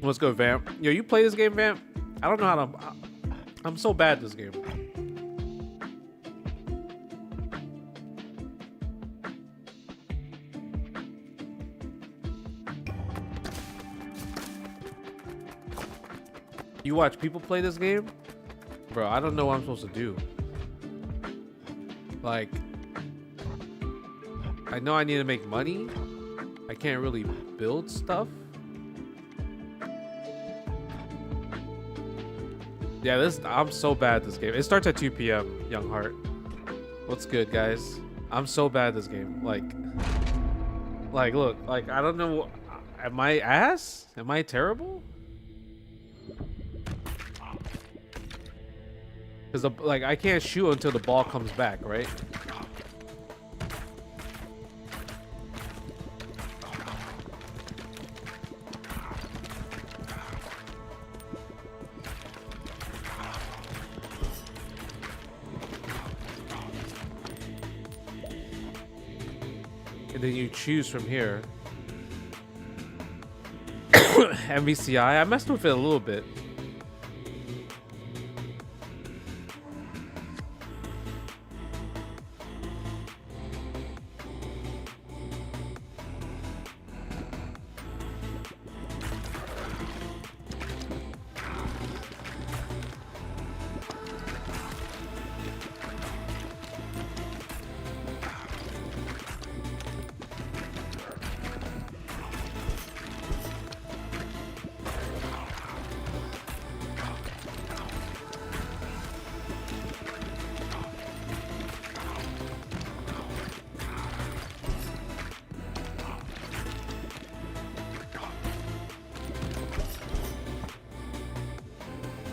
Let's go, Vamp. Yo, you play this game, Vamp? I don't know how to... I'm so bad at this game. You watch people play this game? Bro, I don't know what I'm supposed to do. Like... I know I need to make money. I can't really build stuff. Yeah, I'm so bad at this game. It starts at 2 p.m. Young Heart. What's good, guys? I'm so bad at this game. Like, look, like, I don't know. Am I ass? Am I terrible? Because, like, I can't shoot until the ball comes back, right? And then you choose from here. MVCI, I messed with it a little bit.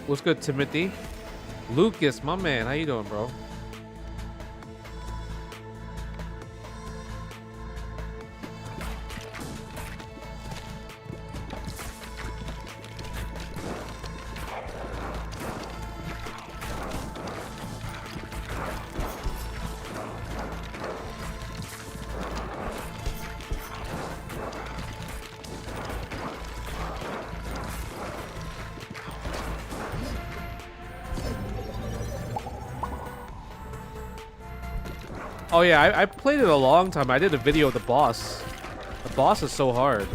What's good, Timothy? Lucas, my man, how you doing, bro? Oh yeah, I played it a long time. I did a video of the boss. The boss is so hard.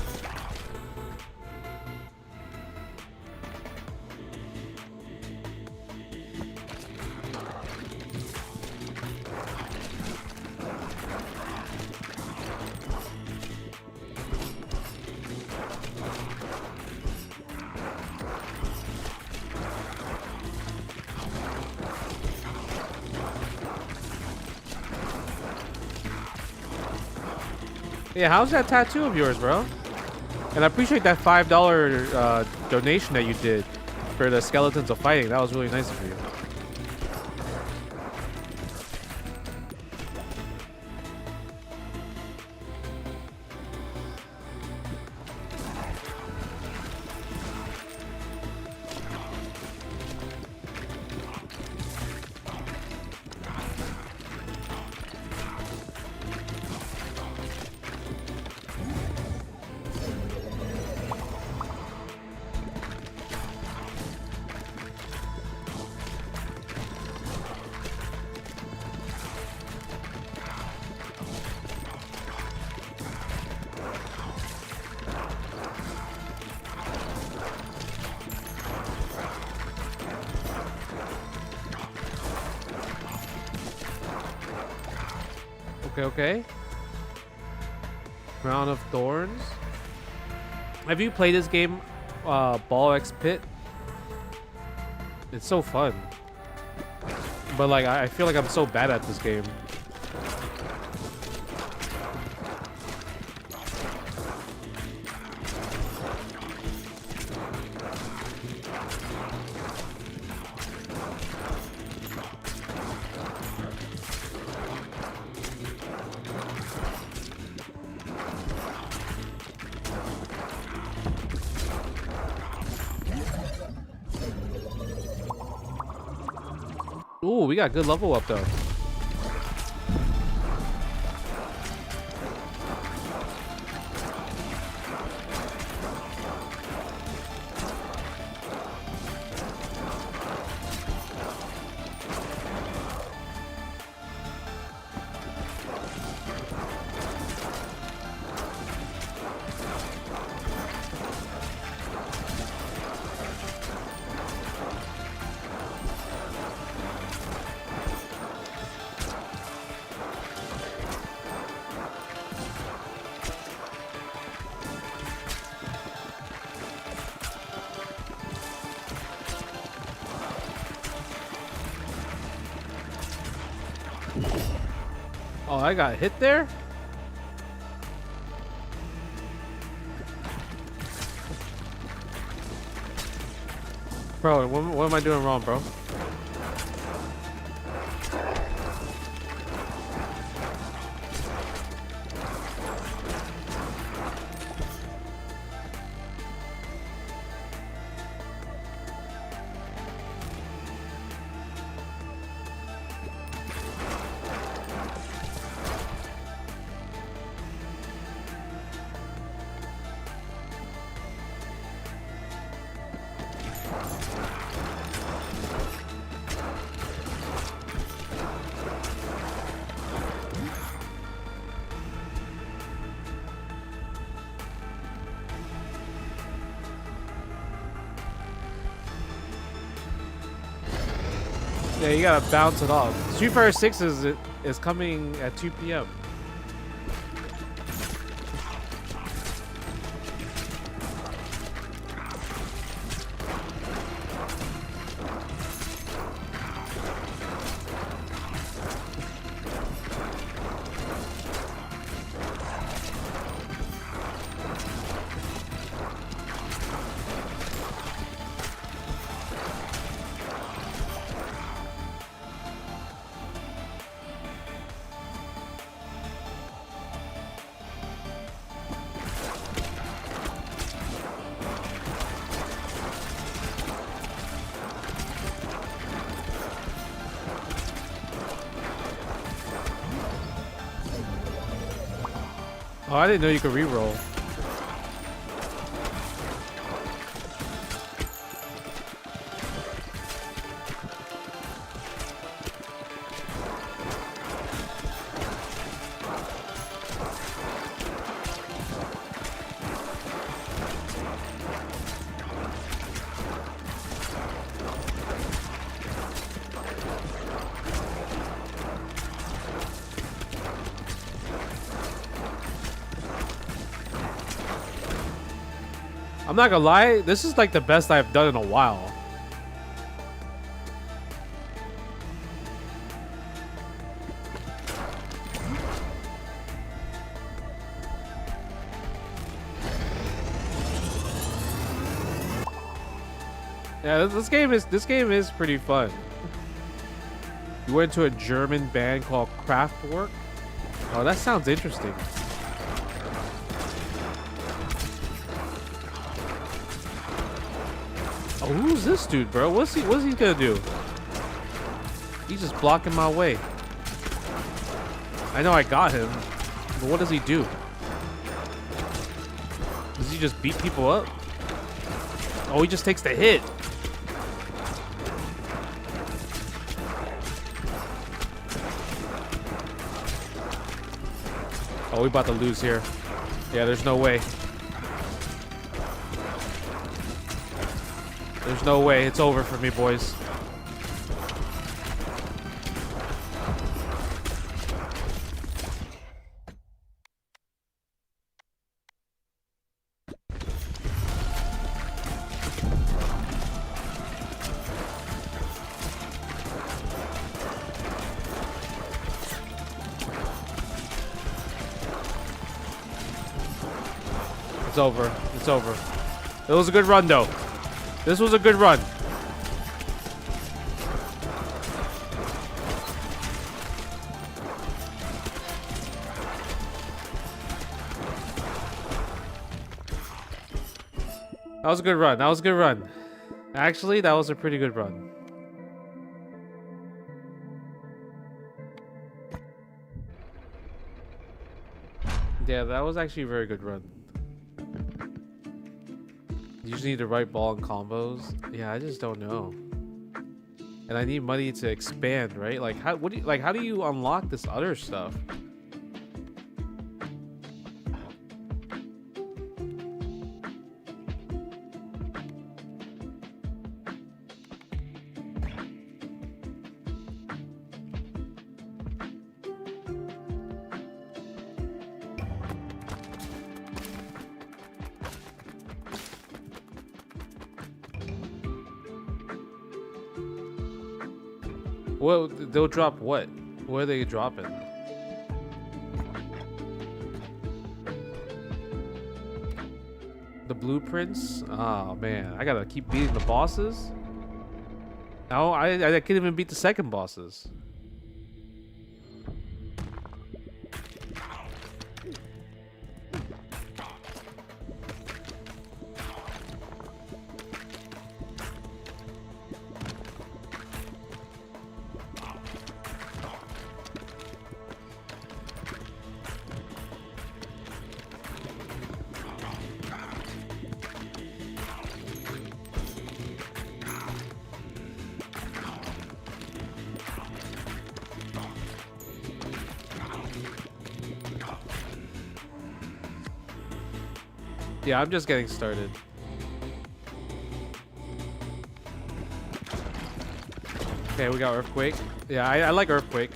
Yeah, how's that tattoo of yours, bro? And I appreciate that $5 donation that you did for the Skeletons of Fighting. That was really nice of you. Okay. Crown of Thorns. Have you played this game, Ball X Pit? It's so fun. But like, I feel like I'm so bad at this game. Ooh, we got good level up though. Oh, I got hit there? Bro, what am I doing wrong, bro? Yeah, you gotta bounce it off. Street Fighter 6 is coming at 2 p.m. Oh, I didn't know you could re-roll. I'm not gonna lie, this is like the best I've done in a while. Yeah, this game is pretty fun. You went to a German band called Kraftwerk. Oh, that sounds interesting. Oh, who's this dude, bro? What's he gonna do? He's just blocking my way. I know I got him, but what does he do? Does he just beat people up? Oh, he just takes the hit. Oh, we about to lose here. Yeah, there's no way. There's no way. It's over for me, boys. It's over. It's over. It was a good run, though. This was a good run. That was a good run. That was a good run. Actually, that was a pretty good run. Yeah, that was actually a very good run. You just need the right ball and combos. Yeah, I just don't know. And I need money to expand, right? Like how do you unlock this other stuff? Well, they'll drop what? What are they dropping? blueprints. Oh man, I gotta keep beating the bosses. No, I can't even beat the second bosses. Yeah, I'm just getting started. Okay, we got Earthquake. Yeah, I like Earthquake.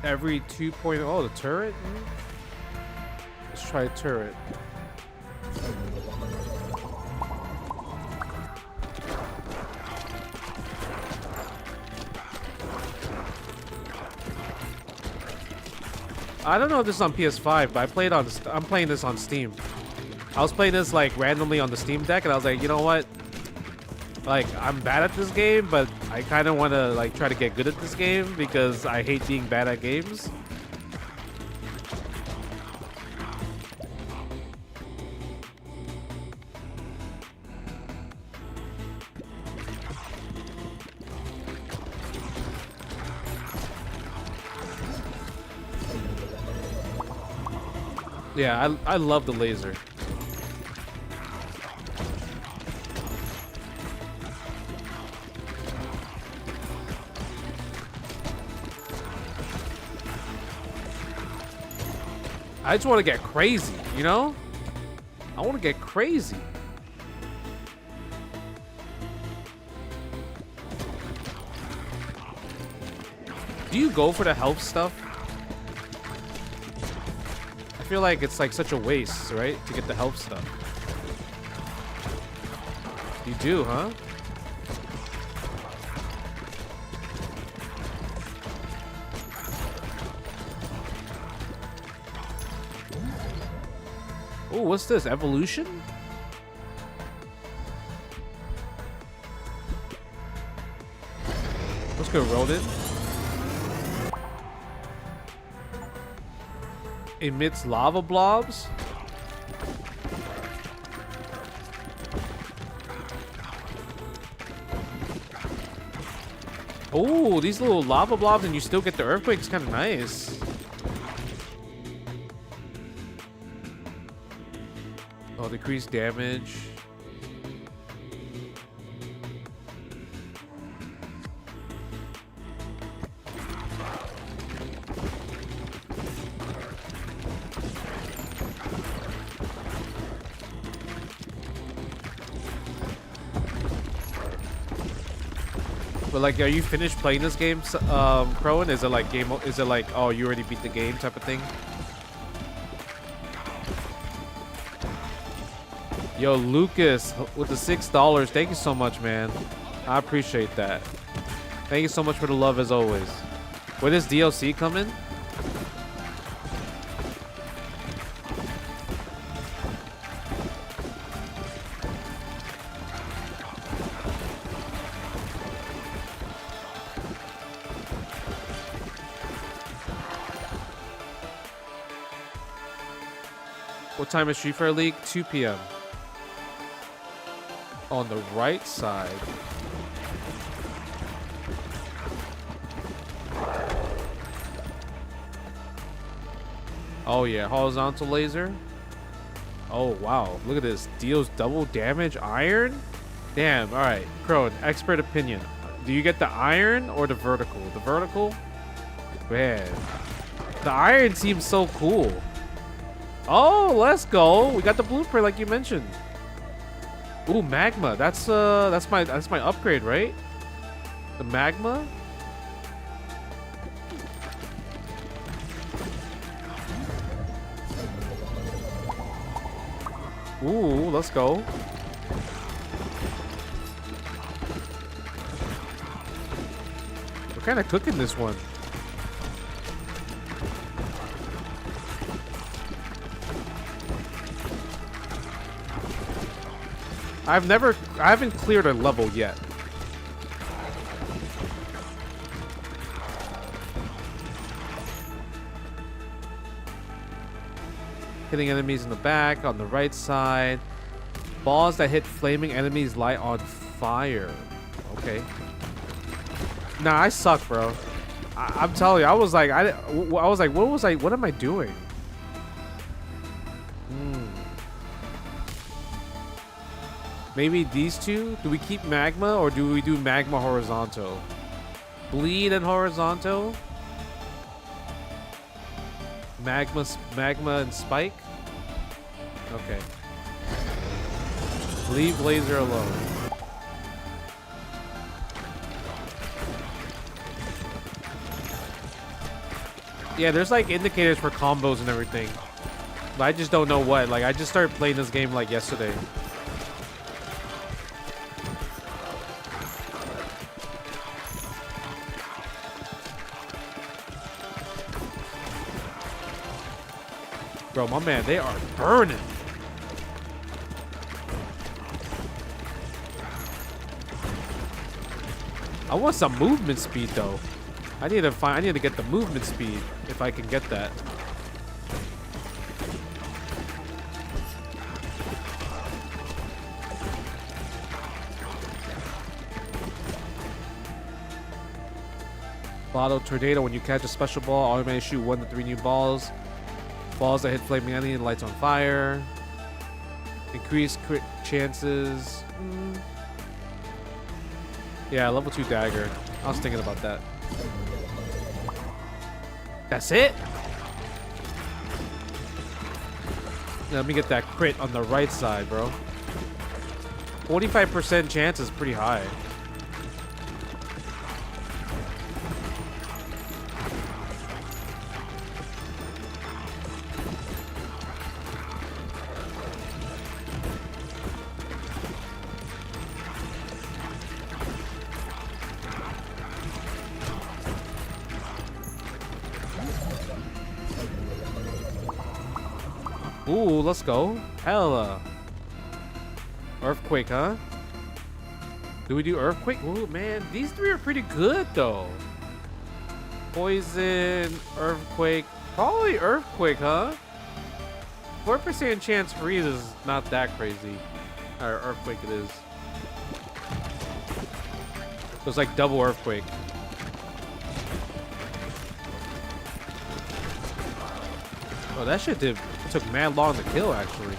Every 2.0. Oh, the turret? Let's try a turret. I don't know if this is on PS5, but I'm playing this on Steam. I was playing this like randomly on the Steam Deck, and I was like, you know what? Like, I'm bad at this game, but I kind of want to like try to get good at this game because I hate being bad at games. Yeah, I love the laser. I just want to get crazy, you know? I want to get crazy. Do you go for the health stuff? I feel like it's like such a waste, right? To get the health stuff. You do, huh? Oh, what's this? Evolution? Let's go, Rodent. Emits lava blobs? Oh, these little lava blobs and you still get the earthquakes, kind of nice. Oh, decreased damage. But like, are you finished playing this game, Crowan? Is it like Is it like, oh, you already beat the game type of thing? Yo, Lucas with the $6. Thank you so much, man. I appreciate that. Thank you so much for the love as always. When is DLC coming? What time is Street Fighter League? 2 p.m. On the right side. Oh yeah, horizontal laser. Oh wow, look at this. Deals double damage iron? Damn, alright. Crone, expert opinion. Do you get the iron or the vertical? The vertical? Man. The iron seems so cool. Oh, let's go. We got the blueprint like you mentioned. Ooh, magma. That's my upgrade, right? The magma? Ooh, let's go. We're kind of cooking this one. I haven't cleared a level yet. Hitting enemies in the back, on the right side. Balls that hit flaming enemies light on fire. Okay. Nah, I suck, bro. I'm telling you, I was like, what am I doing? Maybe these two? Do we keep magma or do we do magma horizontal? Bleed and horizontal? Magma and spike? Okay. Leave laser alone. Yeah, there's like indicators for combos and everything. But I just don't know what. Like, I just started playing this game like yesterday. Bro, my man, they are burning. I want some movement speed though. I need to get the movement speed if I can get that. Bottle tornado. When you catch a special ball, automatically shoot 1 to 3 new balls. Balls that hit flaming enemy lights on fire. Increase crit chances. Yeah, level 2 dagger. I was thinking about that. That's it? Yeah, let me get that crit on the right side, bro. 45% chance is pretty high. Ooh, let's go. Hella. Earthquake, huh? Do we do Earthquake? Ooh, man. These 3 are pretty good, though. Poison, Earthquake. Probably Earthquake, huh? 4% chance freeze is not that crazy. Or Earthquake it is. So it's like double Earthquake. Oh, that shit took mad long to kill, actually.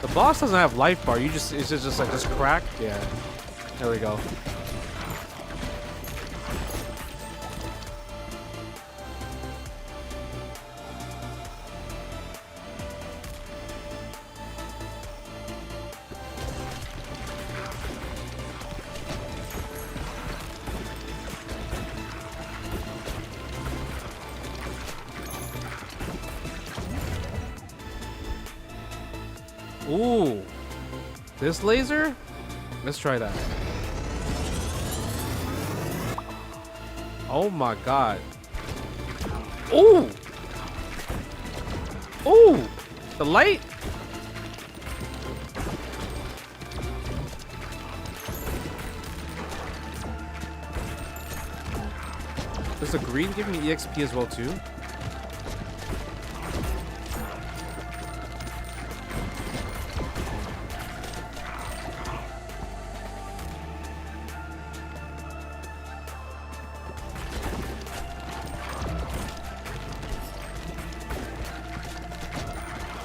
The boss doesn't have life bar. It's just like this crack. Yeah. There we go. Ooh. This laser? Let's try that. Oh my god. Ooh. Ooh. The light? Does the green give me EXP as well too?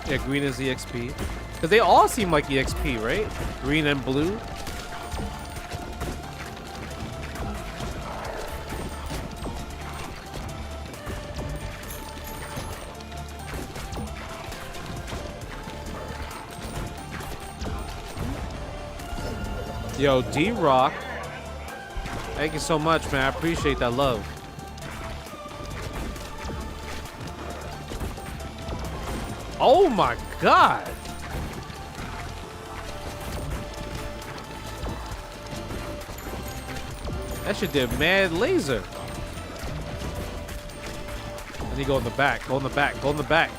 Yeah, green is EXP. Because they all seem like EXP, right? Green and blue. Yo, D-Rock. Thank you so much, man. I appreciate that love. Oh my god. That shit did mad laser. And you go in the back, go in the back, go in the back.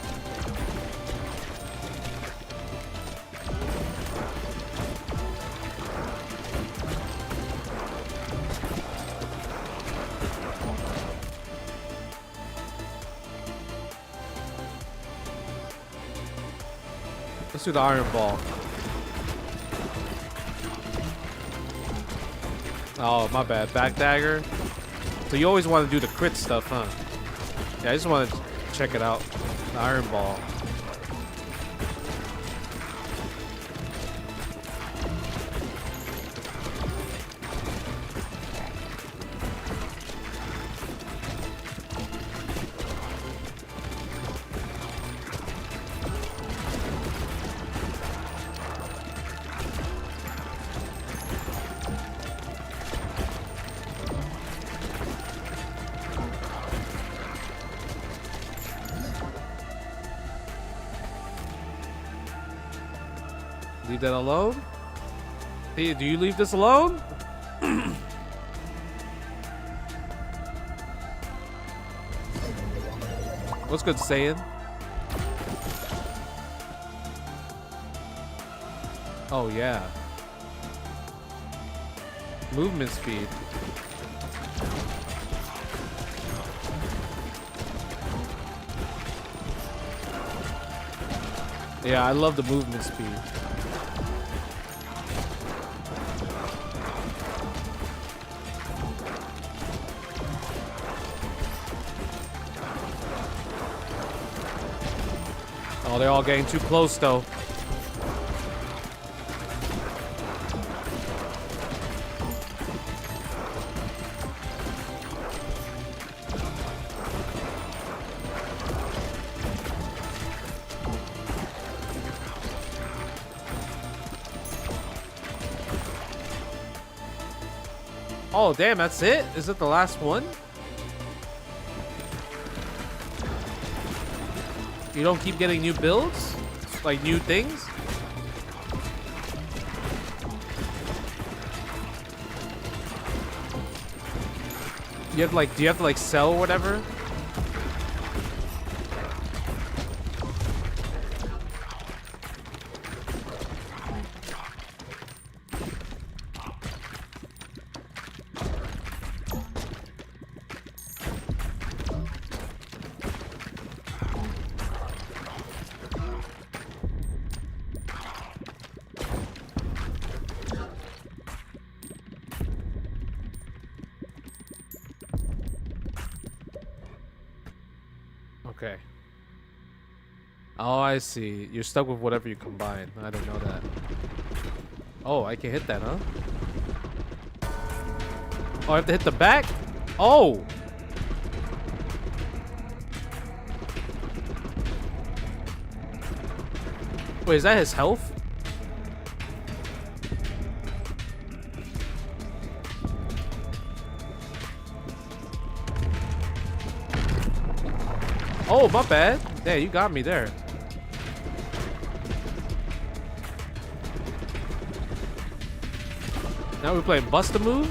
Let's do the iron ball. Oh, my bad. Back dagger. So you always want to do the crit stuff, huh? Yeah, I just want to check it out. The iron ball. Leave that alone? Hey, do you leave this alone? What's good saying? Oh yeah. Movement speed. Yeah, I love the movement speed. Oh, they're all getting too close, though. Oh, damn, that's it? Is it the last one? You don't keep getting new builds? Like new things? You have like, do you have to like sell or whatever? Okay. Oh, I see. You're stuck with whatever you combine. I didn't know that. Oh, I can hit that, huh? Oh, I have to hit the back? Oh! Wait, is that his health? Oh, my bad. Yeah, you got me there. Now we're playing Bust a Move.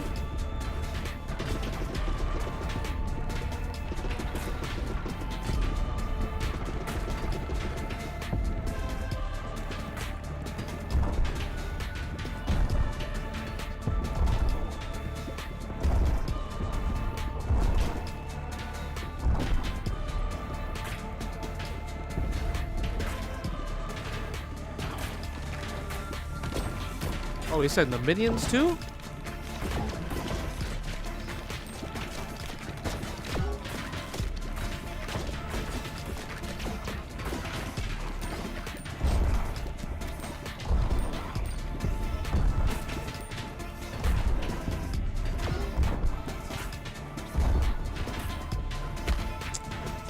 Oh, he said the minions too?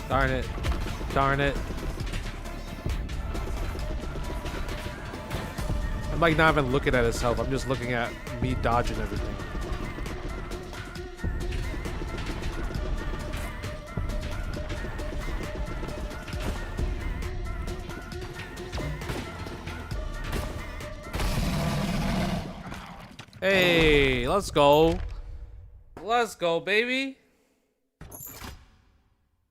Darn it. Darn it. I'm like not even looking at his health. I'm just looking at me dodging everything. Hey, let's go. Let's go, baby.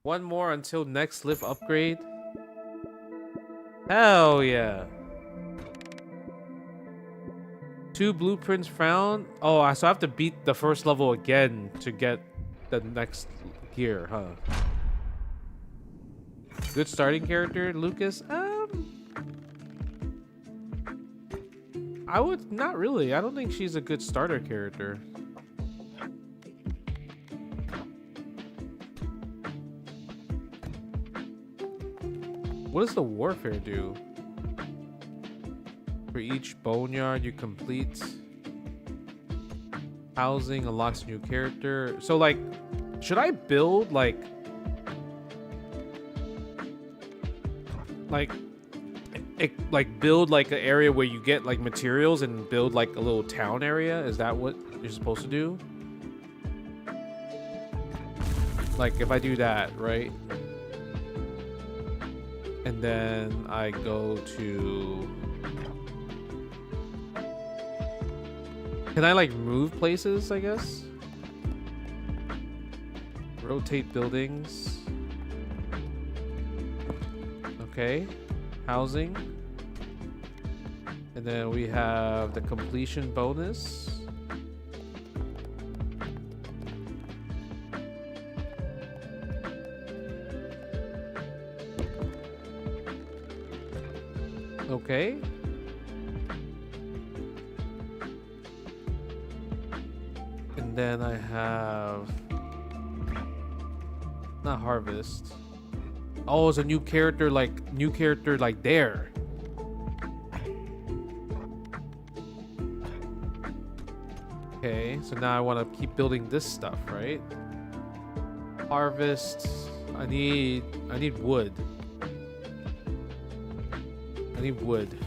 One more until next lift upgrade. Hell yeah. 2 blueprints found. Oh, so I have to beat the first level again to get the next gear, huh? Good starting character, Lucas. I would not really. I don't think she's a good starter character. What does the warfare do? For each boneyard you complete, housing unlocks a new character. So like, should I build like build like an area where you get like materials and build like a little town area? Is that what you're supposed to do? Like if I do that, right? And then I go to... Can I like move places, I guess? Rotate buildings. Okay. Housing. And then we have the completion bonus. Okay. And then I have not harvest. Oh, it's a new character like there. Okay, so now I want to keep building this stuff, right? Harvest. I need wood. I need wood.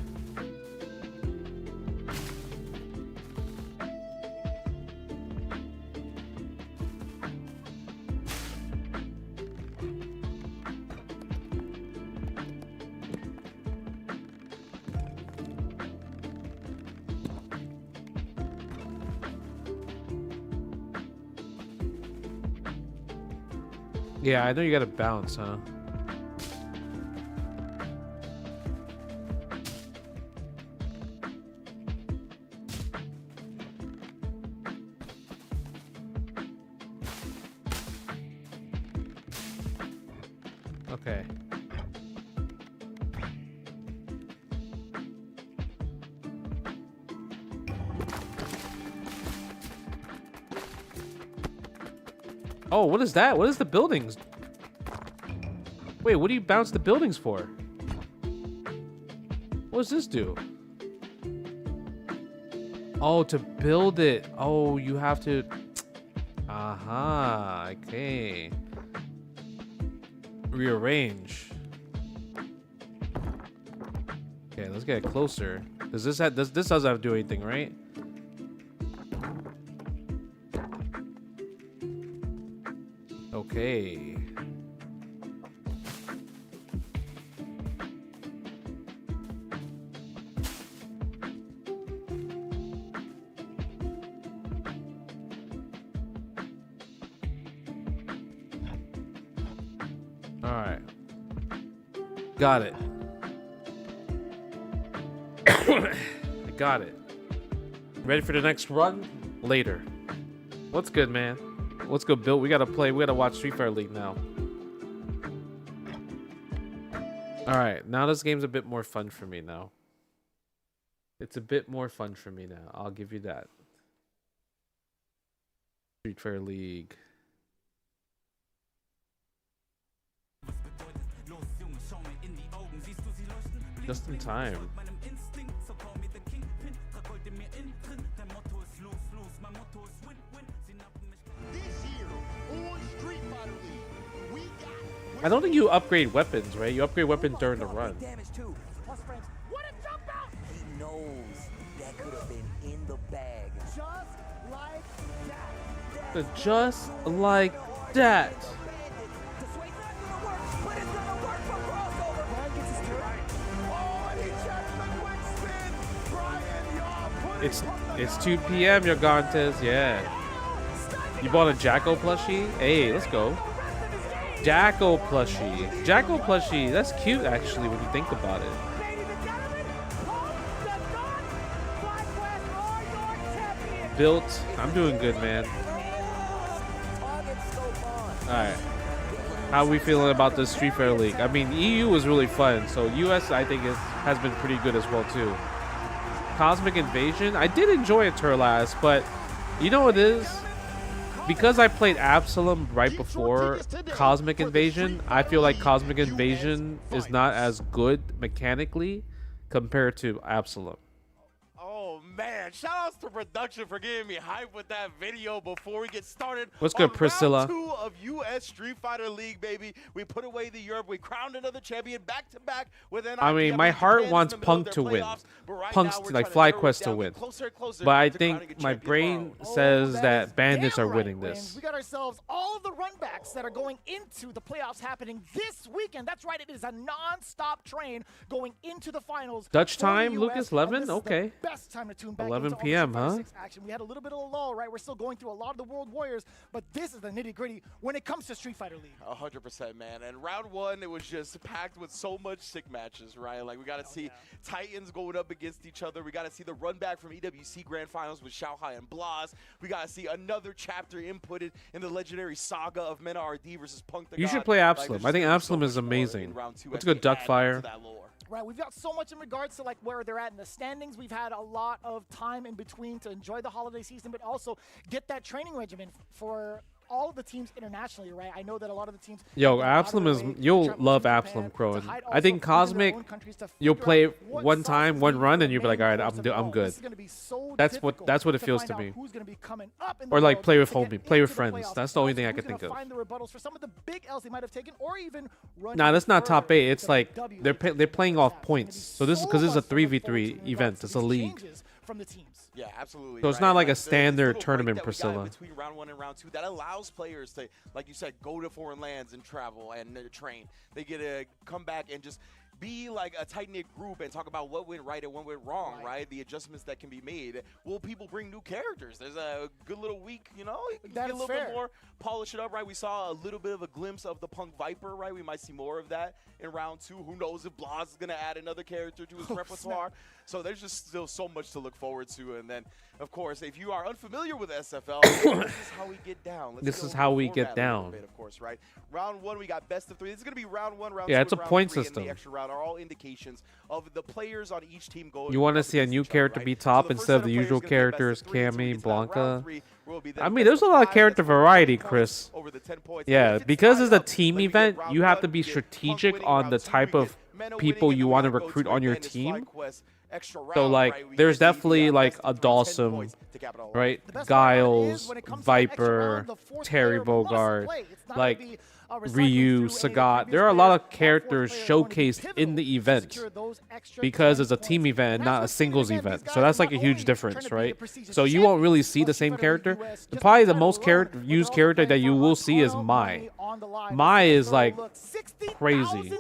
Yeah, I know you gotta bounce, huh? Okay. Oh, what is that? What is the buildings? Wait, what do you bounce the buildings for? What does this do? Oh, to build it. Oh, you have to... Aha, okay. Rearrange. Okay, let's get closer. Does this doesn't have to do anything, right? Okay. right. Got it. I got it. Ready for the next run? Later. What's good, man? What's good, Bill? We gotta play. We gotta watch Street Fighter League now. All right. Now this game's a bit more fun for me now. It's a bit more fun for me now. I'll give you that. Street Fighter League. Just in time. I don't think you upgrade weapons, right? You upgrade weapons during the run. He knows that could have been in the bag. Just like that. It's 2 p.m. Yogantes, yeah. You bought a Jacko plushie? Hey, let's go. Jacko plushie. Jacko plushie, that's cute actually when you think about it. Built. I'm doing good, man. Alright. How are we feeling about this Street Fighter League? I mean, EU was really fun, so US I think has been pretty good as well too. Cosmic Invasion, I did enjoy it Turlas, but you know what it is? Because I played Absalom right before Cosmic Invasion, I feel like Cosmic Invasion is not as good mechanically compared to Absalom. Oh man, shout outs to production for getting me hyped with that video before we get started. What's good, Priscilla? Round 2 of US Street Fighter League, baby. We put away the Europe. We crowned another champion back to back with an I mean, my heart wants Punk to win. Punk's like FlyQuest to win. But I think my brain says that Bandits are winning this. We got ourselves all of the runbacks that are going into the playoffs happening this weekend. That's right, it is a non-stop train going into the finals. Dutch time, Lucas Levin? Okay. Best time to tune back 11 p.m., huh? Action. We had a little bit of a lull, right? We're still going through a lot of the World Warriors, but this is the nitty-gritty when it comes to Street Fighter League. 100%, man. And round 1, it was just packed with so much sick matches, right? Like, we got to see Titans going up against each other. We got to see the run back from EWC Grand Finals with Xiaohai and Blas. We got to see another chapter inputted in the legendary saga of Menard versus Punk the You God. should play Absalom. Like, I think Absalom is amazing. Let's go Duckfire. Right, we've got so much in regards to like where they're at in the standings. We've had a lot of time in between to enjoy the holiday season, but also get that training regimen for all of the teams internationally, right? I know that a lot of the teams. Yo, Absalom is. You'll love Absalom, Crow. I think Cosmic, you'll play one time, one run, and you'll be like, all right, I'm good. That's what it feels to me. Or like play with homie, play with friends. That's the only thing I can think of. Nah, that's not top 8. It's like they're playing off points. So this is because this is a 3v3 event. It's a league. From the teams. Yeah, absolutely. So it's not like a standard tournament, Priscilla. Between round 1 and round 2, that allows players to, like you said, go to foreign lands and travel and train. They get to come back and just be like a tight-knit group and talk about what went right and what went wrong, right? The adjustments that can be made. Will people bring new characters? There's a good little week, you know? Get a little bit more, polish it up, right? We saw a little bit of a glimpse of the Punk Viper, right? We might see more of that in round 2. Who knows if Blas is going to add another character to his repertoire. So there's just still so much to look forward to. And then, of course, if you are unfamiliar with SFL, this is how we get down. This is how we get down. Bit, of course, right? Round 1, we got best of 3. This is going to be round 1, round 2, it's a round point 3, system. And the extra round are all indications of the players on each team going. You want to see a new character be top instead of the usual characters, Cammy, Blanca. I mean, there's a lot of character variety, Chris. Yeah, because it's a team event, you have to be strategic on the type of people you want to recruit on your team. So, like, there's definitely, like, a Dawson, right? Giles, Viper, Terry Bogard, like, Ryu, Sagat. There are a lot of characters showcased in the event because it's a team event and not a singles event. So that's like a huge difference, right? So you won't really see the same character. Probably the most used character that you will see is Mai. Mai is like crazy.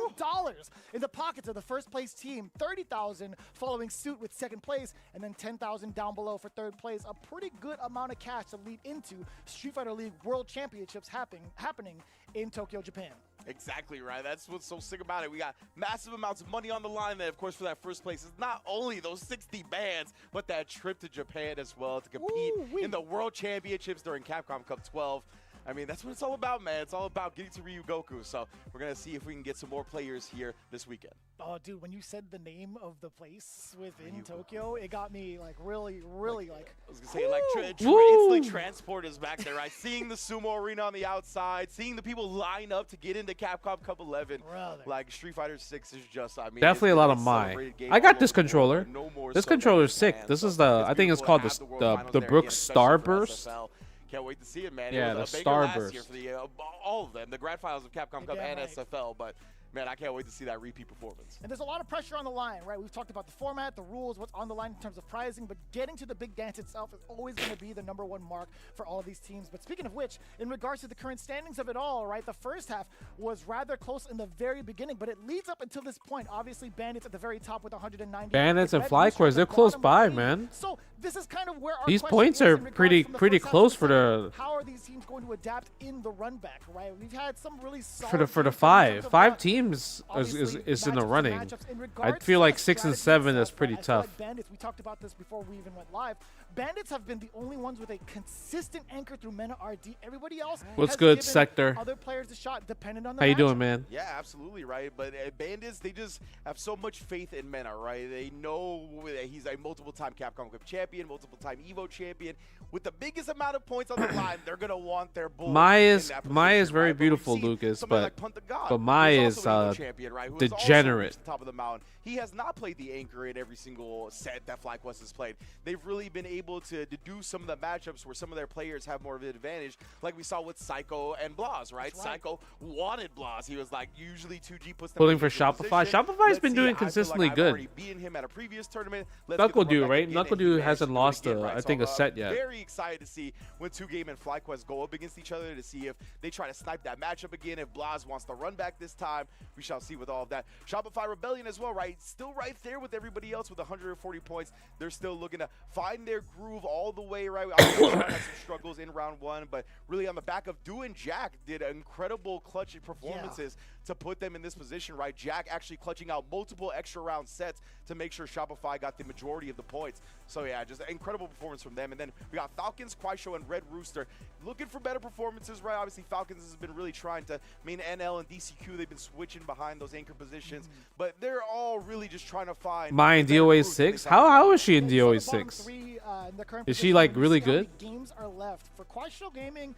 In the pockets of the first place team, 30,000 following suit with second place, and then 10,000 down below for third place. A pretty good amount of cash to lead into Street Fighter League World Championships happening in Tokyo, Japan. Exactly right. That's what's so sick about it. We got massive amounts of money on the line there, of course, for that first place. It's not only those 60 bands, but that trip to Japan as well to compete in the World Championships during Capcom Cup 12. I mean, that's what it's all about, man. It's all about getting to Ryugoku. So we're going to see if we can get some more players here this weekend. Oh, dude, when you said the name of the place within Tokyo, it got me, like, really, like... I was going to say, like, instantly transport us back there, right? Seeing the sumo arena on the outside, seeing the people line up to get into Capcom Cup 11. Brother. Like, Street Fighter 6 is just, I mean... Definitely a lot of my. I got this controller. This controller's sick. This is the, I think it's called the Brooks Starburst. Can't wait to see it, man. Yeah, it was the a banger last Starburst. year for the, all of them, the grand finals of Capcom Cup and SFL, but man, I can't wait to see that repeat performance. And there's a lot of pressure on the line, right? We've talked about the format, the rules, what's on the line in terms of prizing, but getting to the big dance itself is always going to be the #1 mark for all of these teams. But speaking of which, in regards to the current standings of it all, right, the first half was rather close in the very beginning, but it leads up until this point. Obviously, Bandits at the very top with 190. Bandits and FlyQuest, they're close by, man. So this is kind of where our these question points is are in regards pretty from the close first for half the how are these teams going to adapt in the run back, right? We've had some really solid for the teams in terms of five that. teams is in the Matchups to running. matchups. In I regards feel to like the 6 and strategy 7 is itself, pretty right, I feel tough. like Bandits, we talked about this before we even went live. Bandits have been the only ones with a consistent anchor through Menard. Everybody else What's has good, given Sector? other players a shot depending on the How you matchup. doing, man? Yeah, absolutely right. But Bandits, they just have so much faith in Menard, right? They know that he's a multiple-time Capcom Cup champion, multiple-time Evo champion. With the biggest amount of points on the line, they're gonna want their bull. Mai is position, very right? beautiful, But we've seen Lucas, somebody but like Punt the God, but Mai who's is also an Evo champion, right? Who has also degenerate. reached the top of the mountain. He has not played the anchor in every single set that FlyQuest has played. They've really been able to do some of the matchups where some of their players have more of an advantage, like we saw with Psycho and Blas, right? That's right. Psycho wanted Blas. He was like, usually 2G puts them Pulling in for a good Shopify. position. Shopify's Let's been see, doing I feel consistently like I've good. already beaten him at a previous tournament. Let's Knuckle get the Dew, run back right? again, Knuckle and he Dew managed hasn't to do it lost again, a- right? I think a set yet. Very excited to see when 2Game and FlyQuest go up against each other to see if they try to snipe that matchup again. If Blas wants to run back this time, we shall see with all of that. Shopify Rebellion as well, right? Still right there with everybody else with 140 points. They're still looking to find their groove all the way, right? Obviously, had some struggles in round 1, but really on the back of Do and Jack did incredible clutch performances to put them in this position, right? Jack actually clutching out multiple extra round sets to make sure Shopify got the majority of the points. So yeah, just an incredible performance from them. And then we got Falcons, Kwaisho, and Red Rooster looking for better performances, right? Obviously, Falcons has been really trying to, NL and DCQ, they've been switching behind those anchor positions, but they're all really just trying to find Mai in better DOA grooves than 6. they've had. How is she in So DOA the bottom 6? three, in the current Is she, position, like, when we really see how many good? Games are left for Kwaisho Gaming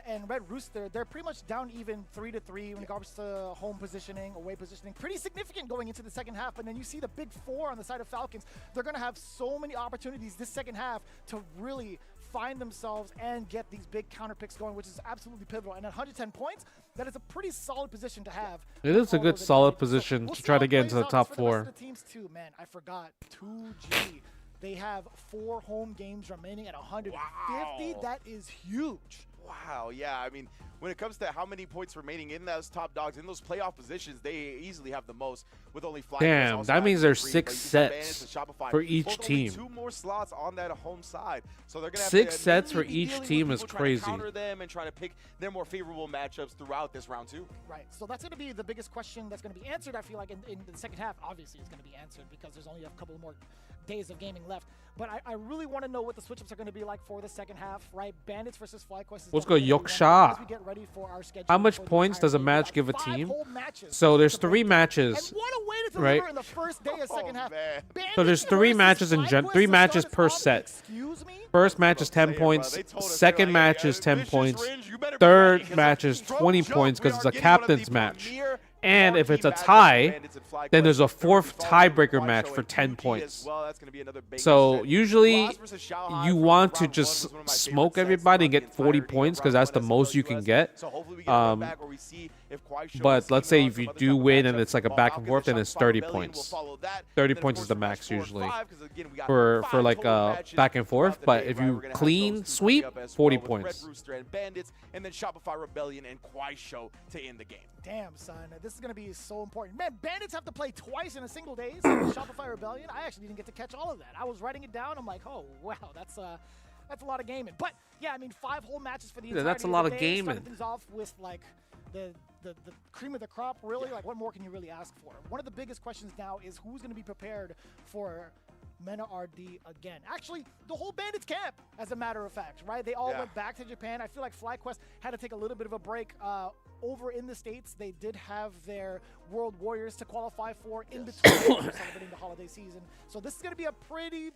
and Red Rooster. They're pretty much down even 3-3 when it comes to home positioning, away positioning. Pretty significant going into the second half. And then you see the big four on the side of Falcons. They're going to have so many opportunities this second half to really find themselves and get these big counter picks going, which is absolutely pivotal. And at 110 points, that is a pretty solid position to have. It is a all good those solid advantages. position we'll to see try how to it get into plays the out top for the rest 4. of the teams too. Man, I forgot 2G. They have 4 home games remaining at 150. Wow. That is huge. Wow, yeah, I mean, when it comes to how many points remaining in those top dogs, in those playoff positions, they easily have the most with only FlyQuest. Damn, also that means having there's 3, 6 but you can sets advantage to Shopify for each both only team. 2 more slots on that home side. So they're going to have 6 to sets mainly for be each dealing with team is people trying to crazy. counter them and try to pick their more favorable matchups throughout this round 2. Right. So that's going to be the biggest question that's going to be answered, I feel like, in the second half. Obviously, it's going to be answered because there's only a couple more days of gaming left. But I really want to know what the switch-ups are going to be like for the second half, right? Bandits versus FlyQuest. Let's go Yoksha. As we get ready for our schedule How much for the points entire does a game. We match got give a 5 team? whole matches So there's to 3 break down. matches. And what a way to deliver right? in the first day of second half. Man. So there's Bandits 3 versus matches in FlyQuest 3 to matches start per us off. set. Excuse me? First match is 10 Saying, bro, points. they told us, Second they're match like, is 10 Vicious points. Ringe, you better be ready, Third 'cause match is from 20 jump, points we because are it's a getting one of captain's the match. premier And if it's a marquee matchups tie, for Bandits and FlyQuest. then there's a They're 4th following tiebreaker Kwaisho match and for 10 2G points. as well. That's gonna be another banger So set. usually Blas versus Xiaohai you from want to round 1 just was one of my smoke favorite sets everybody and throughout get the 40 entirety of points because round that's the 1 most you SFL can US. get. So hopefully we get a run back where we see if Kwaisho But is let's say taking on if you some other do type of win and matchups, it's like a while back and Falcons forth, then it's Shopify 30 Rebellion will points. follow that. 30 Then, of points is course, the rounds max 4 and usually 5, 'cause again, we got for 5 like total matches back and forth. throughout the But day, if right? you We're gonna have clean those two sweep, coming up as 40 well with points. Red Rooster and Bandits, and then Shopify Rebellion and Kwaisho to end the game. Damn, son. This is going to be so important. Man, Bandits have to play twice in a single day. So Shopify Rebellion, I actually didn't get to catch all of that. I was writing it down. I'm like, oh, wow, that's a lot of gaming. But, yeah, I mean, 5 whole matches for the Yeah, that's a entirety lot of of the day. gaming. Starting things off with, like, the cream of the crop, really. Like, what more can you really ask for? One of the biggest questions now is who's going to be prepared for Menard again. Actually, the whole Bandits camp, as a matter of fact, right? They all went back to Japan. I feel like FlyQuest had to take a little bit of a break over in the States. They did have their World Warriors to qualify for in between celebrating the holiday season. So this is going to be a pretty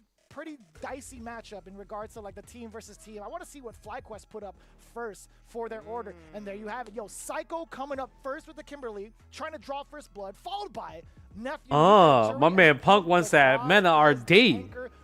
dicey matchup in regards to like the team versus team. I want to see what FlyQuest put up first for their order. And there you have it. Yo, Psycho coming up first with the Kimberly, trying to draw first blood, followed by Nephew. My man Punk wants that Menard,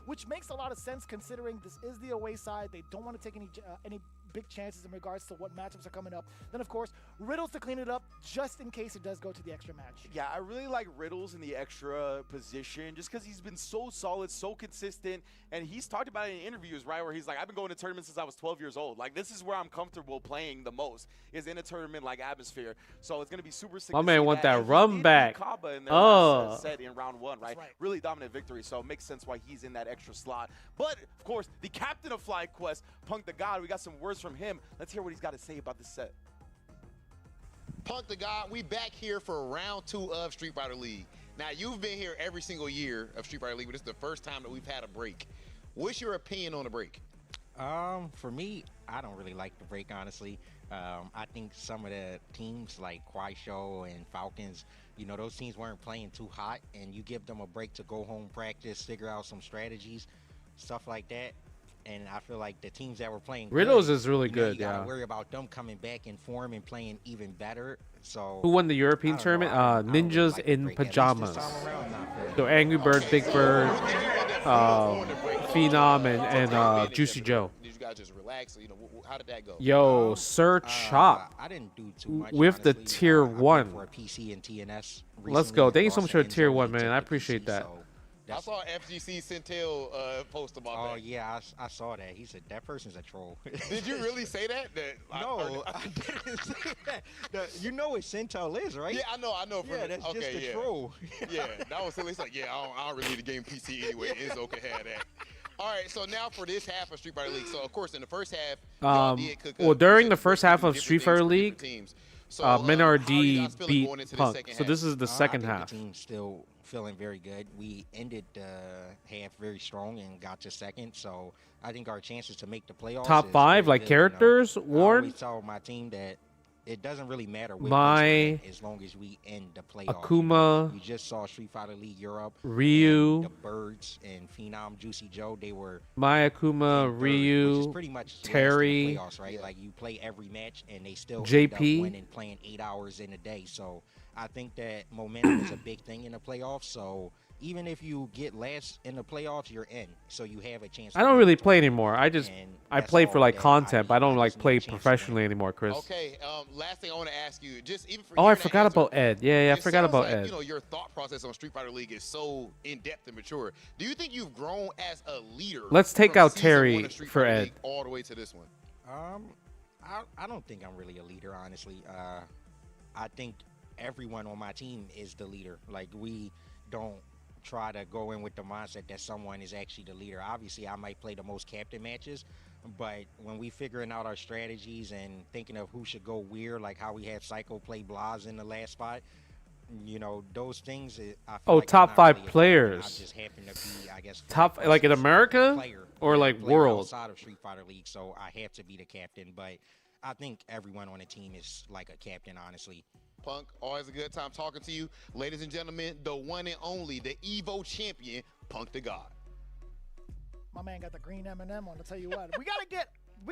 which makes a lot of sense considering this is the away side. They don't want to take any big chances in regards to what matchups are coming up. Then, of course, Riddles to clean it up just in case it does go to the extra match. Yeah, I really like Riddles in the extra position just because he's been so solid, so consistent, and he's talked about it in interviews, right, where he's like, I've been going to tournaments since I was 12 years old. Like, this is where I'm comfortable playing the most, is in a tournament-like atmosphere. So it's going to be super sick. My man want that run back. In their last set in round 1, right? Really dominant victory, so it makes sense why he's in that extra slot. But, of course, the captain of FlyQuest, Punk the God, we got some words from him. Let's hear what he's got to say about this set. Punk the God, we back here for round 2 of Street Fighter League. Now, you've been here every single year of Street Fighter League, but this is the first time that we've had a break. What's your opinion on the break? For me, I don't really like the break, honestly. I think some of the teams like Kwaisho and Falcons, you know, those teams weren't playing too hot, and you give them a break to go home, practice, figure out some strategies, stuff like that. And I feel like the teams that were playing Riddles good, is really you know, good. you gotta worry about them coming back in form and playing even better. So who won the European tournament? Ninjas in Pajamas. So Angry Bird, Big Bird, Phenom, and Juicy Joe. Did you guys just relax? You know, how did that go? Yo, Sir Chop I didn't do too much with the honestly. tier I played 1. for a PC and TNS Let's go. recently, Thank you so lost much for the end tier zone 1, and man. took I the appreciate PC, that. so I that's- saw FGC Centel post about Oh that. yeah, I saw that. He said that person's a troll. Did you really say that? No, I didn't say that. You know what Centel is, right? Yeah, I know. Yeah, that's just a troll. Yeah, that was silly. It's like, yeah, I don't really need the game PC anyway. Enzo can have that. All right, so now for this half of Street Fighter League. So, of course, in the first half, y'all did cook up. Well, during the You first said half different of Street things Fighter for different League, teams. So, Menard how are you guys feeling beat going into this Punk. second So this half? is the I second think half. The team's still feeling very good. We ended the half very strong and got to second, so I think our chances to make the playoffs Top is 5, very like good, characters, you know. I Warren. always tell my team that it doesn't really matter what My place we're in as long as we end the playoffs. Akuma, You just saw Street Fighter League Europe. Ryu, The Birds and Phenom, Juicy Joe, they were My Akuma, in third, which is Ryu, pretty much last in the Terry, playoffs, right? Like you play every match and they still end JP. up winning, playing 8 hours in a day. So I think that momentum is a big thing in the playoffs. So even if you get last in the playoffs, you're in. So you have a chance. I don't really play anymore. I that's play for all like that content, but I don't need. like just need play a chance to win. professionally anymore, Chris. Okay, last thing I want to ask you, just even for Oh, I hearing that forgot answer, about Ed. Yeah, I it forgot sounds about like, Ed. You know, your thought process on Street Fighter League is so in-depth and mature. Do you think you've grown as a leader? Let's take from out season Terry 1 of Street for Fighter Ed. League all the way to this one? I don't think I'm really a leader, honestly. I think everyone on my team is the leader. Like, we don't try to go in with the mindset that someone is actually the leader. Obviously, I might play the most captain matches, but when we figuring out our strategies and thinking of who should go where, like how we had Psycho play Blas in the last spot, you know, those things. I feel like top I'm not 5 really a leader. players. I just happen to be, I guess, Top, the like in most America player, or like player world? outside of Street Fighter League, so I have to be the captain. But I think everyone on the team is like a captain, honestly. Punk, always a good time talking to you. Ladies and gentlemen, the one and only, the Evo champion, Punk the God. My man got the green M&M on. To tell you what, we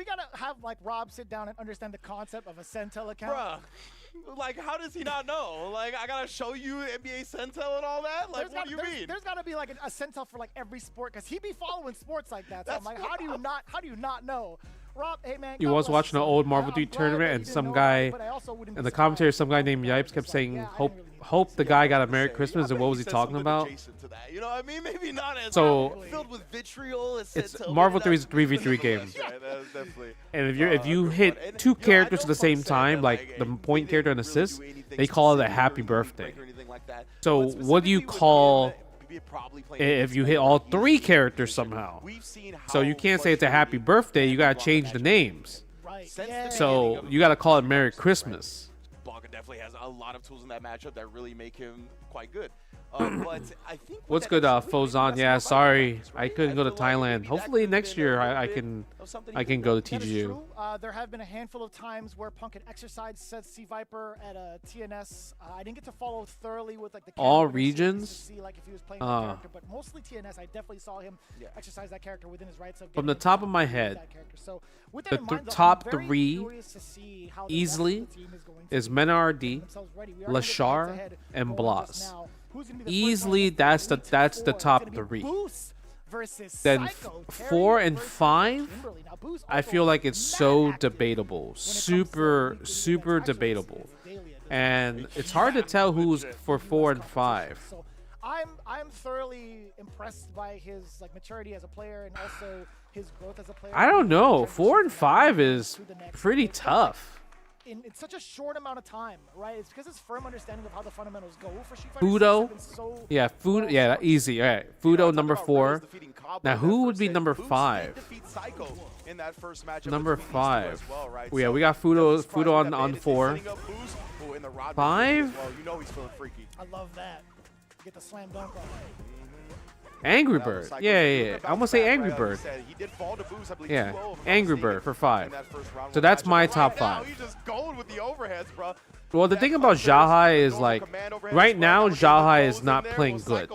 gotta have like Rob sit down and understand the concept of a Centel account. Bruh, like, how does he not know? Like, I gotta show you NBA Centel and all that? Like, what do you mean? There's gotta be like a Centel for like every sport, because he be following sports like that. So I'm That's like, how do you not know? Rob, hey man. You God was bless watching you, an son. old Marvel I'm 3 glad tournament, that you and didn't some know guy about it, but I also wouldn't in be the commentary, surprised. some guy named Yeah, Yipes kept just like, saying, yeah, I hope didn't really hope the guy got a Merry Say, Christmas. I And bet what he was he said talking something about? adjacent to that. You know what I mean? Maybe not as So- filled with vitriol as It's Centel, Marvel maybe 3's not, 3v3 game. nonetheless, right? That was definitely. And if you good hit one. And, 2 you know, I characters know at the Punk same said time, that, like the they point didn't character and really assist, do anything they call it a specific happy or birthday. unique or anything like that. So But what do you specifically with call him, probably playing if you hit against all Menard, 3 he's characters seen somehow? We've seen So you how can't say it's a happy frustrating birthday. You gotta and change the match names. Right. Sense Yeah. the So beginning of you gotta call it Merry Christmas. But definitely has a lot of tools in that matchup that really make him quite good. But I think What's good, Fozan? Yeah, sorry, I couldn't go to Thailand. Hopefully next year I can go to That is TGU. true. There have been a handful of times where Punk had exercised said C Viper at a TNS. I didn't get to follow thoroughly with like the All camera regions? to see like if he was playing that character, but mostly TNS. I definitely saw him exercise that character within his rights of From the getting top of into my that head, character. So with that the in mind, though, I'm top very three curious to see how the easily rest of the team is going to is Menard, get themselves ready. We are gonna get Lashar, head-to-head and going just Blas. now. Who's gonna be the first Easily, one? that's the Elite that's the four. It's top gonna be three. Boost versus Then Psycho. Terry 4 and versus 5, Kimberly. Now, Boost I also feel like it's so mad active debatable, when it comes to super weekly super events. Actually, debatable, it's daily at this and it's hard to tell who's for 4 and 5. So I'm thoroughly impressed by his like maturity as a player and also his growth as a player. I don't know, Transition 4 and from 5 one is to the next. pretty It's kind of like tough. in such a short amount of time, right? It's because his firm understanding of how the fundamentals go for Street Fighter 6 Fudo, have been so yeah, Fudo, yeah, easy. All right, Fudo number 4. Now, who would be number 5? Number 5. Yeah, we got Fudo on 4. 5? I love that. Get the slam dunk on. Angry Bird. Yeah. I'm gonna say Angry Bird. Yeah, Angry Bird for 5. So that's my top 5. Well, the thing about Jahai is like, right now Jahai is not playing good.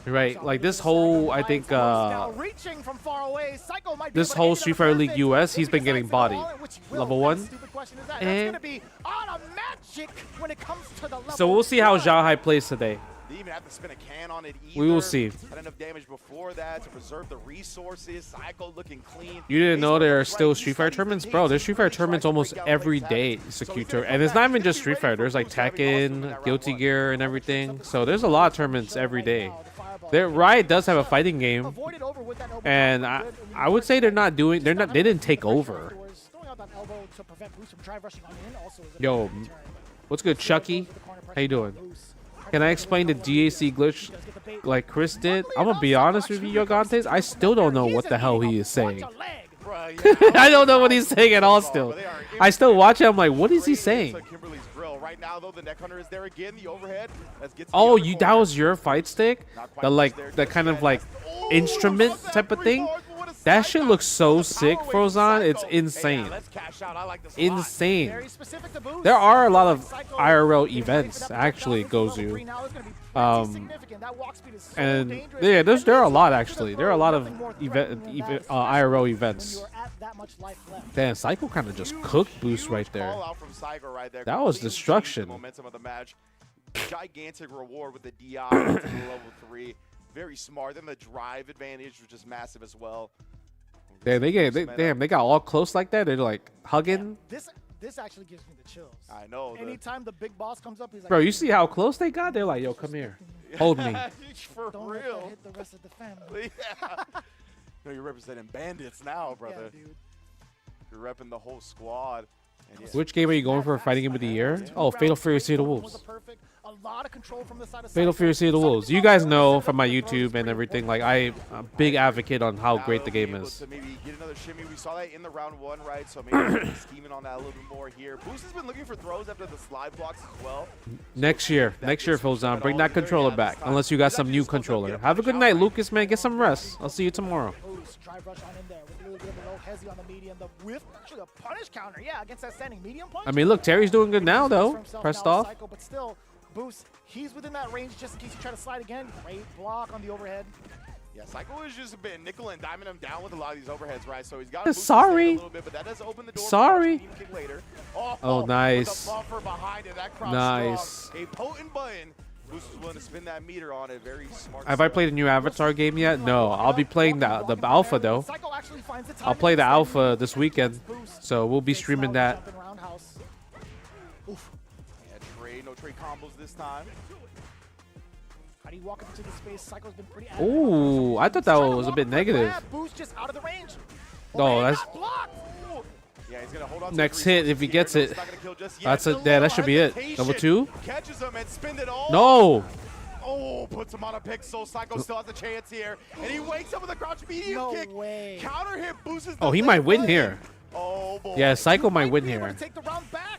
Right, like this whole, I think, Now reaching from far away, Psycho might be this able to whole hit Street it Fighter on League perfect. US, he's If been he getting decides to ball bodied. it, which he will. Level What 1. kind of stupid question is that? Eh. That's gonna be automagic when it comes to the level. So we'll see how 1. Jahai plays today. They even have to spin a can on it either. We will see. Had enough damage before that to preserve the resources. Psycho looking clean. You didn't know there are still Street Fighter tournaments? Bro, there's Street Fighter tournaments almost every day, Secutor. And it's not even just Street Fighter. There's like Tekken, Guilty Gear, and everything. So there's a lot of tournaments every day. Riot does have a fighting game, Avoid it over with that elbow. and I would say they didn't take over. Throwing out that elbow to prevent Boost from drive rushing on in also is a Yo, deterrent. what's good, Chucky? How you doing? Can I explain the DAC glitch like Chris did? I'm gonna be honest with you, Yogantes. I still don't know what the hell he is saying. I don't know what he's saying at all still. I still watch it, I'm like, what is he saying? Right now, though, the neck hunter is there again. The overhead. Oh, that was your fight stick? The kind of like instrument type of thing? That shit looks so sick, Frozon. It's insane. Insane. Very specific to Boost. There are a lot of IRL events, actually, Gozu. And yeah, there are a lot actually. There are a lot of IRL events. Damn, Psycho kind of just cooked Boost right there. That was destruction. Momentum of the match. Gigantic reward with the DI to the level 3. Very smart. Then the drive advantage was just massive as well. Damn, they got all close like that. They're like hugging. This actually gives me the chills. I know. Anytime the big boss comes up, he's like, Bro, you see how close they got? They're like, yo, come here. Hold me. For don't let that real. hit the rest of the family. Yeah. No, you're representing bandits now, brother. Yeah, dude. You're repping the whole squad. And yeah. Which game are you going for? Fighting Game of the Year? Oh, Fatal Fury Sea of the Wolves. A lot of control from the side of Fatal Psycho. Fury Sea of the Wolves. You guys know from my YouTube and everything, like I'm a big advocate on how Now great the they'll be game able is. to maybe get another shimmy. We saw that in the round 1, right? So maybe scheming on that a little bit more here. Boost has been looking for throws after the slide blocks as well. Next year, Fozon, bring that controller back. Unless you got some new controller. Have a good night, Lucas, man. Get some rest. I'll see you tomorrow. Boost, drive rush on in there with a little bit of a low hezzy on the medium. The whiff, actually a punish counter, yeah, against that standing medium punch. I mean, look, Terry's doing good now, though. Pressed off. Psycho, but still, Boost, he's within that range just in case you try to slide again. Great block on the overhead. Yeah, Psycho has just been nickel and diming him down with a lot of these overheads, right? So he's got Sorry. a little bit, but that does open the door. Sorry. For kick later. Oh, nice. With a buffer behind it. That crowd's Nice. strong. A potent button. Boost is willing to spin that meter on it. Very smart. Have I played a new Avatar game yet? No. I'll be playing the alpha, though. Psycho actually finds the time I'll to play the get alpha standing this weekend. So we'll be Big streaming slow that. jumping roundhouse. Oof. Yeah, trade. No trade combos this time. How do you walk into the space? Psycho's been pretty active. Ooh, I thought that was a bit negative. Boost just out of the range. No, that's Blocked. Yeah, he's gonna hold on to next the hit if he here. gets No, it. it's not gonna kill just yet. That's A it. Yeah, little that should be it. hesitation. Number 2. Catches him and spins it all. No. Oh, puts him on a pixel. Psycho still has a chance here. And he wakes up with a crouch medium No kick. way. Counter hit boosts. Oh, he might win here. Oh, boy. Yeah, Psycho might win Be able here. to take the round back.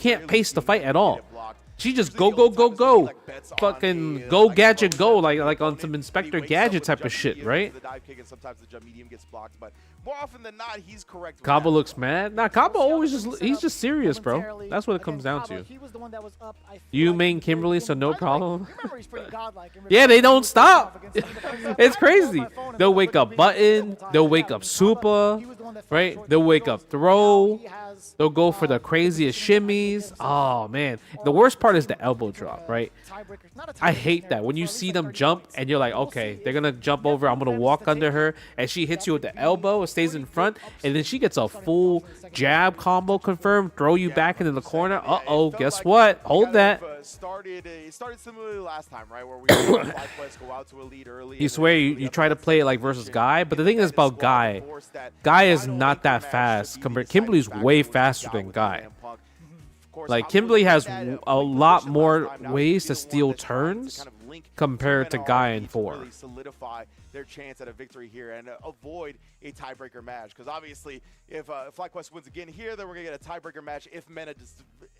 can't pace the fight at all. She just Usually go, the go, old go, times would go. be, like, bets on Fucking a, go, like, gadget, front go. flip, Like on but some he Inspector wakes up Gadget with type the of jump shit, medium right? into the dive kick, and sometimes the jump medium gets blocked, but more often than not, he's correct with Kaba that. looks mad. Nah, Kaba always he's just serious, bro. Momentarily. That's what it Again, comes down Kaba, to. he was the one that was up, I feel You like, main in the very Kimberly, so beginning. no By the way, problem. your memory's pretty godlike in Yeah, regards they to don't who stood off stop. against some of the players. It's I pulled crazy. my phone and They'll looked wake at the up video Button. multiple They'll times. wake Yeah, up I mean, Super. Kaba, he was the one that fell Right? short They'll of wake those. up Throw. Now he has, They'll go for the the craziest positioning that shimmies. gives him Oh man, or the worst part is team the elbow for drop, the right? tiebreakers. Not a I tiebreaker hate scenario, that when but you for at see least, them like, 30 jump points. and you're like, We'll okay, see they're if gonna jump Neff over. I'm gonna manages walk to under take her, it. and she hits That you with could the be elbow. It stays in pretty front, good and then she gets a starting full off in the second jab half. combo confirmed. Throw you Yeah, back into the 100%. corner. Yeah, it Uh-oh, felt guess like what? we Hold kind that. of, it started similarly last time, right? Where we saw FlyQuest go out to a lead early. You and then swear you really up try to that play it second like versus position, Guy, but the get thing the is about squad to Guy. force that Guy is final not anchor that match to fast. be the Compared, deciding Kimberly's factor way when you faster got than with Guy. CM Punk. Of course, Like Kaba Kimberly was has in that, a weak lot position more last time. Now ways he's to the one steal that's trying to turns kind of link compared to two men Guy RB in to 4. really solidify their chance at a victory here and avoid a tiebreaker match. Because obviously, if FlyQuest wins again here, then we're gonna get a tiebreaker match. If Menard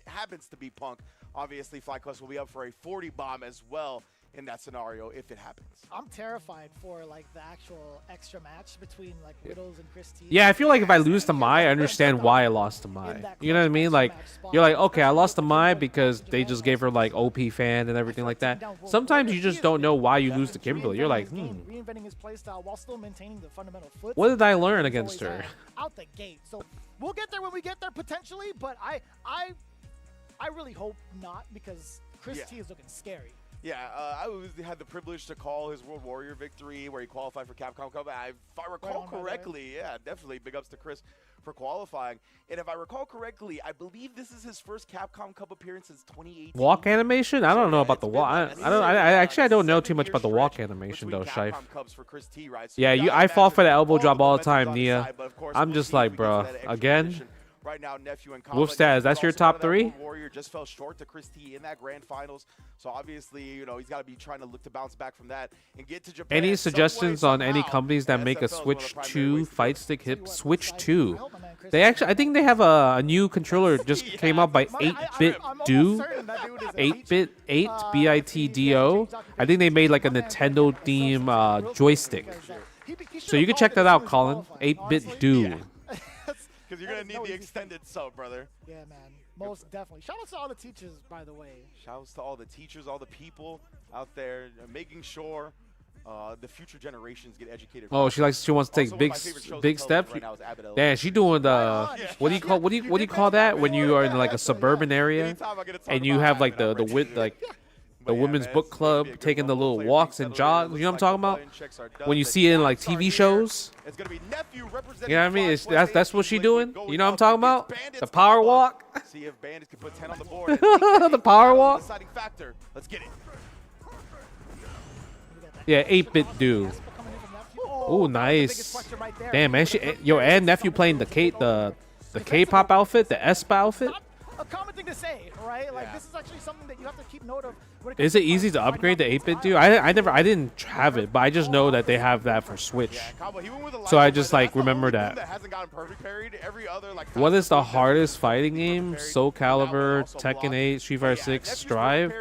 happens to be Punk, obviously FlyQuest will be up for a 40 bomb as well in that scenario if it happens. I'm terrified for like the actual extra match between like Riddles and Chris T. Yeah, I feel like if I lose to Mai, I understand why I lost to Mai. You know what I mean? Like, you're like, okay, I lost to Mai because they just gave her like OP fan and everything like that. Sometimes you just don't know why you lose to Kimberly. You're like, reinventing his playstyle while still maintaining the fundamental foot. what did I learn against her? Out the gate. So we'll get there when we get there potentially, but I really hope not because Chris Yeah. T is looking scary. Yeah, had the privilege to call his World Warrior victory where he qualified for Capcom Cup. If I recall on, by the way. correctly, yeah, definitely big ups to Chris for qualifying. And if I recall correctly, I believe this is his first Capcom Cup appearance since 2018. Walk animation? I don't know about the walk. I don't know too much about the walk animation though, Shife. Yeah, I fall for the elbow drop all the time, Nia. I'm just like, bro, again. Right now, Nephew and Wolf Staz, that's your top 3? Warrior just fell short to Chris T in that grand finals. So obviously, you know, he's got to be trying to look to bounce back from that and get to Japan. Any some way, suggestions on any somehow. companies that And make a SFL is one of Switch the primary 2 ways to fight do it. stick hip? Tell you what, Switch I 2. hope my man Chris They T- actually, I think they have a new controller just came out by I'm 8-Bit almost Do. certain that dude is a 8-Bit, teacher. 8 Uh, BITDO. I think they made like a Nintendo theme joystick. So you can check that out, Colin. 8-Bit Do. Because you're going to need the extended sub, brother. Yeah, man. Most definitely. Shout out to all the teachers, by the way. Shouts to all the teachers, all the people out there making sure the future generations get educated. Oh, she wants to take big steps. Yeah, she doing the what do you call that when you are in like a suburban area and you have like the women's book club taking the little walks and jogs. You know what I'm talking about? When you see it in like TV shows. You know what I mean? That's what she doing. You know what I'm talking about? The power walk. See if Bandits can put 10 on the board. The power walk. Deciding factor. Let's get it. Yeah, 8-Bit Do. Oh, nice. Damn, man. And Nephew playing the K-pop outfit, the aespa outfit. A common thing to say, right? Like this is actually something that you have to keep note of. When Is it easy to upgrade the 8-Bit Do? I didn't have it, but I just know that they have that for Switch. So I just like remember that. What is the hardest fighting game? Soul Calibur, Tekken 8, Street Fighter 6, Strive.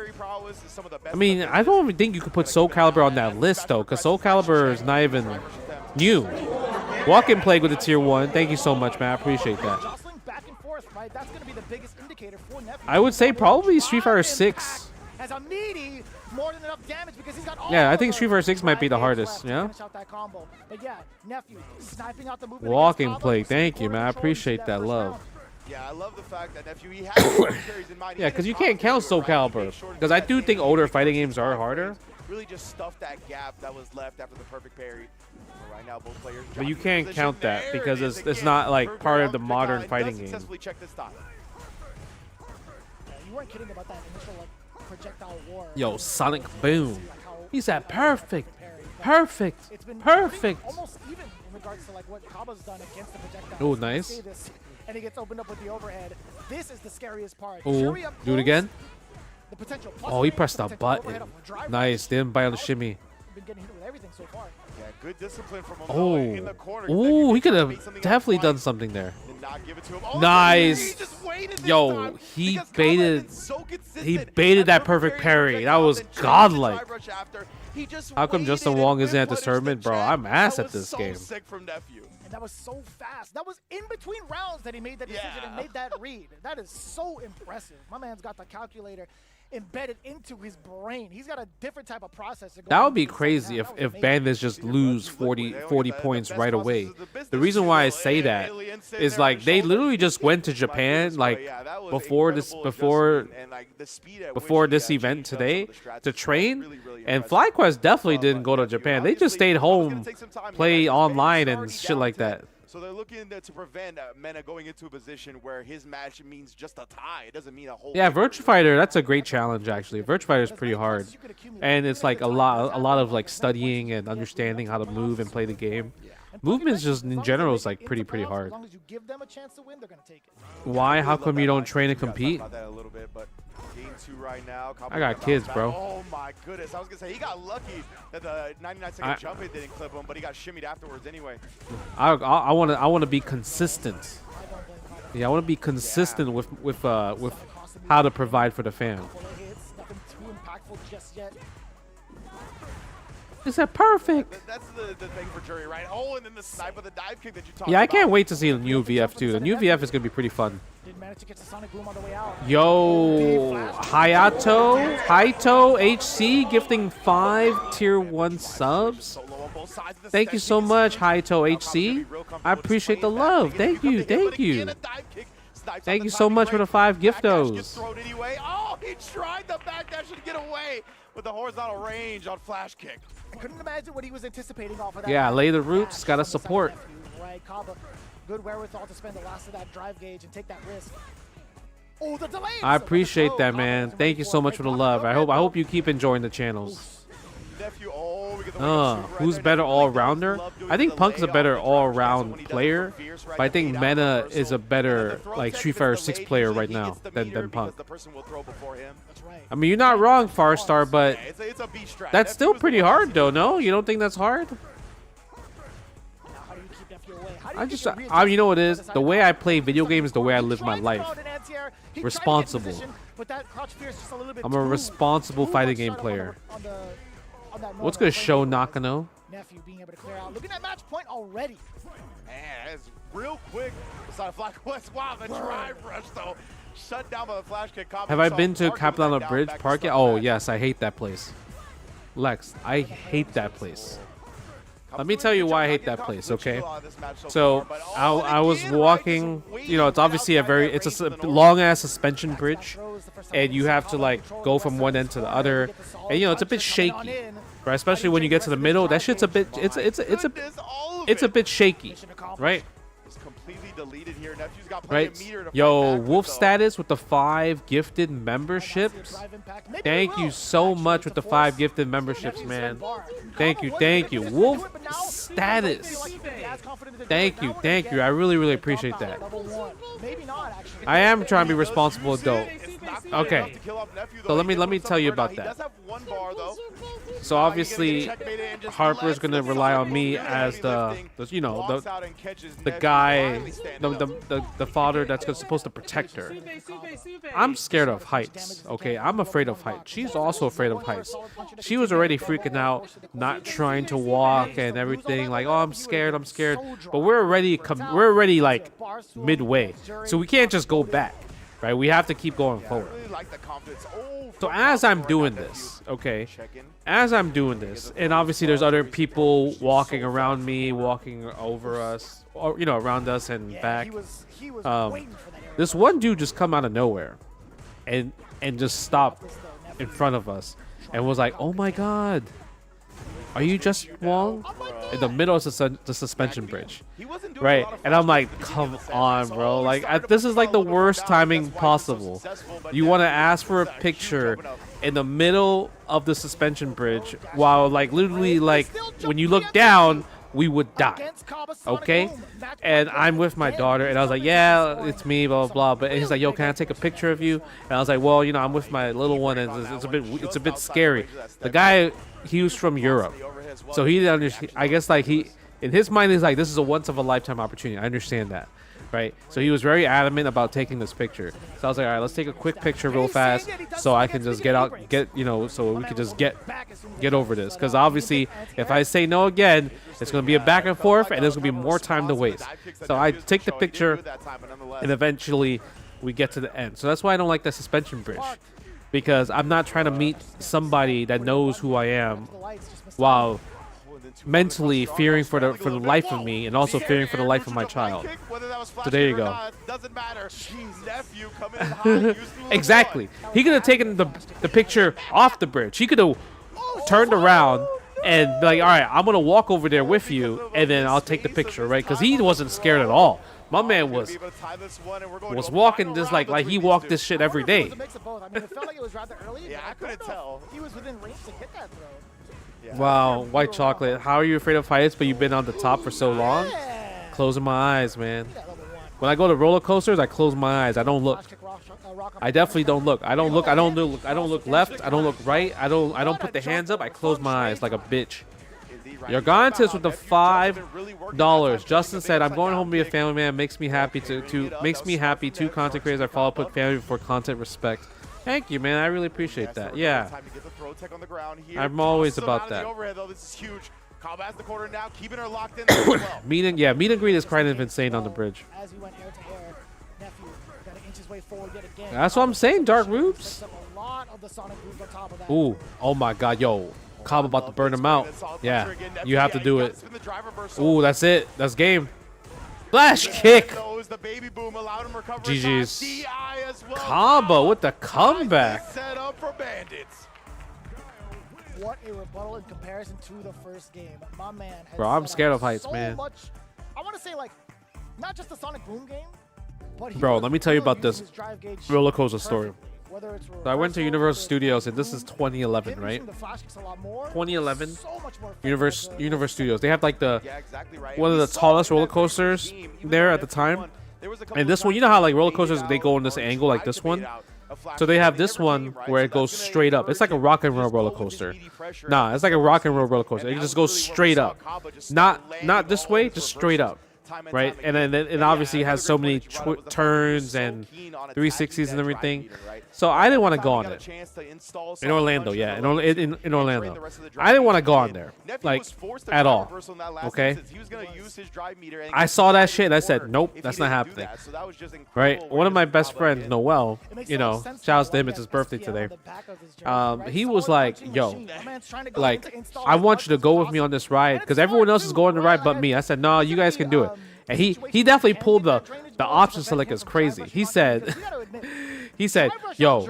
I mean, I don't even think you could put Soul Calibur on that list though, because Soul Calibur is not even new. Walk-in plague with the tier 1. Thank you so much, man. I appreciate that. jostling back and forth, right? That's going to be the biggest indicator for Nephew. I would say probably Street Fighter 6. Has a meaty more than enough damage because he's got all Yeah, I of think the Street Fighter 6 might be the right hardest, left to yeah? finish out that combo. But yeah, Nephew sniping out the movement. Walking against play. Kaba. Thank you, man. I Quarter control appreciate into that first love. round. Yeah, I love the fact that Nephew, he has carries in mind. Yeah, because you can't count Soul Calibur. Because I do think older fighting games are harder. Really just stuff that gap that was left after the perfect parry. Right now, both players. But you jockeying can't position. count that There because it is it's again. not like Perfect part of round the for modern Kai. fighting Does game. successfully check this time. Yeah, you weren't kidding about that initial like projectile war. Yo, Like, Sonic like, Boom. like how He said Kaba perfect. parry, but Perfect. it's been Perfect. almost even in regards to like what Kaba's done against the projectile. Oh, You nice. see this, and he gets opened up with the overhead. This is the scariest part. Oh, Shuri up do it close, again. The potential plus Oh, he range, pressed the a potential overhead button. off of drive Nice. Didn't bite on the shimmy. Been getting hit with everything so far. Yeah, good discipline from him. Oh. In the corner. Oh, he could Trying to have make something definitely out done twice something there. and not give it to him. Oh, Nice. he just waited this Yo, time he because Kama has baited- been so consistent. he baited that perfect parry. That was godlike. How come Justin Wong isn't at discernment, bro? I'm ass at this game. Sick from Nephew. And that was so fast. That was in between rounds that he made that decision and made that read. That is so impressive. My man's got the calculator embedded into his brain. He's got a different type of processor. That would be crazy if Bandits just lose 40 points right away. The reason why I say that is like they literally just went to Japan like before this event today to train, and FlyQuest definitely didn't go to Japan. They just stayed home, play online and shit like that. So they're looking to prevent Mena going into a position where his match means just a tie. It doesn't mean a whole. Yeah, Virtua Fighter, that's a great challenge actually. Virtua Fighter is pretty hard, and it's like a lot of like studying and understanding how to move and play the game. Movements just in general is like pretty hard. As long as you give them a chance to win, they're gonna take it. Why? How come you don't train and compete? About that a little bit, but game 2 right now. I got kids, bro. Oh my goodness! I was gonna say he got lucky that the 99-second jump in didn't clip him, but he got shimmied afterwards anyway. I want to be consistent. Yeah, I want to be consistent with how to provide for the fam. Nothing too impactful just yet. Is that perfect? That's the thing for Jury, right? Oh, and then the snipe of the dive kick that you talked about. Yeah, I can't wait to see the new VF too. The new VF is gonna be pretty fun. Didn't manage to get to Sonic Boom on the way out. Yo, Hayato HC gifting 5 tier 1 subs. Thank you so much, Hayato HC. I appreciate the love. Thank you. Thank you so much for the 5 giftos. Oh, he tried the backdash to get away with the horizontal range on flash kick. I couldn't imagine what he was anticipating off of that. Yeah, lay the roots, gotta support. Right, Kaba, good wherewithal to spend the last of that drive gauge and take that risk. Oh, the delay! I appreciate that, man. Thank you so much for the love. I hope you keep enjoying the channels. Who's better all-rounder? I think Punk is a better all-round player, but I think Mena is a better like Street Fighter 6 player right now than Punk. I mean, you're not wrong, Farstar, but that's still pretty hard, though. No, you don't think that's hard? You know what it is? The way I play video games is the way I live my life. Responsible. I'm a responsible fighting game player. What's good, Show Nakano? Nephew being able to clear out. Looking at match point already. Man, that's real quick. Beside FlyQuest. Wow, the drive rush though. Shut down by the flash kick. Have I been to Capilano Bridge Park yet? Oh yes, I hate that place. Lex, I hate that place. Let me tell you why I hate that place, okay? So I was walking, you know, it's obviously it's a long ass suspension bridge, and you have to like go from one end to the other, and you know it's a bit shaky, right? Especially when you get to the middle, that shit's a bit it's a bit shaky, right? Right? Yo, Wolf status with the 5 gifted memberships. Thank you so much with the 5 gifted memberships, man. Thank you. Wolf status. Thank you. I really appreciate that. I am trying to be responsible adult. Okay. So let me tell you about that. So obviously Harper's gonna rely on me as the guy, the father that's supposed to protect her. I'm scared of heights. Okay, I'm afraid of heights. She's also afraid of heights. She was already freaking out, not trying to walk and everything. Like, oh, I'm scared. But we're already like midway, so we can't just go back. Right, we have to keep going forward. So as I'm doing this, okay, and obviously there's other people walking around me, walking over us, or you know, around us and back. This one dude just come out of nowhere, and just stopped in front of us, and was like, "Oh my God, are you JWong?" In the middle of the suspension bridge, right? And I'm like, come on, bro. Like, this is like the worst timing possible. You want to ask for a picture in the middle of the suspension bridge while, like, literally, like, when you look down, we would die. Okay? And I'm with my daughter, and I was like, yeah, it's me, blah, blah, blah. But he's like, yo, can I take a picture of you? And I was like, well, you know, I'm with my little one, and it's a bit scary. The guy, he was from Europe. So he didn't understand. I guess like in his mind, he's like, this is a once of a lifetime opportunity. I understand that, right? So he was very adamant about taking this picture. So I was like, all right, let's take a quick picture real fast, so I can just get out, so we can just get over this. Because obviously, if I say no again, it's gonna be a back and forth, and there's gonna be more time to waste. So I take the picture, and eventually we get to the end. So that's why I don't like the suspension bridge, because I'm not trying to meet somebody that knows who I am, while mentally fearing for the life of me, and also fearing for the life of my child. So there you go. Exactly. He could have taken the picture off the bridge. He could have turned around and be like, all right, I'm gonna walk over there with you, and then I'll take the picture, right? Because he wasn't scared at all. My man was walking just like he walked this shit every day. It felt like it was rather early. Yeah, I couldn't tell. He was within range to hit that throw. Yeah. Wow, white chocolate. How are you afraid of heights, but you've been on the top for so long? Closing my eyes, man. When I go to roller coasters, I close my eyes. I don't look. I definitely don't look. I don't look. I don't look left. I don't look right. I don't put the hands up. I close my eyes like a bitch. Yorgantis with the $5. Justin said, "I'm going home to be a family man. Makes me happy makes me happy. Two content creators I follow put family before content respect." Thank you, man. I really appreciate that. Yeah. I'm always about that. Meet and greet is kind of insane on the bridge. That's what I'm saying, Dark Roots. Ooh, oh my God, yo. Cobb about to burn him out. Yeah, you have to do it. Ooh, that's it. That's game. Flash kick. GG's. Combo with the comeback. What a rebuttal in comparison to the first game. My man has Bro, I'm scared of heights, man. Much, I want to say, like, not just the Sonic Boom game, but bro, let me tell you about this roller coaster story. So I went to Universal Studios, and this is 2011, right? 2011, Universal Studios. They have like one of the tallest roller coasters there at the time. And this one, you know how like roller coasters, they go in this angle like this one? So they have this one where it goes straight up. It's like a rock and roll roller coaster. Nah, it's like a rock and roll roller coaster. It just goes straight up. Not this way, just straight up. Right, and then it obviously has so many turns and 360s and everything. So I didn't want to go on it. In Orlando, yeah, in Orlando. I didn't want to go on there, like, at all. Okay. I saw that shit and I said, nope, that's not happening. Right. One of my best friends, Noel, shout out to him. It's his birthday today. He was like, yo, like, I want you to go with me on this ride because everyone else is going to ride but me. I said, no, you guys can do it. And he definitely pulled the options to like it's crazy. He said, yo,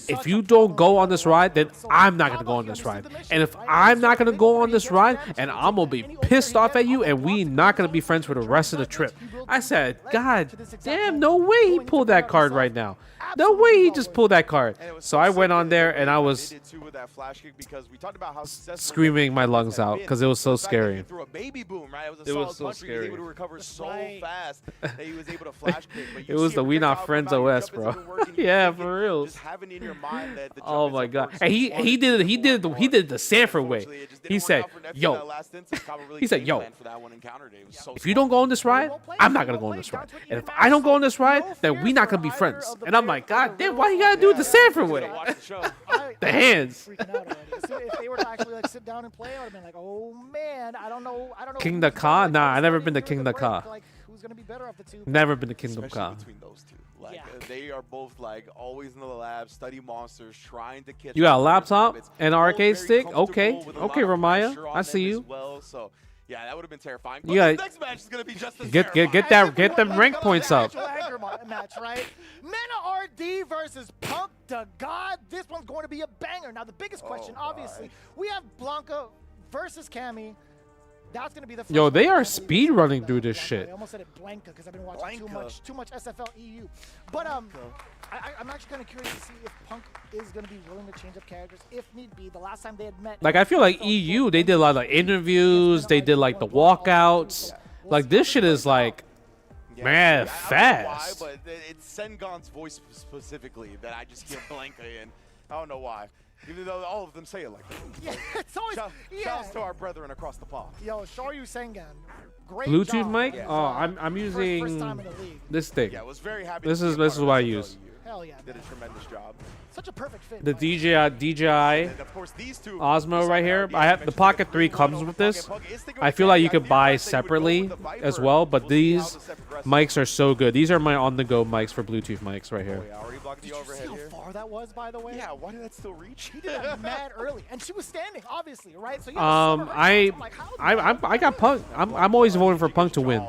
if you don't go on this ride, then I'm not going to go on this ride. And if I'm not going to go on this ride, and I'm going to be pissed off at you, and we not going to be friends for the rest of the trip. I said, God damn, no way he pulled that card right now. No way he just pulled that card. So I went on there, and I was screaming my lungs out because it was so scary. It was so scary. It was the We Not Friends OS, bro. Yeah, for real. Oh my God. And he did the Sanford way. He said, yo, if you don't go on this ride, I'm not gonna go on this ride. And if I don't go on this ride, then we not gonna be friends. And I'm like, God damn, why you gotta do it the Sanford way? The hands. If they were to actually like sit down and play, I would have been like, oh man, I don't know. Kingdom Ka? Nah, I never been to Kingdom Ka. Like, who's gonna be better off the two? Never been to Kingdom Ka. Between those two. Like, they are both like always in the lab, study monsters, trying to catch. You got a laptop and an arcade stick? Okay, Ramaya, I see you. So yeah, that would have been terrifying. But this next match is gonna be just as get them rank points up. Match, right? Menard versus Punk to God. This one's going to be a banger. Now the biggest question, obviously, we have Blanca versus Cammy. That's gonna be the first. Yo, they are speed running through this shit. I almost said it Blanca because I've been watching too much SFL EU. But I'm actually kind of curious to see if Punk is gonna be willing to change up characters if need be. The last time they had met, like I feel like EU, they did a lot of interviews. They did like the walkouts. Like this shit is like, man, fast. But it's Sengon's voice specifically that I just hear Blanca in. I don't know why. Even though all of them say it like that. Yeah, it's always Shouts to our brethren across the pond. Yo, Shoryu Sengan. Great Bluetooth job. mic? Yeah. Oh, I'm First time using in the league. this thing. Yeah, I was very happy. This to be is a part of what I SFL use. EU. Hell yeah. Did a tremendous job. Such a perfect fit. The man. DJI And of course, these two Osmo right here. I have the Pocket 3 comes with this. I feel like you could buy separately as well, but these mics are so good. These are my on-the-go mics for Bluetooth mics right here. Oh, yeah, already blocking Did the you see overhead how here. far that was, by the way? Yeah, why did that still reach? He did that mad early, and she was standing, obviously, right? So you had to summer her. I'm like, how I got Punk. I'm always voting for Punk to win.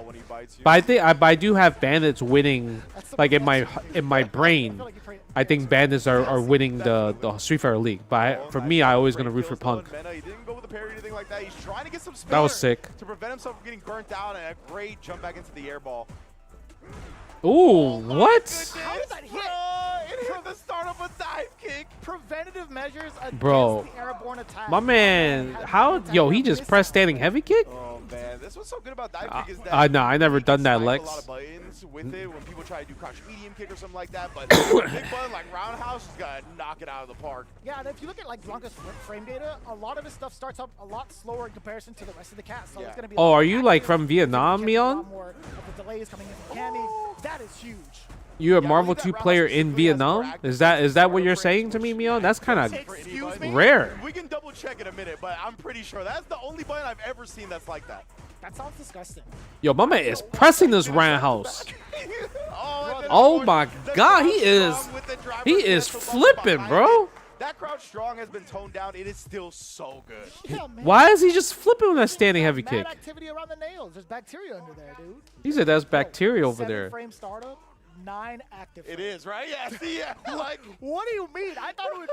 But I think I do have Bandits winning, like in my brain. I think Bandits are winning the Street Fighter League. But for me, I always gonna root for Punk. He didn't go with the parry or anything like that. He's trying to get some That was spinner sick. to prevent himself from getting burnt out, and a great jump back into the air ball. Ooh, what? How did that hit? It hit the start of a dive kick. Preventative measures against Bro, the airborne attack. my man, how? Yo, he just pressed standing heavy kick. Oh man, this what's so good about dive kick is that No, I never you can done that, snipe Lex. a lot of buttons with it when people try to do crouch medium kick or something like that, but a big button like roundhouse is gonna knock it out of the park. Yeah, and if you look at like Blanca's frame data, a lot of his stuff starts up a lot slower in comparison to the rest of the cast. So it's gonna be. Oh, are you like from Vietnam, Mion? More of the delays coming in from Candy. That is huge. You a Marvel 2 player in Vietnam? Is that what you're saying to me, Mion? That's kind of Excuse me? rare. We can double check in a minute, but I'm pretty sure that's the only button I've ever seen that's like that. That sounds disgusting. Yo, my man is pressing this roundhouse. Oh, Oh my God, he is flipping, bro. That crouch strong has been toned down. It is still so good. Yeah, man. Why is he just flipping with that standing heavy Mad kick? activity around the nails. There's bacteria under there, dude. He said that's bacteria over 7 there. frame startup, 9 active. It frames. is, right? Yeah, see, yeah. Like, What do you mean? I thought it would.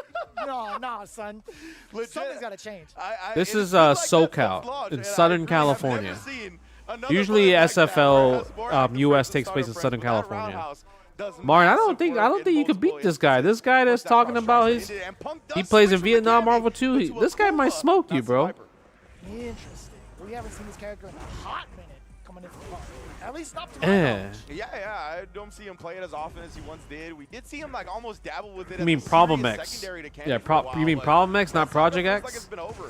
No, son. legit. Something's got to change. This it is, feels like that's SoCal launch, in and I Southern agree, I've never California. seen another Usually button like that SFL, where it has more active US frames takes than place in starter Southern frames, but that California. roundhouse does Martin, I massive don't work think you in could beat multiple this guy. This guy that's Push that talking crouch about strong his. into it, and Punk He does plays in switch from Vietnam Candy Marvel 2. into a This guy might Kuma. smoke you, That's bro. Viper. Interesting. We haven't seen this character in a hot minute coming in from Punk. At least not to my Eh. knowledge. Yeah, I don't see him play it as often as he once did. We did see him like almost dabble with it. You as mean a serious Problem X? secondary to Candy Yeah, for a while, you mean but Problem X, not that Project feels like X? it's been over.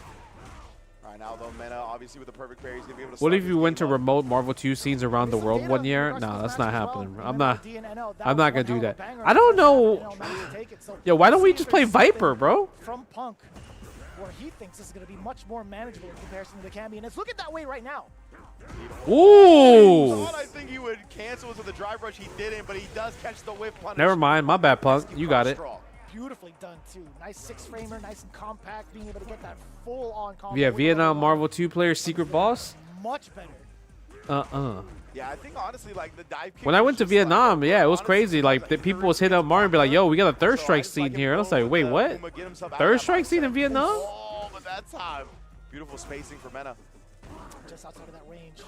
All right, now though, Mena obviously with the perfect parry, he's gonna be able to. What start if this you went to game up. remote Marvel 2 scenes around the There's some world data one in year? regards to Nah, this that's match not as well. happening. Remember I'm not. the DNNL, that I'm was not gonna one do hell of a that. banger I don't versus know. DNNL managed to take it. So Yo, why don't we let's see just if play there's something Viper, bro? From Punk, where he thinks this is going to be much more manageable in comparison to the Camby, and it's looking that way right now. Ooh. I think he would cancel with the drive rush. He didn't, but he does catch the whip punish. Never mind. My bad, Punk. You got it. Strong. Beautifully done too. Nice 6-framer, nice and compact, being able to get that full-on combo. Yeah, with Vietnam everyone. Marvel 2 player secret boss. Much better. Yeah, I think honestly, like the dive kick When I was went to just, like, Vietnam, yeah, it was honestly, crazy. Like the people was hitting up Mario and be like, "Yo, we got a third So I strike just scene like him here." I was going like, "Wait, with what? Kuma, get himself out of Third that strike scene in mindset. Vietnam?" Oh, but that time, beautiful spacing for Mena. Just outside of that range.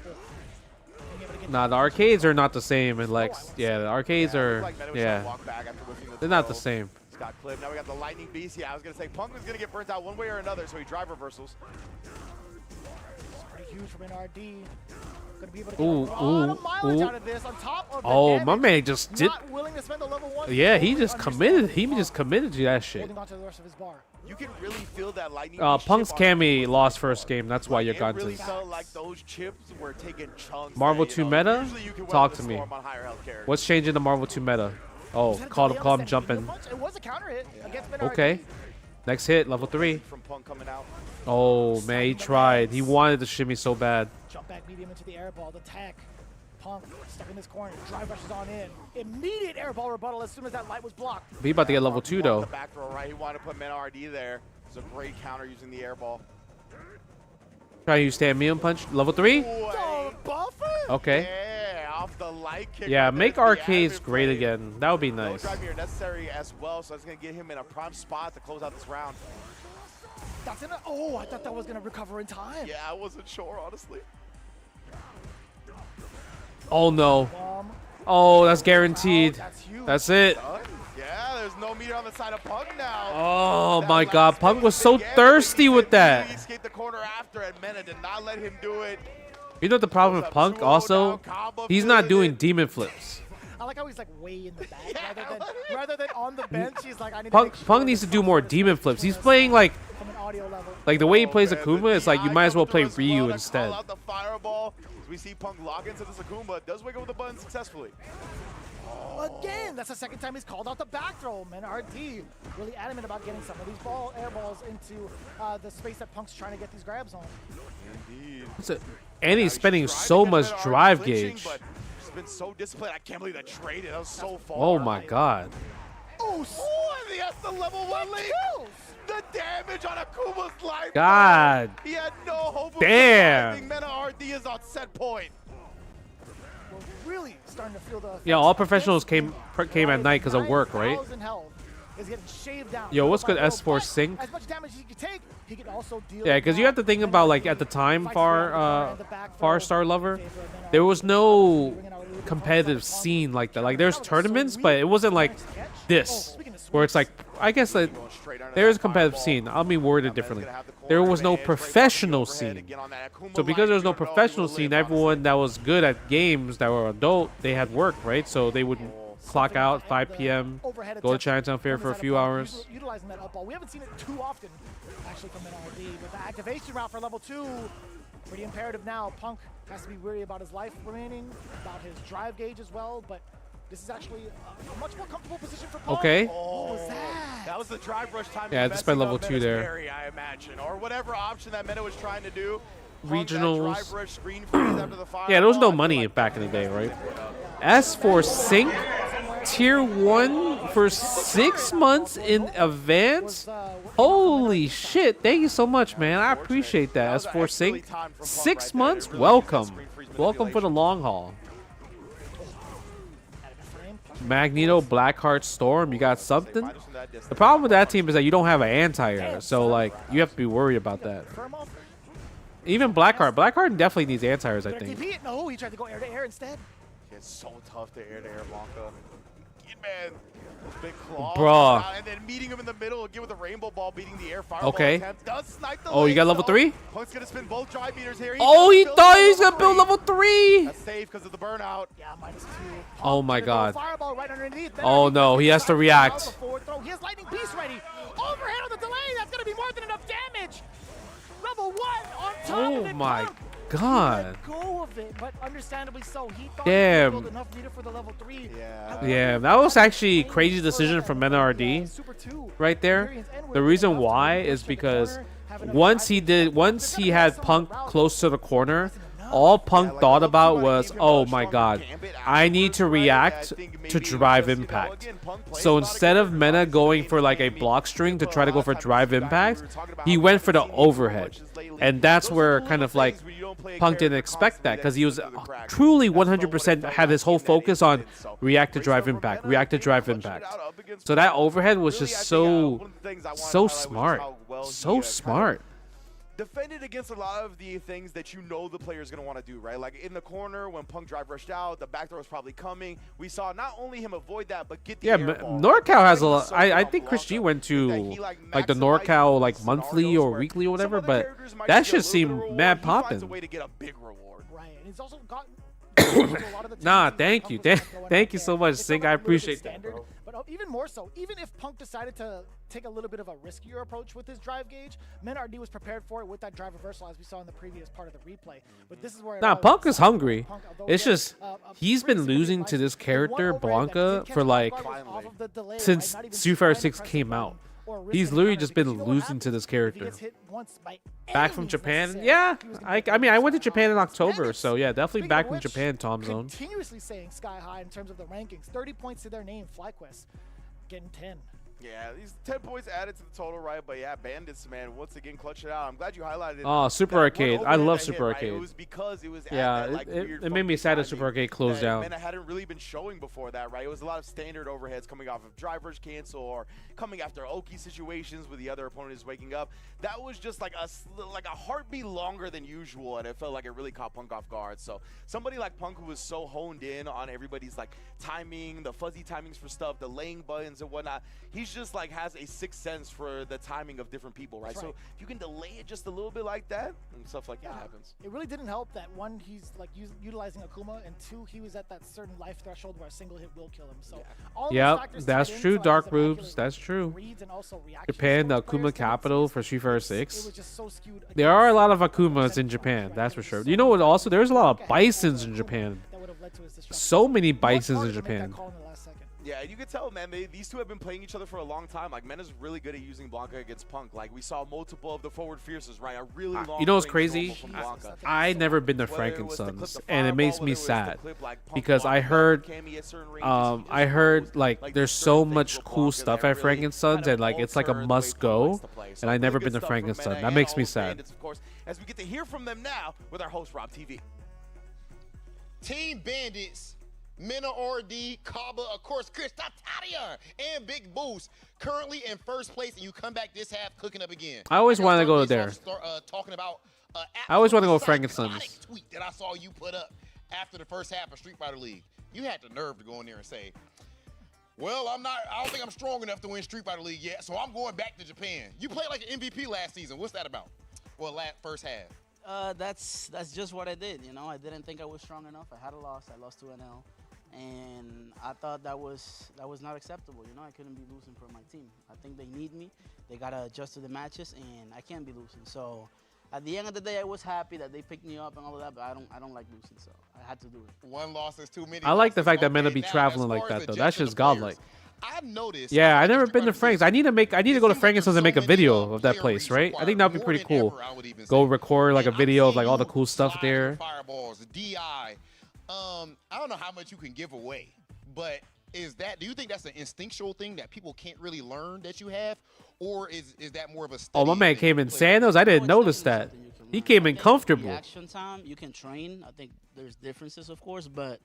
Being able to get Nah, the arcades are not the same in Lex. Yeah, the arcades Yeah, it are. looked like Mena was trying to Yeah, walk back after whiffing the they're not throw. the same. Scott Clip. Now we got the lightning beast. Yeah, I was gonna say Punk was gonna get burnt out one way or another, so he drive reversals. pretty huge from NRD. Gonna be able to get Ooh, a lot of ooh, mileage ooh. out of this on top of the Oh, damage. my man just did. Not willing to spend the level 1. Yeah, he Totally just committed. He understandable. just committed to that shit. Holding on to the rest of his bar. You can really feel that lightning. beast Punk's chip on him. Cammy lost first game. That's why you're It gone really to. felt like those chips were taking chunks. Marvel that, 2 meta? usually you can weather Talk the to me. storm on higher health characters. What's changing the Marvel 2 meta? Oh, Was that a call delay on him the jumping. San Diego punch? It was a counter hit against Menard. Okay. Next hit, level 3. From Punk coming out. Oh, man, he tried. He wanted to shimmy so bad. Jump back medium into the air ball. The tech. Punk stuck in this corner. Drive rushes on in. Immediate air ball rebuttal as soon as that light was blocked. But he about to get level 2, though. The back throw right. He wanted to put Menard there. It's a great counter using the air ball. Try to use stand medium punch. Level 3? Oh, buffer? Okay. Yeah, off the light kick. Yeah, right there. make It's the arcades admin great play. again. That would be Low nice. drive here necessary as well, so it's going to get him in a prime spot to close out this round. That's in a, oh, I thought that was going to recover in time. Yeah, I wasn't sure, honestly. Oh, no. Bomb. Oh, that's guaranteed. That's huge. That's it. Done. Yeah, there's no meter on the side of Punk now. Oh, That my last God. Punk hit was so big and thirsty he with that. He escaped the corner after, and Mena did not let him do it. You know the problem with Punk also? He's not doing demon flips. I like how he's like way in the back rather than on the bench. He's like, I need Punk to make Punk sure needs to this do more is demon flips. He's playing like from an audio audio level. Like the way he plays man, Akuma, the it's like you DI might as well coming play through as well Ryu to instead. Call out the fireball. As we see Punk log into this Akuma, does wake up with the button successfully. Again, that's the second time he's called out the back throw. Menard really adamant about getting some of these air balls into the space that Punk's trying to get these grabs on. Indeed. And he's spending so much drive gauge. But he's been so disciplined. I can't believe that trade. That was so far. Oh my god. Oh, and he has the level 1 lead. The damage on Akuma's life. God. He had no hope of Damn. surviving. Menard is on set point. We're really starting to feel the Yeah, all professionals came at night because of work, right? 9,000 health is getting shaved down. Yo, what's good Little by S4 little, but sync? As much damage as he can take, he can also deal. Yeah, because you have to think about like at the time, Far Star Lover, there was no competitive scene like that. Like there's tournaments, but it wasn't like this, where it's like I guess that there is a competitive scene. I'll be worded differently. There was no professional scene. So because there was no professional scene, everyone that was good at games that were adult, they had work, right? So they would clock out 5 p.m., go to Chinatown Fair for a few hours. Utilizing that up ball. We haven't seen it too often, actually, from Menard. But the activation route for level 2, pretty imperative now. Punk has to be worried about his life remaining, about his drive gauge as well, but this is actually a much more comfortable position for Punk. Okay. What was that? That was the drive rush time. Yeah, this by level 2 there. Carry, I imagine, or whatever option that Meta was trying to do. Regionals. Drive rush screen freeze after the Yeah, there was no fireball. money back in the day, right? S4 sync tier 1 for 6 months in advance. Holy shit! Thank you so much, man. I appreciate that. S4 sync, 6 months. Welcome, welcome for the long haul. Magneto, Blackheart, Storm. You got something. The problem with that team is that you don't have an anti-air, so like you have to be worried about that. Even Blackheart definitely needs anti-airs, I think. No, he tried to go air to air instead. It's so tough to air Blanca. Man, those big claws. Bruh. And then meeting him in the middle again with a rainbow ball, beating the air fireball. Okay. Attempt. Does snipe the Oh, you got level 3? Punk's gonna spin both drive meters here. Oh, he thought he was gonna build level 3. That's safe because of the burnout. Yeah, -2. Oh my god. Fireball right underneath. Oh no, he has to react. He has lightning beast ready. Overhead on the delay. That's gonna be more than enough damage. Level 1 on top of Oh it. my Punk. god. Let go of it, but understandably so. He thought Damn. he could build enough meter for the level 3. Yeah. Yeah, that was actually a crazy decision from Menard right there. The reason why is because once he had Punk close to the corner, all Punk thought about was, oh my god, I need to react to drive impact. So instead of Mena going for like a block string to try to go for drive impact, he went for the overhead. And that's where kind of like Punk didn't expect that, because he was truly 100% had his whole focus on react to drive impact, react to drive impact. So that overhead was just so smart, so smart. Defended against a lot of the things that you know the player is going to want to do, right? Like in the corner when Punk drive rushed out, the back throw was probably coming. We saw not only him avoid that, but get the air ball. NorCal has a lot. I think Chris G went to like the NorCal like monthly or weekly or whatever, but that should seem mad poppin'. Way to get a big reward. Right, and he's also gotten Nah, thank you. Thank you so much, Sink. I appreciate that, bro. But even more so, even if Punk decided to take a little bit of a riskier approach with his drive gauge, Menard was prepared for it with that drive reversal, as we saw in the previous part of the replay. But this is where Punk is hungry. It's just he's been losing to this character Blanca for like since Street Fighter 6 came out. He's literally just been losing to this character. Back from Japan? Yeah. I mean, I went to Japan in October, so yeah, definitely back from Japan, Tom Zone. Continuously saying sky high in terms of the rankings. 30 points to their name, FlyQuest getting 10. Yeah, these 10 points added to the total, right? But yeah, Bandits, man, once again, clutch it out. I'm glad you highlighted it. Oh, Super Arcade. I love Super Arcade. Right? It was because it was yeah, that, like, it made me sad that Super Arcade closed down. And I hadn't really been showing before that, right? It was a lot of standard overheads coming off of drivers cancel or coming after Oki situations where the other opponent is waking up. That was just like a heartbeat longer than usual, and it felt like it really caught Punk off guard. So somebody like Punk, who was so honed in on everybody's like timing, the fuzzy timings for stuff, the laying buttons and whatnot, he's he's just like has a sixth sense for the timing of different people, right? That's So right. if you can delay it just a little bit like that, and stuff like that happens. It really didn't help that one, he's like utilizing Akuma, and two, he was at that certain life threshold where a single hit will kill him. So all those Yep, factors that's tied in true, to, like, Dark his Rubes. immaculate That's true. reads and also reactions Japan, the towards players' Akuma capital tendencies. for Street Fighter It 6. was just so skewed There are a against lot of the Akumas in percentage Japan, points, that's right? for There was sure. so You know many what? Also, factors there's a lot that of could have bisons in Akuma Japan. that would have led to his destruction. So many Much bisons harder in to make that Japan. call in the last second. Yeah, you can tell, man. These two have been playing each other for a long time. Like, Mena's really good at using Blanca against Punk. Like, we saw multiple of the forward fierces, right? A really long You know what's range crazy? normal from Blanca. I never been to Whether it was the clip Frankensons, to and it Fireball, makes me whether it was the sad clip, like, Punk because I blocking heard, Cammy at certain ranges, he just I heard knows, like there's certain so things much with cool Blanca stuff that at really Frankensons, kind and of like it's like a alter the way must Punk go. likes to play. So And I really never good been to stuff from Frankensons. Mena That and makes all me of sad. Bandits, of course, as we get to hear from them now with our host Rob TV. Team Bandits, Menard, Kaba, of course, Chris Tataria, and Big Boost currently in first place, and you come back this half cooking up again. I always gotta wanted to start go this there. off talking about I always wanna go absolutely Frankensons. psychotic tweet that I saw you put up after the first half of Street Fighter League. You had the nerve to go in there and say, well, I don't think I'm strong enough to win Street Fighter League yet, so I'm going back to Japan. You played like an MVP last season. What's that about? Well, first half. That's just what I did. You know, I didn't think I was strong enough. I had a loss. I lost to NL, and I thought that was not acceptable. You know, I couldn't be losing for my team. I think they need me. They gotta adjust to the matches, and I can't be losing. So, at the end of the day, I was happy that they picked me up and all of that. But I don't like losing, so I had to do it. One loss is too many. I like the losses. fact that Mena Okay, be now, traveling as like far that as though. That's adjusting just the players, godlike. I noticed. Yeah, I like never Street been to Fighter Franks. I need to League, go to it seems like Frankensons and there's make a so video many, of that player place, reads right? I required, think that'd be more pretty than cool. ever, I would even Go say. record like a And I'm video of seeing like all the you cool stuff sliding there. Fireballs, DI. I don't know how much you can give away, but do you think that's an instinctual thing that people can't really learn that you have, or is that more of a Oh, my study man thing came you in play? sandals. I didn't it's notice definitely that. something you can He learn. came I in think comfortable. Reaction time, you can train. I think there's differences, of course, but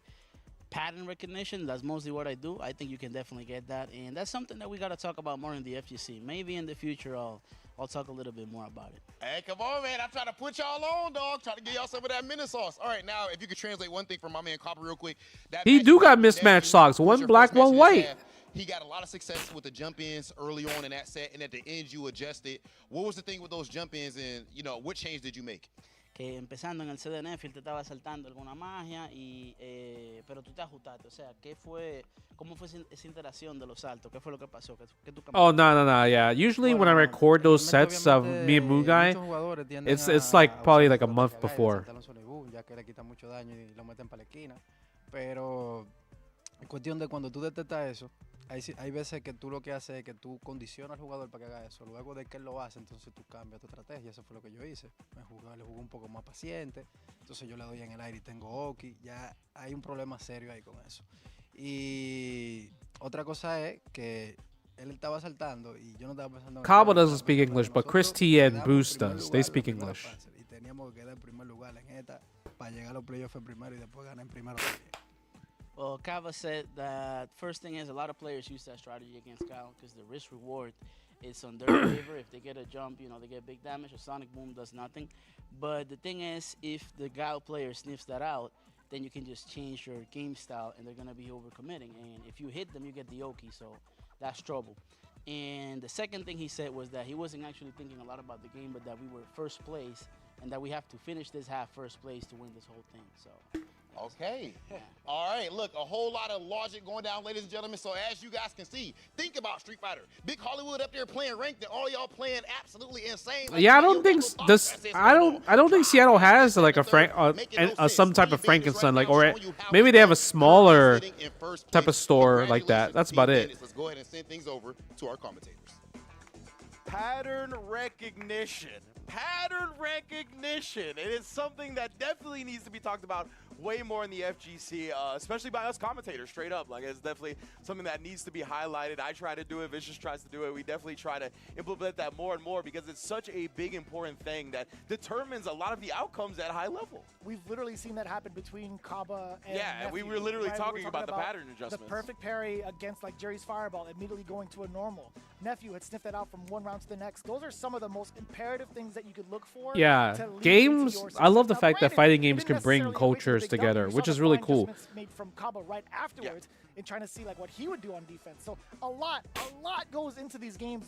pattern recognition, that's mostly what I do. I think you can definitely get that, and that's something that we got to talk about more in the FGC. Maybe in the future I'll talk a little bit more about it. Hey, come on, man. I'm trying to put y'all on, dog. Trying to get y'all some of that mini sauce. All right, now, if you could translate one thing from my man Copper real quick. That He match do you got had with mismatched Nephew, socks. who was One your black, first match one of this white. half. He got a lot of success with the jump-ins early on in that set, and at the end, you adjusted. What was the thing with those jump-ins, and, what change did you make? Que empezando en el CD Nefil te estaba saltando alguna magia, pero tú te ajustaste. O sea, ¿cómo fue esa interacción de los saltos? ¿Qué fue lo que pasó? ¿Qué tú cambiaste? Oh no, yeah. Usually when I record those sets of me and Mugai, it's like probably like a month before. Ya que le quita mucho daño y lo meten para la esquina. Pero en cuestión de cuando tú detectas eso, hay veces que tú lo que haces es que tú condicionas al jugador para que haga eso. Luego de que él lo hace, entonces tú cambias tu estrategia. Eso fue lo que yo hice. Le jugué un poco más paciente. Entonces yo le doy en el aire y tengo Oki. Ya hay un problema serio ahí con eso. Y otra cosa es que él estaba saltando y yo no estaba pensando en Cabo nada. doesn't speak English, but Chris T and Boost does. They speak English. Y teníamos que quedar en primer lugar en esta para llegar a los playoffs en primero y después ganar en primero también. Well, Kava said that first thing is a lot of players use that strategy against Gal because the risk reward is on their favor. If they get a jump, they get big damage. A Sonic Boom does nothing. But the thing is, if the Gal player sniffs that out, then you can just change your game style and they're going to be overcommitting. And if you hit them, you get the Oki, so that's trouble. And the second thing he said was that he wasn't actually thinking a lot about the game, but that we were first place and that we have to finish this half first place to win this whole thing. So. Okay. Yeah. All right. Look, a whole lot of logic going down, ladies and gentlemen. So as you guys can see, think about Street Fighter. Big Hollywood up there playing ranked, and all y'all playing absolutely insane. Like, Yeah, I yo, don't think Buckle this. Box, I don't think Seattle has like a some type of Frankenstein, like, or maybe they have a smaller type of store like that. That's about it. Let's go ahead and send things over to our commentators. Pattern recognition. Pattern recognition. It is something that definitely needs to be talked about way more in the FGC, especially by us commentators, straight up. Like, it's definitely something that needs to be highlighted. I try to do it. Vicious tries to do it. We definitely try to implement that more and more because it's such a big, important thing that determines a lot of the outcomes at high level. We've literally seen that happen between Kaba and Yeah, and we Nephew, were literally right? talking about the pattern adjustments. The perfect parry against like Jerry's Fireball, immediately going to a normal. Nephew had sniffed that out from one round to the next. Those are some of the most imperative things that you could look for. Yeah, to lead into games. your I love success. the Now, fact that granted, fighting it games didn't can bring necessarily equate to cultures big dunk. together, You saw which the is really fine cool. adjustments made from Cabo right afterwards in trying to see like what he would do on defense. So a lot goes into these games.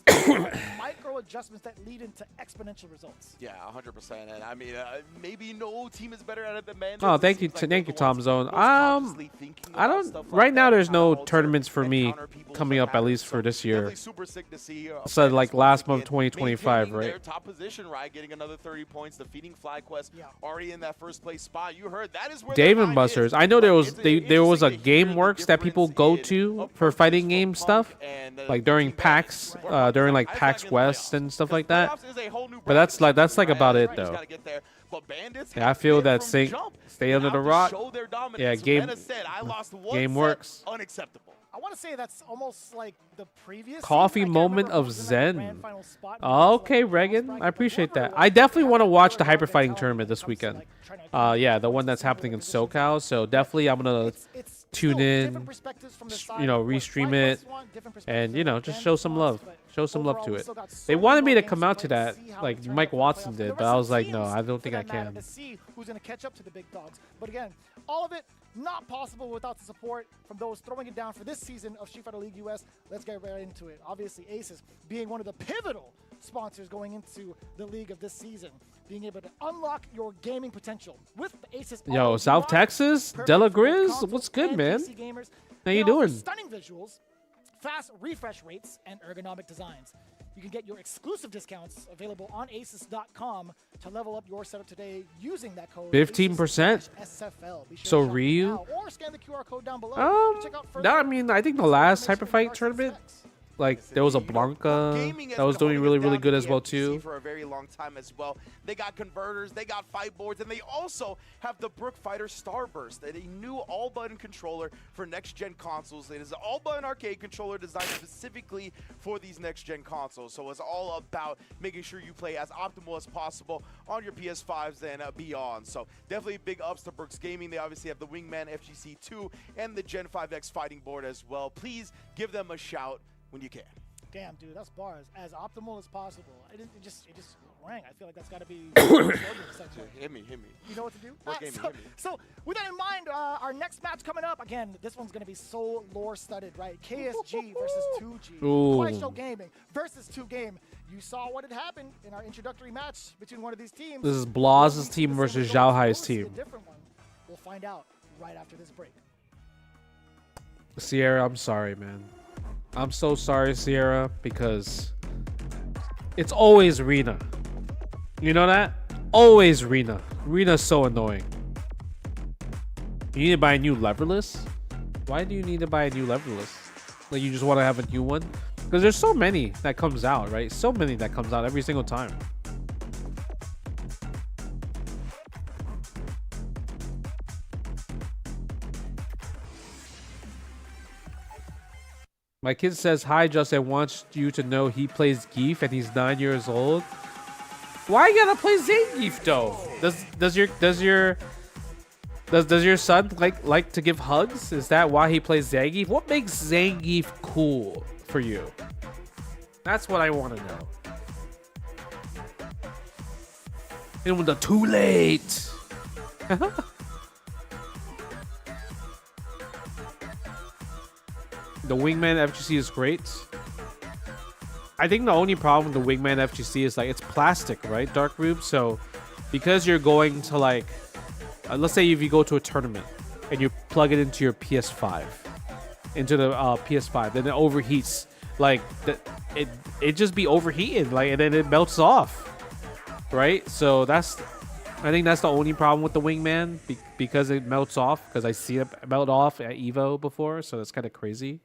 Micro adjustments that lead into exponential results. Yeah, 100%. And I mean, maybe no team is better at it than Bandits. Oh, It thank you, seems like thank they're you, the ones Tom Zone. most consciously thinking I about don't. stuff like Right now, that, there's how to no alter tournaments for and me counter people's coming up at patterns. least for this year. Definitely super sick to see. So like Bandits last once month, again 2025, maintaining right? Their top position, right? Getting another 30 points, defeating FlyQuest, Yeah. already in that first place spot. You heard that is where Dave their and mind is. Busters. I know there Like, was it's there was a interesting to hear the GameWorks that people go difference to in for approaches fighting from game Punk stuff, and, like during Team Bandits. PAX, Right. during like Eyes back PAX in West playoffs. and stuff 'Cause like that. playoffs is a whole new But that's bracket like system, about right? it You just though. gotta get there. But Bandits Yeah, I have feel been that from sync. jump. Stay They under the have to rock. show their dominance. Yeah, So game. Mena said, I lost one Game set, works. unacceptable. I want to say that's almost like the previous Coffee season. I can't moment remember of who was in that Zen. grand final spot. Oh, okay, Reagan. I appreciate that. I definitely want to watch the Hyper Fighting tournament this weekend. Yeah, the one that's happening in SoCal. So definitely, I'm gonna tune in, you know, restream it, and you know, just show some love. Show some love to it. They wanted me to come out to that, like Mike Watson did, but I was like, no, I don't think I can. To see who's going to catch up to the big dogs. But again, all of it not possible without the support from those throwing it down for this season of Street Fighter League US. Let's get right into it. Obviously, Aces being one of the pivotal sponsors going into the league of this season, being able to unlock your gaming potential with the Aces. Yo, Auto South UI, Texas, perfect Dela for both Grizz, consoles what's good, and man? PC gamers. How you They offer doing? Stunning visuals, fast refresh rates, and ergonomic designs. You can get your exclusive discounts available on aces.com to level up your setup today using that code 15%? SFL. Be sure So to shop Ryu? now or scan the QR code down below. Check out further No, I mean, I think the last Hyper information Fight in regards to tournament, specs. like there was a Blanca that was doing really, really good as well too. For a very long time as well. They got converters, they got fight boards, and they also have the Brook Fighter Starburst, a new all-button controller for next-gen consoles. It is an all-button arcade controller designed specifically for these next-gen consoles. So it's all about making sure you play as optimal as possible on your PS5s and beyond. So definitely big ups to Brooks Gaming. They obviously have the Wingman FGC2 and the Gen 5X fighting board as well. Please give them a shout when you can. Damn, dude, that's bars. As optimal as possible. It just rang. I feel like that's got to be. Hit me. You know what to do? What game? Hit me. So, with that in mind, our next match coming up, again, this one's going to be so lore-studded, right? KSG versus 2G. Ooh. Twice Show Gaming versus 2Game. You saw what had happened in our introductory match between one of these teams. This is Blaz's team versus Zhao Hai's team. A different one. We'll find out right after this break. Sierra, I'm sorry, man. I'm so sorry, Sierra, because it's always Rena. You know that? Always Rena. Rena's so annoying. You need to buy a new leverless? Why do you need to buy a new leverless? Like you just want to have a new one? Because there's so many that comes out, right? So many that comes out every single time. My kid says, hi, Justin wants you to know he plays Geef and he's 9 years old. Why you gotta play Zangief though? Does your son like to give hugs? Is that why he plays Zangief? What makes Zangief cool for you? That's what I want to know. And with the too late. The Wingman FGC is great. I think the only problem with the Wingman FGC is like it's plastic, right, Dark Rube? So because you're going to like, let's say if you go to a tournament and you plug it into your PS5, into the PS5, then it overheats. Like it just be overheating, like, and then it melts off, right? So I think that's the only problem with the Wingman because it melts off. Because I see it melt off at Evo before, so that's kind of crazy.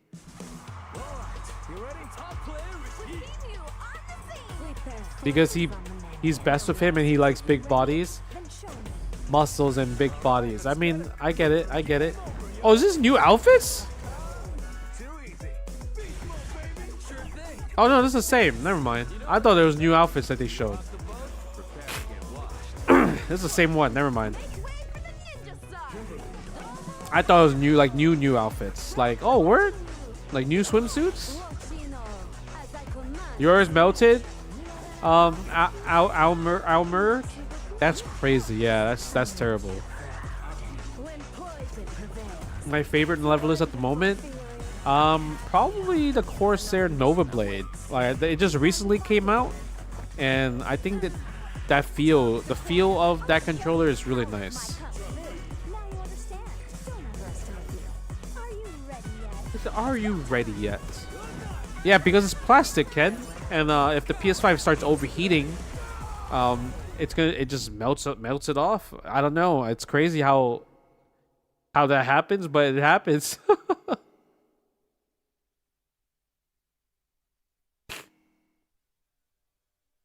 Because he's best with him and he likes big bodies, muscles and big bodies. I mean, I get it. Oh, is this new outfits? Oh no, this is the same. Never mind. I thought there was new outfits that they showed. This is the same one. Never mind. I thought it was new, like new outfits. Like, oh, word? Like new swimsuits? Yours melted? Almer? That's crazy. Yeah, that's terrible. my favorite level is at the moment? Probably the Corsair Nova Blade. Like it just recently came out, and I think that the feel of that controller is really nice. Are you ready yet? Yeah, because it's plastic, Ken, and if the PS5 starts overheating, it just melts it off. I don't know. It's crazy how that happens, but it happens.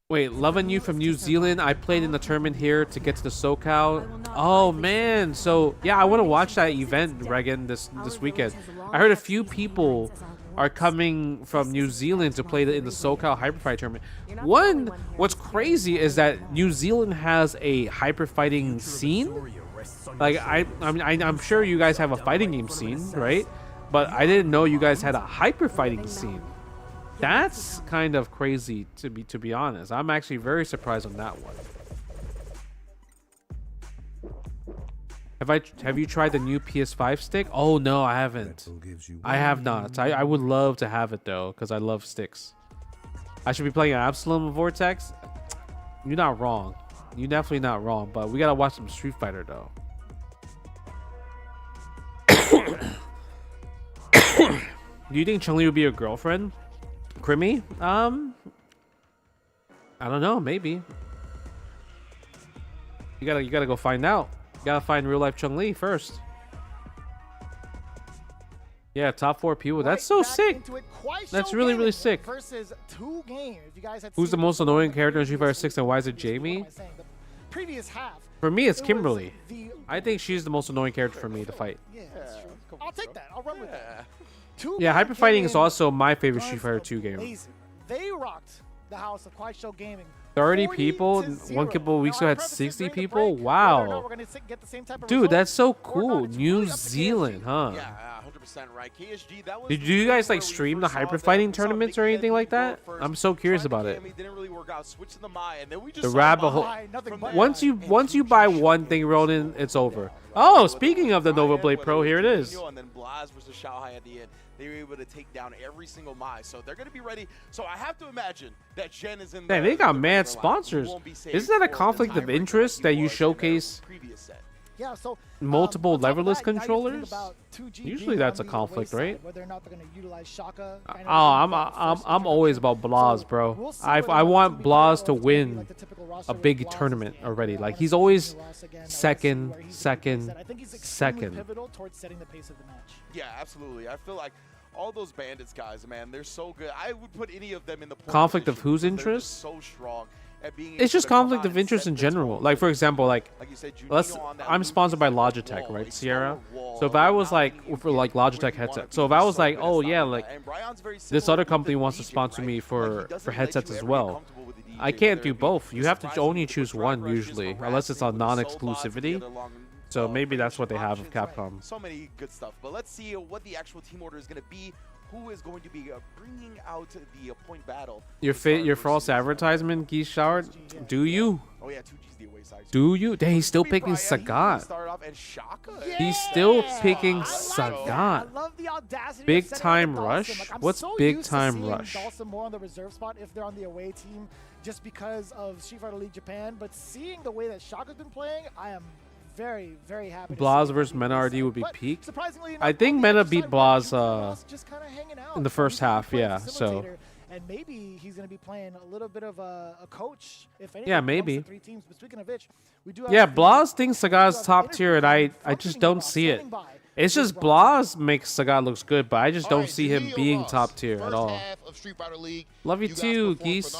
Wait, loving you from New Zealand. I played in the tournament here to get to the SoCal. Oh man, so yeah, I want to watch that event, Regan, this weekend. I heard a few people are coming from New Zealand to play in the SoCal Hyperfight tournament. What's crazy is that New Zealand has a hyperfighting scene. Like I'm sure you guys have a fighting game scene, right? But I didn't know you guys had a hyperfighting scene. That's kind of crazy to be honest. I'm actually very surprised on that one. Have you tried the new PS5 stick? Oh no, I haven't. I have not. I would love to have it though, because I love sticks. I should be playing Absalom Vortex. You're not wrong. You're definitely not wrong, but we gotta watch some Street Fighter though. Do you think Chun-Li would be your girlfriend? Crimmy? I don't know, maybe. You gotta go find out. You gotta find real life Chun-Li first. Yeah, top 4 people. That's so sick. That's really sick. Versus 2 games. You guys had Who's the most annoying character in Street Fighter 6 and why is it Jamie? Previous half. For me, it's Kimberly. I think she's the most annoying character for me to fight. Yeah, that's true. I'll take that. I'll run with that. Yeah, Hyper Fighting is also my favorite Street Fighter 2 game. They rocked the house of Quiet Show Gaming. 30 people. One couple of weeks ago had 60 people. Wow. Dude, that's so cool. New Zealand, huh? Yeah, 100% right. KSG, that was Did you guys like stream the Hyper Fighting tournaments or anything like that? I'm so curious about it. The rabbit hole. Once you buy one thing, Ronin, it's over. Oh, speaking of the Nova Blade Pro, here it is. And then Blaz versus Xiaohai at the end. They were able to take down every single Mai, so they're going to be ready. So I have to imagine that Jen is in there. They got mad sponsors. Isn't that a conflict of interest that you showcase multiple leverless controllers? Usually that's a conflict, right? Oh, I'm always about Blaz, bro. I want Blaz to win a big tournament already. Like he's always second. Yeah, absolutely. I feel like all those Bandits guys, man, they're so good. I would put any of them in the conflict of whose interest? So strong. It's just conflict of interest in general. Like for example, like I'm sponsored by Logitech, right, Sierra? So if I was like for like Logitech headset, so if I was like, oh yeah, like this other company wants to sponsor me for headsets as well, I can't do both. You have to only choose one usually, unless it's on non-exclusivity. So maybe that's what they have of Capcom. So many good stuff. But let's see what the actual team order is going to be. Who is going to be bringing out the point battle? Your false advertisement, Geese Shower? Do you? Oh yeah, 2G's the away side. Do you? Dang, he's still picking Sagat. He's still picking Sagat. Big Time Rush? What's Big Time Rush? More on the reserve spot if they're on the away team, just because of Street Fighter League Japan. But seeing the way that Shaka's been playing, I am very happy. Blaz versus Menard would be peak. I think Mena beat Blaz in the first half, yeah. So. And maybe he's going to be playing a little bit of a coach, if anything. Yeah, maybe. 3 teams. But speaking of which, we do have Blaz thinks Sagat's top tier, and I just don't see it. It's just Blaz makes Sagat looks good, but I just don't see him being top tier at all. Love you too, Geese.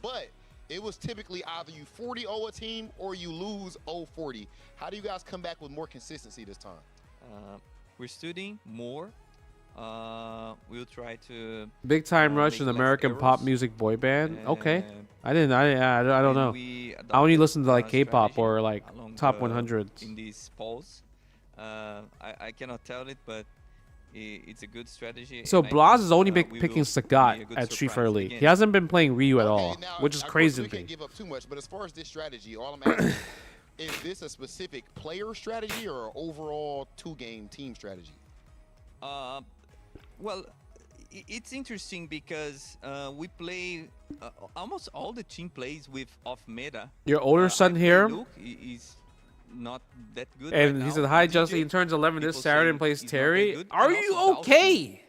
But it was typically either you 40-0 a team or you lose 0-40. How do you guys come back with more consistency this time? We're studying more. We'll try to Big Time Rush, an American pop music boy band. Okay, I don't know. I only listen to like K-pop or like top 100s. In these polls, I cannot tell it, but it's a good strategy. So Blaz is only picking Sagat at Street Fighter League. He hasn't been playing Ryu at all, which is crazy to me. Give up too much, but as far as this strategy, all I'm asking, is this a specific player strategy or an overall two-game team strategy? Well, it's interesting because we play almost all the team plays with off meta. Your older son here, Luke is not that good. and right he now. said, "Hi, DJ, Justin. He turns 11 this people Saturday say and plays he's not that Terry. good, Are and you also okay?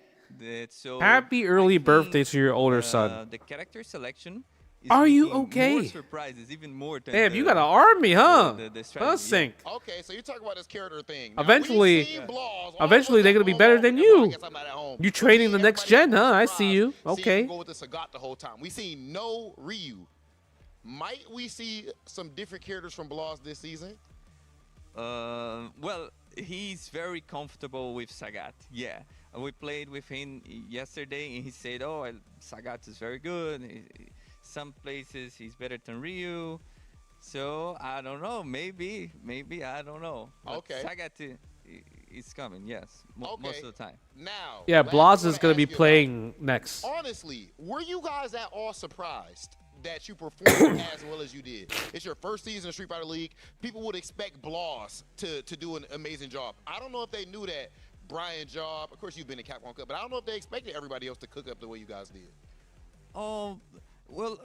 So Happy I early think, birthday to your older son. The character selection. Is Are you making okay? More surprises, even more than Damn, the, you got an army, huh? the strategy, Let's sync. Okay, so you're talking about this character thing. Now, Eventually- we've seen Blas all eventually over they're gonna the be better than home. you. I guess I'm not at home. You training We the see next everybody gen, huh? I surprised see you. seeing Okay. him go with the Sagat the whole time. We see no Ryu. Might we see some different characters from Blas this season? Well, he's very comfortable with Sagat. Yeah, we played with him yesterday, and he said, "Oh, Sagat is very good. Some places he's better than Ryu." So I don't know. Maybe I don't know. But Okay. Sagat is coming. Yes, most of the time. Now, Yeah, last Blas thing I is gonna wanna be ask you playing next. about. Honestly, were you guys at all surprised that you performed as well as you did? It's your first season of Street Fighter League. People would expect Blas to do an amazing job. I don't know if they knew that Brian Job, of course you've been in Capcom Cup, but I don't know if they expected everybody else to cook up the way you guys did. Oh, well,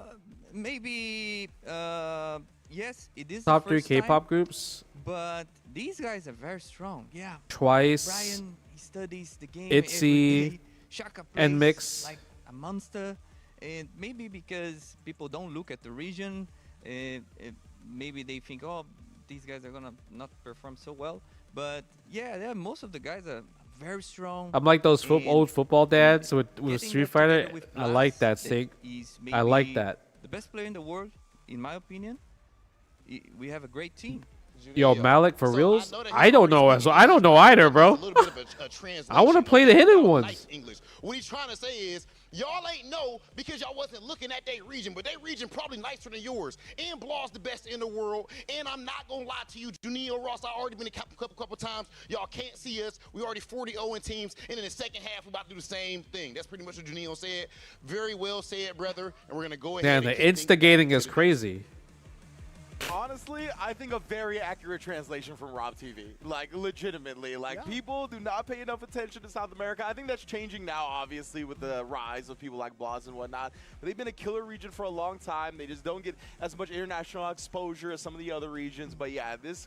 maybe yes, it is Top the 3 first time, K-pop groups. but these guys are very strong. Yeah. Twice. Brian, he studies the game Itzy, every day. Shaka plays and Mix. like a monster, and maybe because people don't look at the region, maybe they think, oh, these guys are gonna not perform so well. But yeah, most of the guys are very strong. I'm like those and old football dads with getting Street that Fighter. together with I like that, Blas, Sig. is I like maybe that. The best player in the world, in my opinion. We have a great team. Yo, Malik for So reals? know that I he's don't know. already So I don't know speaking either, English, bro. a little bit of a translation. I wanna play the hidden ones. Nice English. What he's trying to say is, y'all ain't know because y'all wasn't looking at their region, but their region probably nicer than yours. And Blas the best in the world. And I'm not gonna lie to you, Juninho Ross, I already been in Capcom Cup a couple times. Y'all can't see us. We already 40-0 in teams. And in the second half, we're about to do the same thing. That's pretty much what Juninho said. Very well said, brother. And we're gonna go ahead. Man, and the kick things instigating back is to the- crazy. Honestly, I think a very accurate translation from Rob TV. Like, legitimately. Like, people do not pay enough attention to South America. I think that's changing now, obviously, with the rise of people like Blas and whatnot. But they've been a killer region for a long time. They just don't get as much international exposure as some of the other regions. But yeah, this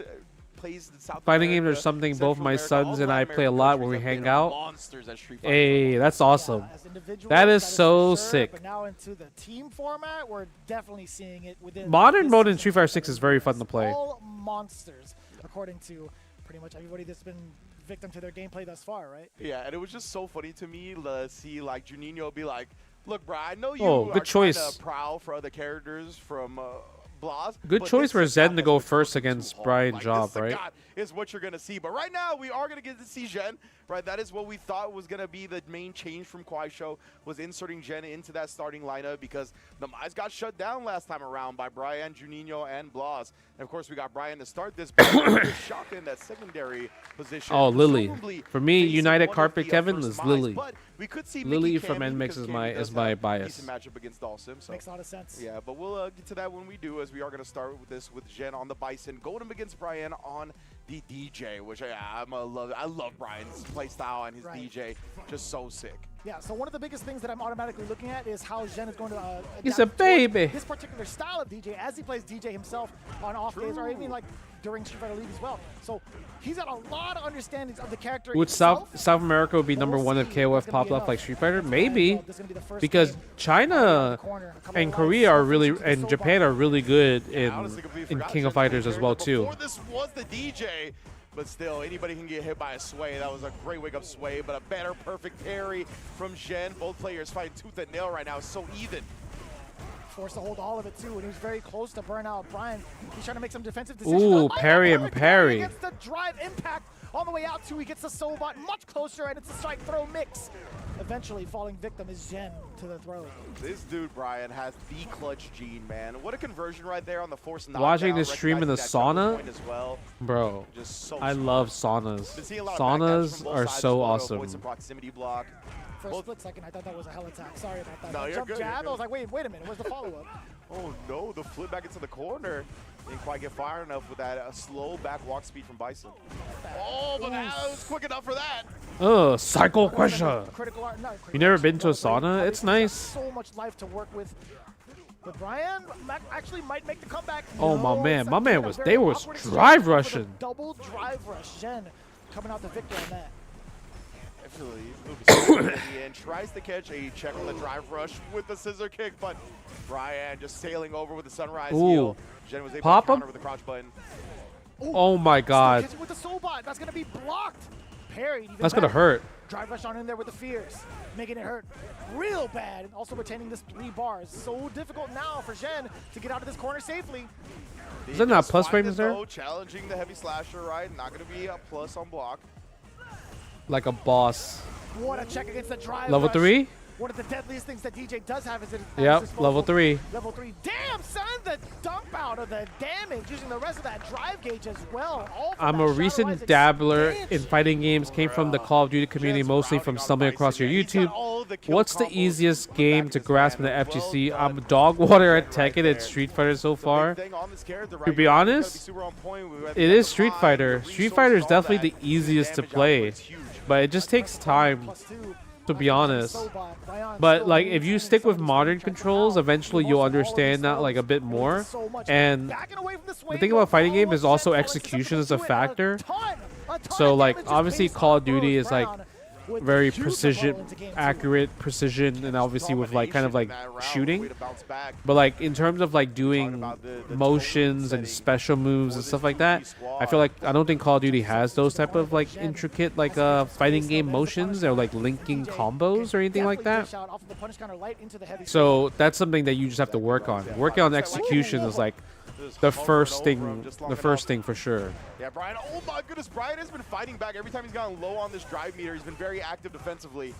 plays in South Fighting America, games are something Central both my America, all sons the and I Latin play a American lot when countries we have hang been out. monsters at Street Fighter. Hey, that's awesome. As individuals, That is for so sure, sick. But now into the team format, we're definitely seeing it within Modern this mode in season. Street Fighter 6 is very fun to play. All monsters, according to pretty much everybody that's been victim to their gameplay thus far, right? Yeah, and it was just so funny to me to see like Juninho be like, "Look, bro, I know you Oh, are good trying choice. to prowl for other characters from Blas. Good but choice this for is Zen not to go what's first looking too against hard. Brian Like, Job, this right? Sagat is what you're gonna see. But right now, we are gonna get to see Jen. Right, that is what we thought was gonna be the main change from Kwai Show, was inserting Jen into that starting lineup because the Mize got shut down last time around by Brian, Juninho, and Blas. And of course, we got Brian to start this, but shocked in that secondary position. Oh, Lily. presumably For me, facing United one of Carpet the, Kevin first is Mize. Lily. But we could see Lily Mickey from Cammy NMIX because is Cammy my- does is my have a bias. decent matchup against Dalsim. So. Makes a lot of sense. Yeah, but we'll get to that when we do, as we are going to start with this with Jen on the Bison, going up against Brian on the DJ, which I love Brian's playstyle and his Right. DJ, just so sick. Yeah, so one of the biggest things that I'm automatically looking at is how Zen is going to He's adapt a baby. towards this particular style of DJ as he plays DJ himself on off days or even like during Street Fighter League as well. So he's got a lot of understandings of the character Would itself. South America would be But number we'll one if see KOF what's gonna popped be off enough. like Street Fighter? And, Maybe. this is gonna be the first Because game around the China corner. A couple and of Korea lights, are so really, focus on and the Japan are really good I honestly in completely forgot King of Jen's Fighters the as well character. too. Before this was the DJ, but still, anybody can get hit by a sway. That was a great wake-up sway, but a better perfect parry from Jen. Both players fighting tooth and nail right now. It's so even. forced to hold all of it too, and he was very close to burn out Brian. He's trying to make some defensive decisions. Ooh, Oh, parry and perfect parry. He gets the drive impact on the way out too. He gets the Sobot much closer, and it's a strike throw mix. Eventually, falling victim is Jen to the throw. This dude, Brian, has the clutch gene, man. What a conversion right there on the force knockdown. Watching this stream in the recognizing that sauna, jump point as well. bro, Just so I smart. love saunas. Been seeing a lot of backdash Saunas from both are sides so as well to awesome. avoid some proximity block. For a Both- split second, I thought that was a hell attack. Sorry about that. No, That you're jump good, you're jab, good. I was like, wait a minute, where's the follow-up? Oh no, the flip back into the corner. Didn't quite get far enough with that slow back walk speed from Bison. Oh, but that was quick enough for that. Cycle crusher. Critical art, not critical You never art, been to a but Brian sauna? It's obviously nice. So much life to work with. But Brian actually might make the comeback. Oh, my No, man. it's My again man a was- very they was awkward drive exchange for the rushing. Double drive rush. Jen coming out the victor on that. Definitely moving at the end. Tries to catch a check on the drive rush with the scissor kick, but Brian just sailing over with the sunrise Ooh. heel. Jen was able Pop to him? counter with the crouch button. Oh my God. Still catching with the soul bot. That's gonna be blocked. Parried. Even That's gonna better. hurt. Drive rush on in there with the fears, making it hurt real bad, and also retaining this 3 bars. So difficult now for Jen to get out of this corner safely. Is that not Just plus find frames it, there? though, challenging the heavy slasher, right? Not going to be a plus on block. Like a boss. What a check against the drive Level rush. 3? One of the deadliest things that DJ does have is Yep, level 3. Level 3. Damn, son, the dump out of the damage using the rest of that drive gauge as well. All from I'm that a Shadow recent Rise dabbler in expansion. fighting games, came from the Call of Duty community, Just mostly routing from on stumbling Bison. across your He's got YouTube. all the kill What's the combos easiest on the game back to of his grasp in the hand. FGC? Well I'm done. dog water at Right Tekken there. and Street Fighter so The big far. thing on this character, To right? be You gotta honest, super on point. We have It the is Street time, Fighter. the Street Fighter is resources, all definitely that. the easiest to Damage play, output's huge. but it just takes time, +2. to be honest. But like, if you stick with modern controls, eventually you'll understand that like a bit more. And the thing about fighting game is also execution is a factor. So like, obviously Call of Duty is like very accurate precision, and obviously with like kind of like shooting. But like in terms of like doing motions and special moves and stuff like that, I feel like I don't think Call of Duty has those type of like intricate like fighting game motions or like linking combos or anything like that. So that's something that you just have to work on. Working on execution is like the first thing for sure. Yeah, Brian. Oh my goodness, Brian has been fighting back every time he's gotten low on this drive meter. He's been very active defensively.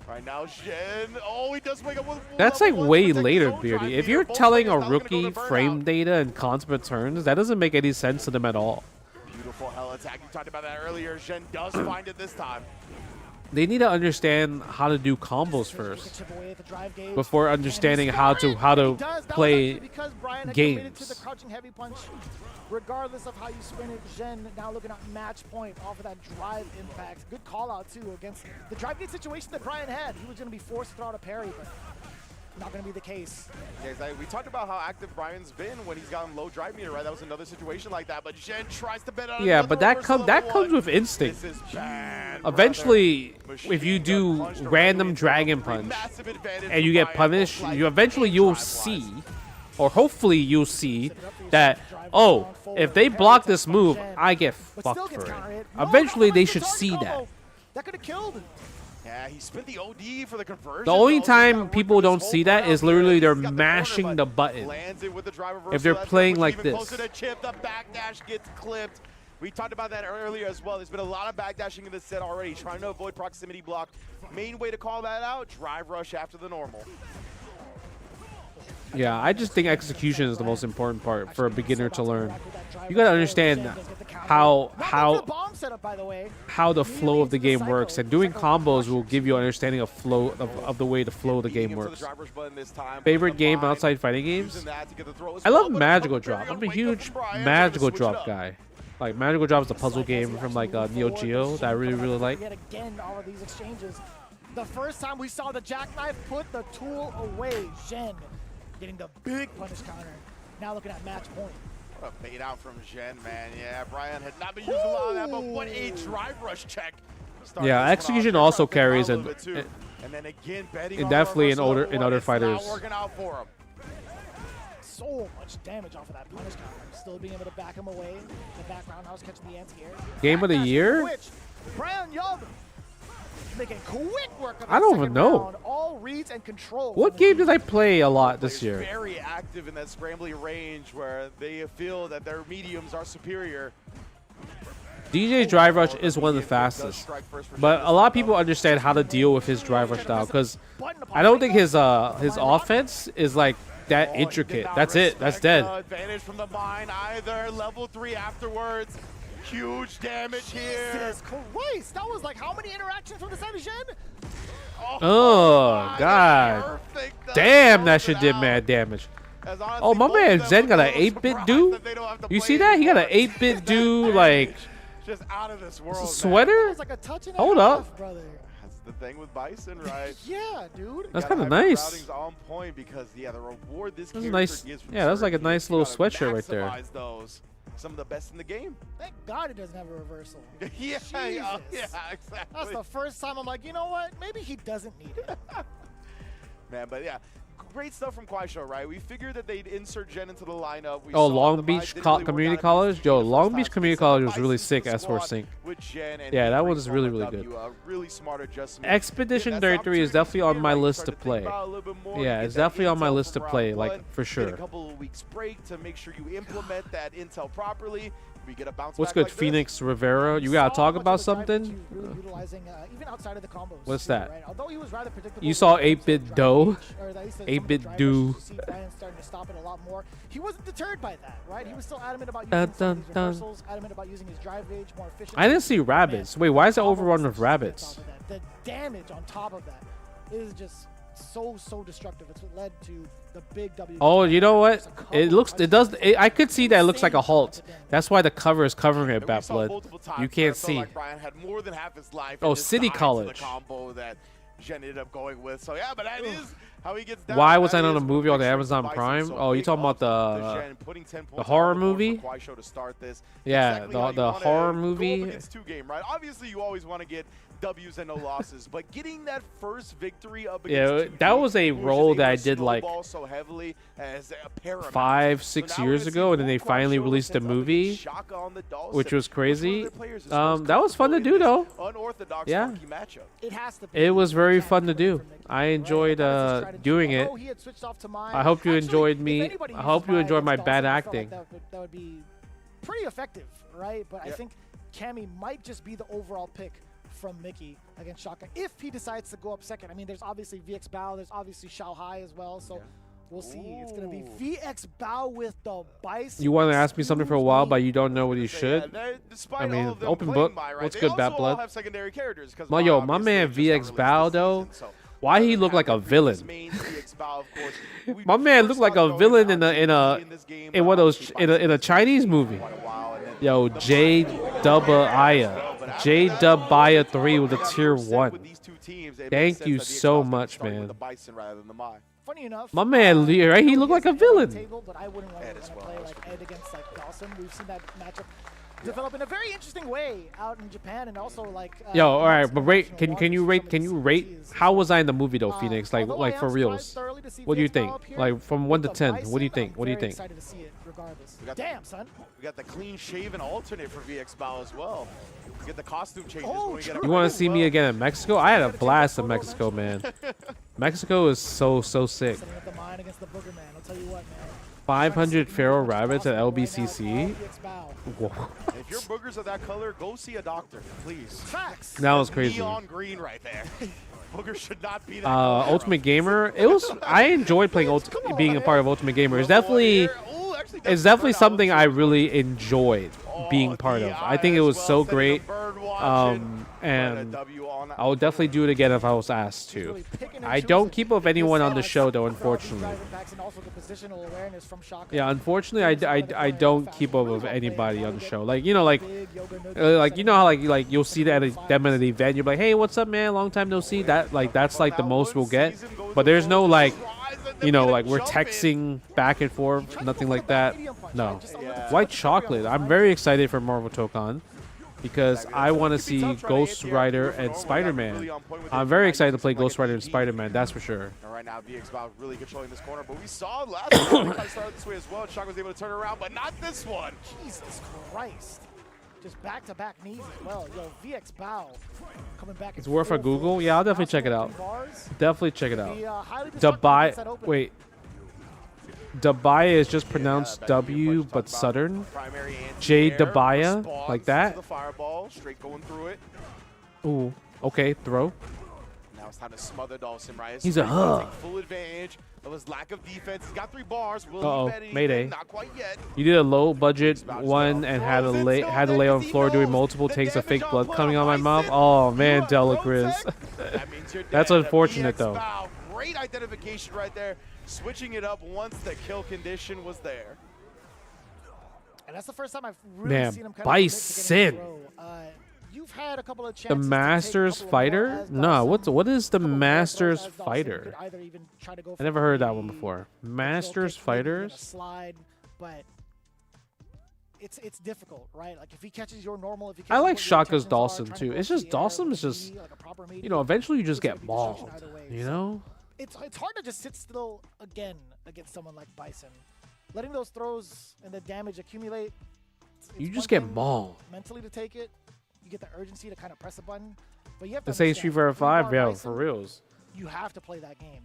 Right now, Shen. Oh, he does wake up with. That's level like one way to protect later, his own drive Beardy. If meter. you're Both telling players a now gonna go rookie to burnout. frame data and concept turns, that doesn't make any sense to them at all. Beautiful hell attack. You talked about that earlier. Shen does find it this time. They need to understand how to do combos first before understanding how to play games. Regardless of how you spin it, Jen now looking at match point off of that drive impact. Good call out too against the drive gate situation that Brian had. He was going to be forced to throw out a parry, but not going to be the case. Yeah, exactly. We talked about how active Brian's been when he's gotten low drive meter, right? That was another situation like that. But Jen tries to bet on Yeah, another but that reversal that level comes one. with instinct. This is bad, Eventually, brother. if you Machine do gun punch directly random into dragon the punch massive advantage and you for get Brian, punished, both you life eventually and you'll drive-wise. see, or hopefully you'll see that, oh, if they block this move, I get fucked for it. Eventually, they should see that. That could have killed. Yeah, he spent the OD for the conversion. The only though, so he's time gotta work people through this don't whole see that round. is literally they're He's got the mashing corner, the but button. lands it with the drive reversal. If they're That's playing gonna like push you even this. closer to Chip. The backdash gets clipped. We talked about that earlier as well. There's been a lot of backdashing in this set already, trying to avoid proximity block. Main way to call that out, drive rush after the normal. Yeah, I just think execution is the most important part for a beginner to learn. You gotta understand how the flow of the game works, and doing combos will give you an understanding of flow of the way the flow of the game works. Favorite game outside fighting games? I love Magical Drop. I'm a huge Magical Drop guy. Like Magical Drop is a puzzle game from like Neo Geo that I really like. Yet again, all of these exchanges. The first time we saw the jackknife put the tool away, Jen getting the big punish counter. Now looking at match point. What a bait out from Jen, man. Yeah, Brian had not been using a lot of that, but what a drive rush check. Yeah, execution also carries and then again betting and on definitely in reversal older level in one. other It's not fighters. working out for him. So much damage off of that punish counter. Still being able to back him away. The back roundhouse catching the anti-air. Game of the Backdash year? switch. Brian Young making quick work of I that don't even second know. round. All reads and control. What game did I play a lot this Players year? Very active in that scrambly range where they feel that their mediums are superior. DJ Drive Rush is one of the fastest, but a lot of people understand how to deal with his Drive Rush style because I don't think his offense is like that intricate. That's it. That's dead. Advantage from the mine either. Level 3 afterwards. Huge damage here. Jesus Christ, that was like how many interactions from the side of Jen? Oh God! Perfect Damn, that close shit it did out. mad damage. As honestly, Oh, my both of man them Zen look got a an little 8-bit surprised do. that they don't have to You play see that? He got an anymore. 8-bit do, like Just out of this world, man. sweater. It's like a touch and a Hold half, up. brother. That's the thing with Bison, right? Yeah, dude. That's Gotta kind of have your nice. Routing's on point because the reward this That's character nice. gives from Yeah, that's like a certain nice units, you little gotta sweatshirt right there. maximize those. Some of the best in the game. Thank God it doesn't have a reversal. Yeah, yeah, Jesus. exactly. That's the first time I'm like, you know what? Maybe he doesn't need it. Man, but yeah, great stuff from Kwaisho, right? We figured that they'd insert Jen into the lineup. We Oh, saw Long the Beach didn't really work Community out College? against Yo, the Long first Beach time. Community So College was Bison really to sick the as for squad sync. with Jen, and Yeah, he that brings one's home really, a really W, good. a really smart adjustment. Expedition Again, that's the 33 is definitely on opportunity my here, right? list You to start think play. about it a little bit more, Yeah, you it's get that definitely on my intel list to from play, round like, one, for Get sure. a couple of weeks break to make sure you implement that intel properly. We get a bounce What's back good, like this. Phoenix Rivera? You gotta talk about something? Utilizing, even outside of the combos. What's too, that? Right? Although he was rather predictable. You saw when it comes to 8-bit drive dough? range, or at least some of the 8-bit drive do. rushes, you see Brian starting to stop it a lot more. He wasn't deterred by that, right? He was still adamant about Dun, using some of these dun, dun. reversals, adamant about using his drive range more efficient. I didn't see rabbits. Wait, why is it overrun with rabbits? The damage on top of that is just so destructive. It's what led to the big W. Oh, you know what? It looks. It does. I could see that it looks like a Insane Halt. amount of damage. That's why the cover is covering it, And we Bat saw Blood. multiple times You where can't I felt see. like Brian had more than half his life. Oh, and just City died to College. The combo that Jen ended up going with. So yeah, but that is how he gets down. Why was That that on a is movie what on the makes Amazon Bison Prime? so Oh, you big talking about up the Jen, putting 10 points on horror the board movie? for Kwaisho to start this. Yeah, Exactly how you the wanna horror go movie. up against two game, right? Obviously, you always want to get W's and no losses, but getting that first victory up against Yeah, 2K, that was a who just role able that I to did like snowball so heavily as a paramount. 5-6 So now we're years gonna ago, see and then they Wong finally Kwaisho released a sends up against movie, Shaka on the Dawson, which was one of crazy. their players is most That was fun to comfortable do in this though. unorthodox Yeah. funky matchup. It has to be. It was very Can't fun to be do. from Mickey, I right? enjoyed That was his strategy. doing it. Although he had switched off to mine. I hope you Actually, enjoyed if me. anybody I uses hope you mine enjoyed my against bad Dawson, I felt like acting. that would be pretty effective, right? But I Yeah. think Cammy might just be the overall pick from Mickey against Shaka if he decides to go up second. I mean, there's obviously VX Bao, there's obviously Shao Hai as well, so we'll see. It's going to be VX Bao with the Bison. You want to ask me something for a while, but you don't know what you So, should. yeah, they're- despite I mean, all of them open playing book. Mai, right, What's they good, also Bat all Blood? have secondary characters 'cause My Mai yo, my obviously man just got VX released Bao this though. season, so Why he doesn't look have like the a biggest villain? main VX Bao, of course. We My man first looked like saw a going villain down in a in this game, in one of those obviously in a Chinese movie. quite a while, and then Yo, the J Dubba Aya, J Dub Aya 3 with a tier with 1. these two teams, it Thank makes you sense that so VX Bao's gonna be much, starting with man. the Bison rather than the Mai. Funny enough, My man Lee, right? He looked like a is Ed on the villain. Table, but I wouldn't want Ed to as play well. like Ed against like Dawson. We've seen that matchup develop in a very interesting way out in Japan, and also like. Yo, all right, amongst but rate. international Can you waters, rate? some Can of you these rate? CGs. How was I in the movie though, Phoenix? Although I Like am for surprised reals. thoroughly to see What do you VX think? Bao up here Like from 1 to with the 10, what do you Bison, think? What do you I'm think? very excited to see it, regardless. We got Damn, son. We got the clean shaven alternate for VX Bao as well. We get the costume changes Oh, when we get true. a You want Oh, to see me well. again in Mexico? I had a blast in Mexico, man. Mexico is so sick. Setting up the mine against the Booger Man. I'll tell you what, man. 500 feral rabbits at Awesome right now, LBCC. all VX Bao. Whoa. If your boogers are that color, go see a doctor, please. Facts. That was crazy. Neon green right there. Boogers should not be that Ultimate Gamer. It was. I enjoyed playing being a part of Ultimate Gamer. It's definitely. It's definitely something I really enjoyed being part of. I think it was so great. And I would definitely do it again if I was asked to. I don't keep up with anyone on the show though, unfortunately. Yeah, unfortunately, I don't keep up with anybody on the show. Like you know, like you know how like you'll see that them at an event. You're like, hey, what's up, man? Long time no see. That's like the most we'll get. But there's no like, you know, like we're texting back and forth. Nothing like that. No. White Chocolate. I'm very excited for Marvel Tokon because I want to see Ghost Rider and Spider-Man. I'm very excited to play Ghost Rider and Spider-Man. That's for sure. And right now, VX Bao really controlling this corner, but we saw last time it kind of started this way as well. Shock was able to turn around, but not this one. Jesus Christ. Just back-to-back knees as well. Yo, VX Bao coming back. It's worth a Google. Yeah, I'll definitely check it out. Definitely check it out. Dubai. Dubai. Wait. Dubai is just pronounced W, but Southern. J Dubaya, like that. The fireball, straight going through it. Ooh. Okay. Throw. Now it's time to smother Dawson, right? He's a take full advantage of his lack of defense. He's got 3 bars. Will Uh-oh, he bet anything? Mayday. Not quite yet. You did a low budget one and had to lay on the floor doing multiple takes of fake blood coming on my mouth. Oh man, Delacris. That means you're That's dead. unfortunate VX though. Bao, great identification right there. switching it up once the kill condition was there. And that's the first time I've really Man, seen him kind Bison. of you've had a couple of chances The to take a Masters couple of fighter? more as No, Dawson, what is the couple more throws Masters as Dawson fighter? could either even try to go I for never heard that the- one before. the drill Masters kick, maybe even a fighters? slide, but it's difficult, right? Like if he catches your normal, if he I catches like what your Shaka's intentions are, Dawson trying to too. go It's for just the air Dawson with is a just, knee, like a proper you know, eventually you just it's gonna get be destruction mauled. either way, You so know? it's hard to just sit still again against someone like Bison. Letting those throws and the damage accumulate. You it's just one get thing mauled. mentally to take it. You get the urgency to kind of press a button, but you have to. This ain't understand, Street Fighter if you are 5, yo, Bison, for reals. You have to play that game.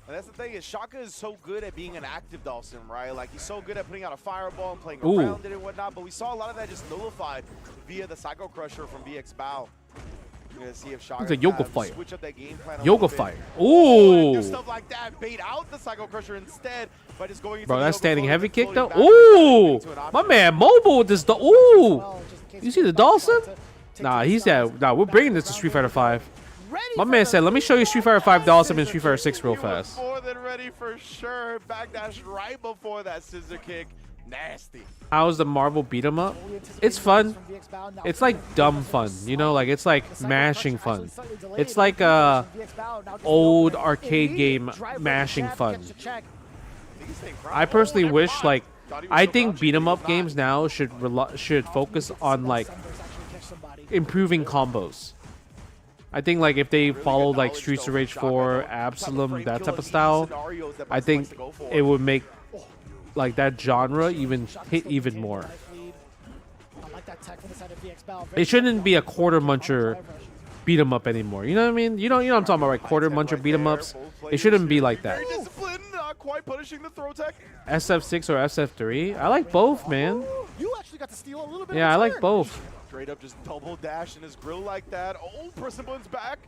And that's the thing is Shaka is so good at being an active Dawson, right? Like he's so good at putting out a fireball and playing Ooh. around it and whatnot. But we saw a lot of that just nullified via the Psycho Crusher from VX Bao. We're gonna see if Shaka It's a can yoga kind of fight. switch up that game plan. a Yoga little bit. fight. Oh, and do Ooh. stuff like that, bait out the Psycho Crusher instead by just going into Bro, the that yoga standing float heavy and kick though. floating backwards Ooh. into an My option. man mobile with this. Ooh. Well, just in case You see the he's about to Dawson? try to take Nah, these he's sides, at. Nah, we're back bringing to this to ground Street Fighter game. 5. Ready My for man the said, "Let me show you Street Fighter 5 Dawson and Street Fighter 6 real He was fast." more than ready for sure. Backdash right before that scissor kick. Nasty. How's the Marvel beat 'em up? We anticipate It's fun. from VX Bao. Now It's from like dumb fun, you know, like it's like the Psycho mashing Crusher fun. actually slightly delayed It's in like the a VX Bao. Now gets the old opening. arcade Immediate game drive mashing jab fun. gets to check. I personally Oh, wish never like mind. Thought he was I so think crouching, beat 'em he was up games not. now should focus on like Sunburst actually catch somebody. improving combos. I think like if they Really followed good like knowledge Streets though of from Rage Shaka, 4, though. Type of Absalom, frame that type killing of style, scenarios that I Bison think likes to go for. it would make like that genre even Shaka hit still even maintains more. the life lead. I like that tech from the side of VX Bao. It shouldn't be a quarter muncher beat 'em up anymore. You know what I mean? You know what I'm talking about, right? Quarter muncher beat 'em ups. It shouldn't be like that. Very disciplined, not quite punishing the throw tech. SF6 or SF3? I like both, man. You actually got to steal a little bit. Yeah, of I a like turn. both. Straight up just double dash in his grill like that. Oh, Percival's back.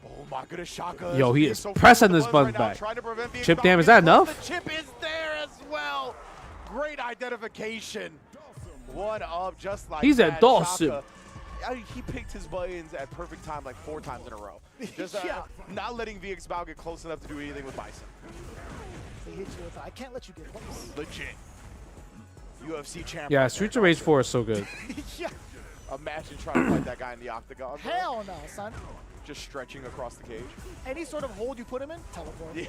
Oh my goodness, Shaka. Yo, he being is so pressing fast with his the buzz buns right now, back. trying to prevent the Chip exhaust damn, is getting that close. enough? The chip is there as well. Great identification. One up, just like He's that. at Dawson. Shaka, he picked his buttons at perfect time like 4 times in a row. Just Yeah. not letting VX Bao get close enough to do anything with Bison. They hit you with, I can't let you get close. Legit. UFC champion. Yeah, Streets of Rage 4 is so good. Yeah. Imagine trying to fight that guy in the octagon. bro. Hell no, son. Just stretching across the cage. Any sort of hold you put him in, teleport. Yeah,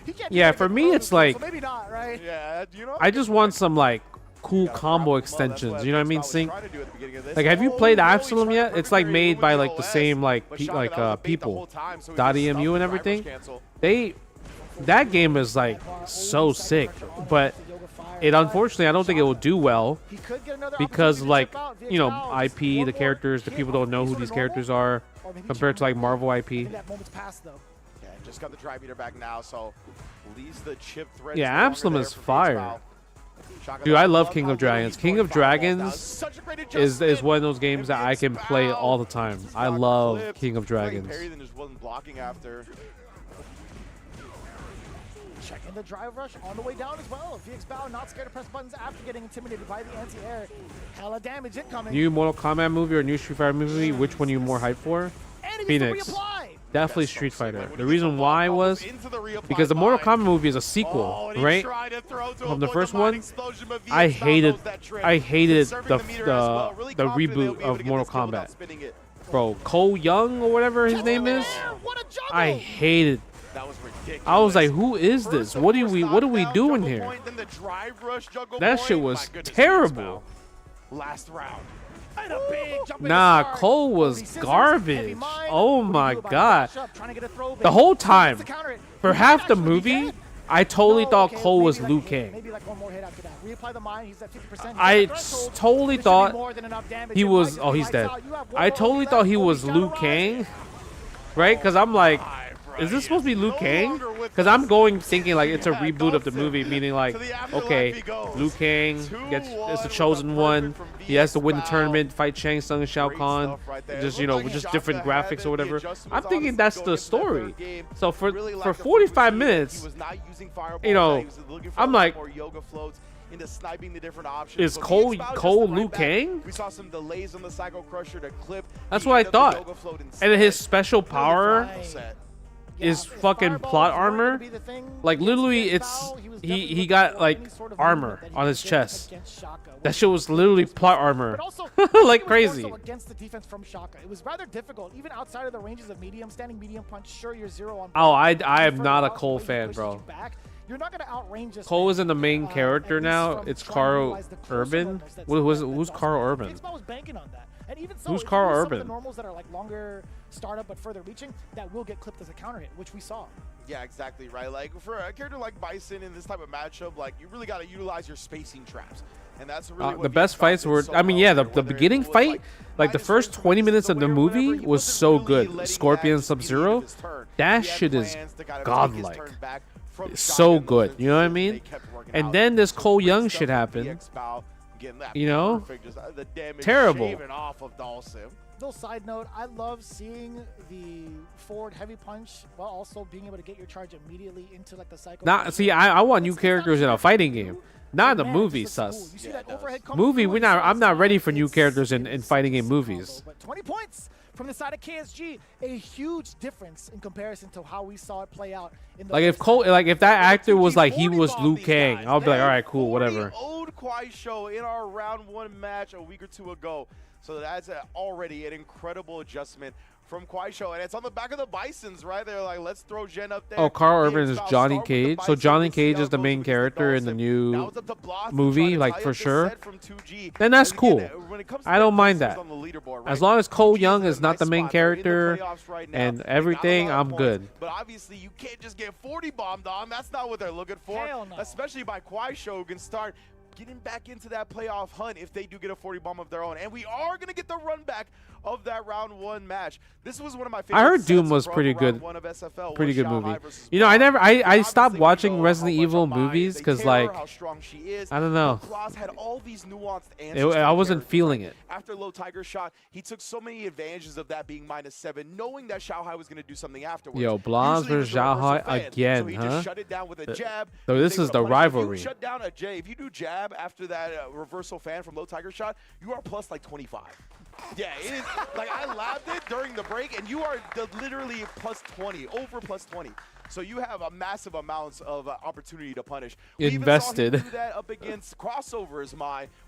He can't do Yeah, anything for me, throw it's this one, so like- maybe not, right? yeah. You know. I just want some like cool Gotta combo wrap 'em up. That's extensions. what You know what I mean? was Sync. trying to do at the beginning of this. Like, have you Oh, played no, he's Absalom trying yet? to It's like perfect made read by with like the OS, same like but Shaka, that was a bait the people. whole time, so he Dot just EMU stuck and with everything. drive rush cancel. That game is like so sick, but it unfortunately I don't think it will do well He could get another because opportunity to like chip out. you know VX Bao, just IP, one the more characters, the hit people off don't know any who sort these of characters normal, are or maybe compared to like chip Marvel IP. maybe that moment's passed though. Yeah, just got the drive meter back now, so leaves the chip thread. Yeah, no longer Absalom there is for VX fire. Bao. Shaka, Dude, I love how King of little Dragons. he's King going of fireball. That was Dragons such a great is adjustment. one of those games that I can play VX all the Bao time. just I got love clipped. King of Playing Dragons. Parry, then just wasn't blocking after. Checking the drive rush on the way down as well. VX Bao not scared to press buttons after getting intimidated by the anti-air. Hella damage incoming. New Mortal Kombat movie or new Street Fighter movie? Which one are you more hyped for? And he Phoenix. gets to reapply. Definitely That's so Street sick. Fighter. Like, when The he gets reason the why ball was into the reapply because the Mortal line. Kombat movie is a Oh, sequel, and he right? tried to throw to From the avoid first mind one, explosion, but I VX Bao hated knows that trick. I hated Conserving the meter as well. Really the confident they'll reboot be able of to get Mortal this kill without Kombat. spinning it. Bro, Cole Young or whatever his name is. What a juggle. I hated. That was ridiculous. I was like, who is First this? the What are force we knockdown doing juggle here? point, then the drive rush juggle That point. shit My was goodness, VX terrible. Bao. Last round. And a big jump in Nah, the start. Cole was Scissors, heavy garbage. mind. Oh What do you my do about it? god. Dash up, trying to get a throw The back. whole Gets time, to counter it. for He half the actually movie, can. I totally No, thought okay, Cole was maybe Liu like, Kang. Maybe like one more hit after that. Reapply the mine. He's at 50%. I totally thought he was. Oh, Oh, he's dead. I totally thought he was Liu Kang, right? Because I'm like, is this supposed to be Liu Kang? Because I'm going thinking like it's a reboot of the movie, meaning like, okay, Liu Kang gets is the chosen one. He has to win the tournament, fight Shang Tsung and Shao Kahn. Just with just different graphics or whatever. I'm thinking that's the story. So for 45 minutes, I'm like, into sniping the different options. Is So Cole he expelled just Cole the Liu right back. Kang? We saw some delays on the Psycho Crusher to clip. That's the what I end of the thought. Yoga Float And instead. his special Really power final set. is if fucking fireballs plot weren't gonna armor. be the thing Like against literally, against it's Bao, was he definitely looking got for like any sort of armor movement that he on could his get chest. against Shaka, That which shit was literally was plot awesome. armor. But also, I think it Like was more crazy. so against the defense from Shaka. It was rather difficult, even outside of the ranges of medium, standing medium punch. Sure, you're zero on. Oh, I but am further not a out, the Cole way he fan, pushes bro. you back, you're not gonna outrange this Cole man, isn't the main at character least now. from It's trying to Carl utilize the closer Urban. normals that Who's Carl Urban? Kingsball was banking on that. And even so, Who's if you Carl use some Urban? of the normals that are like longer startup but further reaching, that will get clipped as a counter hit, which we saw. Yeah, exactly right. Like for a character like Bison in this type of matchup, like you really got to utilize your spacing traps, and that's really what The best VX fights did were, so I mean, well yeah, here, the whether it beginning was, fight, like the minus first 30 20 minutes seconds of the away or movie whatever, he was wasn't so really good. letting Scorpion that Sub just be the end Zero, of his turn. that He had shit is plans to kind of take his godlike. turn back from It's shotgun so those good. You know what I instances, mean? they kept working And out. then this So Cole great Young stuff shit from happened. VX Bao, getting that You know? perfect, just, the damage Terrible. shaving off of Dawson. Little side note, I love seeing the forward heavy punch while also being able to get your charge immediately into like the cycle. Not see, I want new It's not characters in a sure fighting if you game, do, not in but the man, movie. just looks Sus. cool. You see Yeah, that it does. overhead come Movie, through we're and not. you see I'm not the ready side, for new it's- characters in it's fighting game combo. movies. But 20 points from the side of KSG, a huge difference in comparison to how we saw it play out in the Like if first Cole, half. like if that actor was like he 40 was bomb Liu these Kang, guys. I'll be like, They all right, cool, 40 whatever. owed Kwai Show in our round 1 match a week or two ago. So that's already an incredible adjustment from Kwai Show. And it's on the back of the Bisons, right? They're like, let's throw Jen up there. Oh, Carl Big Urban is style, Johnny start with the Cage. So Bison, Johnny let's see Cage how is it the goes main against character in the Dawson. Now new it's up to Blast to movie, try to like tie for up this sure. set from 2G. Then that's And again, cool. when it comes to I the don't mind Bisons that. on the leaderboard, As right? long as Cole 2G is Young in a is not the nice main spot. They're in the character playoffs right now. and They got a everything, lot of I'm points, good. But obviously, you can't just get 40 bombed on. That's not what they're looking for. Hell no. Especially by Kwai Show, who can start getting back into that playoff hunt if they do get a 40 bomb of their own. And we are going to get the run back of that round 1 match. This was one of my favorite I heard Doom sets was from pretty round good. 1 of SFL, Pretty was good Shanghai movie. versus You know, I Blast. never, I Obviously, stopped we watching know how Resident much Evil Amai, movies they because tear like, her, how strong she is. I don't know. But Claus had all these nuanced answers. I wasn't feeling it. After low Tiger shot, he took so many advantages of that being -7, knowing that Xiaohai was going to do something afterwards. Yo, Blas Usually it was versus the reversal Xiaohai fan, again, so he huh? just shut it down with a jab. So this They is were the punished. rivalry. If you shut down a J, if you do jab after that reversal fan from low Tiger shot, you are plus like 25. Yeah, it is. Like I labbed it during the break, and you are literally plus 20, over plus 20. So you have a massive amounts of opportunity to punish. We even Invested. saw him do that up against crossovers,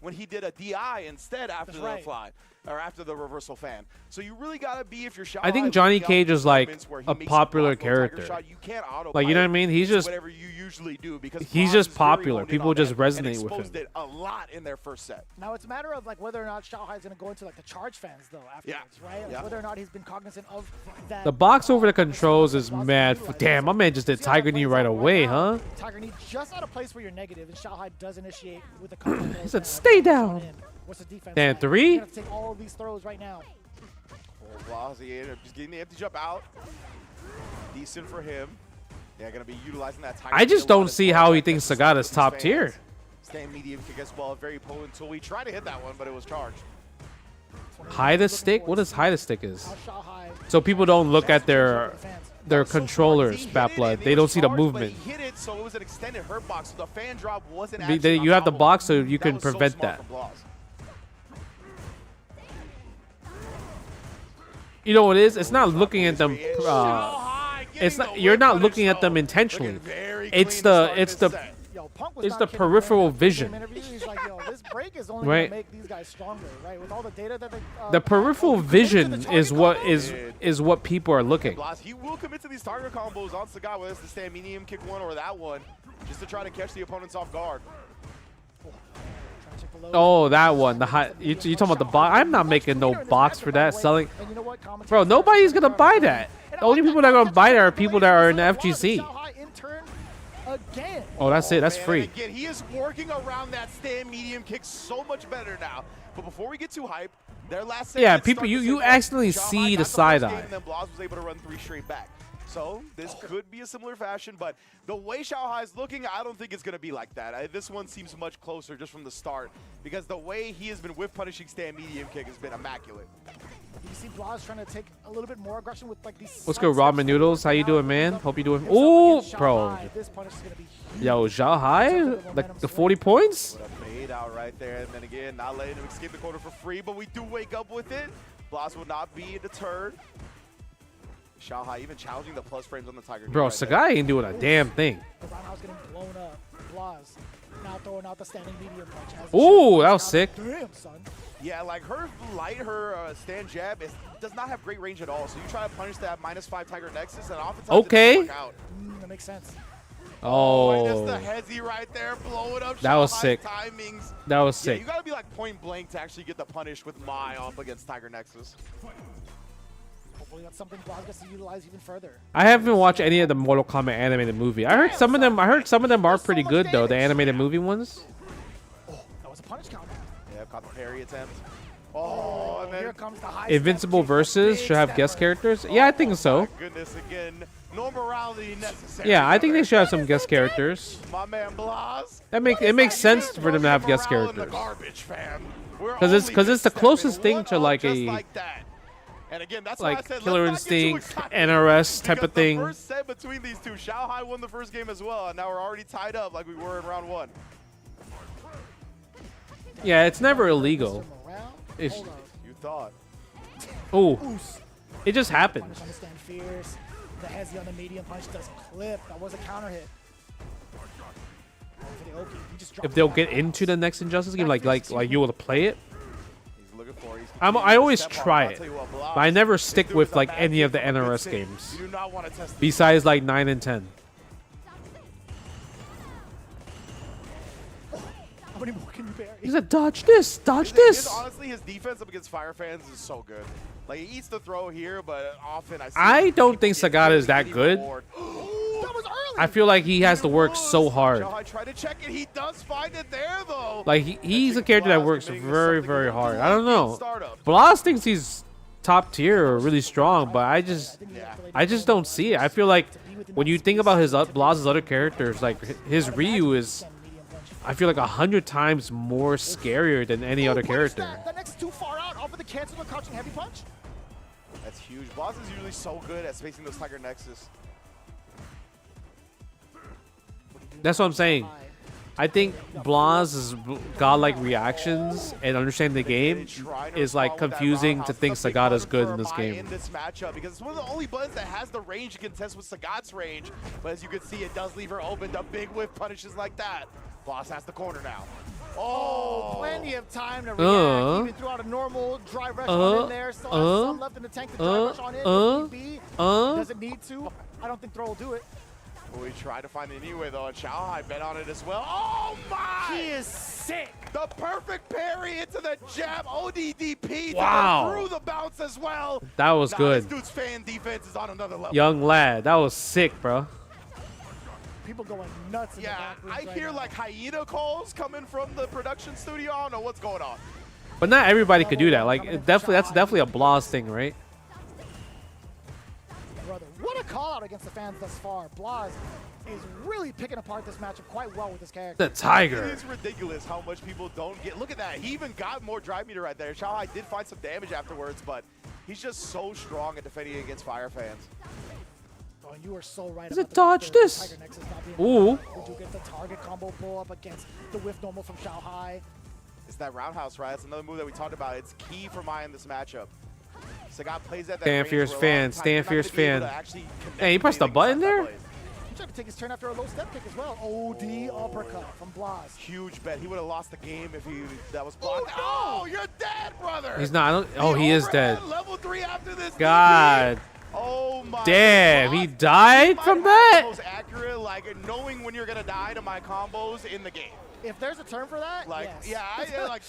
when he did a DI instead after the fly. Or after the reversal fan. So you really got to be, if you're I think Johnny Cage is like a popular character. You can't Like, you know what I mean? He's just whatever you usually do because he's Blas just is very popular. honed in People on just that and resonate with exposed him. it a lot in their first set. Now it's a matter of like whether or not Xiaohai is going to go into like the charge fans though afterwards, right? Like, Yeah. whether or not he's been cognizant of that. The box over the obviously, controls is Blas mad. utilize Damn, it. my man just did See how that Tiger Knee plays right out away, now. huh? Tiger Knee just at a place where you're negative, and Xiaohai does initiate with a couple. He said, "Stay down." What's the defense? Damn, like? 3? You have to take all of these throws right now. Blas, he ended up just getting the empty jump out. Decent for him. They're going to be utilizing that Tiger I just Knee a lot don't as see well. how he Like, thinks that's Sagat what is these top fans- tier. Stand medium kick as well, very potent tool. We tried to hit that one, but it was charged. Hide a stick? What does hide a stick is? How Xiaohai So people don't look at their So controllers, he hit Bat it, Blood. and They it don't was see the charged, but movement. He hit it, so it was an extended hurt box. So the fan drop wasn't Be- actually they- you have the unstoppable. box so you That can was so prevent smart that. from Blas. You know what it is? It's not looking at them. Xiaohai getting It's not. the You're whip not punish, looking at them though. intentionally. Looking very It's clean to the. start It's this the. set. Yo, Punk was It's not the kidding peripheral during that vision. game interview. He's like, yo, this break is only Right. going to make these guys stronger, right? With all the data that they. The peripheral you committed to the vision target is what combo? is what people are looking. Blas, he will commit to these target combos on Sagat, whether it's the stand medium kick one or that one, just to try to catch the opponents off guard. Trying to check the lows. Oh, that one. The high. You talking about the box? I'm not making no box for that. Selling. Bro, nobody's gonna buy that. The only people that are gonna buy that are people that are in the FGC. Again. Oh, that's it. That's Man, free. Again, he is working around that stand medium kick so much better now. But before we get too hype, their last set Yeah, did people, start you the you same way. accidentally Xiaohai see got the first side game, eye. and then Blas was able to run 3 straight back. So this could be a similar fashion, but the way Xiaohai is looking, I don't think it's going to be like that. This one seems much closer just from the start because the way he has been whiff punishing stand medium kick has been immaculate. You see Blas trying to take a little bit more aggression with like these. What's good, Ramen Noodles? How you doing, man? Hope you doing. Ooh, bro. This punish is gonna be huge. Yo, Xiaohai, like the 40 points? What a fade out right there, and then again, not letting him escape the corner for free, but we do wake up with it. Blas will not be deterred. Xiaohai even challenging the plus frames on the Tiger. Bro, right Sagai ain't doing a damn thing. The roundhouse getting blown up. Blas now throwing out the standing medium punch. Ooh, that was sick. Damn, son. Yeah, like her stand jab does not have great range at all. So you try to punish that -5 Tiger Nexus, and oftentimes it doesn't work out. That makes sense. Oh, that's Oh, the hezzy right there, blowing up. That was Xiaohai's sick. Timings. that was Yeah, sick. you gotta be like point blank to actually get the punish with Mai up against Tiger Nexus. Hopefully that's something Blas gets to utilize even further. I haven't watched any of the Mortal Kombat animated movie. I heard some of them. I heard some of them are pretty good though. The animated movie ones. Oh, that was a punish counter. Yeah, caught the parry attempt. Oh, and then Here comes the high Invincible step kick, Versus big should have step guest up. characters. Yeah, I think so. My goodness, again, no morality necessary. Yeah, I think they should have some guest characters. My man Blas. It makes sense for them to have guest Morale in the characters. garbage, fam. We're 'Cause it's- only 'cause it's the just closest stepping thing one to up like just a- like that. And again, that's why I Like said, Killer let's not get too Instinct, excited, NRS type because of thing. The first set between these two, Xiaohai won the first game as well, and now we're already tied up like we were in round 1. Yeah, it's never illegal. Morale? It's Hold up. You thought. oh, Oos. it just happens. Punish on the stand fierce. The hezzy on the medium punch does clip. That was a counter hit. For the Oki, he just dropped If they'll the get back into the next Injustice game, like you will play it. He's looking for it. He's I continuing to always step on try I'll it, tell you what, Blas, but I never this stick dude with is a like mad any of the kid from a good NRS city. games. You do not want to test this. Besides like 9 and 10. How many more can you bury? He said, "Dodge this, dodge His- this." honestly, his defense up against Fire fans is so good. Like, he eats the throw here, but often I see I don't think people get Sagat is that really good. reward. That was early. I feel like he has to work so hard. Xiaohai tried to check it. He does find it there, though. Like he's a character that works very, very hard. I don't know. Startup. Blas thinks he's top tier or really strong, but I just don't see it. I feel like when you think about his Blas's other characters, like his Ryu is, I feel like 100 times more scarier than any other character. That next too far out off of the cancel the crouching heavy punch. That's huge. Blas is usually so good at spacing those Tiger Nexus. That's what I'm saying. I think Blas's godlike reactions and understanding the game is like confusing to think Sagat is good in this game. In this matchup, because it's one of the only buttons that has the range to contest with Sagat's range. But as you can see, it does leave her open to big whiff punishes like that. Blas has the corner now. Oh, Plenty of time to react. Even threw out a normal dry rush on in there. Still has some left in the tank to dry rush on in. Does it need to? I don't think Throw will do it. We try to find it anyway, though, and Xiaohai bet on it as well. Oh, my! He is sick. The perfect parry into the jab. ODDP Wow. through the bounce as well. That was good. This dude's fan defense is on another level. Young lad, that was sick, bro. People going nuts in the Yeah, back rooms I right hear now. like hyena calls coming from the production studio. I don't know what's going on. But not everybody could do that. Like that's definitely a Blas thing, right? Brother, what a call out against the fans thus far. Blas is really picking apart this matchup quite well with this character. The Tiger. It is ridiculous how much people don't get. Look at that. He even got more drive meter right there. Xiaohai did find some damage afterwards, but he's just so strong at defending against Fire fans. Oh, you are so right. Does about it dodge the this? Tiger Nexus not being Ooh. Would you get the target combo pull up against the whiff normal from Xiaohai? It's that roundhouse, right? That's another move that we talked about. It's key for Mai in this matchup. Sagat plays at that Stand range fierce for a fan, long time. stand You're not fierce gonna be able fan. to actually connect Hey, he pressed the anything button besides there? that blade. He tried to take his turn after a low step kick as well. OD uppercut from Blas. Huge bet. He would have lost the game if that was blocked. Oh, you're dead, brother. He's not. I don't, oh, The he is overhead dead. Level 3 after this. God. DP. Oh my. Damn, God. he died might from have that? The most accurate, like knowing when you're gonna die to my combos in the game. If there's a term for that, Like, yes. yeah, like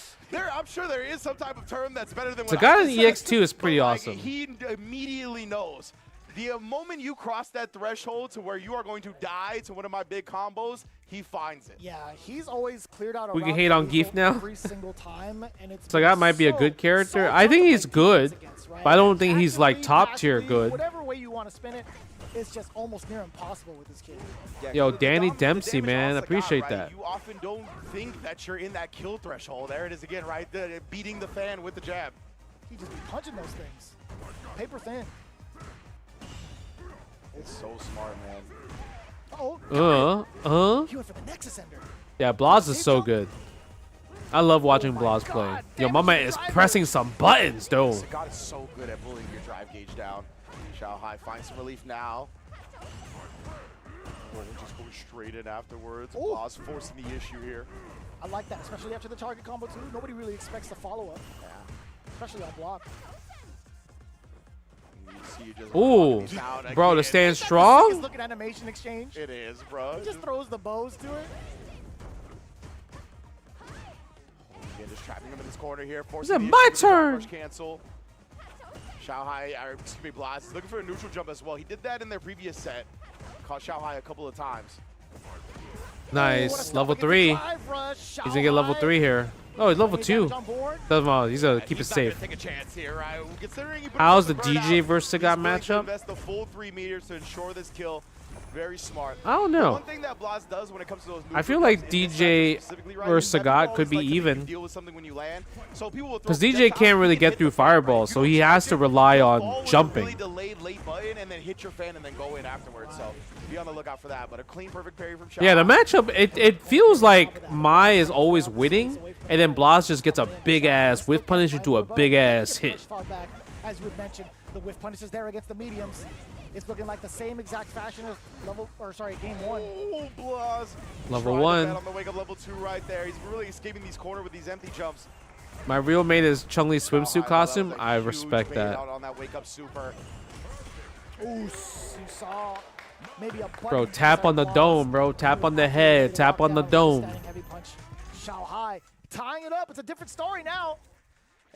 I'm sure there is some type of term that's better than what So God I in just said, EX2 is but, pretty like, awesome. He immediately knows. The moment you cross that threshold to where you are going to die to one of my big combos, he finds it. Yeah, he's always cleared out a We can route hate on neutral Geef now? every single time, and it's So that might be a good character. I think he's good, but I don't think he's like top tier good. Whatever way you want to spin it, it's just almost near impossible with this kid. Yeah, Yo, the Danny the Dempsey, damage man, on Sagat, appreciate right? that. You often don't think that you're in that kill threshold. There it is again, right? Beating the fan with the jab. He just be punching those things. Paper thin. It's so smart, man. Uh-oh. He went for the Nexus Ender. Yeah, Blaz is so good. I love watching Blaz play. Yo, my man is pressing some buttons, though. Sagat is so good at bullying your drive gauge down. Xiaohai finds some relief now. Wong just going straight in afterwards. Blaz forcing the issue here. I like that, especially after the target combo too. Nobody really expects the follow-up. Yeah. Especially on block. Ooh, bro, to stand strong? Look at animation exchange. It is, bro. He just throws the bows to it. Again, just trapping him in this corner here. Is it my turn? Cancel. Xiaohai, excuse me, Blaz is looking for a neutral jump as well. He did that in their previous set. Caught Xiaohai a couple of times. Nice, level 3. He's gonna get level 3 here. Oh, he's level 2. Doesn't matter. He's gonna keep it safe. Take a chance here, right? How's the DJ versus Sagat matchup? Invest the full 3 meters to ensure this kill. Very smart. I don't know. One thing that Blaz does when it comes to those I feel like DJ versus Sagat could be even. Because DJ can't really get through fireballs, so he has to rely on jumping. Really delayed late button and then hit your fan and then go in afterwards. So be on the lookout for that. But a clean, perfect parry from Xiaohai. Yeah, the matchup, it feels like Mai is always winning, and then Blaz just gets a big-ass whiff punish into a big-ass hit. As you had mentioned, the whiff punishes there against the mediums. It's looking like the same exact fashion as game 1. Oh, Blaz. Level 1. On the wake up level 2 right there. He's really escaping these corner with these empty jumps. My real main is Chun-Li's swimsuit costume. I respect that. On that wake up super. Ooh, you saw maybe a bro, tap on the dome, bro. Tap on the head. Tap on the dome. Heavy punch. Xiaohai tying it up. It's a different story now.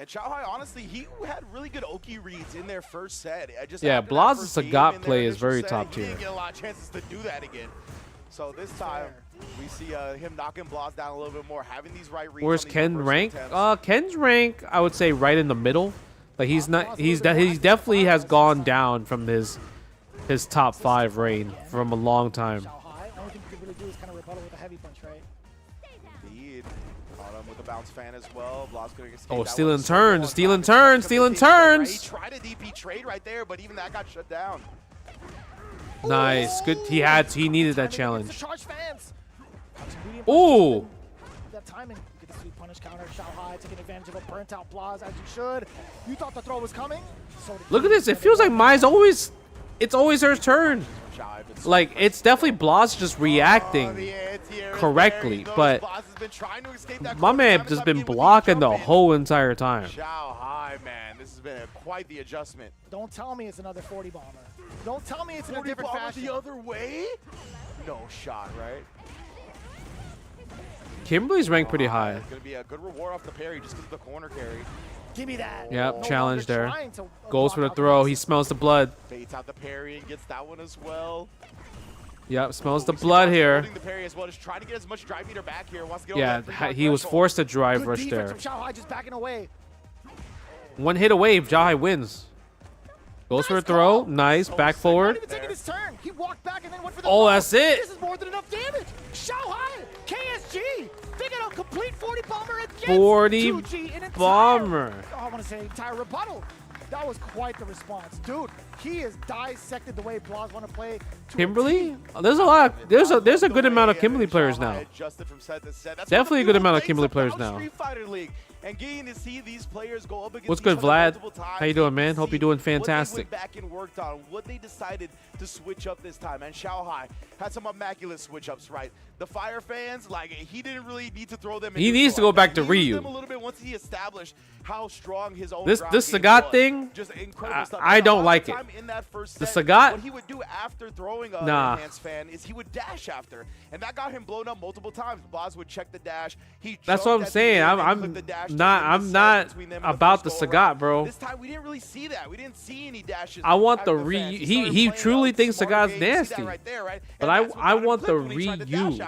And Xiaohai, honestly, he had really good Oki reads in their first set. Yeah, Blaz's Sagat play is very top tier. He didn't get a lot of chances to do that again. So this time, we see him knocking Blaz down a little bit more, having these right reads. Where's Ken rank? Ken's rank, I would say, right in the middle. Like he's not. He definitely has gone down from his top 5 reign from a long time. Xiaohai, only thing you can really do is kind of rebuttal with a heavy punch, right? Indeed. Caught him with a bounce fan as well. Blaz couldn't escape. Oh, stealing turns, stealing turns, stealing turns. He tried a DP trade right there, but even that got shut down. Nice, good. He needed that challenge. Ooh. Ooh. That timing, get the sweet punish counter. Xiaohai taking advantage of a burnt out Blaz as you should. You thought the throw was coming. Look at this. It feels like Mai's always. It's always her turn. Like, it's definitely Blaz just reacting correctly, but my man has been blocking the whole entire time. Xiaohai, man, this has been quite the adjustment. Don't tell me it's another 40 bomber. Don't tell me it's in a different fashion. The other way? No shot, right? Kimberly's ranked pretty high. It's going to be a good reward off the parry just because of the corner carry. Give me that. Yep, challenge there. Goes for the throw. He smells the blood. Baits out the parry and gets that one as well. Yep, smells the blood here. The parry as well. Just trying to get as much drive meter back here. Wants to get yeah, he was forced to drive rush there. Xiaohai just backing away. One hit away, Xiaohai wins. Goes for a throw. Nice. Back forward. Not even taking his turn. He walked back and then went for the oh, that's it. This is more than enough damage. Xiaohai, KSG. They get a complete 40 bomber against 40 2G bomber. I want to say entire rebuttal. That was quite the response. Dude, he has dissected the way Blaz want to play. Kimberly? There's a lot. There's a good amount of Kimberly players now. Definitely a good amount of Kimberly players now. And getting to see these players go up against what's good, Vlad? How you doing, man? Hope you're doing fantastic. What they went back and worked on, what they decided to switch up this time. And Xiaohai had some immaculate switch-ups, right? The Fire fans, like, he didn't really need to throw them. He needs to go back to Ryu. A little bit once he established how strong his own this Sagat thing, I don't like it. The Sagat, what he would do after throwing a enhanced fan is he would dash after, and that got him blown up multiple times. Blaz would check the dash. That's what I'm saying. I'm not about the Sagat, bro. This time we didn't really see that. We didn't see any dashes. I want the Ryu. He truly thinks Sagat's nasty. But I want the Ryu.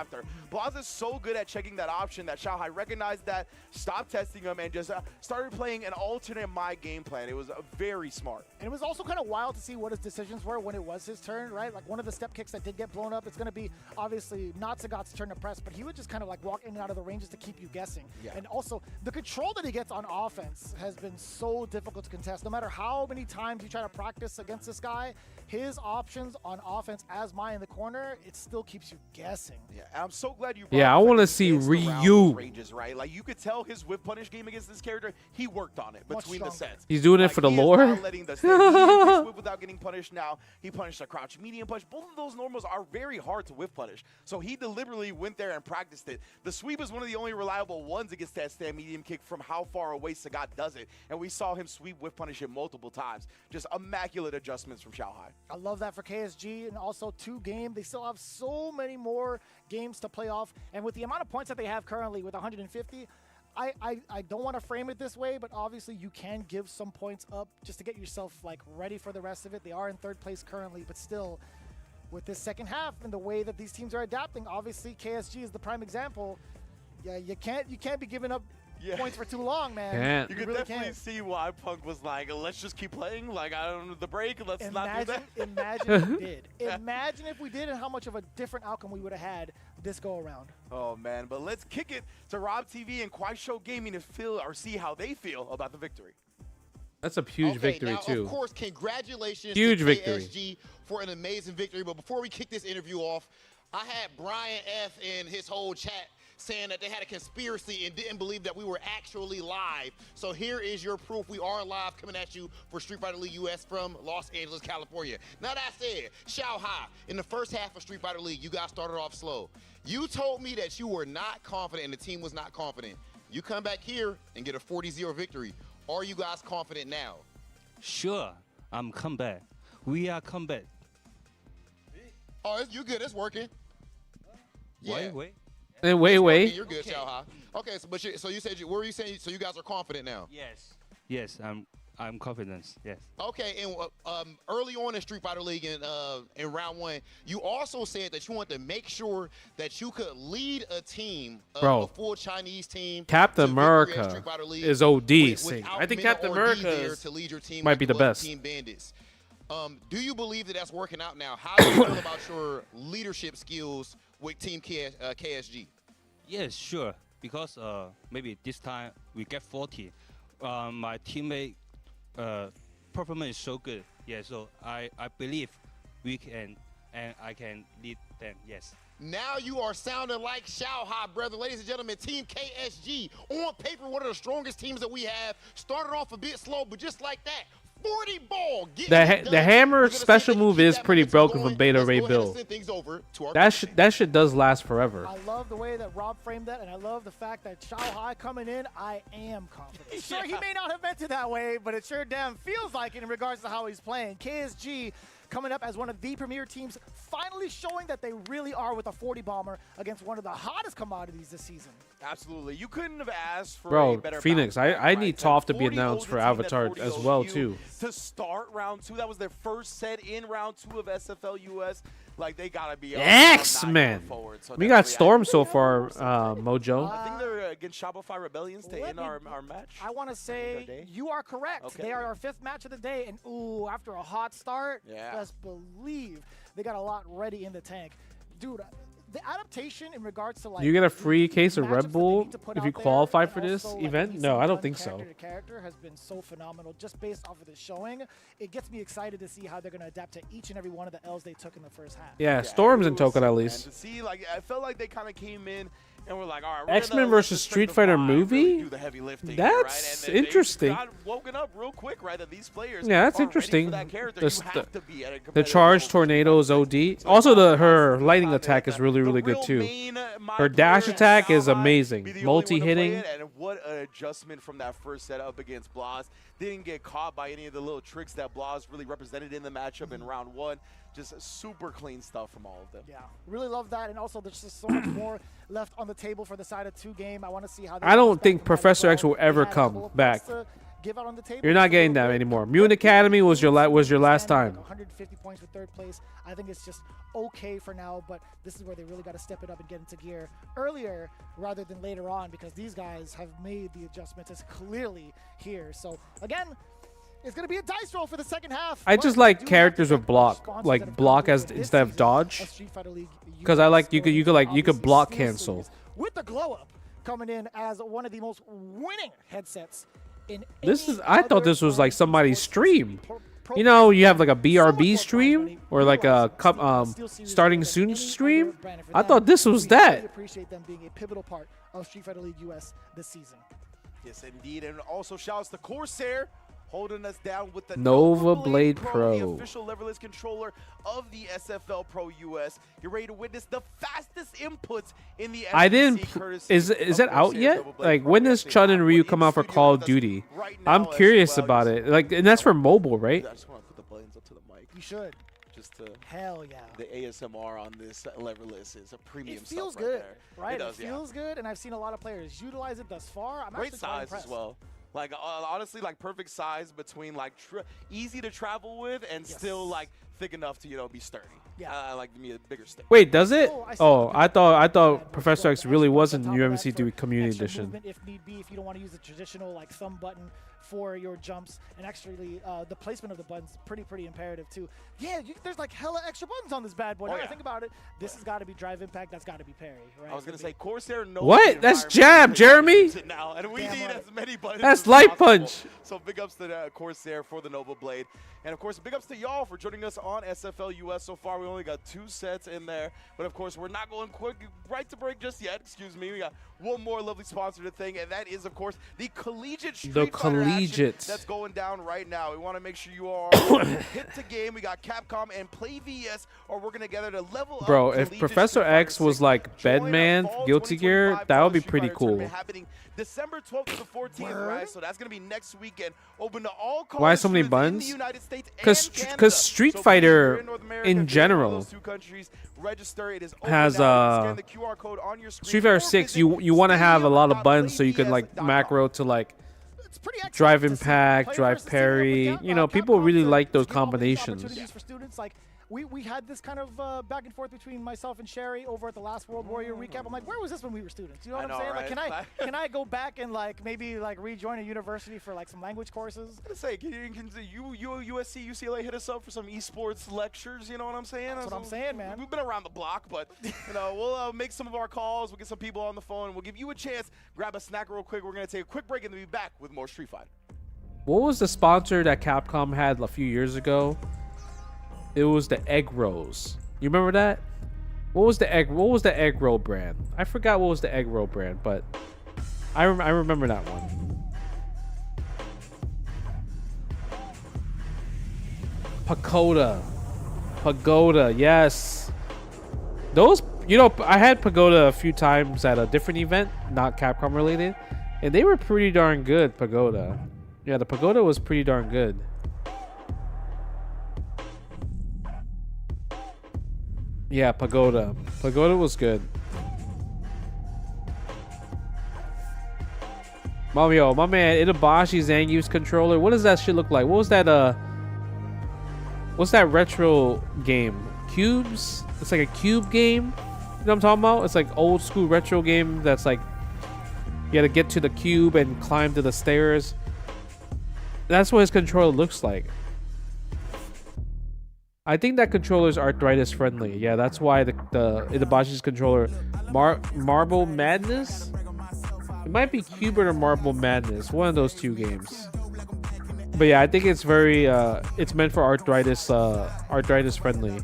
Blaz is so good at checking that option that Shanghai recognized that, stopped testing him, and just started playing an alternate my game plan. It was very smart. And it was also kind of wild to see what his decisions were when it was his turn, right? Like one of the step kicks that did get blown up, it's going to be obviously not Sagat's turn to press, but he would just kind of like walk in and out of the ranges to keep you guessing. Yeah. And also, the control that he gets on offense has been so difficult to contest. No matter how many times you try to practice against this guy, his options on offense as Mai in the corner, it still keeps you guessing. Yeah, and I'm so glad you brought Yeah, up I the want to fact that see he gets around Ryu. those ranges, right? Like you could tell his whip punish game against this character, he worked on it Much between the stronger. sets. He's doing it Like, for the he is lore? not letting the he whip without getting punished now. He punished a crouch medium punch. Both of those normals are very hard to whip punish. So he deliberately went there and practiced it. The sweep is one of the only reliable ones against that stand medium kick from how far away Sagat does it. And we saw him sweep whip punish it multiple times. Just immaculate adjustments from Xiaohai. I love that for KSG, and also 2-game. They still have so many more games to play off, and with the amount of points that they have currently with 150, I don't want to frame it this way, but obviously you can give some points up just to get yourself like ready for the rest of it. They are in 3rd place currently, but still, with this second half and the way that these teams are adapting, obviously KSG is the prime example. Yeah, you can't be giving up points for too long, man. Can't. You could really definitely can't. see why Punk was like, let's just keep playing. Like, I don't know, the break, let's not do that. Imagine if we did. Imagine if we did and how much of a different outcome we would have had this go around. Oh, man. But let's kick it to Rob TV and Show Gaming to feel or see how they feel about the victory. That's a huge victory, now, too. Of course, congratulations Huge to victory. KSG for an amazing victory. But before we kick this interview off, I had Brian F. in his whole chat saying that they had a conspiracy and didn't believe that we were actually live. So here is your proof. We are live coming at you for Street Fighter League US from Los Angeles, California. Now that said, Xiaohai, in the first half of Street Fighter League, you guys started off slow. You told me that you were not confident and the team was not confident. You come back here and get a 40-0 victory. Are you guys confident now? Sure, I'm come back. We are come back. Oh, you good. It's working. Yeah. Wait. And wait. You're good, Xiaohai. Okay, so you said what were you saying? So you guys are confident now? Yes, I'm confident. Yes. Okay, and early on in Street Fighter League in round 1, you also said that you want to make sure that you could lead a team, Bro, a full Chinese team. Captain to victory in America Street Fighter League is OD. without I think Menard Captain or D America there is, to lead your team might like be the Blood best. Team Bandits. Do you believe that that's working out now? How do you feel about your leadership skills with Team KSG? Yes, sure. Because maybe this time we get 40. My teammate performance is so good. Yeah, so I believe we can and I can lead them. Yes. Now you are sounding like Xiaohai, brother. Ladies and gentlemen, Team KSG, on paper, one of the strongest teams that we have. Started off a bit slow, but just like that, 40 ball. The hammer special move is pretty broken from Beta Ray build. That shit does last forever. I love the way that Rob framed that, and I love the fact that Xiaohai coming in, I am confident. Sure, he may not have meant it that way, but it sure damn feels like it in regards to how he's playing. KSG coming up as one of the premier teams, finally showing that they really are with a 40 bomber against one of the hottest commodities this season. Absolutely. You couldn't have asked for a Bro, better Phoenix, bounce back, I right? need That Toph to be 40 announced for team, that Avatar 40 as well, OU too. To start round 2, that was their first set in round 2 of SFL US. Like, they got to be X-Men. So We got definitely, Storm so far, Mojo. I think they're against Shopify Rebellions to end our match. I want to say you are correct. Okay. They are our 5th match of the day, and ooh, after a hot start, Yeah. best believe they got a lot ready in the tank. Dude, the adaptation in regards to like You get a free case of matchups Red that they Bull need to put if out you there, qualify and for this also, like, event? piecing No, I don't done think so. character to character has been so phenomenal just based off of the showing. It gets me excited to see how they're going to adapt to each and every one of the L's they took in the first half. Yeah, Storm's in token at And least. to see, like, I felt like they kind of came in and we're like, all right, we're X-Men gonna versus let Street the Fighter five really movie? do the heavy lifting here, That's right? And then interesting. They got woken up real quick, right? That these players Yeah, that's are ready interesting. for that character. The You st- have to be at a The competitive charge level. tornado is OD. So Also, it's not her possible lightning to attack find is really, really the good real too. main, my Her dash player, attack is Xiaohai, amazing. be the only one to play Multi-hitting. it, and what an adjustment from that first setup against Blaz. Didn't get caught by any of the little tricks that Blaz really represented in the matchup in round 1. Just super clean stuff from all of them. Yeah, really love that, and also there's just so much more left on the table for the side of 2 game. I want to see how. I don't think back Professor as X will well. ever They had a couple come of back. points to give out on the table. You're not Just a getting little that bit. anymore. But Mune Academy was your standing last at time. 150 points for third place. I think it's just okay for now, but this is where they really got to step it up and get into gear earlier rather than later on, because these guys have made the adjustments. It's clearly here. So again, it's going to be a dice roll for the second half. I but just we like do have to characters thank with our block, sponsors like that have block come as through this instead of season dodge. of Street Fighter League Because I like you US could Obviously, block Steel cancel. Series with the glow up coming in as one of the most winning headsets in This any is I thought other this was like brand somebody's esports stream. pro You know, you have like a so much BRB more stream money or like a utilizing Steel Series starting than soon any stream. other brand. And for I them, thought this was we that. really appreciate them being a pivotal part of Street Fighter League US this season. Yes, indeed. And also shouts to Corsair holding us down with the Nova Blade Blade the Pro. official leverless controller of the SFL Pro US. You're ready to witness the fastest inputs in the I didn't. SEC courtesy Is of that out Corsair's yet? Nova Blade Like Pro. when We does actually Chun and have Ryu one come in out for studio Call with of us Duty? right I'm now as curious well. about it. Like, and that's for mobile, right? I just want to put the buttons up to the mic You should. just to. Hell yeah. The ASMR on this leverless is a premium It feels stuff right good, there. right? It does, yeah. feels good, and I've seen a lot of players utilize it thus far. I'm Great actually quite size impressed. as well. Like honestly, like perfect size between like easy to travel with and Yes. still like thick enough to be sturdy. Yeah. Like give me a bigger stick. Wait, does it? Oh, I Oh, saw I thought that. Professor X Extra really buttons was on in top of that UMC for Community extra Edition. movement if need be, if you don't want to use the traditional like thumb button for your jumps, and actually the placement of the buttons is pretty imperative too. Yeah, there's like hella extra buttons on this bad boy. Oh, Now that I yeah. think about it, this has got to be drive impact. That's got to be parry, right? I was gonna It's say Corsair knows What? the That's environment jab, they Jeremy. use it now, and we Damn need right. as many buttons. That's as light possible. punch. So big ups to Corsair for the Nova Blade, and of course big ups to y'all for joining us on SFL US. So far we only got 2 sets in there, but of course we're not going quick right to break just yet. Excuse me. We got one more lovely sponsor to thank, and that is of course the collegiate Street The Fighter action collegiate. that's going down right now. We want to make sure you are hit the game. We got Capcom and Play VS are working together to level Bro, up. if Collegiate Professor Street Fighter X was 6. like Join our Bedman, fall Guilty Gear, 2025 that would be Street pretty Fighter cool. tournament happening December 12th to the 14th, Word? right? So that's gonna be next weekend. Open to all Why so many college students in buttons? the United States Because and Canada. Street So please, if Fighter you're in North America, in if you're one of general those 2 countries, register. It is open has now. You can scan the QR code on your screen Street Fighter or 6. visit You want to have a lot of buttons so you can like stadium.playvs.com. macro to like It's pretty excellent drive to see impact, player drive versus team up with parry. Cap- You know, people Capcom really to like those give all these combinations. opportunities for students. Like we had this kind of back and forth between myself and Sherry over at the last World Warrior recap. I'm like, where was this when we were students? You know what I I'm know, saying? Like, right? can I go back and like maybe like rejoin a university for like some language courses? I say, can you USC, UCLA hit us up for some esports lectures? You know what I'm saying? That's what I'm saying, man. We've been around the block, but we'll make some of our calls. We'll get some people on the phone, and we'll give you a chance. Grab a snack real quick. We're gonna take a quick break and then be back with more Street Fighter. What was the sponsor that Capcom had a few years ago? It was the egg rolls. You remember that? What was the egg roll brand? I forgot what was the egg roll brand, but I remember that one. Pagoda, yes. Those, I had Pagoda a few times at a different event, not Capcom related, and they were pretty darn good. Pagoda, yeah, the Pagoda was pretty darn good. Yeah, Pagoda was good. My man, Itabashi Zangief's controller. What does that shit look like? What was that? What's that retro game? Cubes? It's like a cube game. You know what I'm talking about? It's like old school retro game that's like you gotta get to the cube and climb to the stairs. That's what his controller looks like. I think that controller is arthritis friendly. Yeah, that's why the Itabashi's controller, Marble Madness. It might be Cubert or Marble Madness, one of those 2 games. But yeah, I think it's very it's meant for arthritis friendly.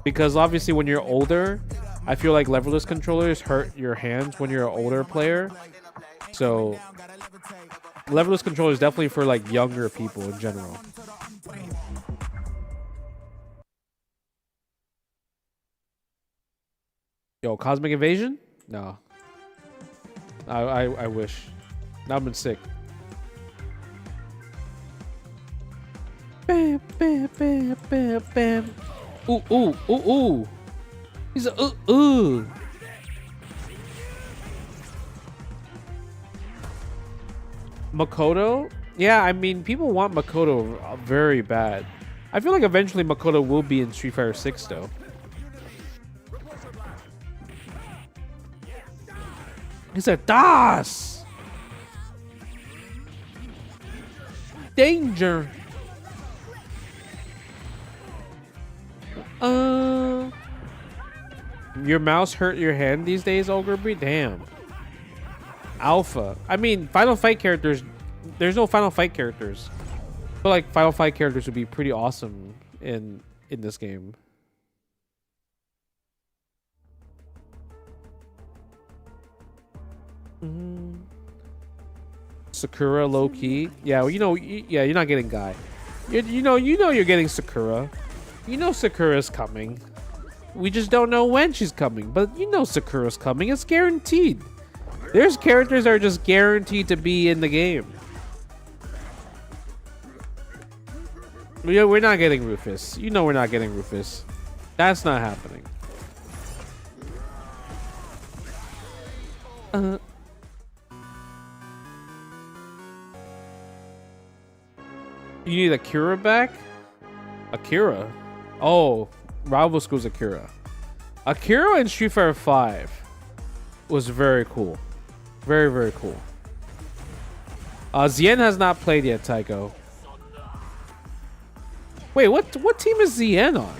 Because obviously when you're older, I feel like leverless controllers hurt your hands when you're an older player. So leverless controller is definitely for like younger people in general. Yo, Cosmic Invasion? No. I wish. Now I've been sick. Bam, bam, bam, bam, bam. Ooh, ooh, ooh, ooh. He's a ooh. Makoto? Yeah, I mean, people want Makoto very bad. I feel like eventually Makoto will be in Street Fighter 6 though. He said, "Das! Danger!" Your mouse hurt your hand these days, Ogreby? Damn. Alpha. I mean, Final Fight characters. There's no Final Fight characters. I feel like Final Fight characters would be pretty awesome in this game. Sakura low key. Yeah, well, yeah, you're not getting Guy. You know you're getting Sakura. You know Sakura's coming. We just don't know when she's coming, but you know Sakura's coming. It's guaranteed. There's characters that are just guaranteed to be in the game. We're not getting Rufus. You know we're not getting Rufus. That's not happening. You need Akira back? Akira? Oh, Rival School's Akira. Akira in Street Fighter 5 was very cool. Very, very cool. Zien has not played yet, Tycho. Wait, what team is Zien on?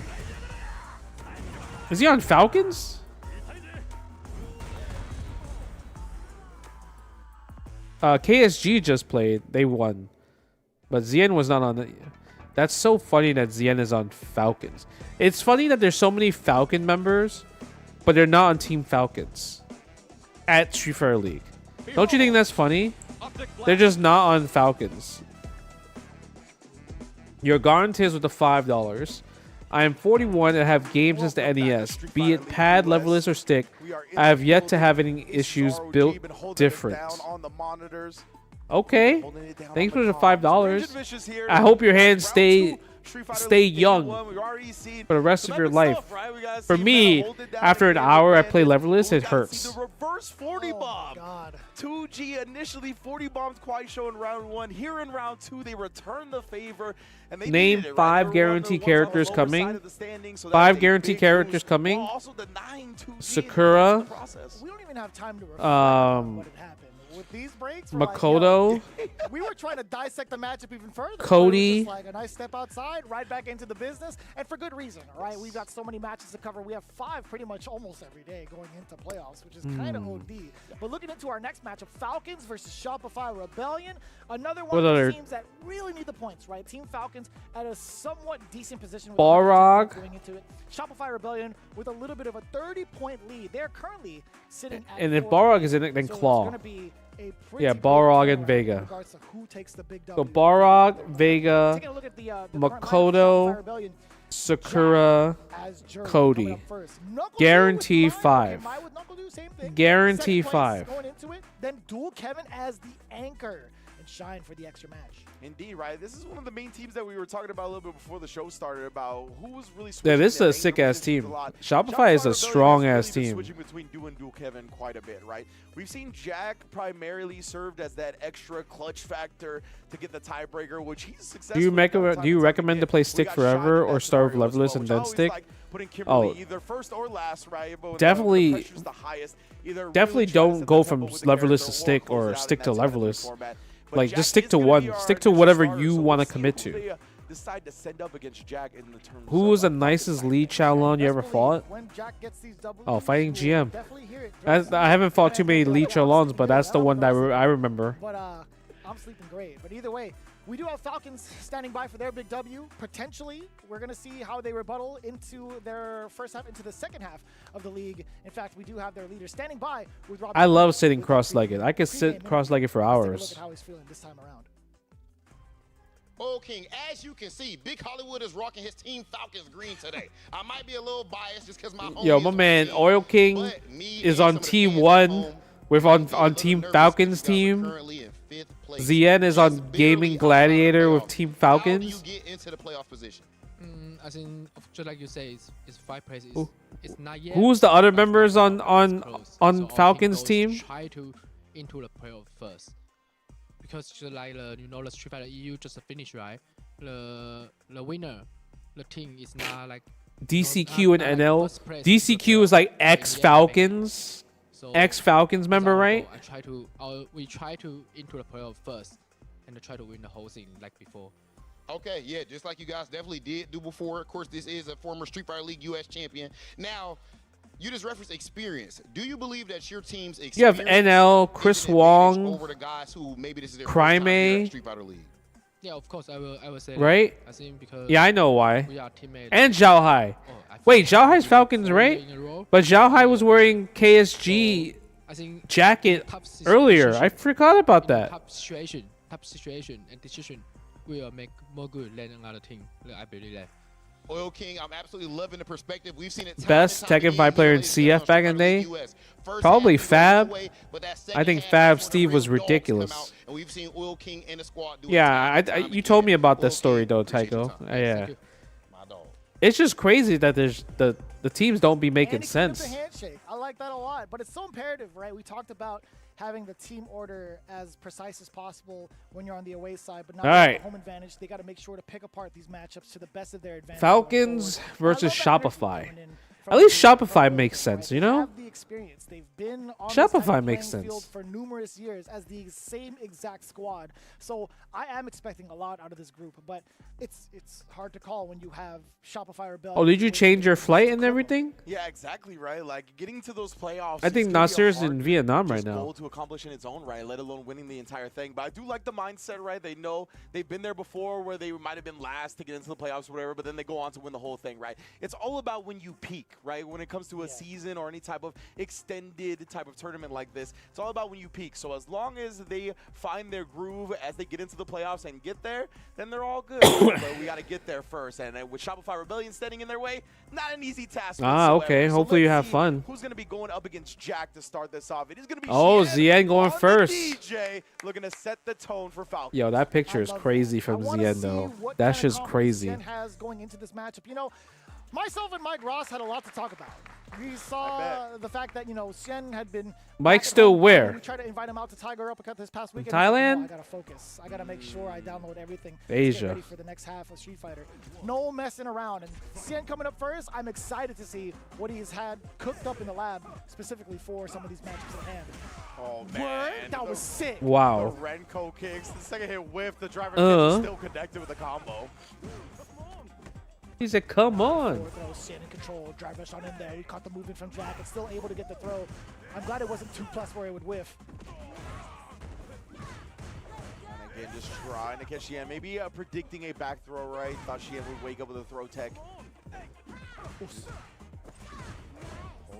Is he on Falcons? KSG just played. They won. But Zien was not on it. That's so funny that Zien is on Falcons. It's funny that there's so many Falcon members, but they're not on Team Falcons at Street Fighter League. Don't you think that's funny? They're just not on Falcons. Your guarantees with the $5. I am 41 and have games since the NES. Be it pad, levelers, or stick, I have yet to have any issues built different. Okay. Thanks for the $5. I hope your hands stay young for the rest of your life. For me, after an hour I play levelers, it hurts. The reverse 40 bomb. 2G initially 40 bombs quite show in round 1. Here in round 2, they return the favor. And they Name 5 guaranteed characters coming. 5 guaranteed characters coming. Sakura. We don't even have time to reflect on what had happened. With these breaks, Makoto. We were trying to dissect the matchup even further. Cody. Like a nice step outside, right back into the business, and for good reason. All right, we've got so many matches to cover. We have 5 pretty much almost every day going into playoffs, which is kind of OD. But looking into our next matchup, Falcons versus Shopify Rebellion. Another one of the teams that really need the points, right? Team Falcons at a somewhat decent position. Balrog. Going into it. Shopify Rebellion with a little bit of a 30-point lead. They're currently sitting at and if Balrog is in it, then Claw. Yeah, Balrog and Vega. So Balrog, Vega, Makoto, Sakura, Cody. Guarantee 5. Guarantee 5. Then dual Kevin as the anchor and shine for the extra match. Indeed, right? This is one of the main teams that we were talking about a little bit before the show started about who was really Yeah, this is a sick-ass team. Shopify is a strong-ass team. Switching between Duo and Dual Kevin quite a bit, right? We've seen Jack primarily served as that extra clutch factor to get the tiebreaker, which he's successful. Do you recommend to play stick forever or start with levelers and then stick? Oh, either first or last, right? definitely don't go from levelers to stick or stick to levelers. Like, just stick to one. Stick to whatever you want to commit to. Who was the nicest Lee Chaolon you ever fought? Oh, fighting GM. I haven't fought too many Lee Chaolons, but that's the one that I remember. But I'm sleeping great. But either way, we do have Falcons standing by for their big W. Potentially, we're going to see how they rebuttal into their first half, into the second half of the league. In fact, we do have their leader standing by with Rob. I love sitting cross-legged. I could sit cross-legged for hours. Look at how he's feeling this time around. Oh, King, as you can see, Big Hollywood is rocking his Team Falcons green today. I might be a little biased just because my Yo, my man, Oil King is on Team 1. We're on Team Falcons team. Zien is on Gaming Gladiator with Team Falcons. How do you get into the playoff position? As in, just like you say, it's 5 places. It's not yet. Who's the other members on so Falcons team? Try to into the playoff first. because just like the Street Fighter EU just finished, right? The winner, the team is not like DCQ and not like NL. first place, DCQ is like ex Falcons. So Ex Falcons that's member, our right? goal. We try to into the playoff first, and try to win the whole thing like before. Okay, yeah, just like you guys definitely did do before. Of course, this is a former Street Fighter League US champion. Now, you just referenced experience. Do you believe that your team's experience You have NL, Chris is an advantage Wong, over the guys who maybe this is their Crime first time here A. at Street Fighter League? Yeah, of course I will say Right? that. I think because Yeah, I know why. we are teammates. And Zhao Hai. Oh, I Wait, think Zhao Hai's we Falcons, 4 right? years in a row. But Zhao Hai was wearing KSG I think jacket tough earlier. situation- I forgot about in a that. tough situation and decision will make more good than another team. I believe that. Oil King, I'm absolutely loving the perspective. We've seen it time Best and time Tekken again 5 player here, in ladies and gentlemen, CF back in the Street day? Fighter League US. First Probably half, we went all Fab. the way, but that I second think half, Fab that's when the Steve was real dogs come ridiculous. out, and we've seen Oil King and the squad do it Yeah, time and time you told me again. about Oil this story King, though, appreciate your Tycho. time. Yeah. Thank you. My dog. It's just crazy that there's the teams don't be making And he cleaned up sense. the handshake. I like that a lot. But it's so imperative, right? We talked about having the team order as precise as possible when you're on the away side, but not All having right. the home advantage. They got to make sure to pick apart these matchups to the best of their advantage. Falcons going forward. versus And I love that energy Shopify. coming in At from least the Shopify Oil makes Kings, sense, right? you They know? have the experience. They've been on this Shopify type of makes playing field sense. for numerous years as the same exact squad. So I am expecting a lot out of this group, but it's hard to call when you have Shopify Rebellion. Oh, did you waiting change to your just flight and equivalent. everything? Yeah, exactly, right? Like, getting to those playoffs. I think is gonna be a Nasir's hard in Vietnam right just now. goal to accomplish in its own right, let alone winning the entire thing. But I do like the mindset, right? They know they've been there before where they might have been last to get into the playoffs or whatever, but then they go on to win the whole thing, right? It's all about when you peak, right? When it comes to a season or any type of extended type of tournament like this, it's all about when you peak. So as long as they find their groove as they get into the playoffs and get there, then they're all good. But we got to get there first. And with Shopify Rebellion standing in their way, not an easy task. Ah, whatsoever. okay. So Hopefully you let's have see fun. Who's going to be going up against Jack to start this off? It is going to be Oh, Zien going on the first. DJ, looking to set the tone for Falcons. Yo, that picture I is love crazy that. from I wanna Zien see though. what That's kind of just confidence crazy. Zien has going into this matchup. You know, myself and Mike Ross had a lot to talk about. We saw bet. the fact that, Sien had been. Mike back at still home. where? We tried to invite him out to Tiger Uppercut this past weekend. Thailand? I gotta focus. I gotta make sure I download everything. to Asia. Get ready for the next half of Street Fighter. No messing around. And Sien coming up first. I'm excited to see what he's had cooked up in the lab specifically for some of these matches at hand. Oh, man. Word? That was sick. Wow. The Renko kicks. The second hit whiff. The driver Uh-huh. still connected with the combo. He said, "Come on." Forward throw, Sien in control. Driver shot in there. He caught the movement from Jack and still able to get the throw. I'm glad it wasn't 2+ where it would whiff. And again, just trying to catch Yen. Maybe predicting a back throw, right? Thought Yen would wake up with a throw tech. Oh,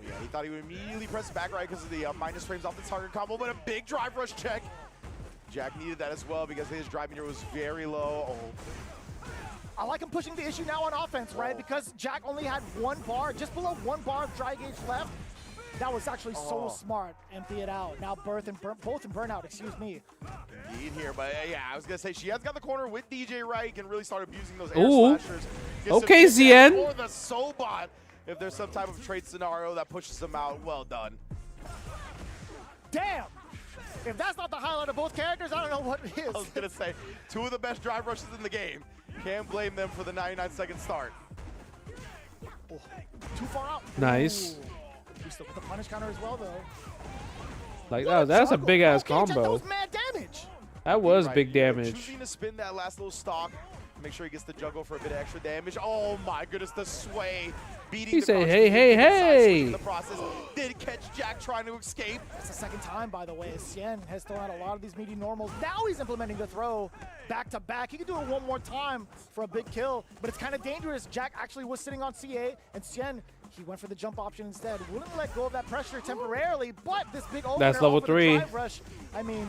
yeah. He thought he would immediately press back right because of the minus frames off the target combo, but a big drive rush check. Jack needed that as well because his drive meter was very low. Oh. I like him pushing the issue now on offense, right? Because Jack only had 1 bar, just below 1 bar of dry gauge left. That was actually so smart. Empty it out. Now both in burnout, excuse me. Indeed here, but yeah, I was gonna say she has got the corner with DJ right, can really start abusing those air Ooh. slashers. Get some Okay, kick Zien. Or the Sobot, if there's some type of trade scenario that pushes them out. Well done. Damn! If that's not the highlight of both characters, I don't know what is. I was gonna say 2 of the best drive rushes in the game. Can't blame them for the 99-second start. Oh, too far out. Nice. Ooh. We still with the punish counter as well, though. Like Good that's a juggle. big ass Okay, Jack, that combo. was mad damage. That was Right big here, damage. Choosing to spin that last little stock. Make sure he gets the juggle for a bit of extra damage. Oh my goodness, the sway. Beating He the said, crouch "Hey, hey, kick, side switch hey." In the process, did catch Jack trying to escape. It's the second time, by the way. Sien has thrown out a lot of these meaty normals. Now he's implementing the throw back to back. He can do it one more time for a big kill, but it's kind of dangerous. Jack actually was sitting on CA, and Sien, he went for the jump option instead. Wouldn't let go of that pressure temporarily, but this big opener That's level off of the 3. drive rush, I mean,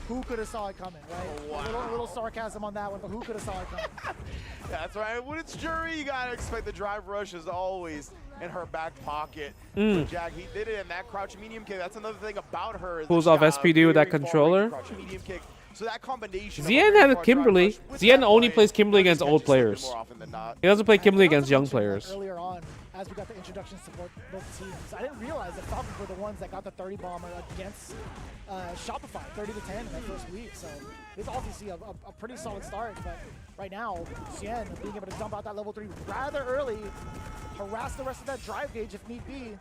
who could have saw it coming, right? Wow. A little sarcasm on that one, but who could have saw it coming? That's right. When it's Jury, you gotta expect the drive rush is always in her back pocket. Mm. But Jack, he did it, and that crouch medium kick. That's another thing about her. Is Pulls that off she's got a SPD with that very far-range controller. crouch medium kick. So that combination. Zien had a Kimberly. Zien only plays Kimberly against old players. More often than not. He doesn't play And Kimberly not to against young mention, like, players. Earlier on, as we got the introductions to both teams. I didn't realize that Falcons were the ones that got the 30 bomber against Shopify, 30-10 in their first week. So it's obviously a pretty solid start. But right now, Xian being able to dump out that level 3 rather early, harass the rest of that drive gauge if need be.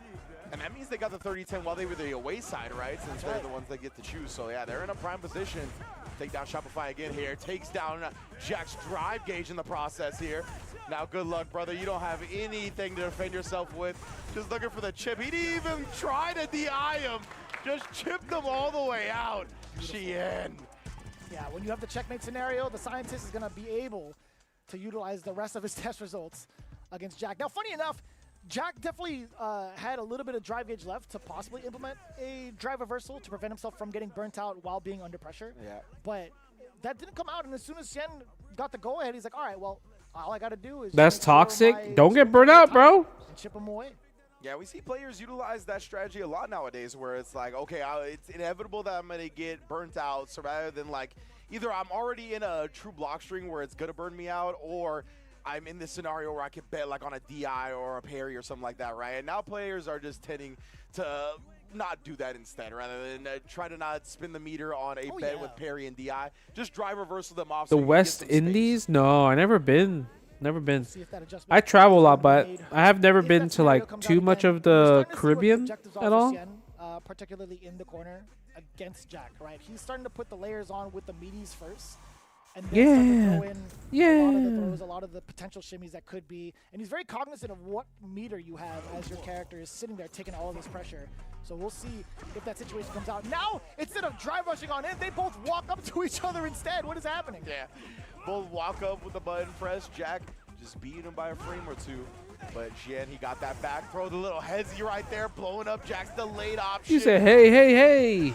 And that means they got the 30-10 while they were the away side, right? Since they're the ones that get to choose. So yeah, they're in a prime position. Take down Shopify again here. Takes down Jack's drive gauge in the process here. Now, good luck, brother. You don't have anything to defend yourself with. Just looking for the chip. He didn't even try to DI him. Just chipped him all the way out. Xian. Yeah, when you have the checkmate scenario, the scientist is going to be able to utilize the rest of his test results against Jack. Now, funny enough, Jack definitely had a little bit of drive gauge left to possibly implement a drive reversal to prevent himself from getting burnt out while being under pressure. Yeah. But that didn't come out, and as soon as Xian got the go-ahead, he's like, all right, well, all I got to do is That's make sure toxic. my Don't get burnt out, bro. and chip him away. Yeah, we see players utilize that strategy a lot nowadays where it's like, okay, it's inevitable that I'm going to get burnt out. So rather than like, either I'm already in a true block string where it's going to burn me out, or I'm in this scenario where I can bet like on a DI or a parry or something like that, right? And now players are just tending to not do that instead, rather than try to not spin the meter on a bet with parry and DI. Just drive reversal them off. The so you West can get some Indies? No, I never been. Never been. See if that adjustment I travel a lot, but made. I have never If been that to scenario like comes too out much again, of we're the starting to see what the Caribbean objectives are at for all. Xian, particularly in the corner against Jack, right? He's starting to put the layers on with the meaties first. And then start to throw in a lot of the throws, a lot of the potential shimmies that could be. And he's very cognizant of what meter you have as your character is sitting there taking all of this pressure. So we'll see if that situation comes out. Now, instead of drive rushing on in, they both walk up to each other instead. What is happening? Yeah, both walk up with the button press. Jack just beating him by a frame or two. But Xian, he got that back throw. The little hezzy right there, blowing up Jack's delayed option. You said, hey, hey, hey.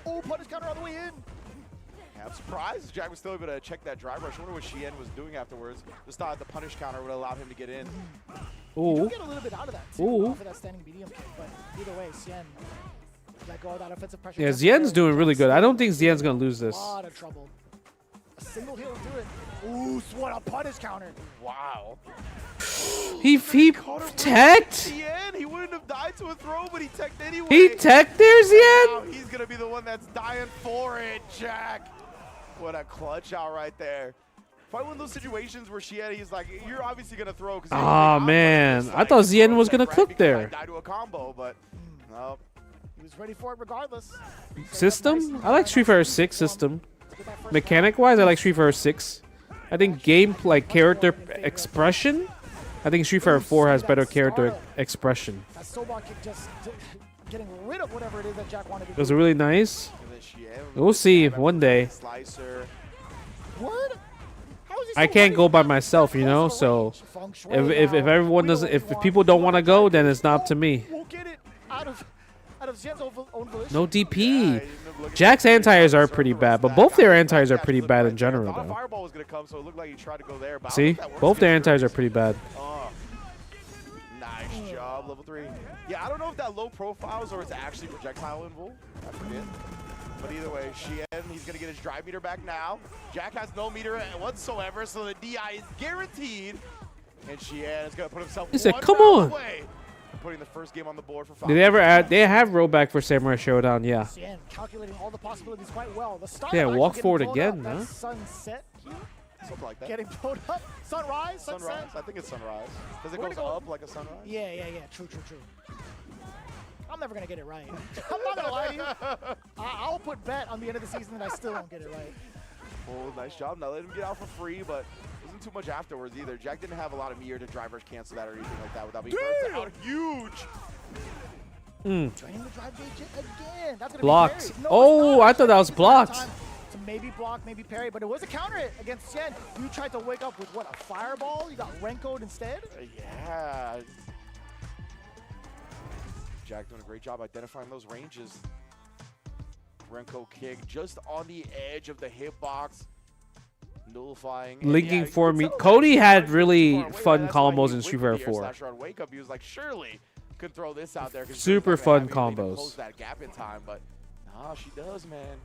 Oh, punish counter on the way in. Yeah, I'm surprised Jack was still able to check that drive rush. I wonder what Xian was doing afterwards. Just thought the punish counter would allow him to get in. You do Ooh. get a little bit out of that, too, Ooh. off of that standing medium kick. But either way, Xian let go of that offensive pressure. Yeah, Just Xian's barely. doing really good. I don't think Xian's going to lose A this. lot of trouble. A single hit will do it. Ooh, what a punish counter. Wow. He teched? Xian, he wouldn't have died to a throw, but he teched anyway. He teched there, Xian? Now he's going to be the one that's dying for it, Jack. What a clutch out right there. Probably one of those situations where Xian, he's like, you're obviously going to throw. Oh, man. I thought Xian was going to cook there. Die to a combo, but no. He was ready for it regardless. System? I like Street Fighter 6 system. Mechanic-wise, I like Street Fighter 6. I think game, like character expression, I think Street Fighter 4 has better character expression. That Soba kick just getting rid of whatever it is that Jack wanted to do. It was really nice. We'll see one day. Slicer. What? How is he I so can't ready go to by do myself, you know. close So feng shui if now? everyone We know doesn't, what if we want. people don't want to go, then it's not up to me. We'll get it out of Xian's own volition. No DP. Jack's anti-airs are pretty bad, but both their anti-airs are pretty bad in general, though. Fireball was going to come, so it looked like he tried to go there. But See, both their anti-airs are pretty bad. Nice job, level 3. Yeah, I don't know if that low profiles or it's actually projectile involved. I forget. But either way, Xian, he's going to get his drive meter back now. Jack has no meter whatsoever, so the DI is guaranteed. And Xian is going to put himself He said, one "Come round on." away from putting the first game on the board for Did they ever add? They have rollback for Samurai Showdown, yeah. Xian calculating all the possibilities quite well. The start Yeah, of walk actually forward getting blown again, up. huh? That's sunset here. Something like that. Getting blown up. Sunrise, sunset. Sunrise? I think it's sunrise. Because it We're goes gonna go- up like a sunrise. Yeah. True. I'm never going to get it right. I'm not going to lie to you. I'll put bet on the end of the season that I still don't get it right. Oh, nice job. Now let him get out for free, but wasn't too much afterwards either. Jack didn't have a lot of meter to drivers cancel that or anything like that without being burnt out. Huge. Draining the drive gauge again. That's gonna Blocked. Be parry. No, Oh, it's not. I thought that was blocked. Time to maybe block, maybe parry, but it was a counter hit against Xian. You tried to wake up with what, a fireball? You got Renko'd instead? Yeah. Jack doing a great job identifying those ranges. Renko kick just on the edge of the hitbox. Nullifying. And Linking yeah, for you can me. tell Cody Jack had was really far away, fun that's why he combos in went Street for Fighter the air 4. slasher on wake up. He was like, surely could throw this out there. 'cause he's Super not gonna fun have anything to combos. Close that gap in time, but nah, she does, man.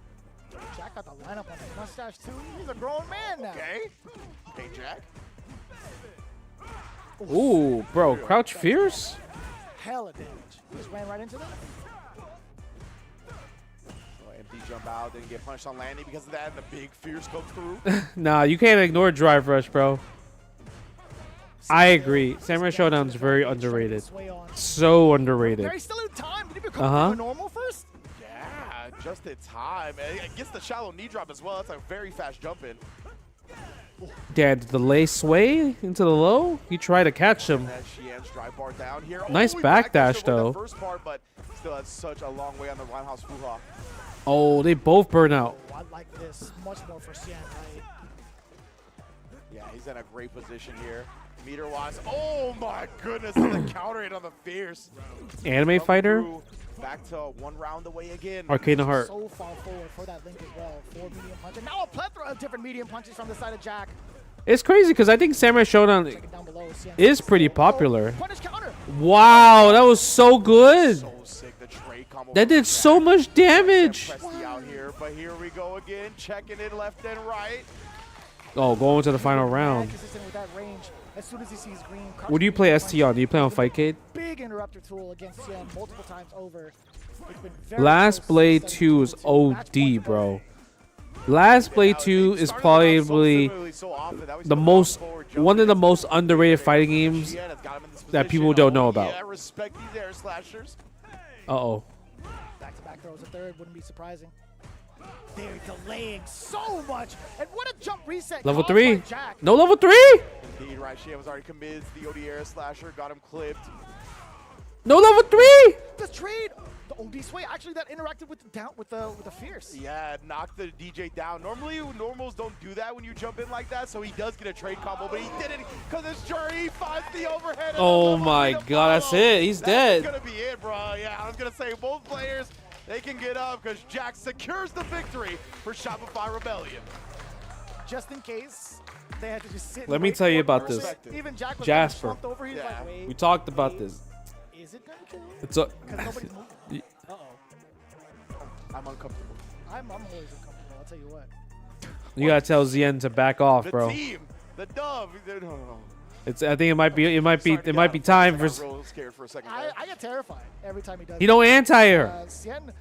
Jack got the lineup on his mustache too. He's a grown man now. Okay. Hey, Jack. Ooh, bro, crouch fierce? Hella damage. Just ran right into them. Empty jump out, didn't get punished on landing because of that, and the big fierce comes through. Nah, you can't ignore drive rush, bro. I agree. Samurai Showdown's very underrated. So underrated. Very still in time. Did he become a normal first? Yeah, just in time. And it gets the shallow knee drop as well. That's a very fast jump in. Dad, did the lay sway into the low? He tried to catch him. That Xian's drive bar down here. Nice Oh, he backdash, backdashed over though. the first part, but still has such a long way on the roundhouse fuha. Oh, they both burn out. I like this much more for Xian. Yeah, he's in a great position here. Meter-wise. Oh, my goodness. And the counter hit on the fierce. Anime fighter? Back to 1 round away again. Arcane Heart. So far forward for that link as well. 4 medium punches. Now a plethora of different medium punches from the side of Jack. It's crazy because I think Samurai Showdown Down below, Xian is pretty popular. punish counter. Wow, that was so good. So sick. The trade combo That did so much damage. Presty out here, but here we go again. Checking it left and right. Oh, going to the final round. Consistent with that range. As soon as he sees green, What do you play ST on? Do you play on Fightcade? big interrupter tool against Xian multiple times over. It's been very Last close Blade since 2 is match point OD, bro. Last Blade 2 is probably one of the most underrated fighting games that people don't know about. Yeah, respect these air slashers. Uh-oh. Back-to-back throws a third wouldn't be surprising. They're delaying so much. And what a jump reset. Level caused by 3. Jack. No level 3? Indeed, right. Xian was already committed to the OD air slasher. Got him clipped. No level 3? The trade. The OD sway actually that interacted with the fierce. Yeah, knocked the DJ down. Normally, normals don't do that when you jump in like that, so he does get a trade combo, but he did it because his jury finds the overhead. And Oh the my level god, that's follow. it. He's dead. That's gonna be it, bro. Yeah, I was gonna say both players, they can get up because Jack secures the victory for Shopify Rebellion. Just in case they had to just sit. Let and me wait tell you for it. about this. Even Jack was Jasper. slumped over. He's like, wait, We talked about this. is it gonna kill? It's a Because nobody's moving. Uh-oh. I'm uncomfortable. I'm always uncomfortable. I'll tell you what. You gotta tell Zien to back off, bro. The team, the dove. No. It's. I think it might be time for. I'm real scared for a second. I get terrified every time he does. He don't anti-air. Xian,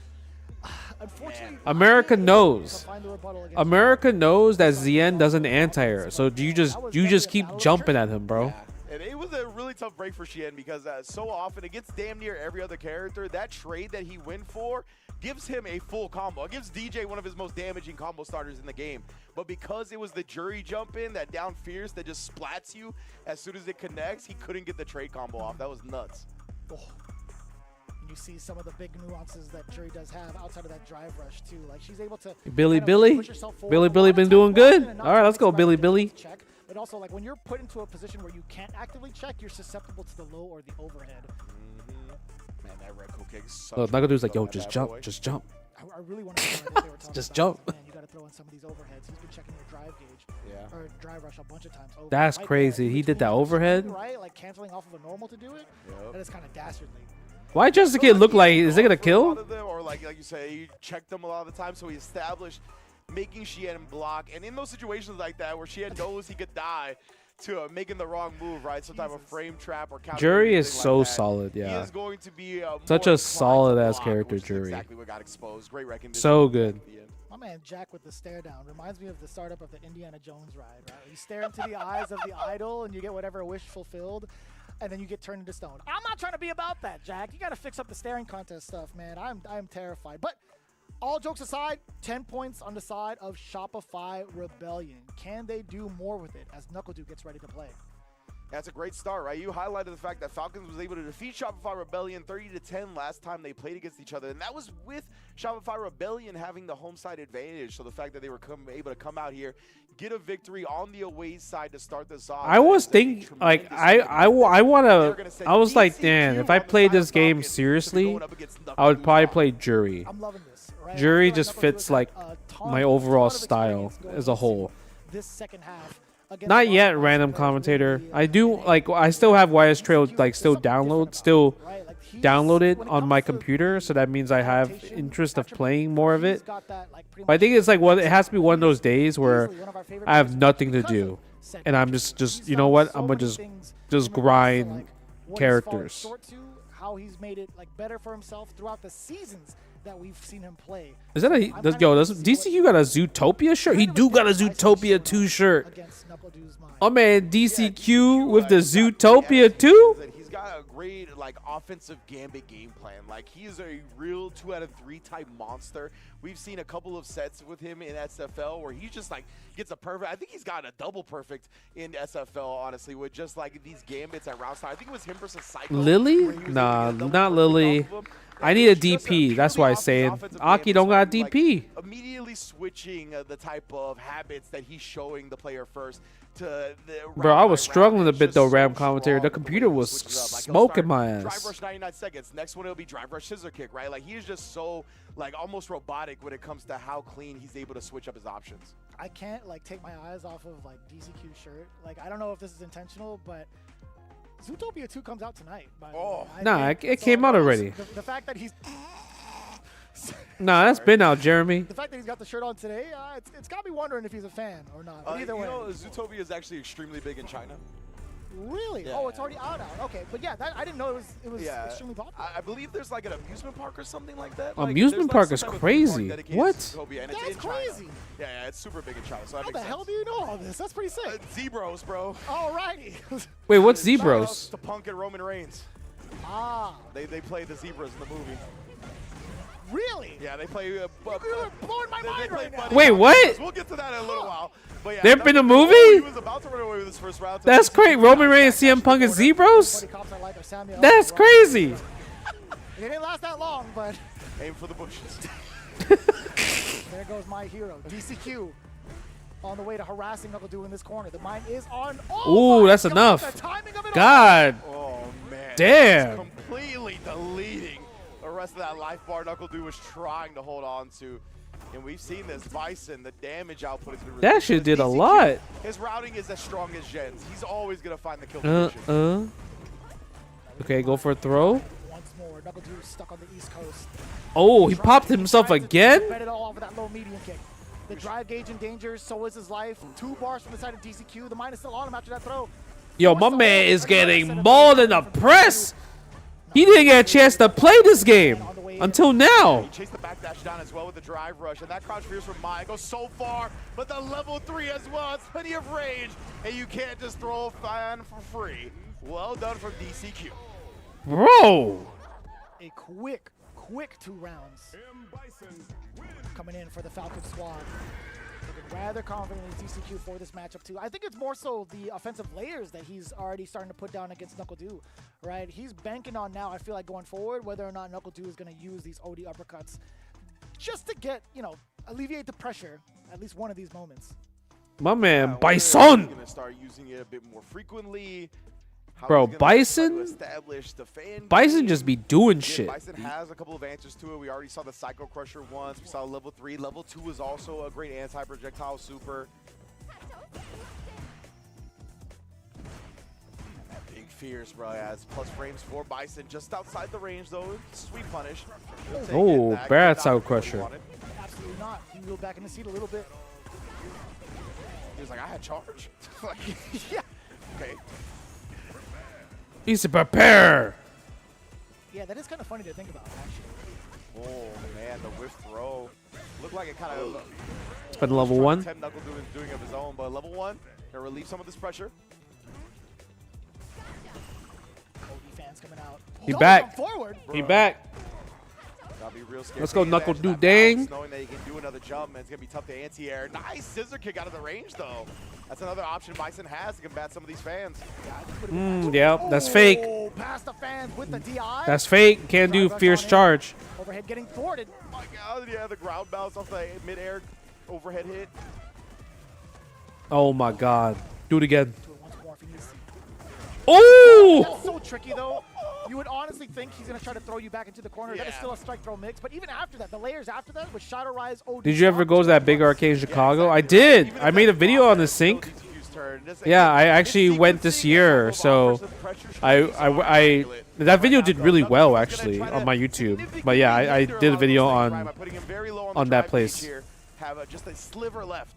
unfortunately, America knows. to find the rebuttal against America knows that Zien doesn't anti-air. So you just keep jumping at him, bro. And it was a really tough break for Xian because so often against damn near every other character, that trade that he went for gives him a full combo. It gives DJ one of his most damaging combo starters in the game. But because it was the jury jump in, that down fierce that just splats you as soon as it connects, he couldn't get the trade combo off. That was nuts. Oh. You see some of the big nuances that Jury does have outside of that drive rush too. Like she's able to Billy kind of Billy? push herself forward. Billy A Billy lot of been times doing good? blocking and not All right, let's go, trying to Billy get Billy. the check. But also, like when you're put into a position where you can't actively check, you're susceptible to the low or the overhead. Man, that red cool kick is such Look, Nagadu's like, a yo, bad just boy. jump, just jump. I really want to know what they were talking Just about. jump. Man, you got to throw in some of these overheads. He's been checking your drive gauge. Yeah. Or drive rush a bunch of times over. That's Right crazy. there, He did that between the overhead? screen, right? Like canceling off of a normal to do it. Yep. That is kind of dastardly. Why does the kid look like? Is it gonna kill? Or like you say, he checked them a lot of the time, so he established making Xian block. And in those situations like that, where Xian knows he could die to making the wrong move, right? Some type of frame trap or counter. Jury is anything so like that, solid, He yeah. is going to be Such more a solid-ass inclined to block, character, which is Jury. Exactly what got exposed. Great recognition. So good. My man Jack with the stare down reminds me of the startup of the Indiana Jones ride, right? You stare into the eyes of the idol and you get whatever wish fulfilled, and then you get turned into stone. I'm not trying to be about that, Jack. You got to fix up the staring contest stuff, man. I'm terrified. But all jokes aside, 10 points on the side of Shopify Rebellion. Can they do more with it as Knuckledew gets ready to play? That's a great start, right? You highlighted the fact that Falcons was able to defeat Shopify Rebellion 30-10 last time they played against each other, and that was with Shopify Rebellion having the home side advantage. So the fact that they were able to come out here, get a victory on the away side to start this off. I was thinking, like, I was like, damn, if I played this game seriously, I would probably play Jury. I'm loving this, right? Jury I feel just Knuckledew fits has like had a ton- my a overall ton of style experience going as a into whole. This second half. against Not a lot yet, of random guys that are commentator. really, I do like. I still have YS Trail like still downloaded on my computer, so that means I have interest of playing more of it. But I think it's like it has to be one of those days where I have nothing to do. set And I'm pieces. just He's you know found what? so I'm gonna many just things just in regards to, grind like, what he's fallen characters. short to, how he's made it like better for himself throughout the seasons that we've seen him play. Is that a I'm does, kinda yo? curious Does to see DCQ got a Zootopia shirt? He kind of a do got a different Bison Zootopia showed 2 shirt. against Knuckle-Doo's mind. Oh man, DCQ with the he's got great Zootopia attitude, 2. and he's got a great like offensive gambit game plan. Like he is a real 2 out of 3 type monster. We've seen a couple of sets with him in SFL where he just like gets a perfect. I think he's got a double perfect in SFL, honestly, with just like these gambits at round style. I think it was him versus Psycho. Lily? where he was able to Nah, get a double not perfect Lily. off of him. I And need a it's just DP. That's purely why I'm off his saying offensive Aki gambit. don't got So, like, DP. immediately switching the type of habits that he's showing the player first to the Bro, I round was by round, struggling and a it's bit just though. so Ram commentary. The strong computer way he was switches up. Like, he'll smoking start my Drive ass. rush 99 seconds. Next one it'll be drive rush scissor kick, right? Like he is just so like almost robotic when it comes to how clean he's able to switch up his options. I can't like take my eyes off of like DCQ shirt. Like I don't know if this is intentional, but Zootopia 2 comes out tonight. By the way. I Nah, think it so. came out already. The fact that he's Nah, that's been out, Jeremy. the fact that he's got the shirt on today, it's got me wondering if he's a fan or not. But either You way, know, Zootopia is actually extremely big in China. really? Yeah. Oh, it's already out. Okay, but yeah, that, I didn't know it was Yeah. extremely popular. I believe there's like an amusement park or something like that. Amusement park is crazy. What? That's China. crazy. Yeah, it's super big in China. So that How the makes hell sense. do you know all this? That's pretty sick. Zebros, bro. Alrighty. Wait, what's Shout Zebros? outs to Punk and Roman Reigns. Ah, They play the zebras in the movie. really? Yeah, they play. You're blowing my mind right now. buddy Wait, combat what? matches. We'll get to that in a little while. But yeah, They've that been a was- movie? He was about to run away with his first round. to That's DCQ. great. Roman Reigns, CM Punk, and Zebros. Buddy cops I like are Samuel That's and crazy. It didn't last that long, but Aim for the bushes. there goes my hero, DCQ. On the way to harassing Knuckle-Doo in this corner. The mine is on. Oh Ooh, my that's God, enough. the timing of it all. God. Oh man. Damn. Just completely deleting the rest of that life bar Knuckle-Doo was trying to hold on to. And we've seen this Bison, the damage output has been That ridiculous. shit did a DCQ, lot. His routing is as strong as Jen's. He's always gonna find the kill position. Okay, go for a throw. Once more, Knuckle-Doo stuck on the East Coast. Oh, he popped himself again? Bet it all off of that low medium kick. The drive gauge in danger, so is his life. 2 bars from the side of DCQ. The mine is still on him after that throw. Yo, my man is getting mauled in the press. He didn't get a chance to play this game until now. He chased the backdash down as well with the drive rush, and that crouch fierce from Maya goes so far, but the level 3 as well has plenty of range, and you can't just throw a fan for free. Well done from DCQ. Bro. A quick 2 rounds. Coming in for the Falcon squad. Looking rather confident in DCQ for this matchup too. I think it's more so the offensive layers that he's already starting to put down against Knuckle-Doo, right? He's banking on now, I feel like going forward, whether or not Knuckle-Doo is going to use these OD uppercuts just to get, you know, alleviate the pressure at least one of these moments. My man, He's Bison. gonna start using it a bit more frequently. How Bro, he's gonna try to Bison? establish the fan Bison game. just be doing Yeah, shit. Bison has a couple of answers to it. We already saw the Psycho Crusher once. We saw level 3. Level 2 is also a great anti-projectile super. Big fierce, bro. Has plus frames for Bison. Just outside the range, though. Sweet punish. He'll take it. Oh, That bad could not Psycho be what he Crusher. wanted. Absolutely not. He reeled back in the seat a little bit. He was like, I had charge. Like, yeah. Okay. He's to prepare. Yeah, that is kind of funny to think about, actually. Oh, man. The whiff throw. Looked like it kind of... It's been level 1. Knuckle doing of his own, but level 1, to relieve some of this pressure. OD fans coming out. He Double back. jump forward. He back. Gotta be real scared. Let's go, Taking Knuckle-Doo advantage of that balance, dang. knowing that he can do another jump, and it's gonna be tough to anti-air. Nice scissor kick out of the range, though. That's another option Bison has to combat some of these fans. Yeah, that's fake. Oh, past the fans with the DI. That's fake. Can't do fierce charge. Overhead getting thwarted. Oh my God, yeah, the ground bounce off the mid-air overhead hit. Oh my god. Do it again. Do it once more if he needs to. Oh! That's so tricky, though. You would honestly think he's going to try to throw you back into the corner. That is Yeah. still a strike throw mix. But even after that, the layers after that with Shadow Rise, OD. Did you ever go to that big arcade in Chicago? I exactly. did. Even I if made a that video on the is still sync. DCQ's turn. Yeah, I actually went this year, so I that video did really well actually on my YouTube. But yeah, I did a video on that place. Have just a sliver left.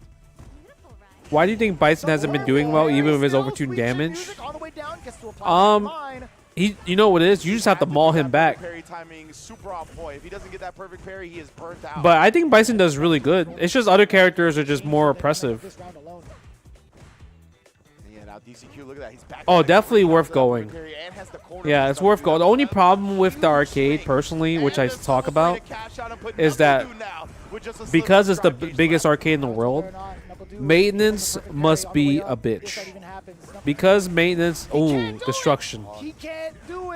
Why do you think Bison hasn't been doing well, even with his overtuned damage? You know what it is? You just have to maul him back. Parry timing super on point. If he doesn't get that perfect parry, he is burnt out. But I think Bison does really good. It's just other characters are just more oppressive. Yeah, now DCQ, look at that. He's back. Oh, definitely worth going. Yeah, it's worth going. The only problem with the arcade, personally, which I talk about, is that because it's the biggest arcade in the world, maintenance must be a bitch. Because maintenance, ooh, destruction.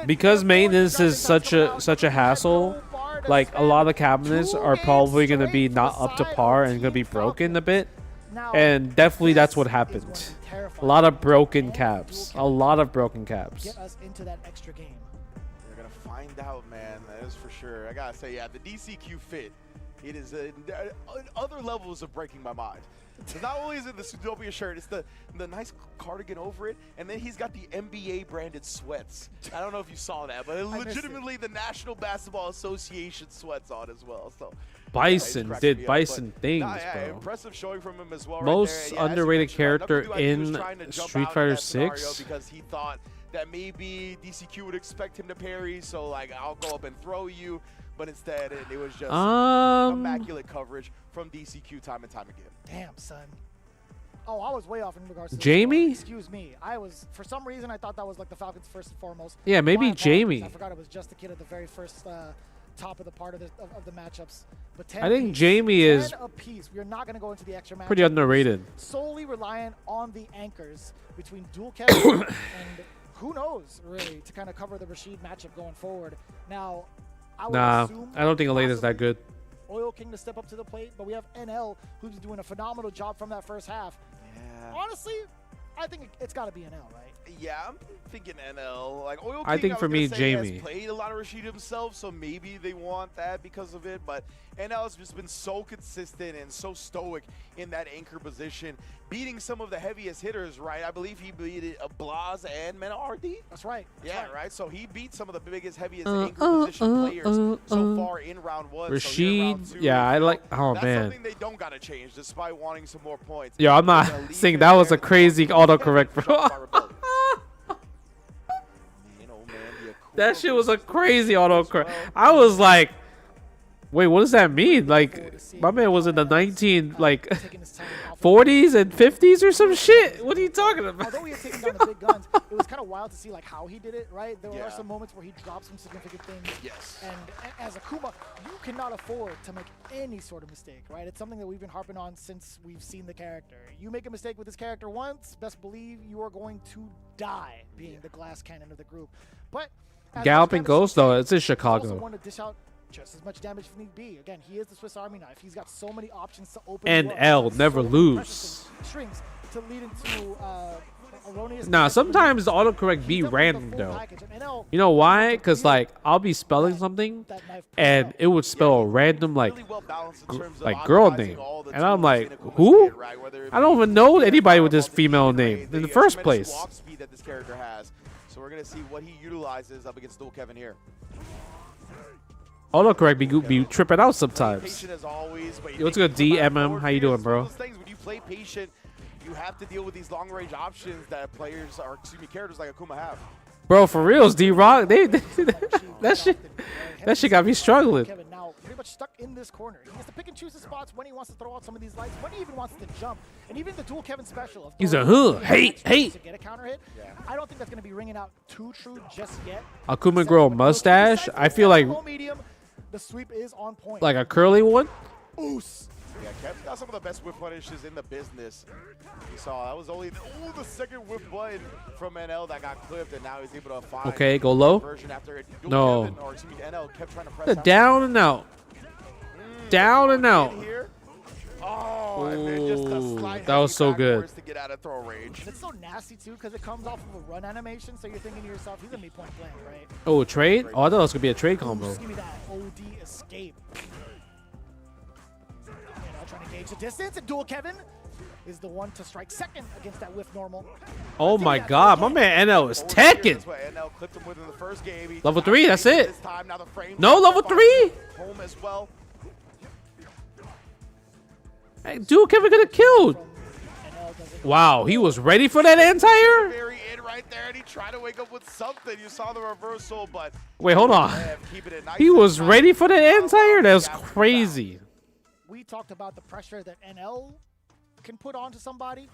Because maintenance is such a hassle, like a lot of cabinets are probably gonna be not up to par and gonna be broken a bit, and definitely that's what happened. A lot of broken caps. A lot of broken caps. Get us into that extra game. We're gonna find out, man. That is for sure. I gotta say, yeah, the DCQ fit. It is other levels of breaking my mind. So not only is it the Zootopia shirt, it's the nice cardigan over it, and then he's got the NBA branded sweats. I don't know if you saw that, but legitimately the National Basketball Association sweats on as well. So Bison did Bison things, bro. Impressive showing from him as well. Most right there. underrated character in Street Street Fighter 6. Because he thought that maybe DCQ would expect him to parry, so like I'll go up and throw you. But instead, it was just immaculate coverage from DCQ time and time again. Damn, son. Oh, I was way off in regards to Jamie? Excuse me. I was, for some reason, I thought that was like the Falcons first and foremost. Yeah, maybe Jamie. I forgot it was just the kid at the very first top of the part of the matchups. But 10 I think Jamie is apiece. We're not going to go into the extra match. pretty underrated. Solely reliant on the anchors between Dual Kevin and who knows, really, to kind of cover the Rashid matchup going forward. Now, Nah, I don't think Elena's that good. Oil King to step up to the plate, but we have NL who's doing a phenomenal job from that first half. Yeah. Honestly, I think it's got to be NL, right? Yeah, I'm thinking NL. Like Oil King, I think for me, Jamie. Has played a lot of Rashid himself, so maybe they want that because of it. But NL has just been so consistent and so stoic in that anchor position, beating some of the heaviest hitters, right? I believe he beat Blaz and Menard. That's right. Yeah, right. So he beat some of the biggest, heaviest anchor position players so far in round one. Rashid, so round two, yeah, I like. Oh that's man. something they don't gotta change, despite wanting some more points. Yo, I'm not saying that was a crazy autocorrect, bro. That shit was a crazy autocorrect. I was like, wait, what does that mean? Like, my man was in the 40s and 50s or some shit. What are you talking about? Although he had taken down the big guns, it was kind of wild to see like how he did it, right? There were some moments where he dropped some significant things. Yes. And as Akuma, you cannot afford to make any sort of mistake, right? It's something that we've been harping on since we've seen the character. You make a mistake with this character once, best believe you are going to die being the glass cannon of the group. But Galloping Ghost, though, it's in Chicago. Also want to dish out just as much damage if need be. Again, he is the Swiss Army knife. He's got so many options to open. NL, never lose. Strings to lead into erroneous. Nah, sometimes the autocorrect be random though. You know why? Because like I'll be spelling something, and it would spell a random like girl name, and I'm like, who? I don't even know anybody with this female name in the first place. So we're gonna see what he utilizes up against Dual Kevin here. Autocorrect be tripping out sometimes. Patient as always, but Yo, what's good, DMM? How you doing, bro? When you play patient, you have to deal with these long-range options that players, or excuse me, characters like Akuma have. Bro, for reals, D-Rock, that shit got me struggling. Kevin now pretty much stuck in this corner. He has to pick and choose his spots when he wants to throw out some of these lights, when he even wants to jump, and even the Dual Kevin special. Of He's a hey. hate. To get a counter hit. I don't think that's going to be ringing out too true just yet. Akuma grow a mustache. I feel like medium, the sweep is on point. Like a curly one. Oos. Yeah, Kev's got some of the best whip punishes in the business. You saw that was only the second whip button from NL that got clipped, and now he's able to find. Okay, go low. No. Kevin, or excuse me, NL kept trying to press down and out. Down and out. Oh, and then just a slight that was so good. To get out of throw range. It's so nasty too because it comes off of a run animation, so you're thinking to yourself, he's gonna be point blank, right? Oh, a trade? Oh, I thought it was gonna be a trade combo. Just give me that OD escape. Trying to gauge the distance, and Dual Kevin is the one to strike second against that whiff normal. Oh my god, my man NL is teching. Level 3, that's it. No, level 3? Home as well. Hey, Dual Kevin got killed. doesn't. Wow, he was ready for that anti-air? Very in right there, and he tried to wake up with something. You saw the reversal, but Wait, hold on. keeping it nice He and was tight. ready for that anti-air? That's crazy. We talked about the pressure that NL can put onto somebody.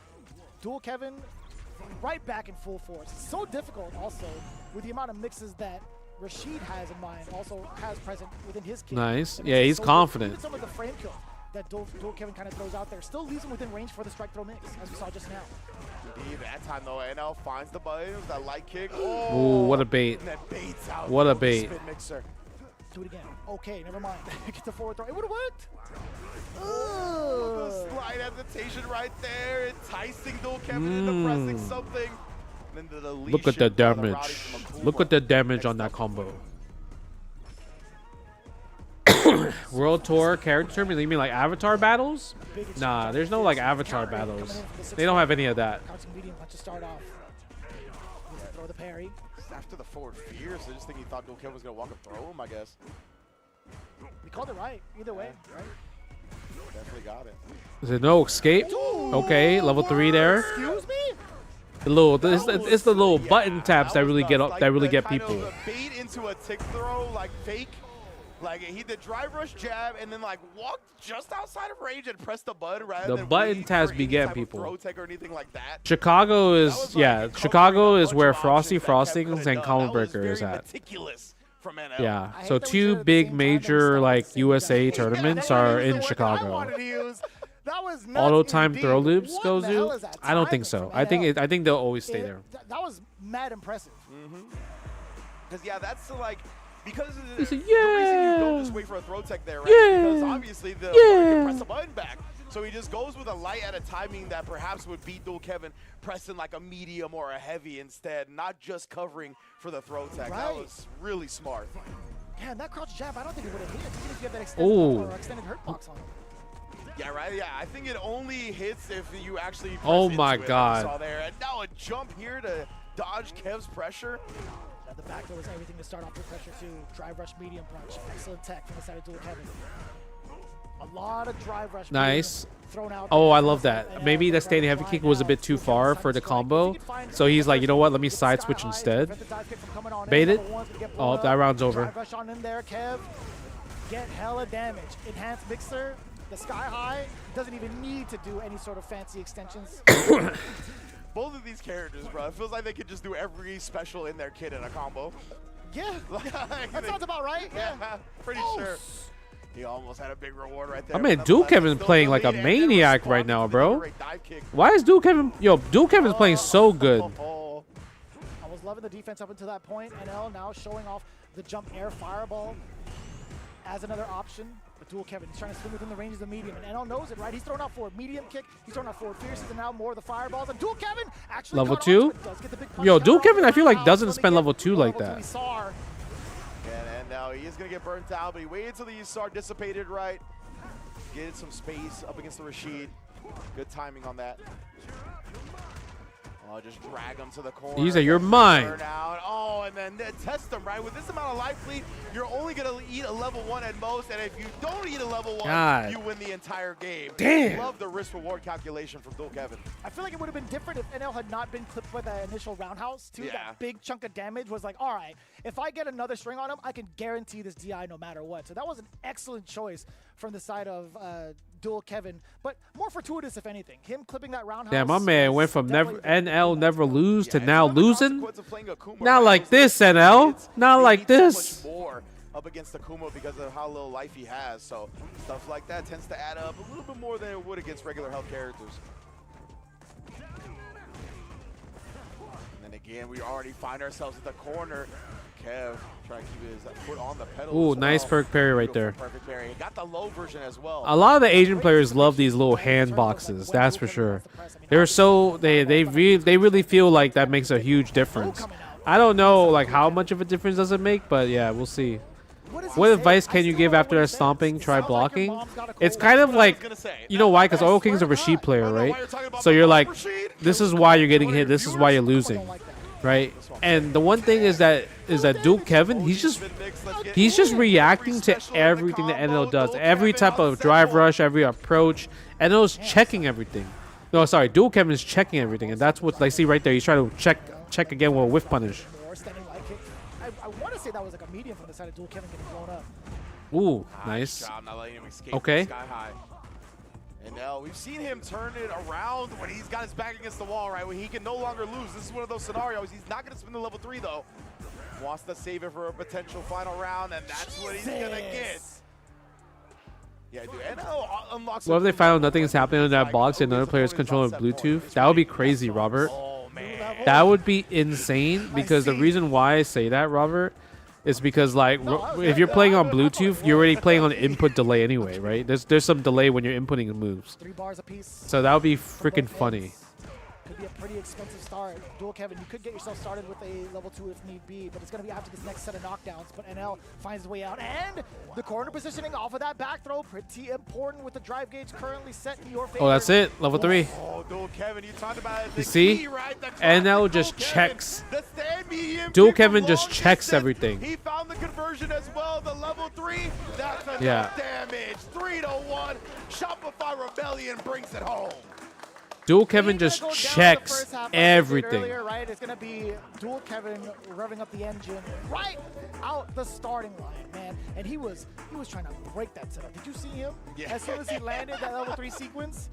Dual Kevin right back in full force. So difficult also with the amount of mixes that Rashid has in mind, also has present within his kit. Nice. That Yeah, makes it he's so confident. Even some of the frame kills that Dual Kevin kind of throws out there still leaves him within range for the strike throw mix, as we saw just now. Indeed, that time though, NL finds the button with that light kick. Ooh, what a bait. And that baits out. What a the bait. Spin mixer. Do it again. Okay, never mind. Get the forward throw. It would have worked. The slight hesitation right there, enticing Dual Kevin into pressing something. And then the deletion Look at the by the damage. routing from Akuma. Look at the damage on that combo. World Tour character tournament? You mean like avatar battles? Nah, there's no like avatar battles. They don't have any of that. Crouching medium punch to start off. Throw the parry. After the forward fierce, I just think he thought Dual Kevin was going to walk and throw him, I guess. We called it right. Either way, right? Definitely got it. Is it no escape? Okay, level 3 there. Excuse me? The little, it's the little button taps that really get Like that really the get kind of people. a bait into a tick throw, like fake. Like he did drive rush jab and then like walked just outside of range and pressed the button rather The than button waiting taps for be any getting type of people. throw tech or anything like that. Chicago That is was, like, yeah. covering Chicago a is bunch where of Frosty options that Kev Frostings could've and done. Combo That was Breaker is very at. meticulous from NL. Yeah. I hate So that we two said at the big same time that we major started like saying you guys USA hate. tournaments that are wasn't in the word I Chicago. wanted to use. That was nuts Auto time indeed. throw loops What goes the hell you? is that I don't think timing so. from I think NL? I think they'll always stay there. That was mad impressive. Because yeah, that's the, like because of He the, said, the reason you don't "Yeah. just wait for a throw tech there, right? Yeah. Because obviously the Yeah. can press a button back. So he just goes with a light at a timing that perhaps would beat Dual Kevin pressing like a medium or a heavy instead, not just covering for the throw tech. That Right. was really smart. Yeah, and that crouch jab, I don't think it would have hit, even if you have that extended, Ooh. or extended hurt box on it. Yeah, right. Yeah, I think it only hits if you actually. Press Oh into my it, like God. we saw there, and now a jump here to dodge Kev's pressure. Yeah, the back door was everything to start off with pressure too. Drive rush, medium punch, excellent tech from the side of Dual Kevin. A lot of drive rush. Nice. medium thrown out Oh, there. I love that. And Maybe now that standing heavy trying kick was a now bit too Dual far Kevin's for the side strike. combo. If he could find So he's like, you know what? Let me with the side sky switch high, instead. prevent the dive kick from coming on in. Bait it. Number one's gonna get Oh, blown that up. round's over. Drive rush on in there, Kev. Get hella damage. Enhanced mixer. The sky high doesn't even need to do any sort of fancy extensions. Both of these characters, bro, it feels like they could just do every special in their kit in a combo. Yeah, that sounds about right. Yeah. Pretty sure. He almost had a big reward right there. I mean, but Dual nonetheless, Kevin still playing the like a lead and then maniac right responded now, to the bro. great dive kick. Why is Dual Kevin? Yo, Dual Kevin's playing so good. Oh, I was loving the defense up until that point. NL now showing off the jump air fireball as another option. But Dual Kevin, he's trying to swing within the range of the medium, and NL knows it, right? He's throwing out forward medium kick, he's throwing out forward fierces, and now more of the fireballs. And Dual Kevin actually Level caught two? onto it, does get the big punch Yo, counter Dual off Kevin, the I feel like roundhouse. doesn't Let me spend get level 2 like level that. 2 SAR. and now he is going to get burnt out, but he waited until the Yusar dissipated right. Get some space up against the Rashid. Good timing on that. Oh, just drag him to the corner. He said, "You're mine." Burn out. Oh, and then test him, right? With this amount of life lead, you're only going to eat a level 1 at most, and if you don't eat a level 1, God. you win the entire game. Damn. Love the risk-reward calculation from Dual Kevin. I feel like it would have been different if NL had not been clipped by that initial roundhouse, too. Yeah. That big chunk of damage was like, all right, if I get another string on him, I can guarantee this DI no matter what. So that was an excellent choice from the side of Dual Kevin, but more fortuitous, if anything. Him clipping that roundhouse. Damn, my man was went from never definitely NL never lose to Yeah, now it's one of the losing. consequences of playing Akuma, Not right? like Those this, little NL. kids, Not they like need so this. much more up against Akuma because of how little life he has. So stuff like that tends to add up a little bit more than it would against regular health characters. And then again, we already find ourselves at the corner. Kev trying to keep his foot on the pedal. Ooh, as nice well. perk parry right there. Beautiful, perfect parry. He got the low version as well. A lot of the Asian players love these little hand boxes. That's for sure. They're so they really feel like that makes a huge difference. I don't know like how much of a difference does it make, but yeah, we'll see. What advice can you give after that stomping? Try blocking. It's kind of like, you know why? Because Oil King's a Rashid player, right? So you're like, this is why you're getting hit. This is why you're losing, right? And the one thing is that Dual Kevin, he's just reacting to everything that NL does. Every type of drive rush, every approach, NL's checking everything. No, sorry. Dual Kevin is checking everything, and that's what I see right there. He's trying to check again with a whiff punish. Or standing light kick. I want to say that was like a medium from the side of Dual Kevin getting blown up. Ooh, nice. Job, not letting him escape Okay. Sky high. And now we've seen him turn it around when he's got his back against the wall, right? When he can no longer lose. This is one of those scenarios. He's not going to spin the level 3, though. Wants to save it for a potential final round, and that's what he's going to get. Yeah, dude. And unlocks. What if they found out nothing is happening in that box and another player's controlling Bluetooth? That would be crazy, Robert. Oh, man. That would be insane, because the reason why I say that, Robert, is because like if you're playing on Bluetooth, you're already playing on input delay anyway, right? There's some delay when you're inputting moves. 3 bars apiece. So that would be freaking funny. Could be a pretty expensive start. Dual Kevin, you could get yourself started with a level 2 if need be, but it's going to be after this next set of knockdowns. But NL finds his way out, and the corner positioning off of that back throw, pretty important with the drive gauge currently set in your favor. Oh, that's it. Level 3. Oh, Dual Kevin, you talked about it. You see? Right? NL just checks. The stand medium Dual kick Kevin from just long checks distance. everything. He found the conversion as well. The level 3. That's enough damage. 3-1. Shopify Rebellion brings it home. Dual Kevin just checks everything. Earlier, right? It's going to be Dual Kevin revving up the engine right out the starting line, man. And he was trying to break that setup. Did you see him? Yeah. As soon as he landed that level 3 sequence,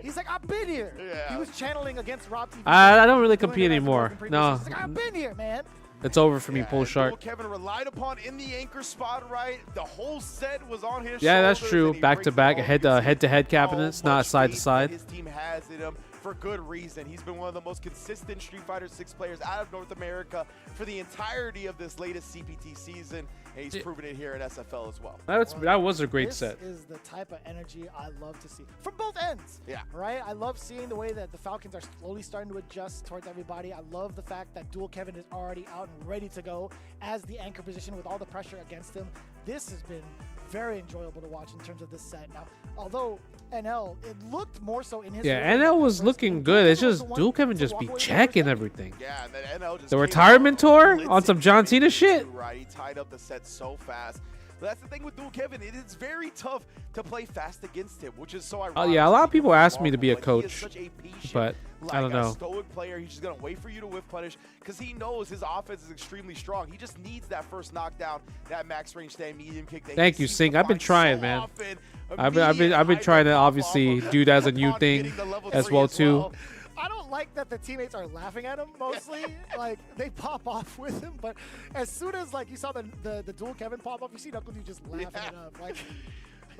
he's like, I've been here. Yeah. He was channeling against Rob TV. I don't really compete anymore. No. He's like, I've been here, man. It's over for me, Pull Dual Shark. Kevin relied upon in the anchor spot, right? The whole set was on his Yeah, that's shoulders, true. and he Back to brings back, it home. head-to-head cabinets, not side to side. His team has in him for good reason. He's been one of the most consistent Street Fighter 6 players out of North America for the entirety of this latest CPT season, and he's proven it here at SFL as well. That was a great set. This is the type of energy I love to see from both ends. Yeah. Right? I love seeing the way that the Falcons are slowly starting to adjust towards everybody. I love the fact that Dual Kevin is already out and ready to go as the anchor position with all the pressure against him. This has been very enjoyable to watch in terms of this set. Now, although NL, it looked more so in his Yeah, NL was looking good. It's just Dual Kevin just be checking everything. Yeah, and then NL just The came retirement out tour blitzing on some John Cena shit. Right, he tied up the set so fast. But that's the thing with Dual Kevin. It is very tough to play fast against him, which is so ironic. Yeah, a lot of people ask me to be a Like, he is coach, such a patient, but I don't like a know. stoic player. He's just gonna wait for you to whiff punish because he knows his offense is extremely strong. He just needs that first knockdown, that max range stand medium kick. That Thank he you, seems Sing. to I've been find trying, so man. often. I've been Immediate trying to hyper pop obviously off of do that as a new upon thing getting the level as 3 well too. I don't like that the teammates are laughing at him mostly. Like they pop off with him, but as soon as like you saw the Dual Kevin pop off, you see Knuckle Dude just laughing it up. Like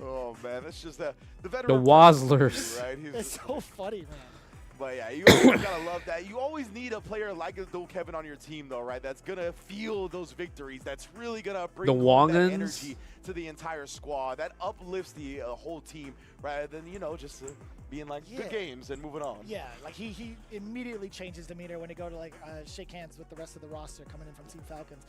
Oh man, that's just the veteran. Wazzlers. Right? He's it's so funny, man. But yeah, you always gotta love that. You always need a player like a Dual Kevin on your team, though, right? That's gonna feel those victories. That's really gonna bring The home that Wongans. energy to the entire squad. That uplifts the whole team, rather than just being like good games and moving on. Yeah, like he immediately changes demeanor when he go to like shake hands with the rest of the roster coming in from Team Falcons.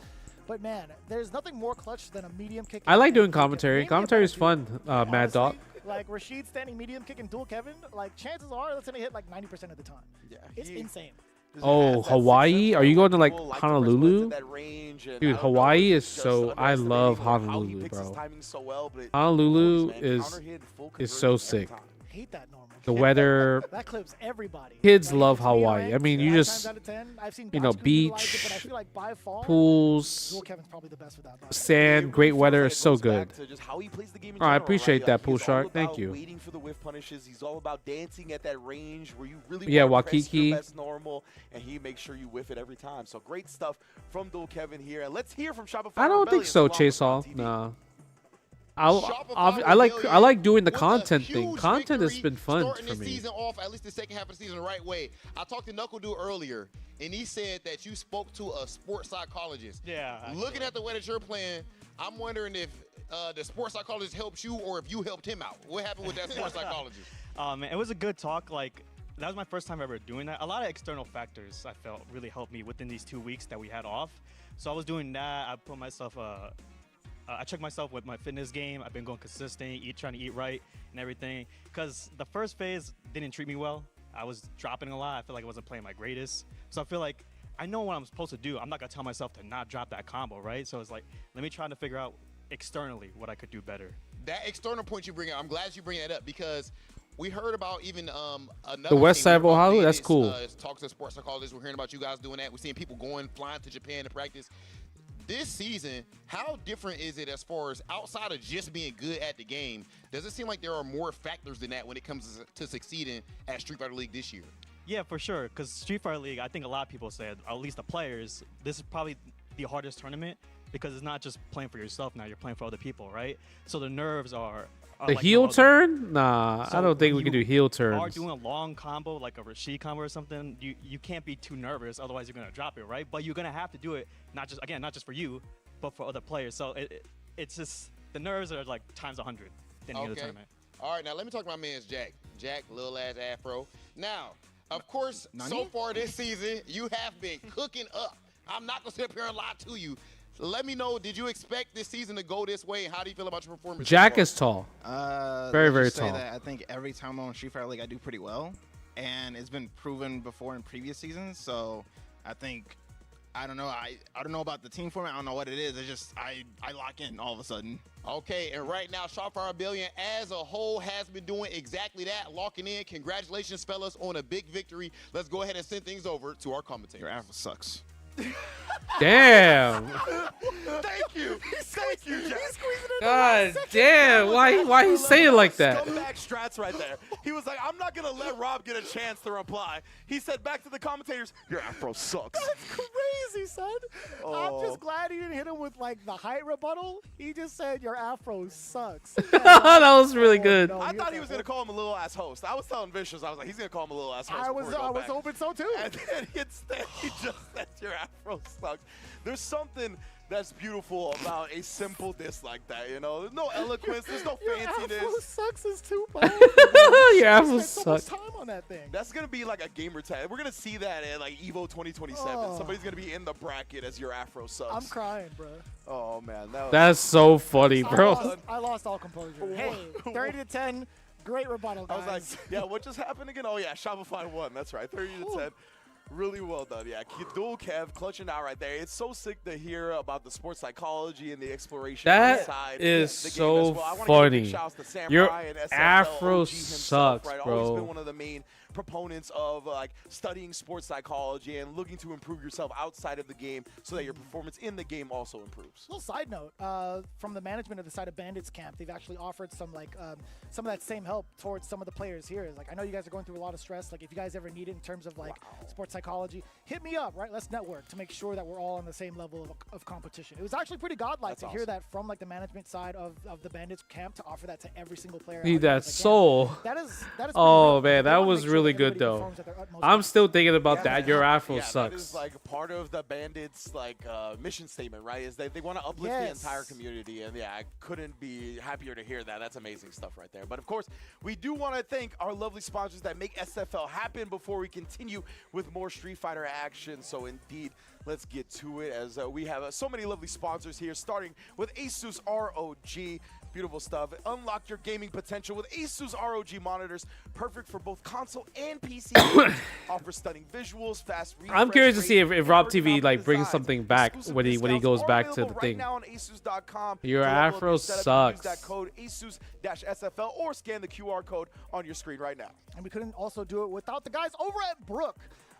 But man, there's nothing more clutch than a medium kick. I like doing Dual Kevin. commentary. Name me a Commentary is better dude. fun, Like, Mad honestly, Dog. Like Rashid standing medium kick and Dual Kevin, like chances are that's gonna hit like 90% of the time. Yeah, It's insane. Just Oh, has that Hawaii? success Are you going to like level, like Honolulu? that range, and I Dude, don't know, Hawaii it's is just so. I love underestimating, like, how he Honolulu, picks his bro. timing so well, but it Honolulu works, man. is Counter hit, full is so conversion every sick. time. Hate that normal. The weather. That clips everybody. Kids Like, love to me, Hawaii. right, I mean, you 9 just, times out of 10, I've seen you know, God's gonna utilize it, beach, but I feel like by far, pools, Dual Kevin's probably the best for that. But sand, great weather is so It goes back good. to just how he plays the game in Oh, I general, appreciate right? that, Like, Pool he's all Shark. Thank about you. Waiting for the whiff punishes. He's all about dancing at that range where you really Yeah, want to press your Waikiki. best normal, and he makes sure you whiff it every time. So great stuff from Dual Kevin here. And let's hear from Shopify. I don't think Rebellion so, along with Chase on Hall. TV. No. Shopify I Rebellion like doing the with a content thing. huge Content has victory, been fun starting for this me. season off, at least the second half of the season, the right way. I talked to Knuckle Dude earlier, and he said that you spoke to a sports psychologist. Yeah. Looking at the way that you're playing, I'm wondering if the sports psychologist helped you or if you helped him out. What happened with that sports psychologist? Man, it was a good talk. Like, that was my first time ever doing that. A lot of external factors I felt really helped me within these 2 weeks that we had off. So I was doing that. I put myself, I checked myself with my fitness game. I've been going consistent, trying to eat right and everything. Because the first phase didn't treat me well. I was dropping a lot. I feel like I wasn't playing my greatest. So I feel like I know what I'm supposed to do. I'm not going to tell myself to not drop that combo, right? So it's like, let me try to figure out externally what I could do better. That external point you bring up, I'm glad you bring that up because we heard about even another The West thing. Side We of heard about Ohio? That's bandits, cool. Talks to sports psychologists. We're hearing about you guys doing that. We're seeing people flying to Japan to practice. This season, how different is it as far as outside of just being good at the game? Does it seem like there are more factors than that when it comes to succeeding at Street Fighter League this year? Yeah, for sure. Because Street Fighter League, I think a lot of people said, at least the players, this is probably the hardest tournament because it's not just playing for yourself now, you're playing for other people, right? So the nerves are The like heel no other. turn? Nah, So I don't think when we can do you heel are turns. doing a long combo, like a Rashid combo or something, you can't be too nervous, otherwise you're going to drop it, right? But you're going to have to do it, not just for you, but for other players. So it's just, the nerves are like times 100 at the end of the tournament. All right, now let me talk to my man's Jack. Jack, little ass afro. Now, of course, so far this season, you have been cooking up. I'm not going to sit up here and lie to you. Let me know, did you expect this season to go this way, and how do you feel about your performance? Jack is tall. Very, let's very just say tall. that I think every time I'm on Street Fighter League, I do pretty well, and it's been proven before in previous seasons. So I think, I don't know. I don't know about the team format. I don't know what it is. It's just I lock in all of a sudden. Okay, and right now, Shot Fire Rebellion as a whole has been doing exactly that, locking in. Congratulations, fellas, on a big victory. Let's go ahead and send things over to our commentators. Your Afro sucks. Damn. Thank you. Thank you, Jack. God damn. Why he say it like that? Scumbag strats right there. He was like, I'm not going to let Rob get a chance to reply. He said back to the commentators, your afro sucks. That's crazy, son. I'm just glad he didn't hit him with like the height rebuttal. He just said your afro sucks. That was really good. no, I thought he was going to call him a little ass host. I was telling Vicious, I was like, he's going to call him a little ass host. I was hoping so too. And then he just said your afro sucks. There's something that's beautiful about a simple diss like that, you know? There's no eloquence, there's no Your fanciness. afro sucks is too powerful. Your afro spent so much sucks. time on that thing. That's going to be like a gamer tag. We're going to see that at like EVO 2027. Oh. Somebody's going to be in the bracket as your afro sucks. I'm crying, bro. Oh, man. That's so funny, bro. I lost all composure. Hey, 30 to 10, great rebuttal, I guys. was like, yeah, what just happened again? Oh, yeah, Shopify won. That's right, 30 to 10. Really well done, yeah. Dual Kev clutching out right there. It's so sick to hear about the sports psychology and the exploration That inside is the game so as well. I wanna give a big funny. shouts to Samurai Your and SFL afro OG himself, sucks, right? bro. Always been one of the main proponents of like studying sports psychology and looking to improve yourself outside of the game so that your performance in the game also improves. Little side note, from the management of the side of Bandits camp, they've actually offered some some of that same help towards some of the players here. Like, I know you guys are going through a lot of stress. Like, if you guys ever need it in terms of like sports psychology, hit me up, right? Let's network to make sure that we're all on the same level of competition. It was actually pretty godlike to hear that from like the management side of the Bandits camp to offer that to every single player. Need out there. that soul. That is Oh pretty real. man, They that wanna was make sure really that good everybody though. performs at their utmost I'm best. still thinking about Yeah, that. Your afro That sucks. is like part of the Bandits like mission statement, right? Is that they want to uplift the entire community, and yeah, I couldn't be happier to hear that. That's amazing stuff right there. But of course, we do want to thank our lovely sponsors that make SFL happen before we continue with more Street Fighter action. So indeed, let's get to it as we have so many lovely sponsors here, starting with Asus ROG. Beautiful stuff. Unlock your gaming potential with Asus ROG monitors, perfect for both console and PC. Offer stunning visuals, fast refresh I'm curious to see if rates, Rob and TV ergonomic like brings designs. something back Exclusive when he discounts goes are back to available the right thing. now on asus.com. Your To level up afro your setup, sucks. Use that code ASUS-SFL or scan the QR code on your screen right now. And we couldn't also do it without the guys over at Brook,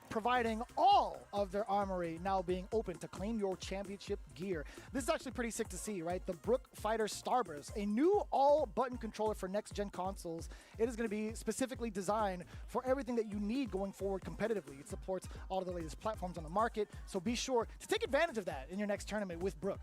providing all of their armory now being open to claim your championship gear. This is actually pretty sick to see, right? The Brook Fighter Starburst, a new all-button controller for next-gen consoles. It is going to be specifically designed for everything that you need going forward competitively. It supports all of the latest platforms on the market, so be sure to take advantage of that in your next tournament with Brook.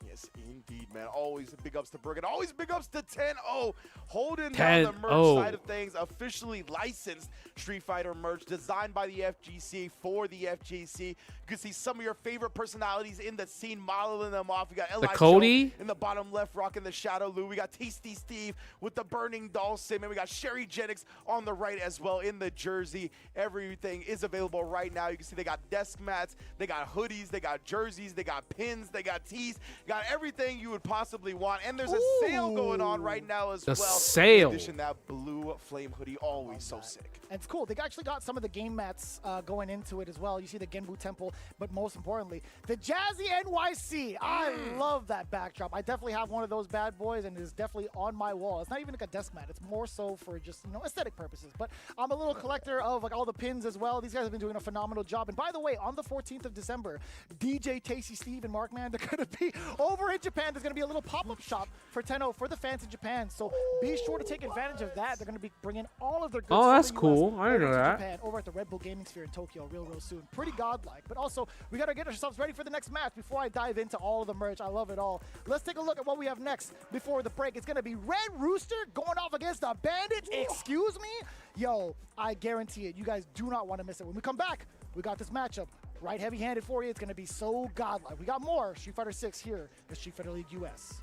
Yes, indeed, man. Always big ups to Brook and always big ups to 10-0. Holding down the merch 10-0. side of things. Officially licensed Street Fighter merch designed by the FGC for the FGC. You can see some of your favorite personalities in the scene modeling them off. We got Eli Cody in the bottom left rocking the Shadow Lou. We got Tasty Steve with the Burning Dawson. And we got Sherry Jennings on the right as well in the jersey. Everything is available right now. You can see they got desk mats, they got hoodies, they got jerseys, they got pins, they got tees. Got got everything you would possibly want, and there's a sale going on right now as The well. sale. In addition, that blue flame hoodie, always so sick. And it's cool. They actually got some of the game mats going into it as well. You see the Genbu Temple, but most importantly, the Jazzy NYC. I love that backdrop. I definitely have one of those bad boys, and it is definitely on my wall. It's not even like a desk mat. It's more so for just, you know, aesthetic purposes. But I'm a little collector of like all the pins as well. These guys have been doing a phenomenal job. And by the way, on the 14th of December, DJ Tasty Steve and Mark Man, they're going to be over in Japan. There's going to be a little pop-up shop for Tenno for the fans in Japan. So be sure to take advantage of that. They're going to be bringing all of their goods. Oh, from that's the US cool. I didn't know over to that. Japan, over at the Red Bull Gaming Sphere in Tokyo real soon. Pretty godlike. But also, we got to get ourselves ready for the next match before I dive into all of the merch. I love it all. Let's take a look at what we have next before the break. It's going to be Red Rooster going off against the Bandits. Excuse me? Yo, I guarantee it. You guys do not want to miss it. When we come back, we got this matchup right heavy-handed for you. It's going to be so godlike. We got more Street Fighter 6 here at Street Fighter League US.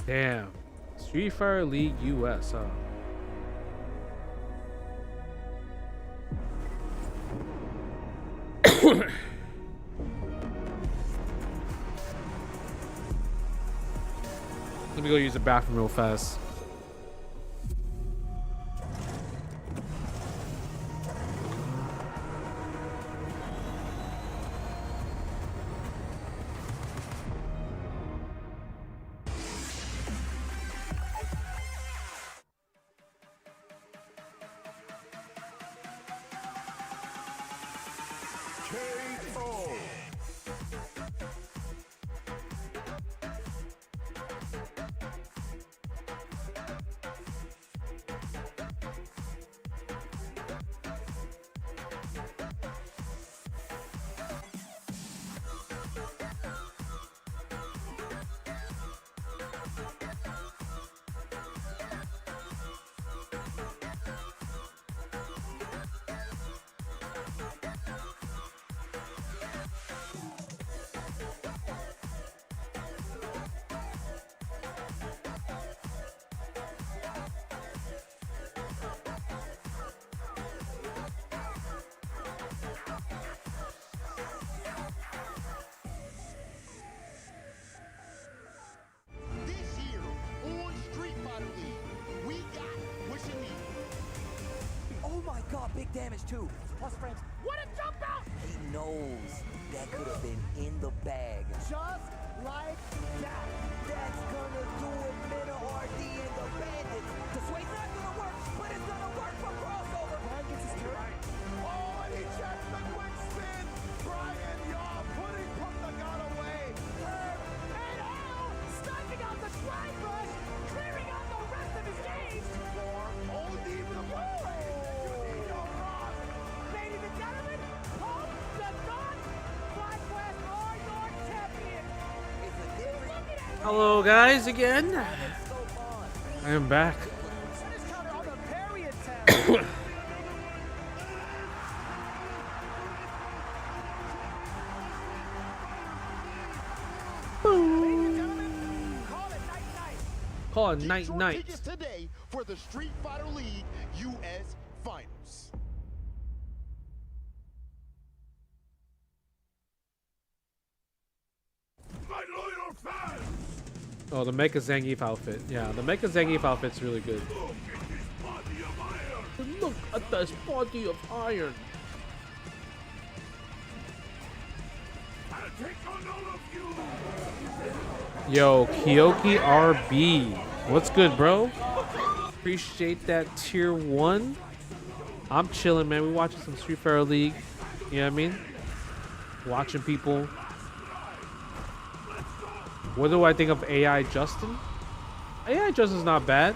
Damn. Street Fighter League US, huh? Let me go use the bathroom real fast. Oh my god, big damage too. Plus frames. What a jump out! He knows that could have been in the bag. Just like that. That's gonna do it, Menard and the Bandits. The sway's not gonna work, but it's gonna work for crossover. Brian gets his turn. Oh, and he checks the quick spin. Brian Yaw putting the gun away. And Al sniping out the slide rush, clearing out the rest of his game. Ladies and gentlemen, Hope the God, Flag West are your champion. Hello, guys, again. I am back. Call it night night. Tickets today for the Street Fighter League US Finals. My loyal fans! Oh, the Mecha Zangief outfit. Yeah, the Mecha Zangief outfit's really good. Look at this body of iron. I'll take on all of you! Yo, Kyoki RB. What's good, bro? Appreciate that tier 1. I'm chilling, man. We watching some Street Fighter League. You know what I mean? Watching people. What do I think of AI Justin? AI Justin's not bad.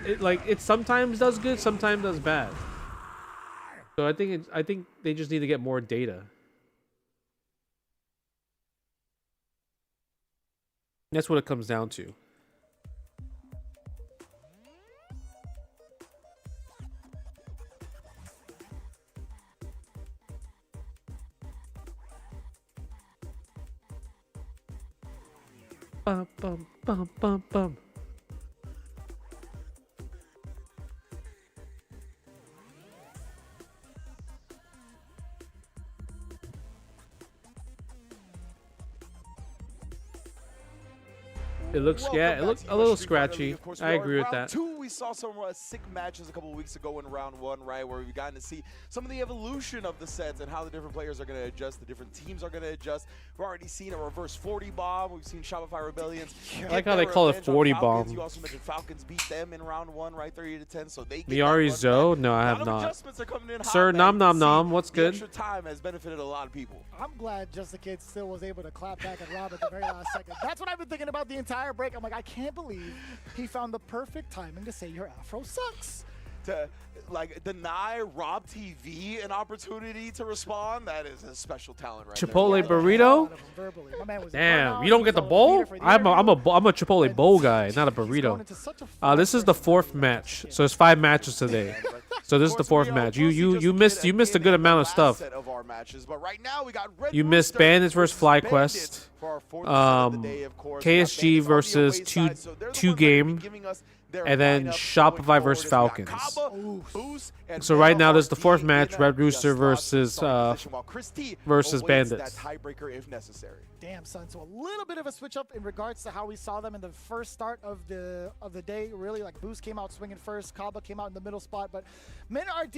It sometimes does good, sometimes does bad. So I think they just need to get more data. That's what it comes down to. Bum, bum, bum, bum, bum. It looks, Welcome yeah, back it looks to a US little Street Fighter League. scratchy. Of course, I we are agree in with round that. 2. We saw some sick matches a couple of weeks ago in round 1, right, where we've gotten to see some of the evolution of the sets and how the different players are going to adjust, the different teams are going to adjust. We've already seen a reverse 40 bomb. We've seen Shopify Rebellions. I like how they call it 40 bomb. You also mentioned Falcons beat them in round 1, right, 30-10. So they get Miari that Zo? run back. No, I A have lot of not. adjustments are coming in hot, Sir, man. nom You nom can see nom. What's the good? extra time has benefited a lot of people. I'm glad Just the Kid still was able to clap back at Rob at the very last second. That's what I've been thinking about the entire break. I'm like, I can't believe he found the perfect timing to say your afro sucks. To like deny Rob TV an opportunity to respond, that is a special talent right Chipotle there. burrito? Verbally. My man was Damn, you don't get the bowl? I'm a Chipotle bowl guy, not a burrito. This is the 4th match, so it's 5 matches today. So this is the 4th match. You missed a good amount of stuff. Of our matches, but right now we got Red You missed Rooster Bandits versus Bandits FlyQuest, for our 4th set of the day, of course. We got KSG Bandits on the versus away side, so they're the two ones that are gonna be game, giving us their and then lineup going Shopify forward. versus We got Falcons. Kaba, Boost, and So right now there's the Menard 4th in match: a Red Rooster just versus starting position, while Chris T versus awaits Bandits. that tiebreaker if necessary. Damn, son. So a little bit of a switch up in regards to how we saw them in the first start of the day. Really, like Boost came out swinging first, Kaba came out in the middle spot, but Menard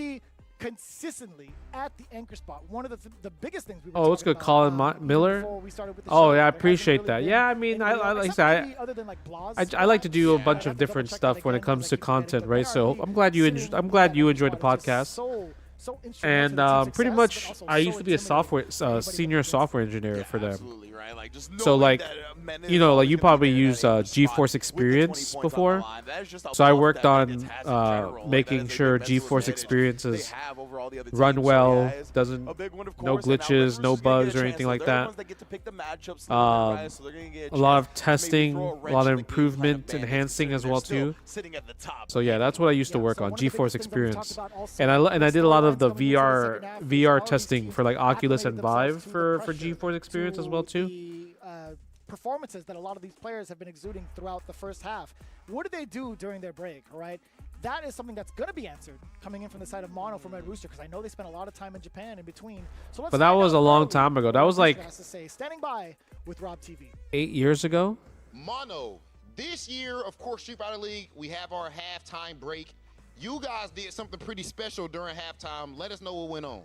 consistently at the anchor spot. One of the biggest things we were it's good. talking about, Colin Miller. before we started with the Oh show. yeah, I There hasn't appreciate really that. been Yeah, I mean, anyone like I except said, maybe other than like Blas. I like to do a Yeah, bunch I'd of have to different double-check that stuff when it again, comes but to I keep forgetting, content, but right? So Menard I'm glad you sitting I'm glad you at enjoyed the squad is just podcast. so instrumental to And the team's pretty success, much, but also I so used to be a intimidating. senior software engineer for them. Absolutely, right? Like just So knowing like, that, Menard you know, like is you gonna be probably there at used any spot GeForce with the 20 Experience points on the before. line. That is just a So I buff worked that on Bandits has in general. Like, making that is a sure good mental GeForce advantage Experiences they have over all the other run teams. So, well, yeah, it's doesn't a big one, of no course, and now Red glitches, Roosters no gonna get a bugs or chance, anything so like they're the that. ones that get to pick the matchups a little bit, right? So they're gonna get A lot chance of to maybe testing, throw a wrench lot in of the games improvement, lineup Bandits, enhancing considering as well they're still too. sitting at the top. So yeah, that's what I used to work so on, one of the GeForce biggest things that we talked Experience, about also and I did a lot of the storylines coming into the second half is VR all these testing teams for like Oculus and acclimated themselves Vive to the for pressure, GeForce Experience as to well too. the, performances that a lot of these players have been exuding throughout the first half. What did they do during their break, right? That is something that's going to be answered coming in from the side of Mono from Red Rooster, because I know they spent a lot of time in Japan in between. So let's But that find was out a long early time ago. what That was Red Rooster like has to say. Standing by with Rob TV. 8 years ago. Mono, this year, of course, Street Fighter League, we have our halftime break. You guys did something pretty special during halftime. Let us know what went on.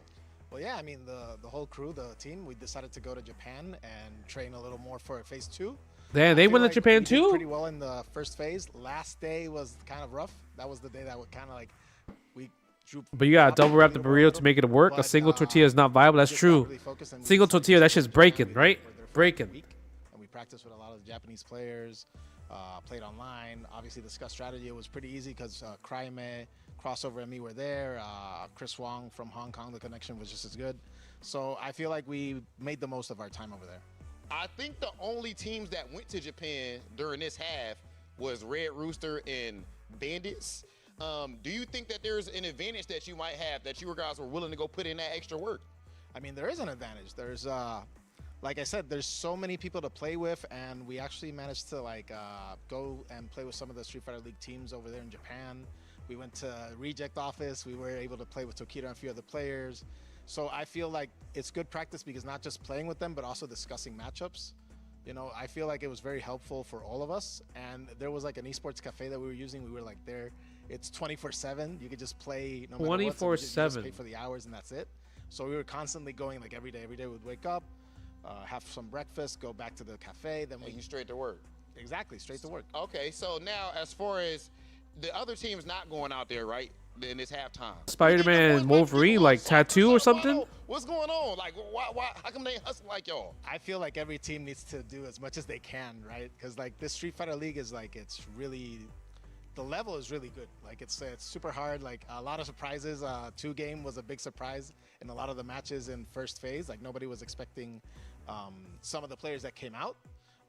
Well, yeah, I mean, the whole crew, the team, we decided to go to Japan and train a little more for phase 2. Damn, they went to Japan we did too? pretty well in the first phase. Last day was kind of rough. That was the day that kind of like we drew. But you gotta double wrap the burrito to make it work. A single tortilla is not viable. That's true. Single tortilla, that shit's breaking, right? Breaking. And we practiced with a lot of the Japanese players, played online, obviously discussed strategy. It was pretty easy because Cryme, Crossover, and me were there. Chris Wong from Hong Kong, the connection was just as good. So I feel like we made the most of our time over there. I think the only teams that went to Japan during this half was Red Rooster and Bandits. Do you think that there's an advantage that you might have that you guys were willing to go put in that extra work? I mean, there is an advantage. There's, like I said, there's so many people to play with, and we actually managed to like go and play with some of the Street Fighter League teams over there in Japan. We went to Reject Office. We were able to play with Tokido and a few other players. So I feel like it's good practice because not just playing with them, but also discussing matchups. You know, I feel like it was very helpful for all of us. And there was like an esports cafe that we were using. We were like there. It's 24/7. You could just play no matter what. So you just 24/7. pay for the hours and that's it. So we were constantly going like every day. Every day we'd wake up, have some breakfast, go back to the cafe. Then you straight to work. Exactly, straight to work. Okay, so now as far as the other team's not going out there, right? In this halftime. Spider-Man, Wolverine, like tattoo or something? What's going on? Like, why? How come they hustle like y'all? I feel like every team needs to do as much as they can, right? Because like this Street Fighter League is like it's really, the level is really good. Like it's super hard. Like a lot of surprises. 2-game was a big surprise in a lot of the matches in first phase. Like nobody was expecting some of the players that came out.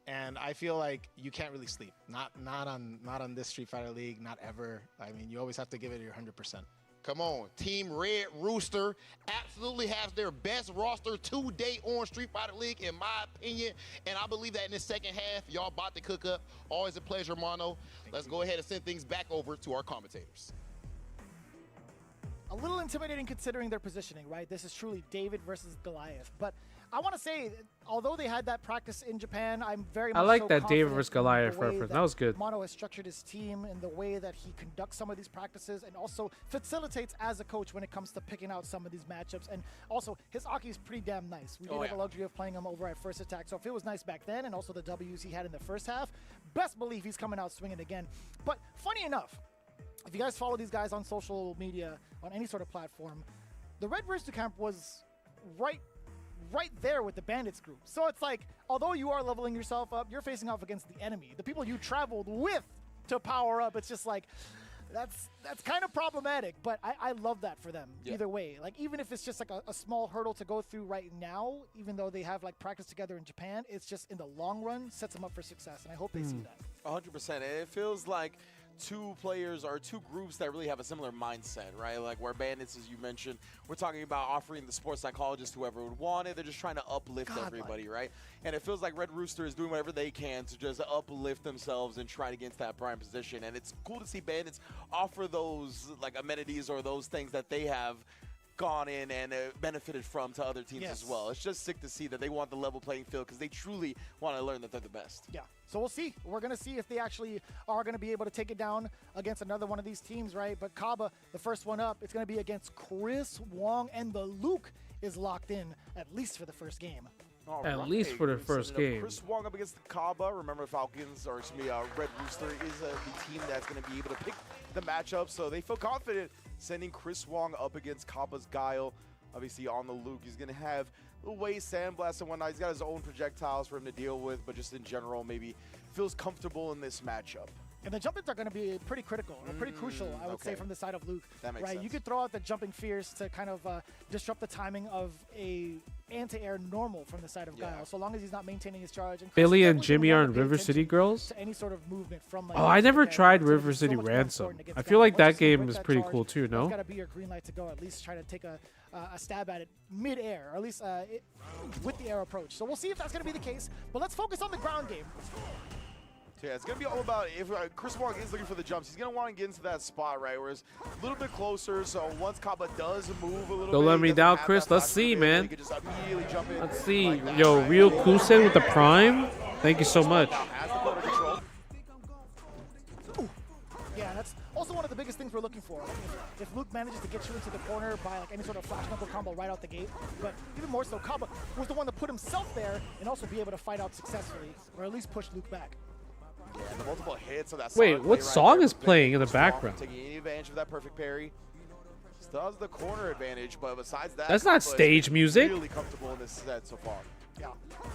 And I feel like you can't really sleep. Not on this Street Fighter League, not ever. I mean, you always have to give it your 100%. Come on, Team Red Rooster absolutely has their best roster to date on Street Fighter League, in my opinion. And I believe that in the second half, y'all about to cook up. Always a pleasure, Mono. Let's go ahead and send things back over to our commentators. a little intimidating considering their positioning, right? This is truly David versus Goliath. But I want to say, although they had that practice in Japan, I'm very much I like so that David confident versus in the Goliath way reference. That was good. Mono has structured his team and the way that he conducts some of these practices and also facilitates as a coach when it comes to picking out some of these matchups. And also, his Aki is pretty damn nice. We did have the luxury of playing him over at First Attack, so if it was nice back then and also the Ws he had in the first half, best believe he's coming out swinging again. But funny enough, if you guys follow these guys on social media, on any sort of platform, the Red Rooster Camp was right there with the Bandits group. So it's like, although you are leveling yourself up, you're facing off against the enemy, the people you traveled with to power up. It's just like, that's kind of problematic, but I love that for them either way. Like, even if it's just like a small hurdle to go through right now, even though they have like practice together in Japan, it's just in the long run sets them up for success, and I hope they see that. 100%. It feels like two players or two groups that really have a similar mindset, right? Like where Bandits, as you mentioned, we're talking about offering the sports psychologist whoever would want it. They're just trying to uplift everybody, right? And it feels like Red Rooster is doing whatever they can to just uplift themselves and try to get into that prime position. And it's cool to see Bandits offer those like amenities or those things that they have gone in and benefited from to other teams as well. It's just sick to see that they want the level playing field because they truly want to learn that they're the best. Yeah, so we'll see. We're going to see if they actually are going to be able to take it down against another one of these teams, right? But Kaba, the first one up, it's going to be against Chris Wong, and the Luke is locked in, at least for the first game. At least for the first game. Chris Wong up against Kaba. Remember, Falcons, or excuse me, Red Rooster is the team that's going to be able to pick the matchup, so they feel confident sending Chris Wong up against Kaba's Guile. Obviously, on the Luke, he's going to have little ways, sandblast and whatnot. He's got his own projectiles for him to deal with, but just in general, maybe feels comfortable in this matchup. And the jump-ins are going to be pretty critical, or pretty crucial, I would say, from the side of Luke. That makes sense. You could throw out the jumping fears to kind of disrupt the timing of a anti-air normal from the side of Guile, so long as he's not maintaining his charge. And Billy and Jimmy are in River City Girls. To any sort of movement from, like, Oh, I never tried River City Ransom. I feel like that game is pretty cool too, no? It's got to be your green light to go. At least try to take a stab at it mid-air, or at least with the air approach. So we'll see if that's going to be the case. But let's focus on the ground game. Yeah, it's going to be all about if Chris Wong is looking for the jumps, he's going to want to get into that spot, right, where it's a little bit closer. So once Kaba does move a little bit. Don't let me down, Chris. Let's see, man. He can just immediately jump in. Let's see. Yo, Real Kusen with the Prime. Thank you so much. Yeah, that's also one of the biggest things we're looking for. If Luke manages to get you into the corner by like any sort of flash knuckle combo right out the gate, but even more so, Kaba was the one to put himself there and also be able to fight out successfully, or at least push Luke back. Yeah, and the multiple hits of that Wait, what song is playing in the background? Taking any advantage of that perfect parry. Still has the corner advantage, but besides that, That's not stage music. Really comfortable in this set so far. Yeah,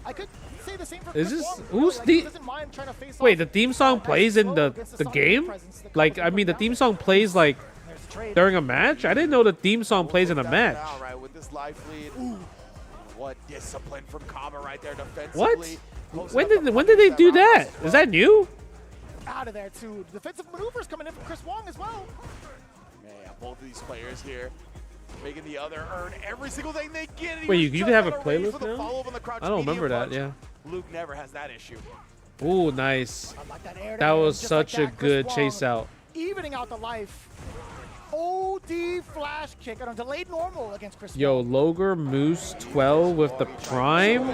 I could say the same for Is Chris this Wong. who's Like, the? he doesn't mind trying to face Wait, off the theme song plays in the game? Like, I mean, the theme song plays like during a match. I didn't know the theme song plays in a match. Now, right, with this life lead. Ooh, what discipline from Kaba right there defensively. What? When did they do that? Is that new? Out of there too. Defensive maneuvers coming in from Chris Wong as well. Man, both of these players here making the other earn every single thing they get. Wait, you can have a playlist now? I don't remember that. Yeah. Luke never has that issue. Ooh, nice. Like that, that was such a good chase out. Evening out the life. OD flash kick on a delayed normal against Chris Yo, Wong. Loger Moose 12 with the Prime.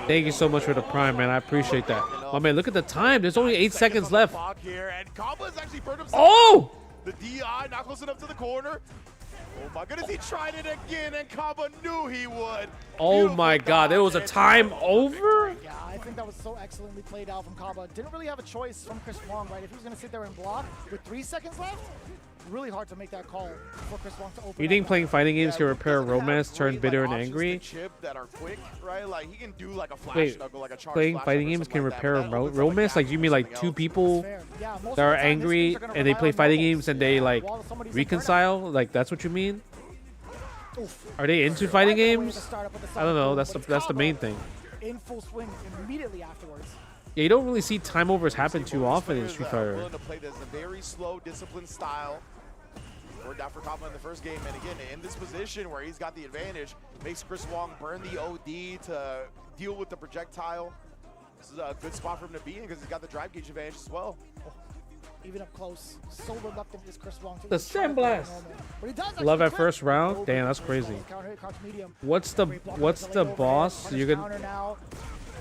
Thank you so much for the Prime, man. I appreciate that. Oh, man, look at the time. There's only 8 seconds left. Oh! The DI not close enough to the corner. Oh my goodness, he tried it again, and Kaba knew he would. Oh my God, there was a time over? Yeah, I think that was so excellently played out from Kaba. Didn't really have a choice from Chris Wong, right? If he was going to sit there and block with 3 seconds left, really hard to make that call for Chris Wong to open. You think playing fighting games can repair a romance turned bitter and angry? That are quick, right? Like he can do like a flash Wait, knuckle, like a charge playing flash fighting knuckle, games something can like repair that, a but that opens up, romance? Like, you mean like two people that are angry and they play fighting games and they like reconcile? Like, that's what you mean? Are they into fighting games? I don't know. That's the main thing. In full swing immediately afterwards. Yeah, you don't really see time overs happen too often in Street Fighter. Willing to play this a very slow, disciplined style. Worked out for Kaba in the first game, and again, in this position where he's got the advantage, makes Chris Wong burn the OD to deal with the projectile. This is a good spot for him to be in because he's got the drive gauge advantage as well. even up close. So reluctant is Chris Wong to The try to Sand go Blast. normal. But he does actually Love at clip. first round. Oh, Damn, but that's Chris crazy. Wong counter hit, crouch medium. What's the Great block what's with the leg overhead, boss? punish You're counter now.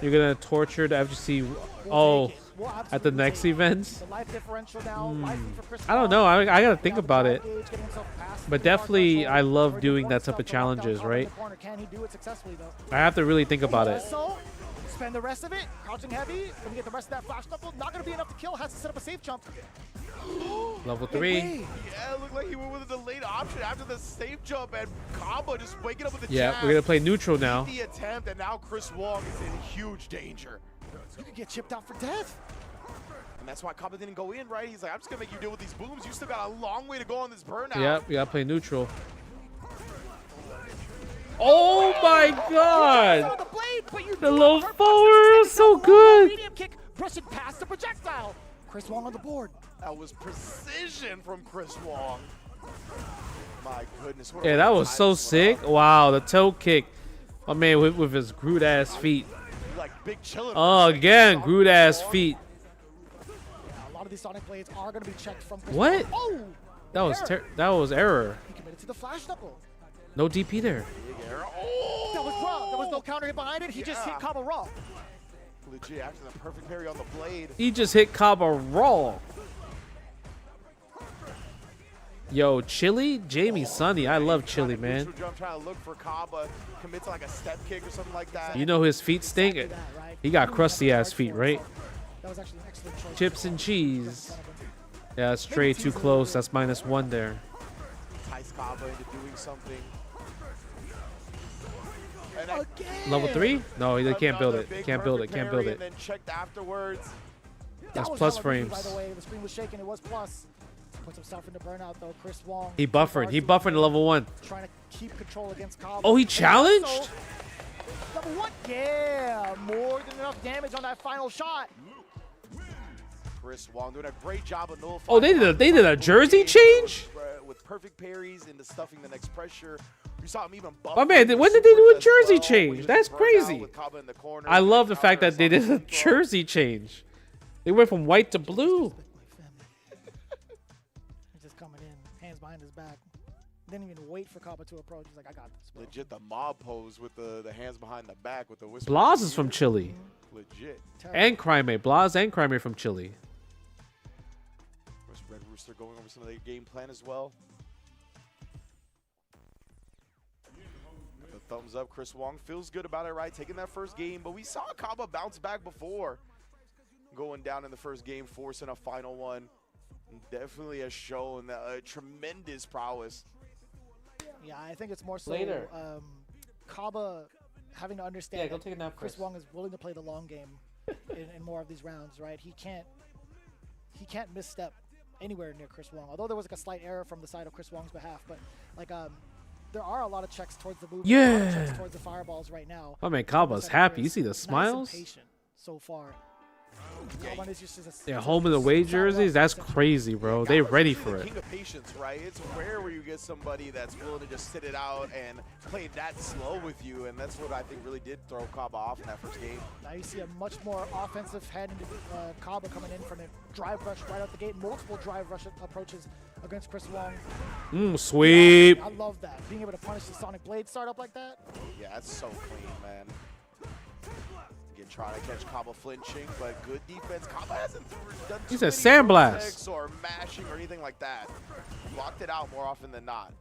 gonna torture the FGC. Oh, We'll at the absolutely next take it. events. The life differential now, life for Chris I don't Wong. know. I gotta think Now the about drive it. gauge, getting himself past But the hard definitely, threshold. I love Very doing important that type of stuff to lock down challenges, Cobb in right? the corner. Can he do it successfully though? I have to really think about He it. does so. Spend the rest of it. Crouching heavy. Gonna get the rest of that flash knuckle. Not gonna be enough to kill. Has to set up a safe jump. Level 3. Yeah, it looked like he went with a delayed option after the safe jump, and Combo just waking up with the Yeah, jab. we're gonna play neutral now. The attempt, and now Chris Wong is in huge danger. You could get chipped out for death. And that's why Combo didn't go in, right? He's like, I'm just gonna make you deal with these booms. You still got a long way to go on this burnout. Yep, we gotta play neutral. Oh my god! The blade, but you The do low have her forward plus is so extended good. medium kick, brushing past the projectile. Chris Wong on the board. That was precision from Chris Wong. My goodness. what a Yeah, way that to was tie so this one up. sick. Wow, the toe kick. My man with his Groot ass feet. Like big chillin'. Oh, again, Groot ass feet. A lot of these Sonic blades are going to be checked from Chris What? Wong. Oh! That was error. He committed to the flash knuckle. No DP there. That was raw. There was no counter hit behind it. He just hit Kaba raw. Legit, after the perfect parry on the blade. He just hit Kaba raw. Yo, Chili, Jamie Sunny. I love Chili, man. Neutral jump, trying to look for Kaba, commit to like a step kick or something like that. You know his feet stink. He got crusty ass feet, right? That was actually an excellent choice. Chips and cheese. Yeah, that's straight too close. That's -1 there. Ties Kaba into doing something. And that- Level 3? No, they can't build Another it. big Can't build it. perfect Can't build parry it. And then checked afterwards. That's was plus hella easy, frames. By the way, the screen was shaking. It was plus. Puts himself into burnout though. Chris Wong. He buffered. He buffered to level 1. Trying to keep control against Kaba. Oh, he And challenged? also, Level 1. Yeah, more than enough damage on that final shot. Chris Wong doing a great job of nullifying. Oh, they did a jersey change? With perfect parries into stuffing the next pressure. You saw him even buff. My man, when did they do a jersey change? That's crazy. I love the fact that they did a jersey change. They went from white to blue. He's just coming in, hands behind his back. Didn't even wait for Kaba to approach. He's like, I got this. Bro. Legit the mob pose with the hands behind the back with the whisper. Blas is from Chile. Legit. And Crimate. Blas and Crimate from Chile. Of course, Red Rooster going over some of their game plan as well. The thumbs up. Chris Wong feels good about it, right? Taking that first game, but we saw Kaba bounce back before. Going down in the first game, forcing a final one. Definitely has shown tremendous prowess. Yeah, I think it's more so Later. Kaba having to understand Yeah, go that take a nap Chris first. Wong is willing to play the long game in more of these rounds, right? He can't misstep anywhere near Chris Wong. Although there was like a slight error from the side of Chris Wong's behalf, but like there are a lot of checks towards the movement, a lot of checks Yeah. towards the fireballs right now. My man Kaba's happy. You see the Nice and smiles? patient so far. Kaba is just Yeah, home and away jerseys. That's crazy, bro. They ready for The it. king of patience, right? It's rare where you get somebody that's willing to just sit it out and play that slow with you, and that's what I think really did throw Kaba off in that first game. Now you see a much more offensive head into Kaba coming in from a drive rush right out the gate. Multiple drive rush approaches against Chris Wong. Sweep. I love that. Being able to punish the Sonic Blade startup like that. Yeah, that's so clean, man. Again, trying to catch Kaba flinching, but good defense. Kaba hasn't done too He's a many sandblast. vertex or mashing or anything like that. Blocked it out more often than not.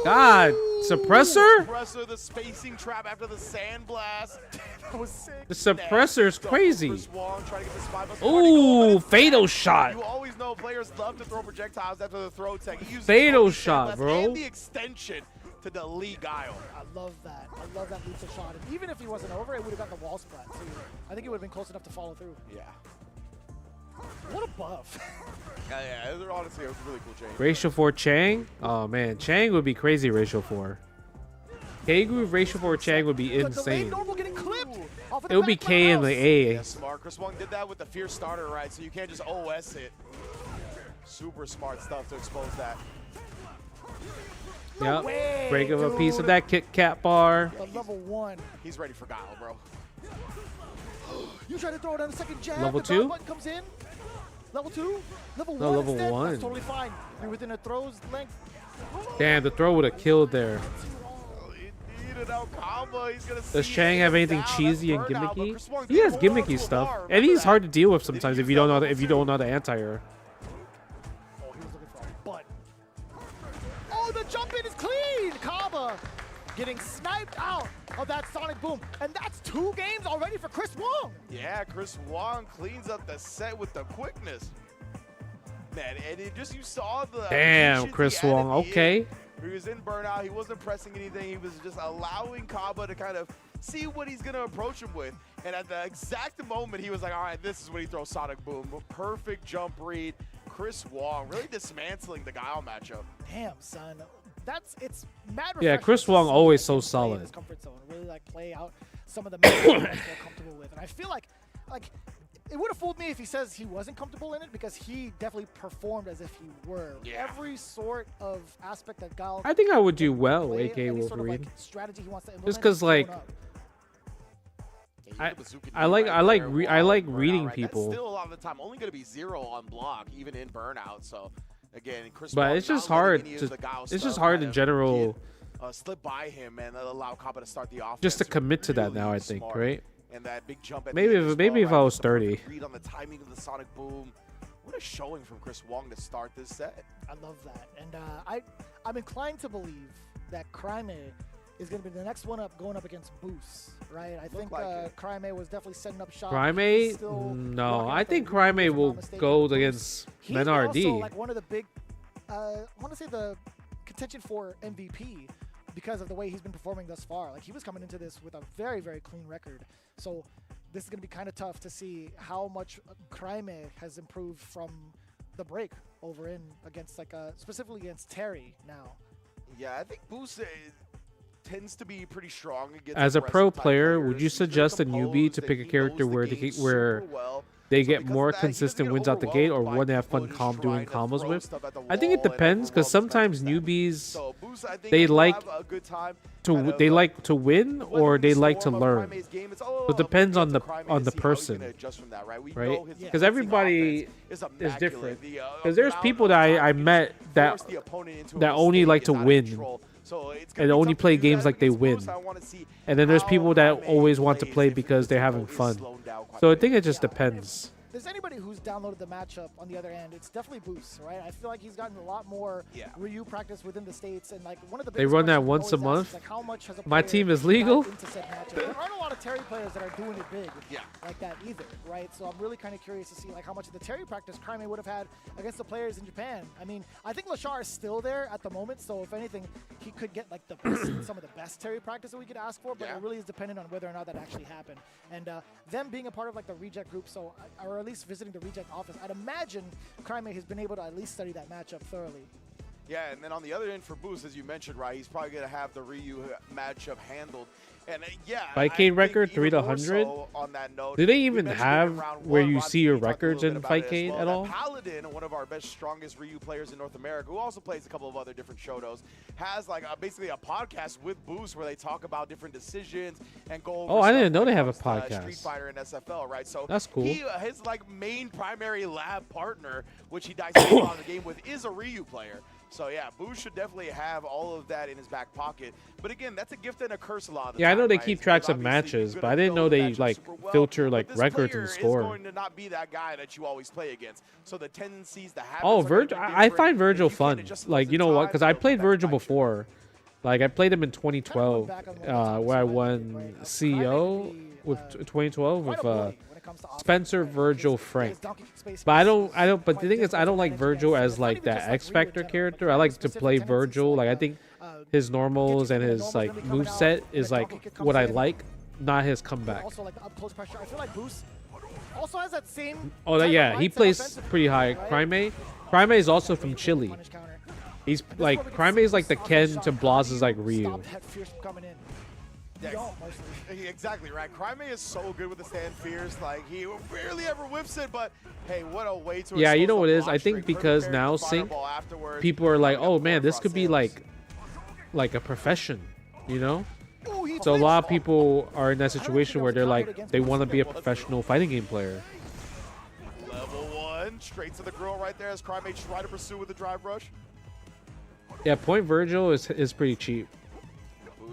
God, suppressor? Suppressor, the spacing trap after the sandblast. That was sick. The suppressor's crazy. Chris Wong trying to get the spy bust. Ooh, fatal shot. You always know players love to throw projectiles after the throw tech. He used Fatal the shot, sandblast bro. And the extension to the Lee Guile. I love that. I love that lethal shot. And even if he wasn't over, it would have gotten the wall splat. So I think it would have been close enough to follow through. Yeah. What a buff. Yeah, they're honestly a really cool change. Ratio 4 Chang? Oh, man. Chang would be crazy ratio 4. K-Groove ratio 4 Chang would be The delayed insane. normal getting clipped. Off of It would be back K in the roundhouse. A. Yeah, smart. Chris Wong did that with the Fierce Starter, right? So you can't just OS it. Super smart stuff to expose that. Yep. way, Break of a piece of dude. that Kit Kat bar. The level 1. He's ready for Guile, bro. You try to throw it on the second jab. Level the guard 2? button comes in. Level 2? Level No, 1 level instead? 1. That's totally fine. You're within a throw's length. Damn, the throw would have killed there. Does Shang have anything cheesy and gimmicky? He has gimmicky stuff, and he's hard to deal with sometimes if you don't know the anti-air. Oh, he was looking for a butt. Oh, the jump in is clean. Kaba getting sniped out of that sonic boom, and that's 2 games already for Chris Wong. Yeah, Chris Wong cleans up the set with the quickness. Man, and it just, you saw the Damn, patience Chris he had Wong. at the Okay. end. He was in burnout. He wasn't pressing anything. He was just allowing Kaba to kind of see what he's going to approach him with. And at the exact moment, he was like, all right, this is when he throws Sonic Boom. Perfect jump read. Chris Wong really dismantling the Guile matchup. Damn, son. It's mad. Yeah, refreshing Chris to Wong see always him so play in solid. his comfort zone, really like play out some of the matches that they're comfortable with. And I feel like it would have fooled me if he says he wasn't comfortable in it, because he definitely performed as if he were. Yeah. Every sort of aspect that Guile I think I would do well, play, AK any sort of, Wolverine. like, strategy he wants to implement, Just because, he's like, thrown up. I like reading people. That's still a lot of the time only going to be 0 on block, even in burnout. So again, Chris But Wong it's just not letting hard any of to. the Guile It's just stuff hard kind in of general, slip by him and allow Kaba to start the offense. just to commit to that now. I Really think, smart. right? And that big jump at Maybe the end as maybe well, if I right? was Just the perfect 30. read on the timing of the Sonic Boom. What a showing from Chris Wong to start this set. I love that. And I'm inclined to believe that Crime is going to be the next one up, going up against Boost, right? I think like it. Crime was definitely setting up shop. Crime? He's still No, rocking I out the think lead, Crime if I'm will not mistaken, go with Boost. against He's Menard also D. like one of the big, I want to say the contention for MVP because of the way he's been performing thus far. Like, he was coming into this with a very, very clean record. So this is going to be kind of tough to see how much Crime has improved from the break over in against, like, specifically against Terry now. Yeah, I think Boost tends to be pretty strong against As a pro aggressive type player, players. would you He's very suggest a newbie composed to and pick a he character knows the where game where super well. they So get because more of that, he doesn't consistent get wins out the gate, or overwhelmed one they by have fun people just doing trying to combos throw with? stuff at the I think it wall and depends, because overwhelm sometimes Smash Attack. newbies So Boost, I think they will like have a good time they like to win, or they like to storm of learn. Crime's game. It's, So it depends on the person, adjust from that, right? We right? know his Because defensive everybody offense is immaculate. different. The, Because there's amount people of that time I he can met that force the opponent into a that only mistake like is to out of win control. So it's gonna and be only tough to play do games that like they against win. Boost. I wanna see And then there's how people that Crime always want to plays play if because they're his having tempo is fun. slowed down quite So a I bit. think it just depends. There's anybody who's downloaded the matchup on the other end, it's definitely Boost, right? I feel like he's gotten a lot more Ryu practice within the States, and like one of the They biggest run that questions we once a always ask month. is, like, how much has a My player team is got legal. into said matchup? There aren't a lot of Terry players that are doing it big like that either, right? So I'm really kind of curious to see like how much of the Terry practice Crime would have had against the players in Japan. I mean, I think Lashar is still there at the moment, so if anything, he could get like the best, some of the best Terry practice that we could ask for, but it really is dependent on whether or not that actually happened. And them being a part of like the reject group, so or at least visiting the reject office, I'd imagine Crime has been able to at least study that matchup thoroughly. Yeah, and then on the other end for Boost, as you mentioned, right, he's probably going to have the Ryu matchup handled. And Fightcade record 3 to 100. On that note, Do they even have where you see your records in Fightcade at all? Paladin, one of our best, strongest Ryu players in North America, who also plays a couple of other different Shoutouts, has like basically a podcast with Boost where they talk about different decisions and go over. Oh, I didn't stuff know when they it have a comes to, podcast. Street Fighter and SFL, right? So That's cool. His like main primary lab partner, which he dissects a lot of the game with, is a Ryu player. So yeah, Boost should definitely have all of that in his back pocket. But again, that's a gift and a curse a lot of the Yeah, I time, know they right? keep Because tracks of obviously matches, you're but I gonna didn't know know the they matchup like super well, filter but like this records player and is score. going to not be that guy that you always play against. So the tendencies, the habits. Oh, are gonna Virgil! be I different. find If Virgil you can't fun. adjust Like, those you in know what? time, Because I it'll played come back to Virgil bite you. before. Like, I played him in 2012, where I won CEO with 2012 with Spencer, Virgil, Frank. But I don't. But the thing is, I don't like Virgil as like that X Factor character. I like to play Virgil. Like, I think his normals and his like moveset is like what I like, not his comeback. Also, like the up close pressure. I feel like Boost also has that same. Oh, type of yeah, he mindset plays offensively, pretty high. right? Crime is also from Chile. He's like Crime is like the Ken to Blas's like Ryu. Stop that fierce from coming in. Yeah, exactly right. Crime is so good with the stand fierce. Like, he barely ever whips it, but hey, what a way to. Yeah, you expose know what the it is? block I think straight. because Perfect now parry, Sync, fireball afterwards. people are like, Got oh the man, corner this cross could be hands. like a profession, you know? Ooh, he So a lot of people are in that situation where they're like, they want to be a professional fighting game player. Level 1, straight to the grill right there as Crime try to pursue with the drive rush. Yeah, Point Virgil is pretty cheap,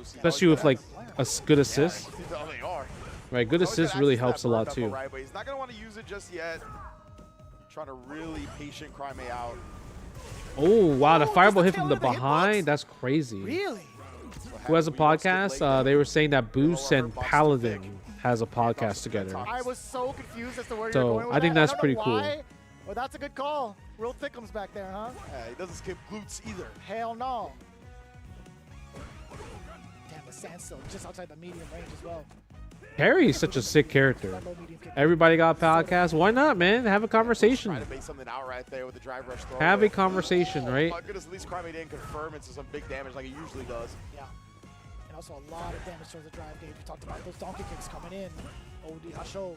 especially with like a good assist. Yeah, they are. Right, good assist really helps a lot too. Right, but he's not gonna want to use it just yet. Trying to really patient Crime out. Oh wow, the fireball hit from the behind. That's crazy. Really? Who has a podcast? They were saying that Boost and Paladin has a podcast together. I was so confused as to where So, you're going with I think that. that's don't pretty know cool. why, Well, that's a good call. Real Thickums back there, huh? Yeah, he doesn't skip glutes either. Hell no. Damn, the standstill just outside the medium range as well. Harry's such a sick character. Everybody got a podcast. Why not, man? Have a conversation. Trying to make something out right there with the drive rush throw. Have a conversation, right? My goodness, at least Crime didn't confirm into some big damage like he usually does. Yeah. And also a lot of damage towards the drive gauge. We talked about those donkey kicks coming in. OD Hasho.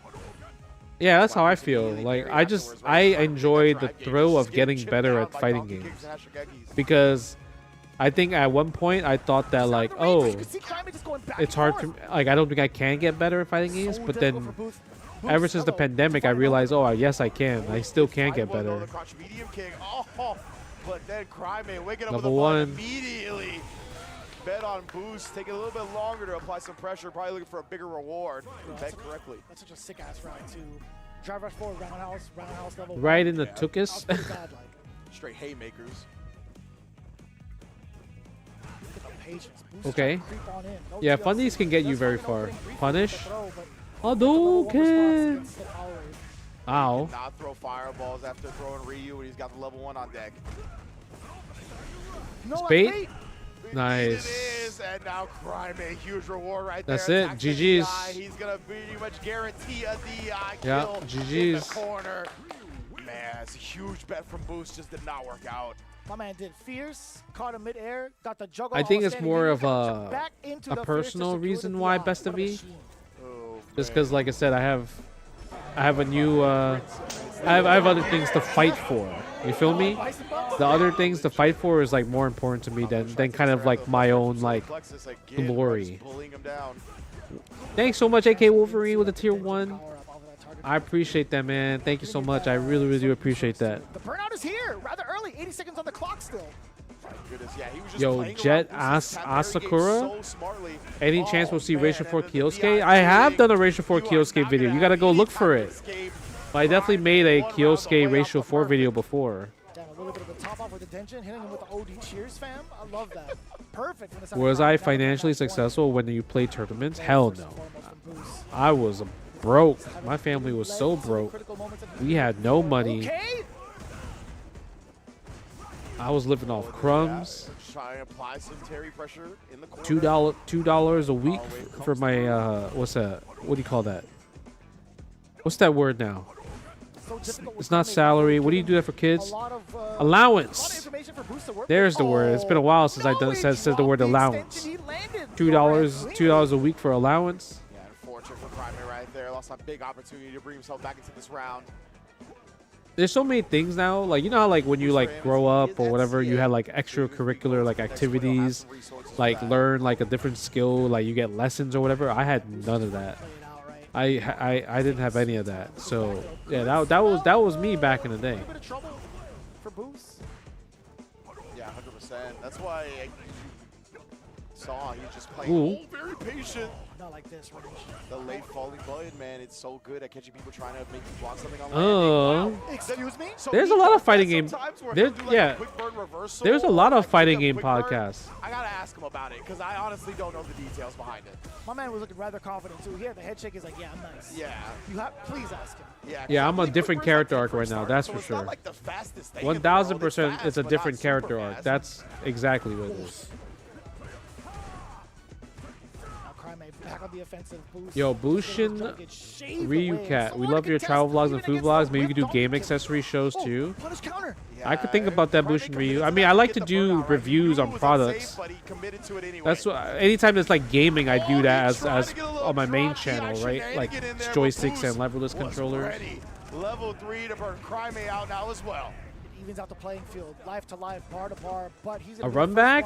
Yeah, that's how I feel. Like, I enjoy the thrill of getting better at fighting games. Because I think at one point I thought that, like, oh, it's hard for me. Like, I don't think I can get better at fighting games. But then, ever since the pandemic, I realized, oh, yes, I can. I still can get better. But then Crime waking up Level with a button 1. immediately. Bet on Boost, taking a little bit longer to apply some pressure, probably looking for a bigger reward. Bet correctly. That's such a sick ass round too. Drive rush forward, roundhouse level. Right in the That tuchus. was pretty bad, like. Straight haymakers. Look at the patience. Boost Okay. trying to creep on in. No Yeah, TLC. funnies can get you Does very find an far. opening briefly Punish. with the throw, but the level one response Hadouken. against the power wave. Ow. Not throw fireballs after throwing Ryu, and he's got the level 1 on deck. No, that's Bait. bait. Nice. It is, and now Crime, a huge reward right That's there. it. Attacks the GG's. DI. He's gonna pretty much guarantee a DI Yeah, kill in GG's. the corner. Man, it's a huge bet from Boost, just did not work out. My man did fierce, caught him midair, got the juggle. I think all it's standing more in, of a back into a the fierce to personal secure the reason why DI. best of What a V. machine. Oh, Just because, like I said, I have a new I have other things to fight for. You feel me? The other things to fight for is like more important to me than kind of like my own like glory. Pulling him down. Thanks so much, AK Wolverine, with the tier 1. I appreciate that, man. Thank you so much. I really, really do appreciate that. The burnout is here, rather early. 80 seconds on the clock still. Goodness, yeah, he was just Yo, playing Jet around Boost's Asakura. so smartly. Any chance we'll see man, Ratio 4 and the Kyosuke? DI I have done a league, Ratio 4 you are Kyosuke not video. gonna You gotta have go any look time for to it. escape. But I definitely made a Kyosuke Ratio 4 video before. Damn, a little bit of a top off with the tension, hitting him with the OD cheers, fam. I love that. Perfect. From the side Was of the I line, down to financially that point. successful when you play tournaments? Hell no. I was broke. My family was so broke. We had no money. Okay. I was living off crumbs. Try and apply some Terry pressure in the corner. $2 a week for my what's that? What do you call that? What's that word now? It's not salary. What do you do that for kids? Allowance. There's the word. It's been a while since I said the word allowance. $2 a week for allowance. Yeah, unfortunate for Crime right there. Lost a big opportunity to bring himself back into this round. There's so many things now. Like, you know how like when you like grow up or whatever, you had like extracurricular like activities, like learn like a different skill, like you get lessons or whatever. I had none of that. I didn't have any of that. So yeah, that was me back in the day. For Boost. Yeah, 100%. That's why I saw he's just playing Ooh. very patient. Not like this, Rich. The late falling button, man, it's so good at catching people trying to make you block something on Oh. Excuse me? So There's he a lot does of fighting that game. sometimes where There, he'll do, like, a yeah. quick burn reversal, There's a lot of like, fighting a game quick burn. podcasts. I gotta ask him about it because I honestly don't know the details behind it. My man was looking rather confident too. He had the head shake. He's like, yeah, I'm nice. Yeah. You have, please ask him. Yeah, I'm a quick different burns character like arc right now. That's so for it's not sure. like the fastest thing in the world. It's 1000% fast, it's a but different not character super arc. fast. That's exactly what it is. Back on the offensive. Boost. Yo, Bushin Ryu Cat, we love your travel vlogs and food vlogs. Maybe you could do game accessory shows too. Punish counter. I could think about that Bushin Ryu. I mean, I like to do reviews on products. That's what, anytime it's like gaming, I do that as on my main channel, right? Like joysticks and leverless controllers. Level 3 to burn Crime out now as well. It evens out the playing field, life to life, bar to bar. But he's A run back?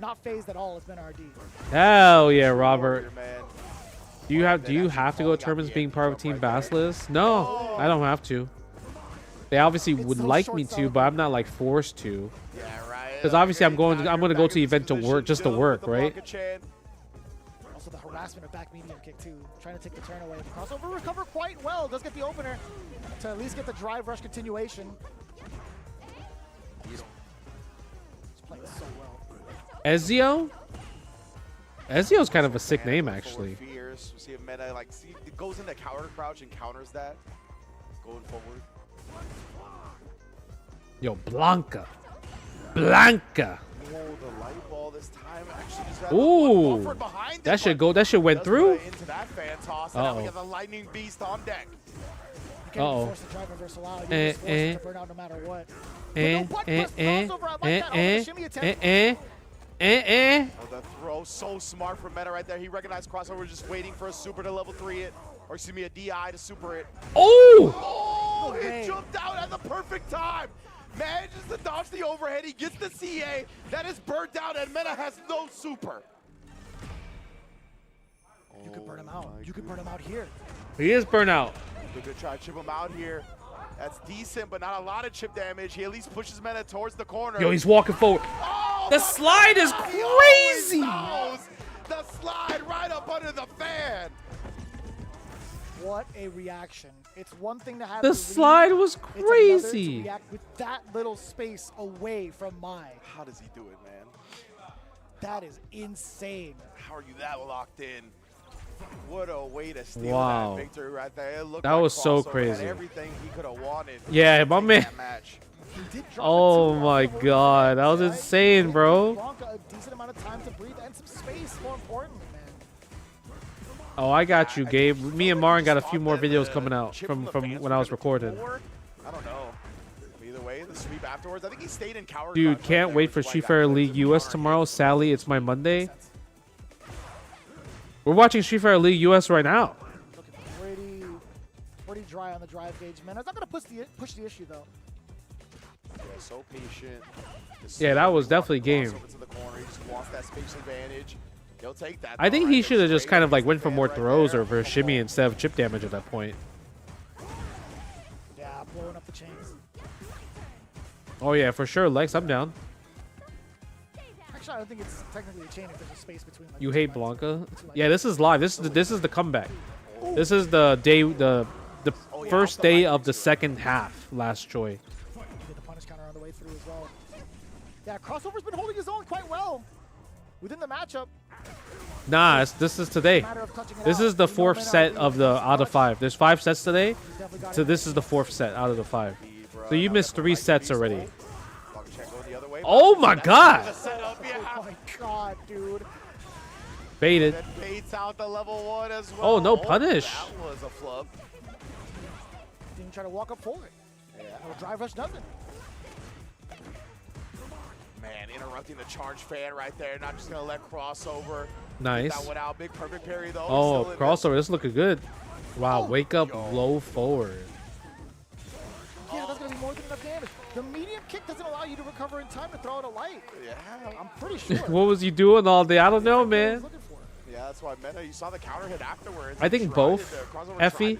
not phased at all. It's been RD. Hell yeah, Robert. Man. Do you have to go to tournaments being part of Team Basilisk? No, I don't have to. They obviously would like me to, but I'm not like forced to. Yeah, right. Because obviously I'm going to go to the event to work, just to work, right? Also the harassment of back medium kick too, trying to take the turn away. The crossover recover quite well, does get the opener to at least get the drive rush continuation. He's playing so well. Ezio? Ezio's kind of a sick name, actually. Fears. We see a meta like it goes into counter crouch and counters that going forward. Yo, Blanca. Blanca. Oh, the light ball this time actually just had Ooh. buffered behind That it, should but go. That shit went doesn't through. play into that fan toss, and now we got the lightning beast on deck. Uh-oh. Force the drive reversal out. You're just forced to burn out no matter what. Oh, the throw, so smart from Meta right there. He recognized crossover, just waiting for a super to level 3 it, or excuse me, a DI to super it. Oh! Oh, it jumped out at the perfect time. Manages to dodge the overhead. He gets the CA. That is burnt out, and Meta has no super. You could burn him out. You could burn him out here. He is burnout. They're going to try to chip him out here. That's decent, but not a lot of chip damage. He at least pushes Meta towards the corner. Yo, he's walking forward. Oh, The slide is crazy. The slide right up under the fan. What a reaction. It's one thing to have The the slide lead. was It's another to crazy. react with that little space away from Mai. How does he do it, man? That is insane. How are you that locked in? What a way to steal Wow. that victory right there. It looked That like was so Crossover had crazy. everything he could have wanted. Yeah, my man. That match. Oh my god, that was insane, bro. Blanca a decent amount of time to breathe and some space, more importantly, man. Oh, I got you, Gabe. Me and Marin got a few more videos coming out from when I was recording. I don't know. Either way, the sweep afterwards. I think he stayed in cower. Dude, crouch can't right wait there, for which is why he Street got Fighter clipped League in the US counter. tomorrow. Sally, it's my Monday. We're watching Street Fighter League US right now. Pretty dry on the drive gauge, man. It's not gonna push the issue though. Yeah, so patient. Yeah, that was definitely game. Crossover to the corner. He just wants that space advantage. He'll take that. I think he should have just kind of like went for more throws or for shimmy instead of chip damage at that point. Yeah, blowing up the chains. Oh yeah, for sure. Lex, I'm down. Actually, I don't think it's technically a chain if there's a space between. Like, You hate Blanca? Yeah, this is live. This is the comeback. This is the day the first day of the second half. Last Joy. You get the punish counter on the way through as well. Yeah, crossover's been holding his own quite well within the matchup. Nah, this is today. This is the fourth set of the out of 5. There's 5 sets today, so this is the 4th set out of the 5. So you missed 3 sets already. Oh my god! Oh my god, dude. Baited. Baits out the level 1 as well. Oh, no punish. That was a flub. Didn't try to walk up forward. Yeah. No drive rush, nothing. Man, interrupting the charge fan right there. Not just gonna let crossover. Nice. Get that one out. Big perfect parry though. Oh, Still in crossover. This is looking good. Wow, wake up low forward. Yeah, that's gonna be more than enough damage. The medium kick doesn't allow you to recover in time to throw it a light. Yeah. I'm pretty sure. What was you doing all day? I don't know, man. Yeah, that's why Meta. You saw the counter hit afterwards. I think both. Effie,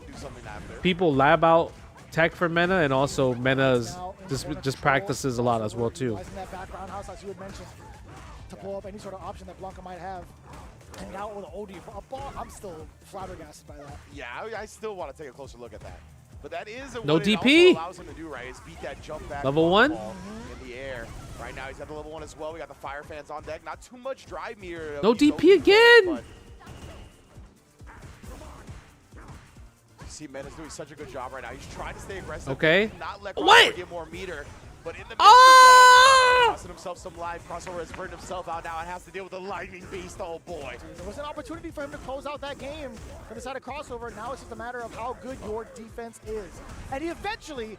people lab out tech for Mena, and also Mena's just practices a lot as well too. Utilizing that background house, as you had mentioned, to blow up any sort of option that Blanca might have. And now with an OD ball, I'm still flabbergasted by that. Yeah, I still want to take a closer look at that. But that is No what it DP. also allows him to do, right? Is beat that jump back Level ball 1? in the air. Right now he's got the level 1 as well. We got the fire fans on deck. Not too much drive meter. No DP again. But you see, Mena's doing such a good job right now. He's trying to stay aggressive. Okay. Not let What? Crossover get more meter. But in the midst of that, costing himself some life. Crossover has burned himself out now and has to deal with the lightning beast. Oh boy. There was an opportunity for him to close out that game from the side of crossover. Now it's just a matter of how good your defense is. And he eventually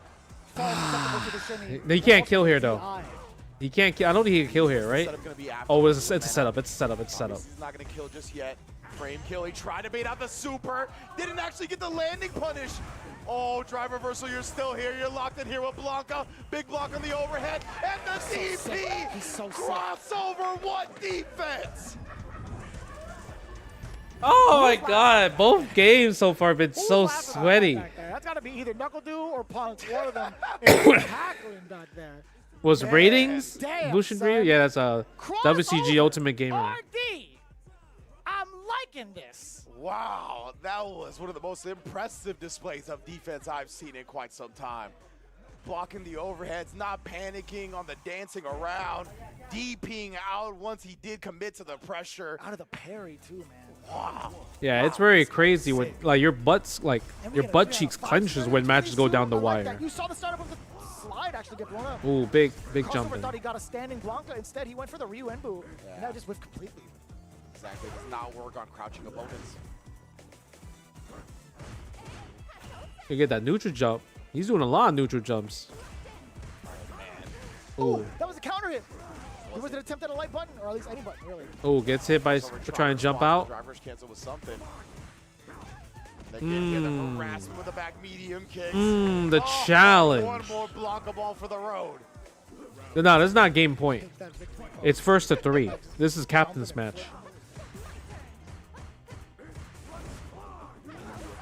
falls susceptible to the shimmy. He can't kill here though. DI. He can't kill. I don't think he can kill here, right? Setup gonna be after Oh, it's a setup. It's a setup. It's a setup. He's not going to kill just yet. Frame kill. He tried to bait out the super. Didn't actually get the landing punish. Oh, drive reversal. You're still here. You're locked in here with Blanca. Big block on the overhead. And the DP. He's so sick. Crossover. What defense? Oh my god, both games so far have been so Who's laughing about sweaty. that back there? That's got to be either Knuckle Dew or Punk. One of them is tackling back there. Was ratings Damn, Bushin son. Ryu? Yeah, that's a WCG Ultimate Gamer. RD. I'm liking this. Wow, that was one of the most impressive displays of defense I've seen in quite some time. Blocking the overheads, not panicking on the dancing around, DPing out once he did commit to the pressure. Out of the parry too, man. Wow. Yeah, it's very crazy when like your butt's like your butt cheeks clenches when matches go down the wire. You saw the startup of the slide actually get blown up. Ooh, big Crossover jumping. thought he got a standing Blanca. Instead, he went for the Ryu Enbu, and that just whiffed completely. Exactly, does not work on crouching opponents. You get that neutral jump. He's doing a lot of neutral jumps. Ooh. That was a counter hit. It was an attempt at a light button, or at least any button, really. Oh, gets hit by trying to jump out. Driver's cancel with something. Again, the harassment with the back medium kicks. The Oh, challenge. One more Blanca ball for the road. No, that's not game point. It's first to 3. This is captain's match.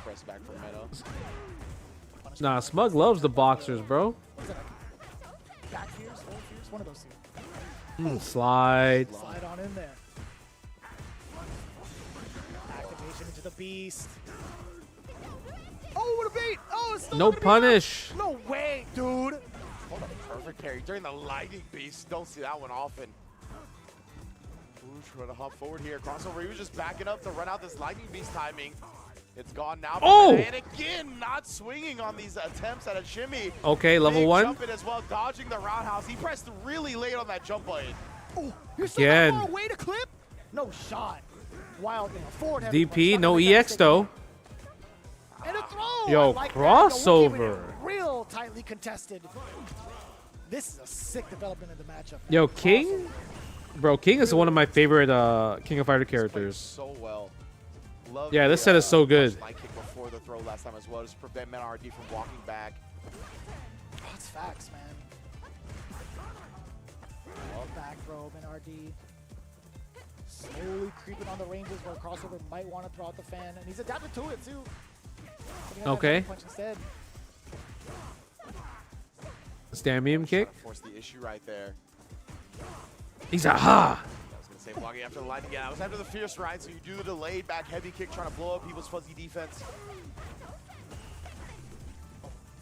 Press back from Menard. Nah, Smug loves the boxers, bro. Back fears, forward fears, one of those two. Slide. Slide on in there. Activation into the beast. Oh, what a bait! Oh, it's still No not gonna be enough. punish. No way, dude. Hold on, perfect parry during the lightning beast. Don't see that one often. Ooh, trying to hop forward here. Crossover. He was just backing up to run out this lightning beast timing. It's gone now. Oh! And again, not swinging on these attempts at a shimmy. Okay, level Big 1. Jumping as well, dodging the roundhouse. He pressed really late on that jump button. Oh, you're still Again. that far away to clip? No shot. Wild thing. Forward heavy punch, DP, not no gonna make that EX mistake. though. And a throw. Yo, I like that. crossover. Yo, we're keeping it real tightly contested. This is a sick development in the matchup. Yo, King? Bro, King is one of my favorite King of Fighter characters. So well. Love Yeah, this the, set is so good. Light kick before the throw last time as well, just prevent Menard from walking back. Oh, it's facts, man. Back throw, Menard. Slowly creeping on the ranges where Crossover might want to throw out the fan, and he's adapted to it too. Okay. Punch instead. Stand medium kick. Force the issue right there. He's a ha. I was going to say walking after the lightning. Yeah, it was after the fierce ride, so you do the delayed back heavy kick trying to blow up people's fuzzy defense.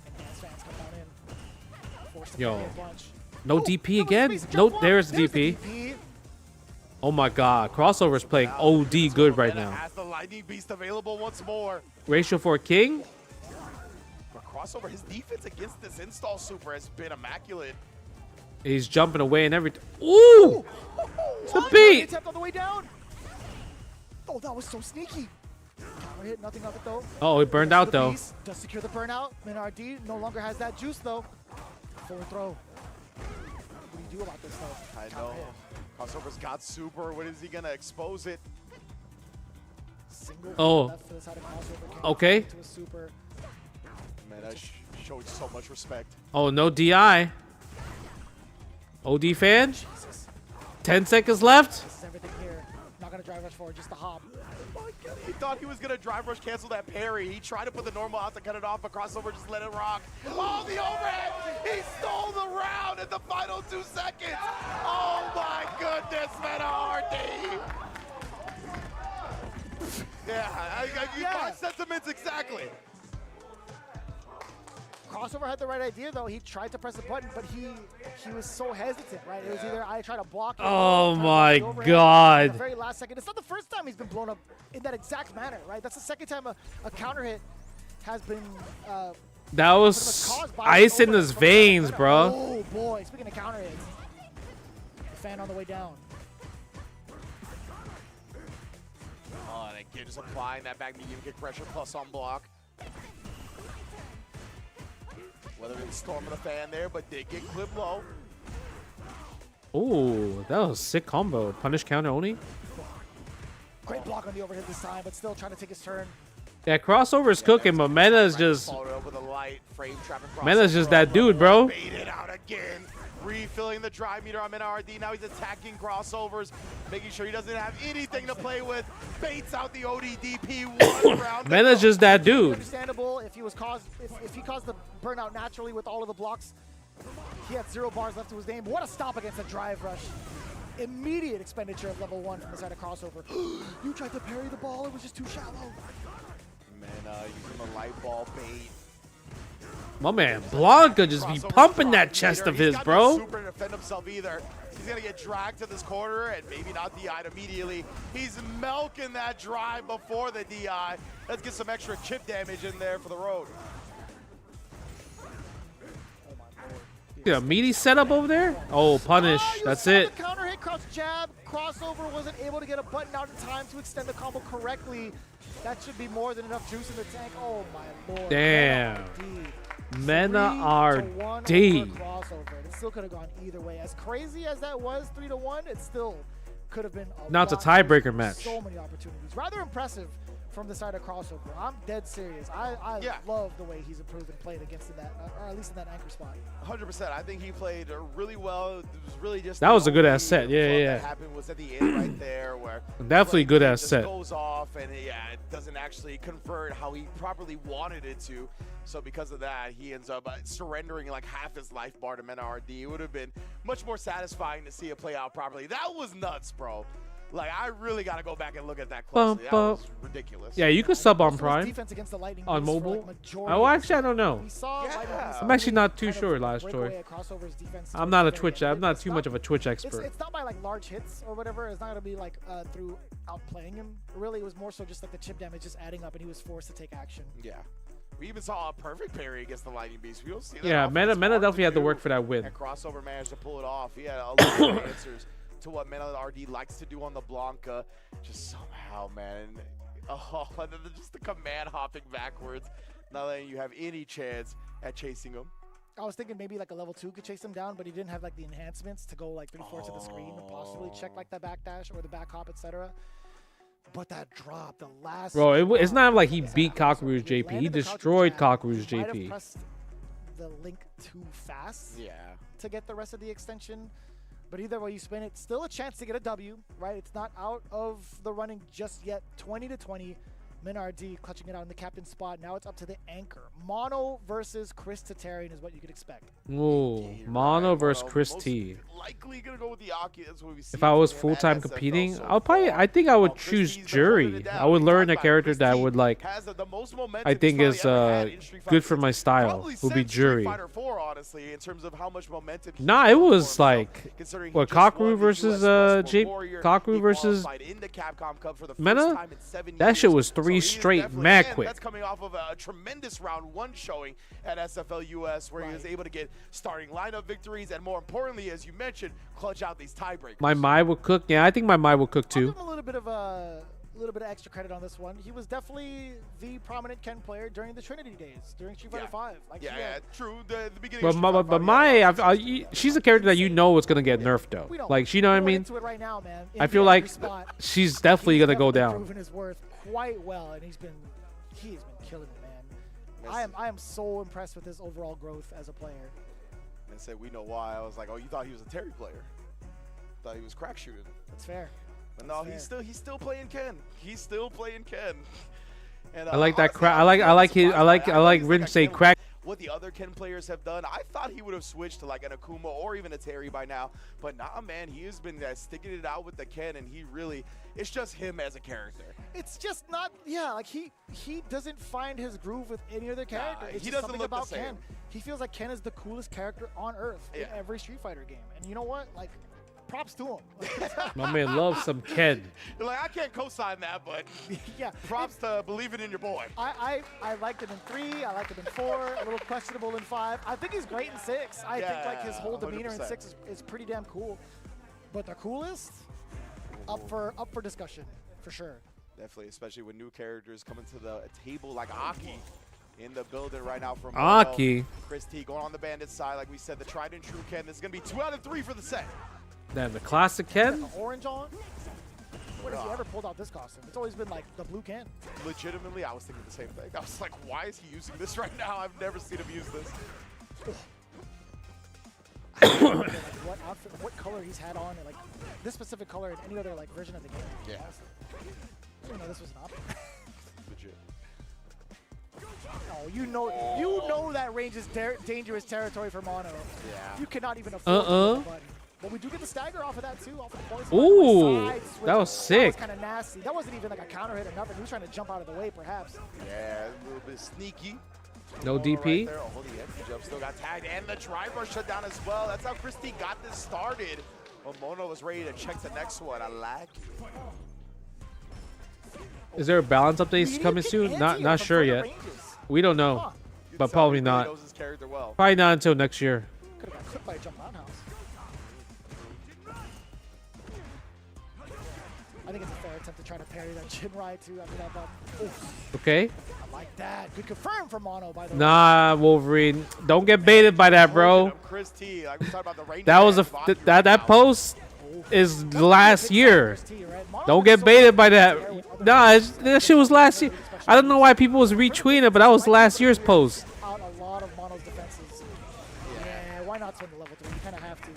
And dance fans come on in. Force the Yo. parry a bunch. No DP again? No, there's DP. Oh my god. Crossover's playing OD good right now. Has the lightning beast available once more. Ratio for King. But Crossover, his defense against this install super has been immaculate. He's jumping away and everything. Ooh! The beat! Attempt on the way down. Oh, that was so sneaky. Counter hit, nothing of it though. Oh, he burned out though. Does secure the burnout. Menard no longer has that juice though. Forward throw. What do you do about this though? I Counter know. hit. Crossover's got super. When is he going to expose it? Single Oh. left to the side of Crossover. Can't Okay. get to a super. Man, that showed so much respect. Oh, no DI. OD fan. 10 seconds left. This is everything here. Not gonna drive rush forward, just the hop. He thought he was going to drive rush cancel that parry. He tried to put the normal out to cut it off, but Crossover just let it rock. Oh, the overhead! He stole the round in the final 2 seconds! Oh my goodness, Menard! Yeah, my sentiments exactly. Crossover had the right idea though. He tried to press the button, but he was so hesitant, right? It was either I try to block it. Oh try to my block the overhead God. At the very last second. It's not the first time he's been blown up in that exact manner, right? That's the second time a counter hit has been That was ice in his veins, bro. Oh boy, speaking of counter hits. The fan on the way down. Oh, and again, just applying that back medium kick pressure plus on block. Whether it's storming the fan there, but did get clipped low. Ooh, that was a sick combo. Punish counter only. Great block on the overhead this time, but still trying to take his turn. Yeah, Crossover is cooking, but Meta is just Followed up with a light frame trap and Meta's just that crossover. dude, bro. Baited out again. Refilling the drive meter on Menard. Now he's attacking Crossovers, making sure he doesn't have anything to play with. Baits out the ODDP one round. Meta's just that dude. Understandable if he was caused if he caused the burnout naturally with all of the blocks. He had 0 bars left to his name. What a stop against a drive rush. immediate expenditure of level 1 from the side of crossover. You tried to parry the ball, it was just too shallow. Man, using the light ball bait. My man Blanca just be pumping that chest of his, bro. Super to defend himself either. He's gonna get dragged to this corner and maybe not DI'd immediately. He's milking that drive before the DI. Let's get some extra chip damage in there for the road. Yeah, meaty setup over there. Oh, punish. That's it. The counter hit, crouch jab, crossover wasn't able to get a button out in time to extend the combo correctly. That should be more than enough juice in the tank. Oh my lord. Damn. Menard. Crossover. It still could have gone either way. As crazy as that was, 3-1, it still could have been Now it's a tiebreaker match. So many opportunities. Rather impressive from the side of crossover. I'm dead serious. I love the way he's improved and played against that, or at least in that anchor spot. 100%. I think he played really well. It was really just That was a good ass set. Yeah. That happened was at the end right there where Definitely good ass set. Goes off and it doesn't actually convert how he properly wanted it to. So because of that, he ends up surrendering like half his life bar to Menard. It would have been much more satisfying to see it play out properly. That was nuts, bro. Like, I really got to go back and look at that closely. That was ridiculous. Yeah, you could sub on Prime. Defense against the Lightning on Beast mobile. Like Oh, actually, I don't know. We saw I'm actually not too sure, last choice. I'm not a Twitch. I'm not too much of a Twitch expert. It's not by like large hits or whatever. It's not gonna be like through outplaying him. Really, it was more so just like the chip damage just adding up, and he was forced to take action. Yeah. We even saw a perfect parry against the Lightning Beast. We don't see that. Yeah, Mena definitely had to work for that win. And crossover managed to pull it off. He had a lot of answers to what Menard RD likes to do on the Blanca. Just somehow, man. Oh, and then just the command hopping backwards, not letting you have any chance at chasing him. I was thinking maybe like a level 2 could chase him down, but he didn't have like the enhancements to go like 3/4 of the screen and possibly check like the backdash or the back hop, etc. But that drop, the last. Bro, it's not like he beat Cockroach JP. He destroyed Cockroach Might have JP. pressed the link too fast. Yeah. To get the rest of the extension. But either way you spin it, still a chance to get a W, right? It's not out of the running just yet. 20-20. Menard D clutching it out in the captain spot. Now it's up to the anchor. Mono versus Chris Tatarian is what you could expect. Ooh, Mono versus Chris T. Likely gonna go with the Aki. That's what we see. If I was full-time competing, I think I would choose Jury. I would learn a character that would like, I think is good for my style. Would be Jury. Nah, it was like what Cockroach versus Cockroach versus Mena. That shit was 3 straight mad quick. That's coming off of a tremendous round 1 showing at SFL US where he was able to get starting lineup victories and more importantly, as you mentioned, clutch out these tiebreakers. My Mai will cook. Yeah, I think my Mai will cook too. I'll give him a little bit of extra credit on this one. He was definitely the prominent Ken player during the Trinity days, during Street Fighter 5. Like, yeah, true. The beginning. But Mai, she's a character that you know is gonna get nerfed though. Like, you know what I mean? Right now, man. I feel like she's definitely gonna go down. Proven his worth quite well, and he's been killing it, man. I am so impressed with his overall growth as a player. And said we know why. I was like, oh, you thought he was a Terry player? Thought he was crack shooting. That's fair. But no, he's still playing Ken. He's still playing Ken. And, I like that crack. I like Rin say crack. What the other Ken players have done, I thought he would have switched to like an Akuma or even a Terry by now. But nah, man, he has been sticking it out with the Ken, and he really, it's just him as a character. It's just not, like he doesn't find his groove with any other character. It's he just doesn't something look about the same. Ken. He feels like Ken is the coolest character on earth in every Street Fighter game. And you know what? Like, props to him. My man loves some Ken. Like, I can't co-sign that, but yeah, props to believing in your boy. I liked him in 3. I liked him in 4. A little questionable in 5. I think he's great in 6. I think like his whole demeanor 100%. in 6 is pretty damn cool. But the coolest, up for discussion for sure. Definitely, especially when new characters coming to the table like Aki in the building right now from Aki. Chris T going on the bandit side, like we said, the tried and true Ken. This is gonna be 2 out of 3 for the set. Then the classic Ken. The orange on. When has he ever pulled out this costume? It's always been like the blue Ken. Legitimately, I was thinking the same thing. I was like, why is he using this right now? I've never seen him use this. Like what outfit, what color he's had on, and like this specific color in any other like version of the game. Yeah. I didn't know this was an option. Legit. Oh, you know that range is dangerous territory for Mono. Yeah. You cannot even afford the button. But we do get the stagger off of that too, off of the poison. Ooh, Side switch. that was sick. That was kind of nasty. That wasn't even like a counter hit or nothing. He was trying to jump out of the way, perhaps. Yeah, a little bit sneaky. No Mono DP. Right there. Oh, the empty jump still got tagged, and the drive rush shut down as well. That's how Christie got this started. Well, Mono was ready to check the next one. I like it. Is there a balance update coming soon? Not sure yet. We don't know, but probably He not. knows his character well. Probably not until next year. Could have got clipped by a jump roundhouse. I think it's a fair attempt to try to parry that chin ride too after that bump. Oof. Okay. I like that. Good confirm for Mono, by the way. Nah, Wolverine. Don't get baited by that, bro. Chris T, like we talked about the range That was a that post is last year. Don't get baited by that. Nah, that shit was last year. I don't know why people was retweeting it, but that was last year's post. Out a lot of Mono's defenses. Yeah, why not swing the level 3? You kind of have to.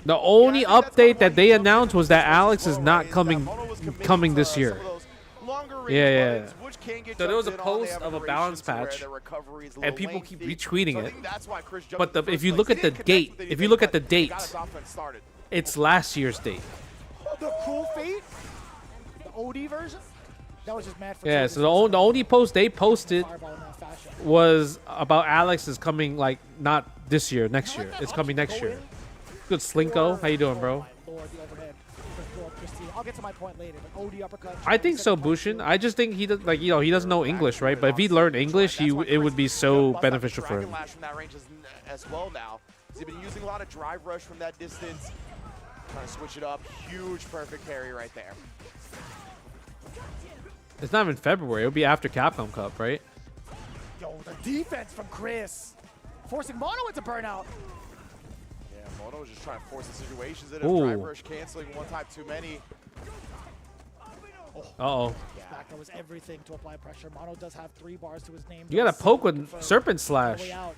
The only update that they announced was that Alex is not coming this year. Yeah. So there was a post of a balance patch, and people keep retweeting it. But if you look at the date, it's last year's date. The Cruel Fate? The OD version? That was just mad for Yeah, so the only post they posted was about Alex is coming, like, not this year, next year. It's coming next year. Good Slinko. How you doing, bro? I'll get to my point later, but OD uppercut. I think so, Bushin. I just think he does, like, you know, he doesn't know English, right? But if he learned English, it would be so beneficial for him. Lash from that range as well now. He's been using a lot of drive rush from that distance. Trying to switch it up. Huge perfect carry right there. It's not even February. It'll be after Capcom Cup, right? Yo, the defense from Chris. Forcing Mono into burnout. Yeah, Mono was just trying to force the situations in Ooh. drive rush canceling one time too many. Uh-oh. Back, that was everything to apply pressure. Mono does have 3 bars to his name. You gotta poke with Serpent Slash. Way out.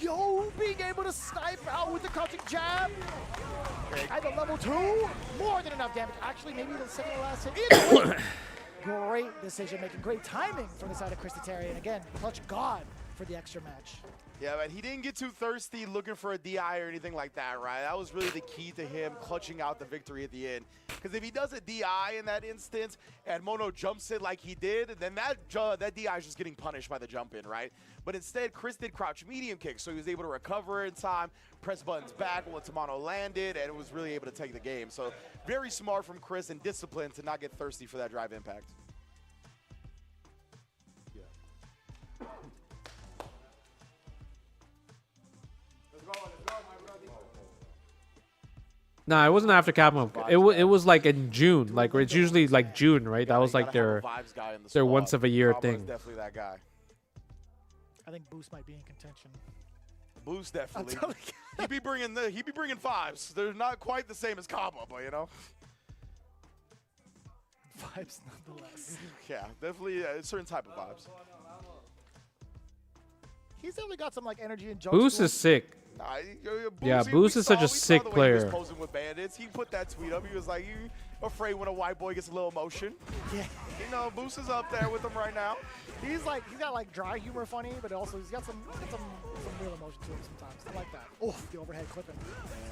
Yo, being able to snipe out with the crouching jab. At the level 2, more than enough damage. Actually, maybe the second to last hit. Great decision making, great timing from the side of Chris Terry. And again, clutch God for the extra match. Yeah, but he didn't get too thirsty looking for a DI or anything like that, right? That was really the key to him clutching out the victory at the end. Because if he does a DI in that instance and Mono jumps it like he did, then that DI is just getting punished by the jump in, right? But instead, Chris did crouch medium kick, so he was able to recover in time, press buttons back once Mono landed, and was really able to take the game. So very smart from Chris and disciplined to not get thirsty for that drive impact. Nah, it wasn't after Capcom Cup. It was like in June. Like, it's usually like June, right? That was like their once of a year thing. Definitely that guy. I think Boost might be in contention. Boost definitely. He'd be bringing 5s. They're not quite the same as Kaba, but you know. 5s nonetheless. Yeah, definitely a certain type of vibes. He's definitely got some like energy and jokes. Boost is sick. Yeah, Boost is such a sick player. He was posing with bandits. He put that tweet up. He was like, "You afraid when a white boy gets a little emotion?" Yeah. You know, Boost is up there with him right now. He's got like dry humor funny, but also he's got some real emotion to him sometimes. I like that. Oh, the overhead clipping.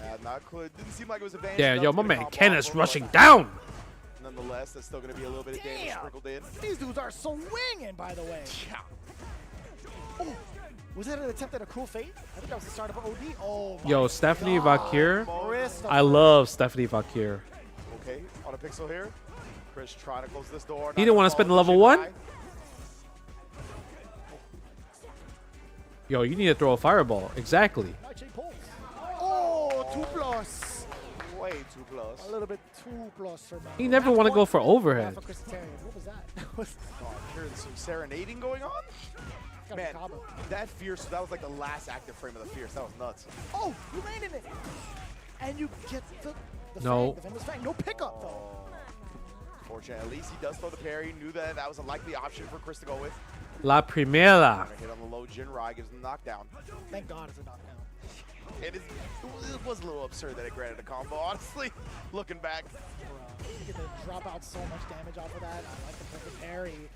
Yeah, not good. Didn't seem like it was advantage. Yeah, yo, my man combo Ken is off, rushing but down. Nonetheless, that's still going to be a little bit of damage sprinkled in. These dudes are swinging, by the way. Yeah. Oh, was that an attempt at a Cruel Fate? I think that was the start of OD. Oh, my Yo, Stephanie God. Vakir. I love Stephanie Vakir. Okay, on a pixel here. Chris trying to close this door. He didn't want to spend the level 1? Yo, you need to throw a fireball. Exactly. Oh, 2+. Way 2+. A little bit 2+ for me. He never want to go for overhead. What was that? Hearing some serenading going on? Man, that Fierce, that was like the last active frame of the Fierce. That was nuts. Oh, you landed it. And you get the no. fang. No pickup, though. Fortunately, at least he does throw the parry. Knew that that was a likely option for Chris to go with. La Primera. Hit on the low Jinrai, gives him the knockdown. Thank God it's a knockdown. It was a little absurd that it granted a combo, honestly, looking back. You get to drop out so much damage off of that. I like the perfect parry.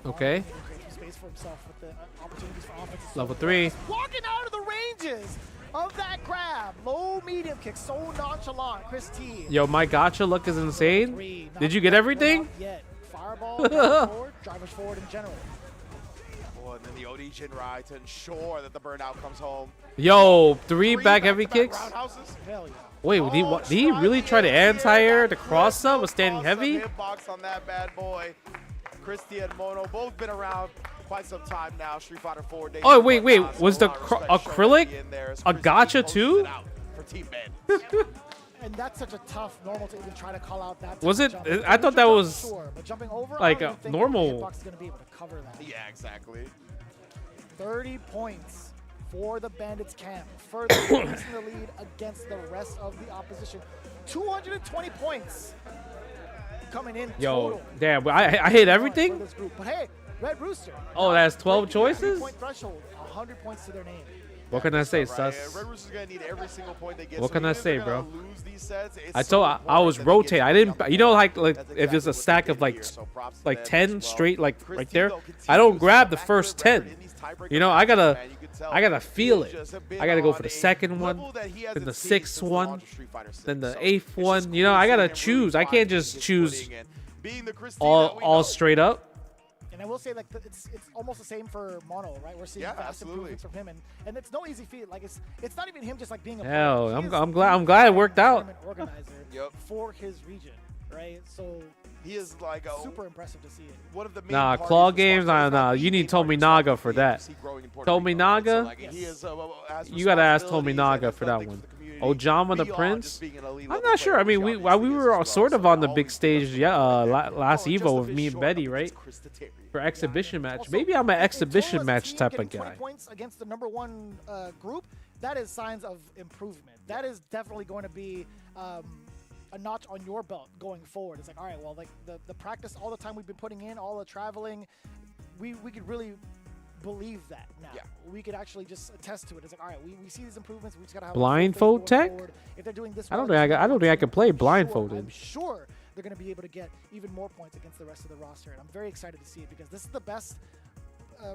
Okay. Create some space for himself with the opportunities for offense. Level 3. Walking out of the ranges of that grab. Low medium kick, so nonchalant. Chris T. Yo, my gotcha look is insane. Three, Did you get everything? not yet. Fireball, forward, drivers forward in general. Oh, and then the OD Jinrai to ensure that the burnout comes home. Yo, three back heavy kicks. Roundhouses. Hell yeah. Wait, did he really try to anti-air the cross up with standing heavy? Hitbox on that bad boy. Christy and Mono both been around quite some time now. Street Fighter 4 days. Oh, wait, was the acrylic a gotcha too? For Team Bandits. And that's such a tough normal to even try to call out that. Was it? jump. I thought that was Sure, but jumping over, like I don't a even think normal. Hitbox is going to be able to cover that. Yeah, exactly. 30 points for the Bandits camp, further increasing the lead against the rest of the opposition. 220 points coming in Yo, total. damn, I hit everything? For this group. But hey, Red Rooster. Oh, that's 12 choices? Point threshold, 100 points to their name. What can I say, Right. sus? Red Rooster's gonna need every single point they get. What So can even I if say, they're gonna bro? lose these sets, it's I so told I important was that they get rotating. I didn't, something you know, like That's if exactly there's a what they stack did of like here, so props to like them 10 as well. straight, like Christy, right there. though, I don't continues grab the to first back 10. in these tiebreaker You know, matches, I man. You can tell feel he's it. just been I gotta go on for the a second one, level that he then hasn't the seen sixth since the one, launch of Street Fighter 6. then the So eighth it's just one. You know, cool I seeing gotta him really choose. I find can't his just choose footing and being the Christy that we all know. straight up. And I will say, like, it's almost the same for Mono, right? We're seeing Yeah, fast absolutely. improvements from him, and it's no easy feat. Like, it's not even him just like being a Hell, player. He I'm is glad the it worked out. tournament organizer for his region, right? So he is like a, super impressive to see it. One of the main Nah, parties claw responsible games. for Nah, that nah. being You need the party Tominaga for responsible that. for growing in Puerto Rico, right? So, Tominaga. like, he is, has You gotta ask responsibilities Tominaga and for done that things one. for the community Ojama the beyond Prince. just being an elite I'm level not sure. player, I mean, which we obviously were is as sort well. of So on the always big big stage, ups to yeah. him. Last Just Evo a with bit me and short Betty, of right? against Chris Tateri. For exhibition match. Also, Maybe I'm an in total exhibition as a match team, type getting of 20 guy. points against the #1 group, that is signs of improvement. That is definitely going to be a notch on your belt going forward. It's like, all right, well, like the practice, all the time we've been putting in, all the traveling, we could really believe that now. Yeah. We could actually just attest to it. It's like, all right, we see these improvements. We just gotta have Blindfold full faith tech? going forward. If they're doing this, I don't well, think I don't think I can play blindfolded. I'm sure they're going to be able to get even more points against the rest of the roster, and I'm very excited to see it because this is the best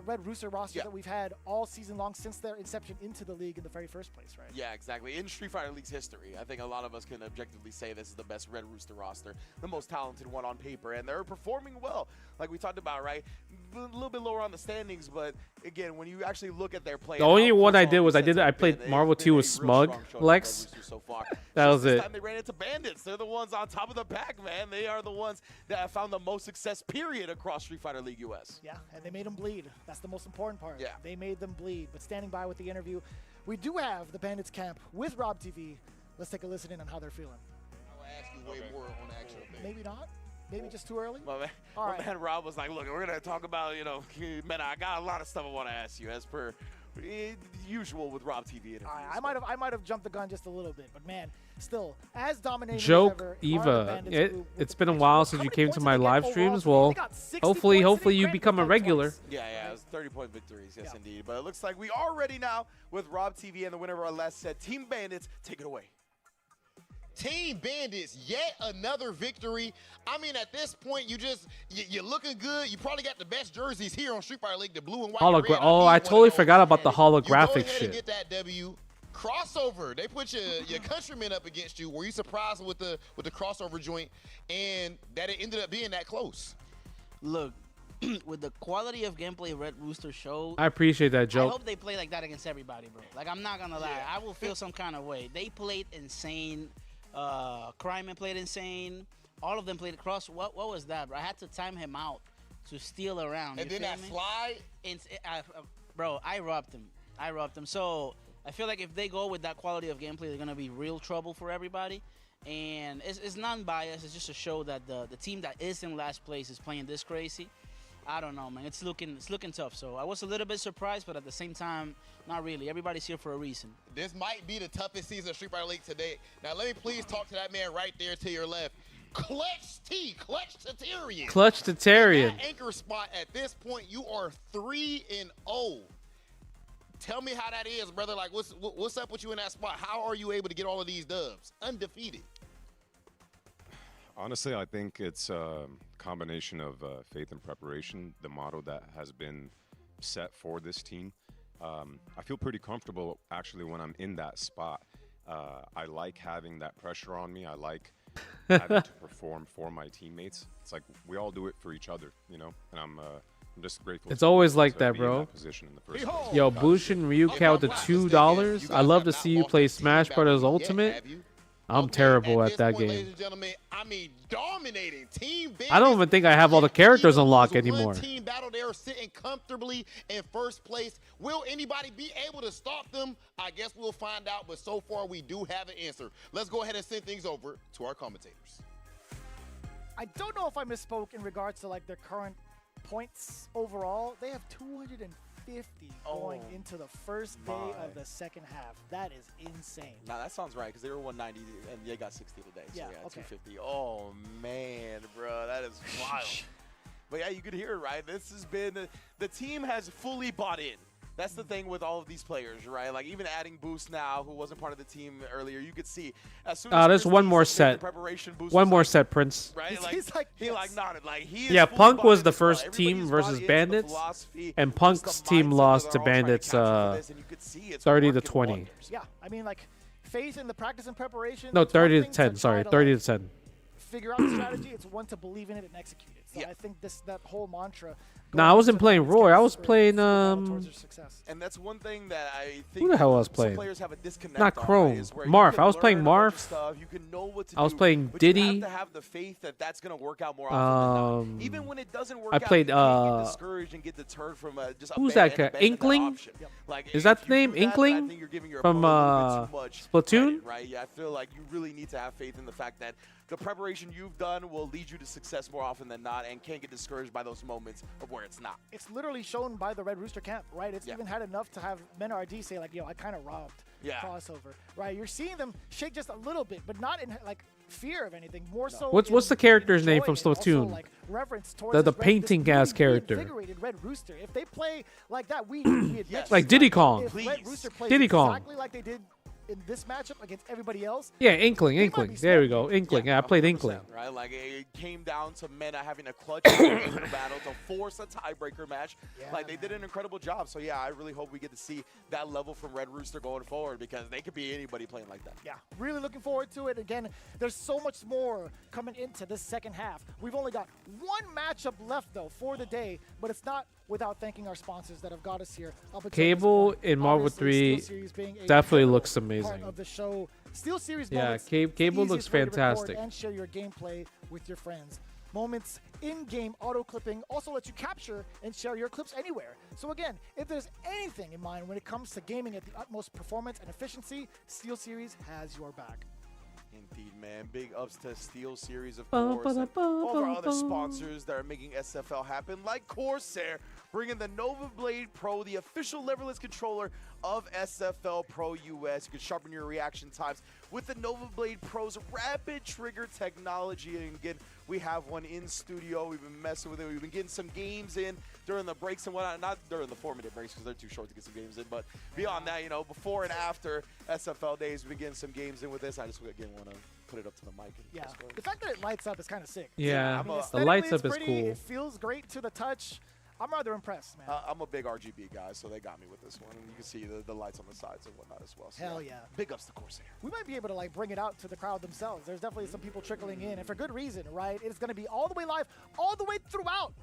Red Rooster roster that we've had all season long since their inception into the league in the very first place, right? Yeah, exactly. In Street Fighter League's history, I think a lot of us can objectively say this is the best Red Rooster roster, the most talented one on paper, and they're performing well, like we talked about, right? A little bit lower on the standings, but again, when you actually look at their play, The only one I did was I played Marvel 2 with Smug Lex. So far. That was this it. time they ran into Bandits. They're the ones on top of the pack, man. They are the ones that have found the most success, period, across Street Fighter League US. Yeah, and they made them bleed. That's the most important part. Yeah. They made them bleed. But standing by with the interview, we do have the Bandits camp with Rob TV. Let's take a listen in on how they're feeling. I'll ask you way more on the actual thing. Maybe not. Maybe just too early. My All right. man Rob was like, look, we're going to talk about, man, I got a lot of stuff I want to ask you as per usual with Rob TV interviews. All right, I might have jumped the gun just a little bit, but man, still as dominating Joke as ever, are the Eva. Bandits group with It's the been a pitch. while How since you many came points to did my they get live overall? streams. They Well, got 60 hopefully points today, you granted become a by regular. twice. Yeah, it was 30-point victories, yes, indeed. But it looks like we are ready now with Rob TV and the winner of our last set, Team Bandits. Take it away. Team Bandits, yet another victory. I mean, at this point, you're looking good. You probably got the best jerseys here on Street Fighter League, the blue and white. and red. Oh, I totally forgot about the holographic you go ahead shit. and get that W. Crossover. They put your countrymen up against you. Were you surprised with the crossover joint and that it ended up being that close? Look, with the quality of gameplay Red Rooster showed, I appreciate that I joke. hope they play like that against everybody, bro. Like, I'm not gonna lie, I will feel some kind of way. They played insane. Cryman played insane. All of them played cross. What was that, bro? I had to time him out to steal around. And you then feel that me? slide. Bro, I robbed him. So I feel like if they go with that quality of gameplay, they're gonna be real trouble for everybody. And it's non-biased. It's just to show that the team that is in last place is playing this crazy. I don't know, man. It's looking tough. So I was a little bit surprised, but at the same time, not really. Everybody's here for a reason. This might be the toughest season of Street Fighter League today. Now, let me please talk to that man right there to your left. Clutch Tatarian. Clutch Tatarian. That anchor spot at this point, you are 3-0. Tell me how that is, brother. Like, what's up with you in that spot? How are you able to get all of these dubs undefeated? Honestly, I think it's a combination of faith and preparation, the motto that has been set for this team. I feel pretty comfortable actually when I'm in that spot. I like having that pressure on me. I like having to perform for my teammates. It's like we all do it for each other, you know. And I'm just grateful. It's always like to that, be in bro. that position in the first place. Yo, Bushin Ryuka with the $2. I love to see you play Smash Brothers Ultimate. I'm terrible at that game. Ladies and gentlemen, I mean, dominating team business. I don't even think I have all the characters unlocked anymore. Team battle, they're sitting comfortably in first place. Will anybody be able to stop them? I guess we'll find out, but so far we do have an answer. Let's go ahead and send things over to our commentators. I don't know if I misspoke in regards to like their current points overall. They have 250 going into the first day of the second half. That is insane. Nah, that sounds right because they were 190 and they got 60 today. So Yeah, yeah, okay. 250. Oh man, bro, that is wild. But yeah, you could hear it, right? This has been the team has fully bought in. That's the thing with all of these players, right? Like even adding Boost now, who wasn't part of the team earlier, you could see as soon as There's one more set. One more set, Prince. Right? He nodded. Like he is Yeah, fully Punk bought was in the as well. first Everybody team is versus bought into the Bandits, philosophy, and just Punk's the team mindset lost that to they're all trying Bandits capture this, and you could see it's 30 to working 20. wonders. Yeah, I mean like faith in the practice and preparation. No, it's one 30 to thing 10. Sorry, try 30 like, to 10. figure out the strategy. It's one to believe in it and execute it. So I think that whole mantra. Nah, I wasn't playing Roy. I was playing And that's one thing that I think who the hell I was some playing? players have a disconnect Not on, Chrome. right, is where you Marth. can I was playing learn a bunch of Marth. stuff, you can know what to I was do, playing but Diddy. You have to have the faith that that's going to work out more often than not. Even when it doesn't work I played, out, you can't get discouraged and get deterred from just who's that guy? abandon that Inkling? option. Like, Is that if the you name? do that, then I Inkling? think you're giving your From opponent a little bit too much Splatoon? credit, right? Yeah, I feel like you really need to have faith in the fact that the preparation you've done will lead you to success more often than not, and can't get discouraged by those moments of where it's not. It's literally shown by the Red Rooster camp, right? It's even had enough to have Menard say like, yo, I kind of robbed crossover, right? You're seeing them shake just a little bit, but not in like fear of anything, more so What's the character's name from and also, Splatoon? like, reverence towards The this painting gas character. reinvigorated Red Rooster. If they play like that, we admit Like Diddy Kong. If Red Rooster plays Diddy Kong. exactly like they did in this matchup against everybody else. Yeah, Inkling. There we go. Inkling. Yeah, I played Inkling. Right, like it came down to Mena having a clutch in the battle to force a tiebreaker match. Like they did an incredible job. So yeah, I really hope we get to see that level from Red Rooster going forward because they could be anybody playing like that. Yeah, really looking forward to it. Again, there's so much more coming into this second half. We've only got one matchup left though for the day, but it's not without thanking our sponsors that have got us here. Up until this Cable point. in Marvel Obviously, 3 Steel Series being a definitely pivotal looks part amazing. of the show. Steel Series Yeah, moments, Cable easiest looks way to record fantastic. and share your gameplay with your friends. Moments in-game auto clipping also lets you capture and share your clips anywhere. So again, if there's anything in mind when it comes to gaming at the utmost performance and efficiency, Steel Series has your back. Indeed, man. Big ups to Steel Series, of course. And all of our other sponsors that are making SFL happen, like Corsair, bringing the Nova Blade Pro, the official leverless controller of SFL Pro US. You can sharpen your reaction times with the Nova Blade Pro's rapid trigger technology. And again, we have one in studio. We've been messing with it. We've been getting some games in during the breaks and whatnot. Not during the 4-minute breaks because they're too short to get some games in. But beyond that, you know, before and after SFL days, we've been getting some games in with this. I just again want to put it up to the mic. And Yeah, the fact that it lights up is kind of sick. Yeah, I mean, the lights aesthetically, up it's is pretty. cool. It feels great to the touch. I'm rather impressed, man. I'm a big RGB guy, so they got me with this one. And you can see the lights on the sides and whatnot as well. So Hell yeah. Big ups to Corsair. We might be able to like bring it out to the crowd themselves. There's definitely some people trickling in, and for good reason, right? It's going to be all the way live, all the way throughout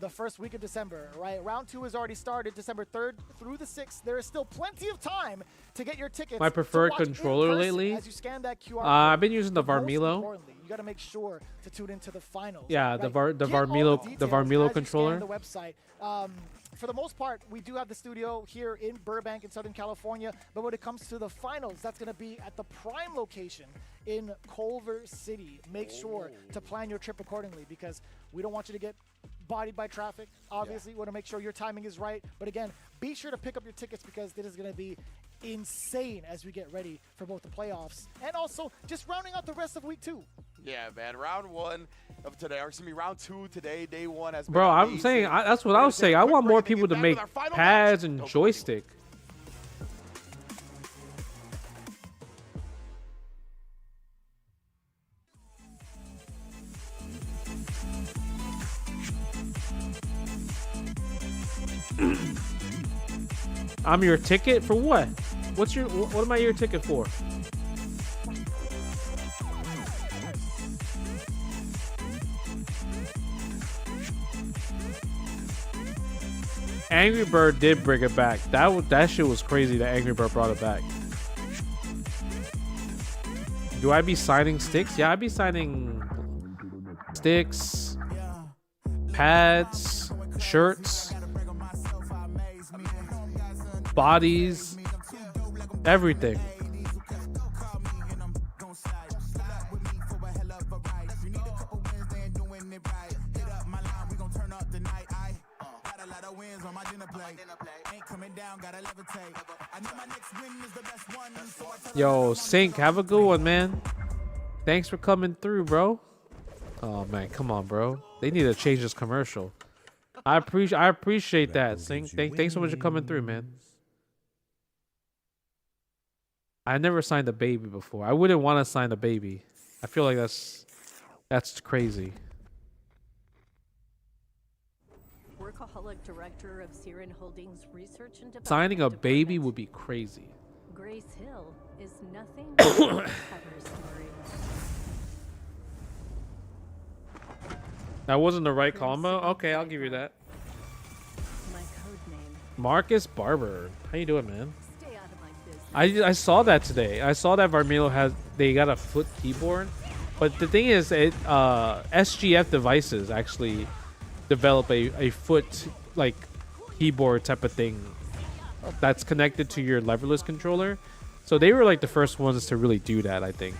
the first week of December, right? Round 2 has already started, December 3rd through the 6th. There is still plenty of time to get your tickets. My to preferred watch in controller person lately? As you scan that QR I've code. been using the But most Varmilo. importantly, you got to make sure to tune into the finals. Yeah, the right? the Get all Varmilo details the Varmilo as you controller. scan the website. For the most part, we do have the studio here in Burbank in Southern California, but when it comes to the finals, that's going to be at the prime location in Culver City. Make sure to plan your trip accordingly because we don't want you to get bodied by traffic. Obviously, we want to make sure your timing is right. But again, be sure to pick up your tickets because this is going to be insane as we get ready for both the playoffs and also just rounding out the rest of week 2. Yeah, man. Round 1 of today, or excuse me, round 2 today, day 1 has been Bro, I'm amazing. saying that's what We're I gonna was take saying. a I quick want break more and then people get to back make with our final pads match. and Don't go joystick. I'm your ticket for what? What am I your ticket for? Angry Bird did bring it back. That shit was crazy that Angry Bird brought it back. Do I be signing sticks? Yeah, I be signing sticks, pads, shirts, bodies, everything. Yo, Sync, have a good one, man. Thanks for coming through, bro. Oh man, come on, bro. They need to change this commercial. I appreciate that, Sync. Thanks so much for coming through, man. I never signed a baby before. I wouldn't want to sign a baby. I feel like that's crazy. Workaholic director of Siren Holdings Research and Development. Signing a baby would be crazy. Grace Hill is nothing but a cover story. That wasn't the right combo? Okay, I'll give you that. My code name. Marcus Barber. How you doing, man? Stay out of my business. I saw that today. I saw that Varmilo they got a foot keyboard. But the thing is, SGF devices actually develop a foot like keyboard type of thing that's connected to your leverless controller. So they were like the first ones to really do that, I think.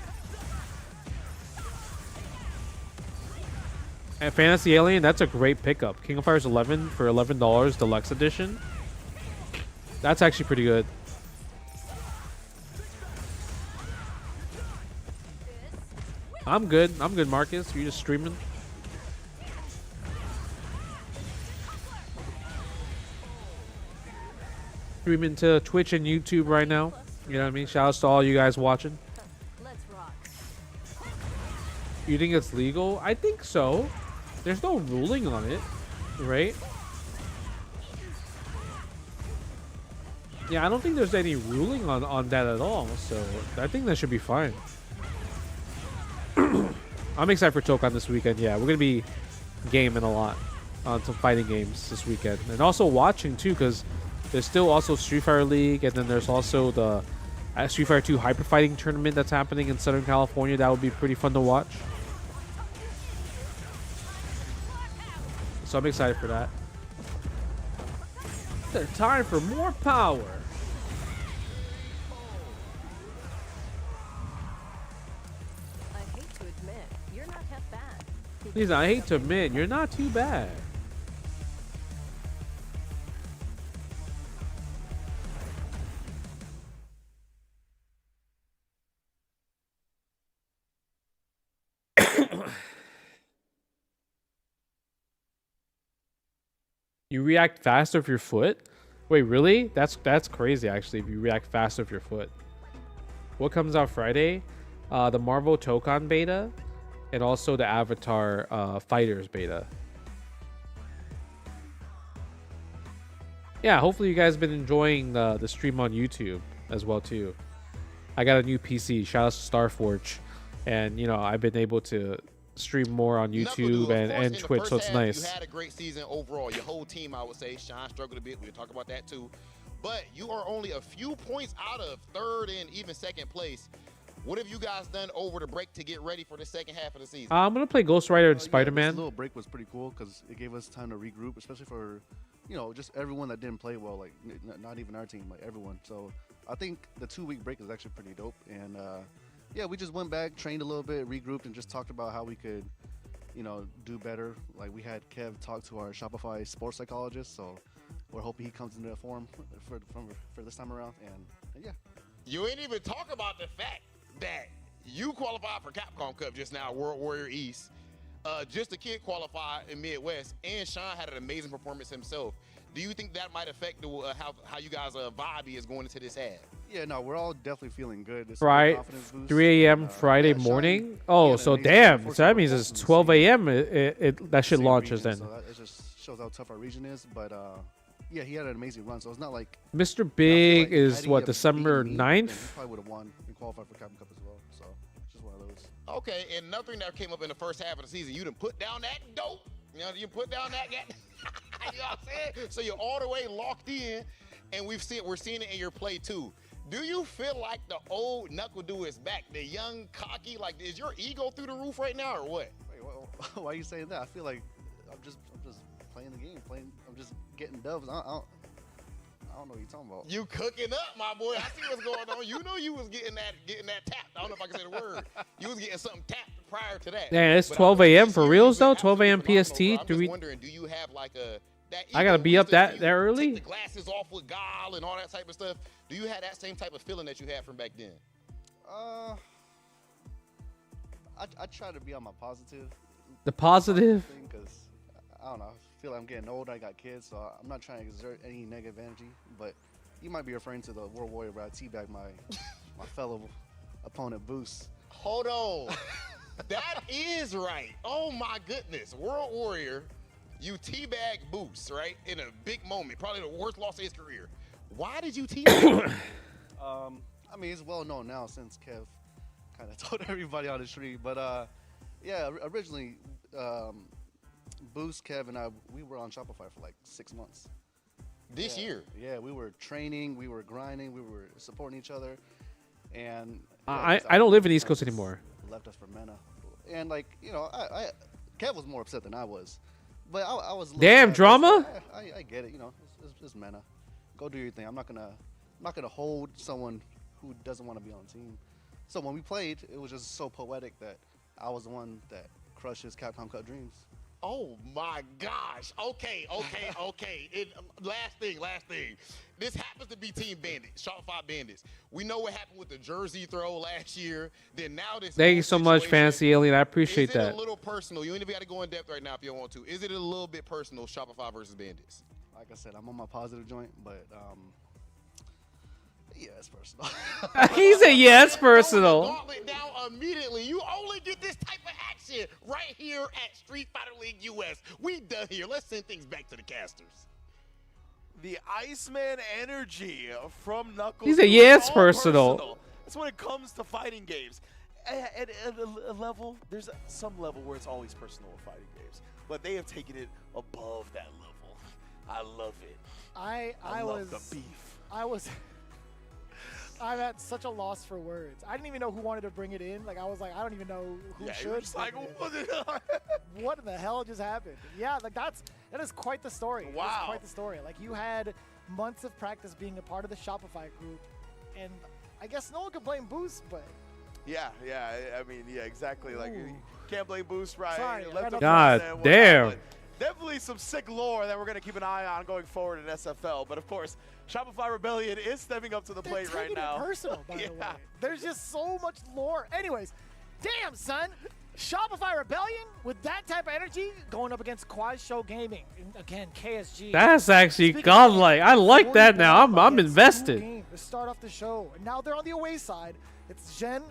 And Fantasy Alien, that's a great pickup. King of Fighters 11 for $11 deluxe edition. That's actually pretty good. I'm good. I'm good, Marcus. You just streaming? Streaming to Twitch and YouTube right now. You know what I mean? Shout outs to all you guys watching. Let's rock. You think it's legal? I think so. There's no ruling on it, right? Yeah, I don't think there's any ruling on that at all. So I think that should be fine. I'm excited for Tokon this weekend. Yeah, we're going to be gaming a lot on some fighting games this weekend. And also watching too, because there's still also Street Fighter League. And then there's also the Street Fighter 2 Hyper Fighting Tournament that's happening in Southern California. That would be pretty fun to watch. So I'm excited for that. It's time for more power. I hate to admit, you're not half bad. Please, I hate to admit, you're not too bad. You react faster with your foot? Wait, really? That's crazy, actually, if you react faster with your foot. What comes out Friday? The Marvel Tokon beta, and also the Avatar Fighters beta. Yeah, hopefully you guys have been enjoying the stream on YouTube as well, too. I got a new PC. Shout out to Starforge. And, you know, I've been able to stream more on YouTube and Twitch, so it's nice. You had a great season overall. Your whole team, I would say. Sean struggled a bit. We'll talk about that too. But you are only a few points out of third and even second place. What have you guys done over the break to get ready for the second half of the season? I'm going to play Ghost Rider and Spider-Man. This little break was pretty cool because it gave us time to regroup, especially for, you know, just everyone that didn't play well, like not even our team, like everyone. So I think the 2-week break is actually pretty dope. And yeah, we just went back, trained a little bit, regrouped, and just talked about how we could, you know, do better. Like we had Kev talk to our Shopify sports psychologist, so we're hoping he comes into the form for this time around. And yeah. You ain't even talk about the fact that you qualified for Capcom Cup just now, World Warrior East. Just a kid qualified in Midwest, and Sean had an amazing performance himself. Do you think that might affect the, how you guys' vibe is going into this half? Yeah, no, we're all definitely feeling good. It's Right, 3 a.m. Friday morning. Oh, so damn. So that means it's 12 a.m. That shit launches then. So it just shows how tough our region is. But yeah, he had an amazing run. So it's not like Mr. Big is had he what, have December beaten me, then 9th? He probably would have won and qualified for Captain Cup as well. So it's just one of those. Okay, and another thing that came up in the first half of the season, you done put down that dope. You know, you put down that. You know what I'm saying? So you're all the way locked in, and we're seeing it in your play too. Do you feel like the old Knuckle Do is back? The young, cocky, like, is your ego through the roof right now, or what? Wait, why are you saying that? I feel like I'm just playing the game. I'm just getting dubs. I don't know what you're talking about. You cooking up, my boy. I see what's going on. You know you was getting that tapped. I don't know if I can say the word. You was getting something tapped prior to that. Yeah, it's But 12 a.m. for reals though. 12 a.m. PST. I'm just wondering, do you have like I gotta be up that early. Take the glasses off with Gal and all that type of stuff. Do you have that same type of feeling that you had from back then? I try to be on my positive. The positive. Because I don't know. I feel like I'm getting old. I got kids, so I'm not trying to exert any negative energy. But you might be referring to the World Warrior where I teabag my fellow opponent Boost. Hold on. That is right. Oh my goodness. World Warrior, you teabag Boost, right? In a big moment. Probably the worst loss of his career. Why did you teabag? I mean, it's well known now since Kev kind of told everybody on the street. But yeah, originally, Boost, Kev, and I, we were on Shopify for like 6 months. This year? Yeah, we were training, we were grinding, we were supporting each other. And I don't live in East Coast anymore. Left us for Mena. And like, you know, Kev was more upset than I was. But I was a little Damn, sad. drama? I get it, you know, it's Mena. Go do your thing. I'm not gonna hold someone who doesn't want to be on the team. So when we played, it was just so poetic that I was the one that crushed his Capcom Cup dreams. Oh my gosh. Okay. Last thing. This happens to be Team Bandits, Shopify Bandits. We know what happened with the jersey throw last year. Then now this. Thank you so much, Fancy Alien. I appreciate Is it that. a little personal? You ain't even got to go in depth right now if you don't want to. Is it a little bit personal, Shopify versus Bandits? Like I said, I'm on my positive joint, but yeah, it's personal. He said, yeah, it's personal. Gauntlet down immediately. You only get this type of action right here at Street Fighter League US. We done here. Let's send things back to the casters. The Iceman energy from Knuckles. He said, yeah, it's personal. That's when it comes to fighting games. At a level, there's some level where it's always personal with fighting games, but they have taken it above that level. I love it. I love the beef. I'm at such a loss for words. I didn't even know who wanted to bring it in. Like, I was like, I don't even know who should. You're just like, what in the hell just happened? Yeah, like that is quite the story. Wow. That is quite the story. Like, you had months of practice being a part of the Shopify group, and I guess no one could blame Boost, but Yeah. I mean, yeah, exactly. Like, you can't blame Boost, right? Sorry, God damn. Definitely some sick lore that we're going to keep an eye on going forward in SFL. But, of course, Shopify Rebellion is stepping up to the plate right now. It personal, by the way. There's just so much lore. Anyways, damn, son. Shopify Rebellion with that type of energy going up against Quad Show Gaming. And again, KSG. That's actually godlike. I like that now. I'm invested. To start off the show. And now they're on the away side. It's Jen,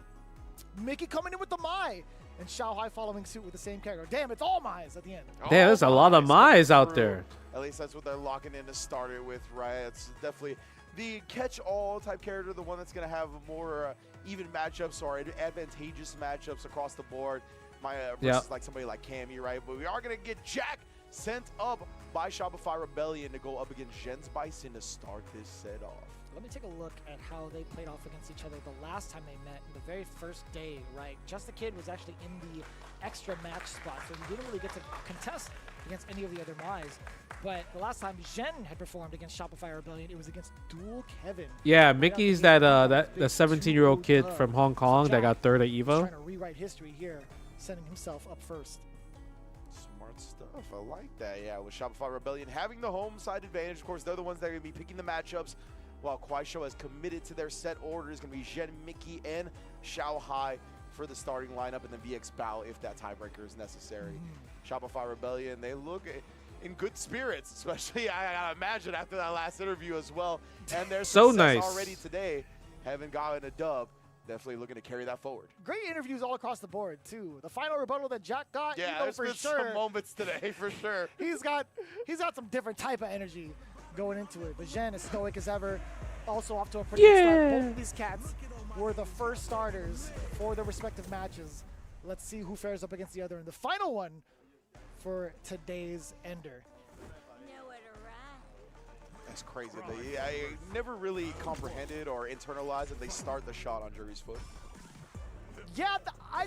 Mickey coming in with the Mai, and Xiaohai following suit with the same character. Damn, it's all Mai's at the end. Damn, there's a lot of Mai's out there. At least that's what they're locking in to start it with, right? It's definitely the catch-all type character, the one that's going to have more even matchups or advantageous matchups across the board. Versus like somebody like Cammy, right? But we are going to get Jack sent up by Shopify Rebellion to go up against Jens Bison to start this set off. Let me take a look at how they played off against each other the last time they met, the very first day, right? Just the Kid was actually in the extra match spot, so he didn't really get to contest against any of the other Mai's. But the last time Jen had performed against Shopify Rebellion, it was against Dual Kevin. Yeah, Mickey's that 17-year-old kid from Hong Kong that got third at EVO. Trying to rewrite history here, sending himself up first. Smart stuff. I like that. Yeah, with Shopify Rebellion having the home side advantage. Of course, they're the ones that are going to be picking the matchups. While Kuaishou has committed to their set order, is going to be Zhen, Mickey, and Xiaohai for the starting lineup, and then VX Bao if that tiebreaker is necessary. Shopify Rebellion, they look in good spirits, especially I imagine after that last interview as well. And their so success nice already today, having gotten a dub. Definitely looking to carry that forward. Great interviews all across the board, too. The final rebuttal that Jack got, yeah, you know, there's for been sure. some moments today, for sure. He's got some different type of energy. going into it. But Zhen is stoic as ever. Also off to a pretty good start. Both of these cats were the first starters for their respective matches. Let's see who fares up against the other in the final one for today's Ender. That's crazy. I never really comprehended or internalized that they start the shot on Jury's foot. Yeah, I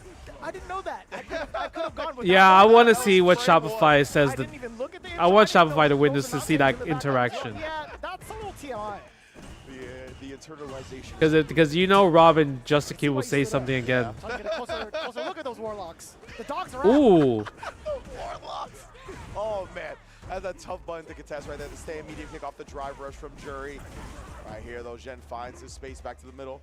didn't know that. I could have gone with Yeah, that. I want to see what Shopify says. I didn't even look at the I want interaction, though. Shopify to witness Those to see that announcers in the back. interaction. Yeah, that's a little TMI. The internalization. Because you know Robin just Q will say something again. Trying to get a closer look at those warlocks. The dogs are out. Ooh. Warlocks. Oh man, that's a tough button to contest right there. The stay immediate kick off the drive rush from Jury. Right here though, Zhen finds his space back to the middle.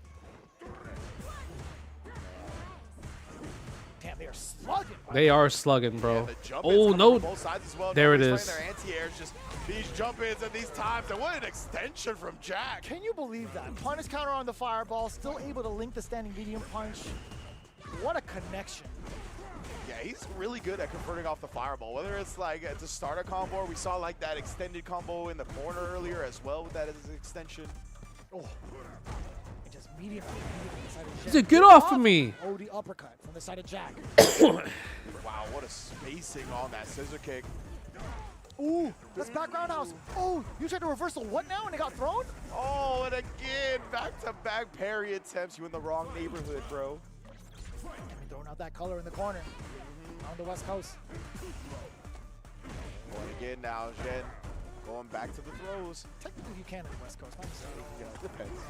Damn, they are slugging. They are slugging, bro. Yeah, the jump Oh, ins no. from both sides as well. There it Nobody's is. playing their anti-airs, just these jump ins at these times. And what an extension from Jack. Can you believe that? Punish counter on the fireball, still able to link the standing medium punch. What a connection. Yeah, he's really good at converting off the fireball. Whether it's like to start a combo, or we saw like that extended combo in the corner earlier as well with that as an extension. Oh. And just medium inside of He said, "Get off of me." Oh, the uppercut from the side of Jack. Wow, what a spacing on that scissor kick. Ooh, that's back roundhouse. Oh, you tried to reversal what now and it got thrown? Oh, and again, back-to-back parry attempts. You in the wrong neighborhood, bro. Throwing out that color in the corner on the West Coast. Going again now, Zhen. Going back to the throws. Technically, you can on the West Coast. Not Yeah, depends.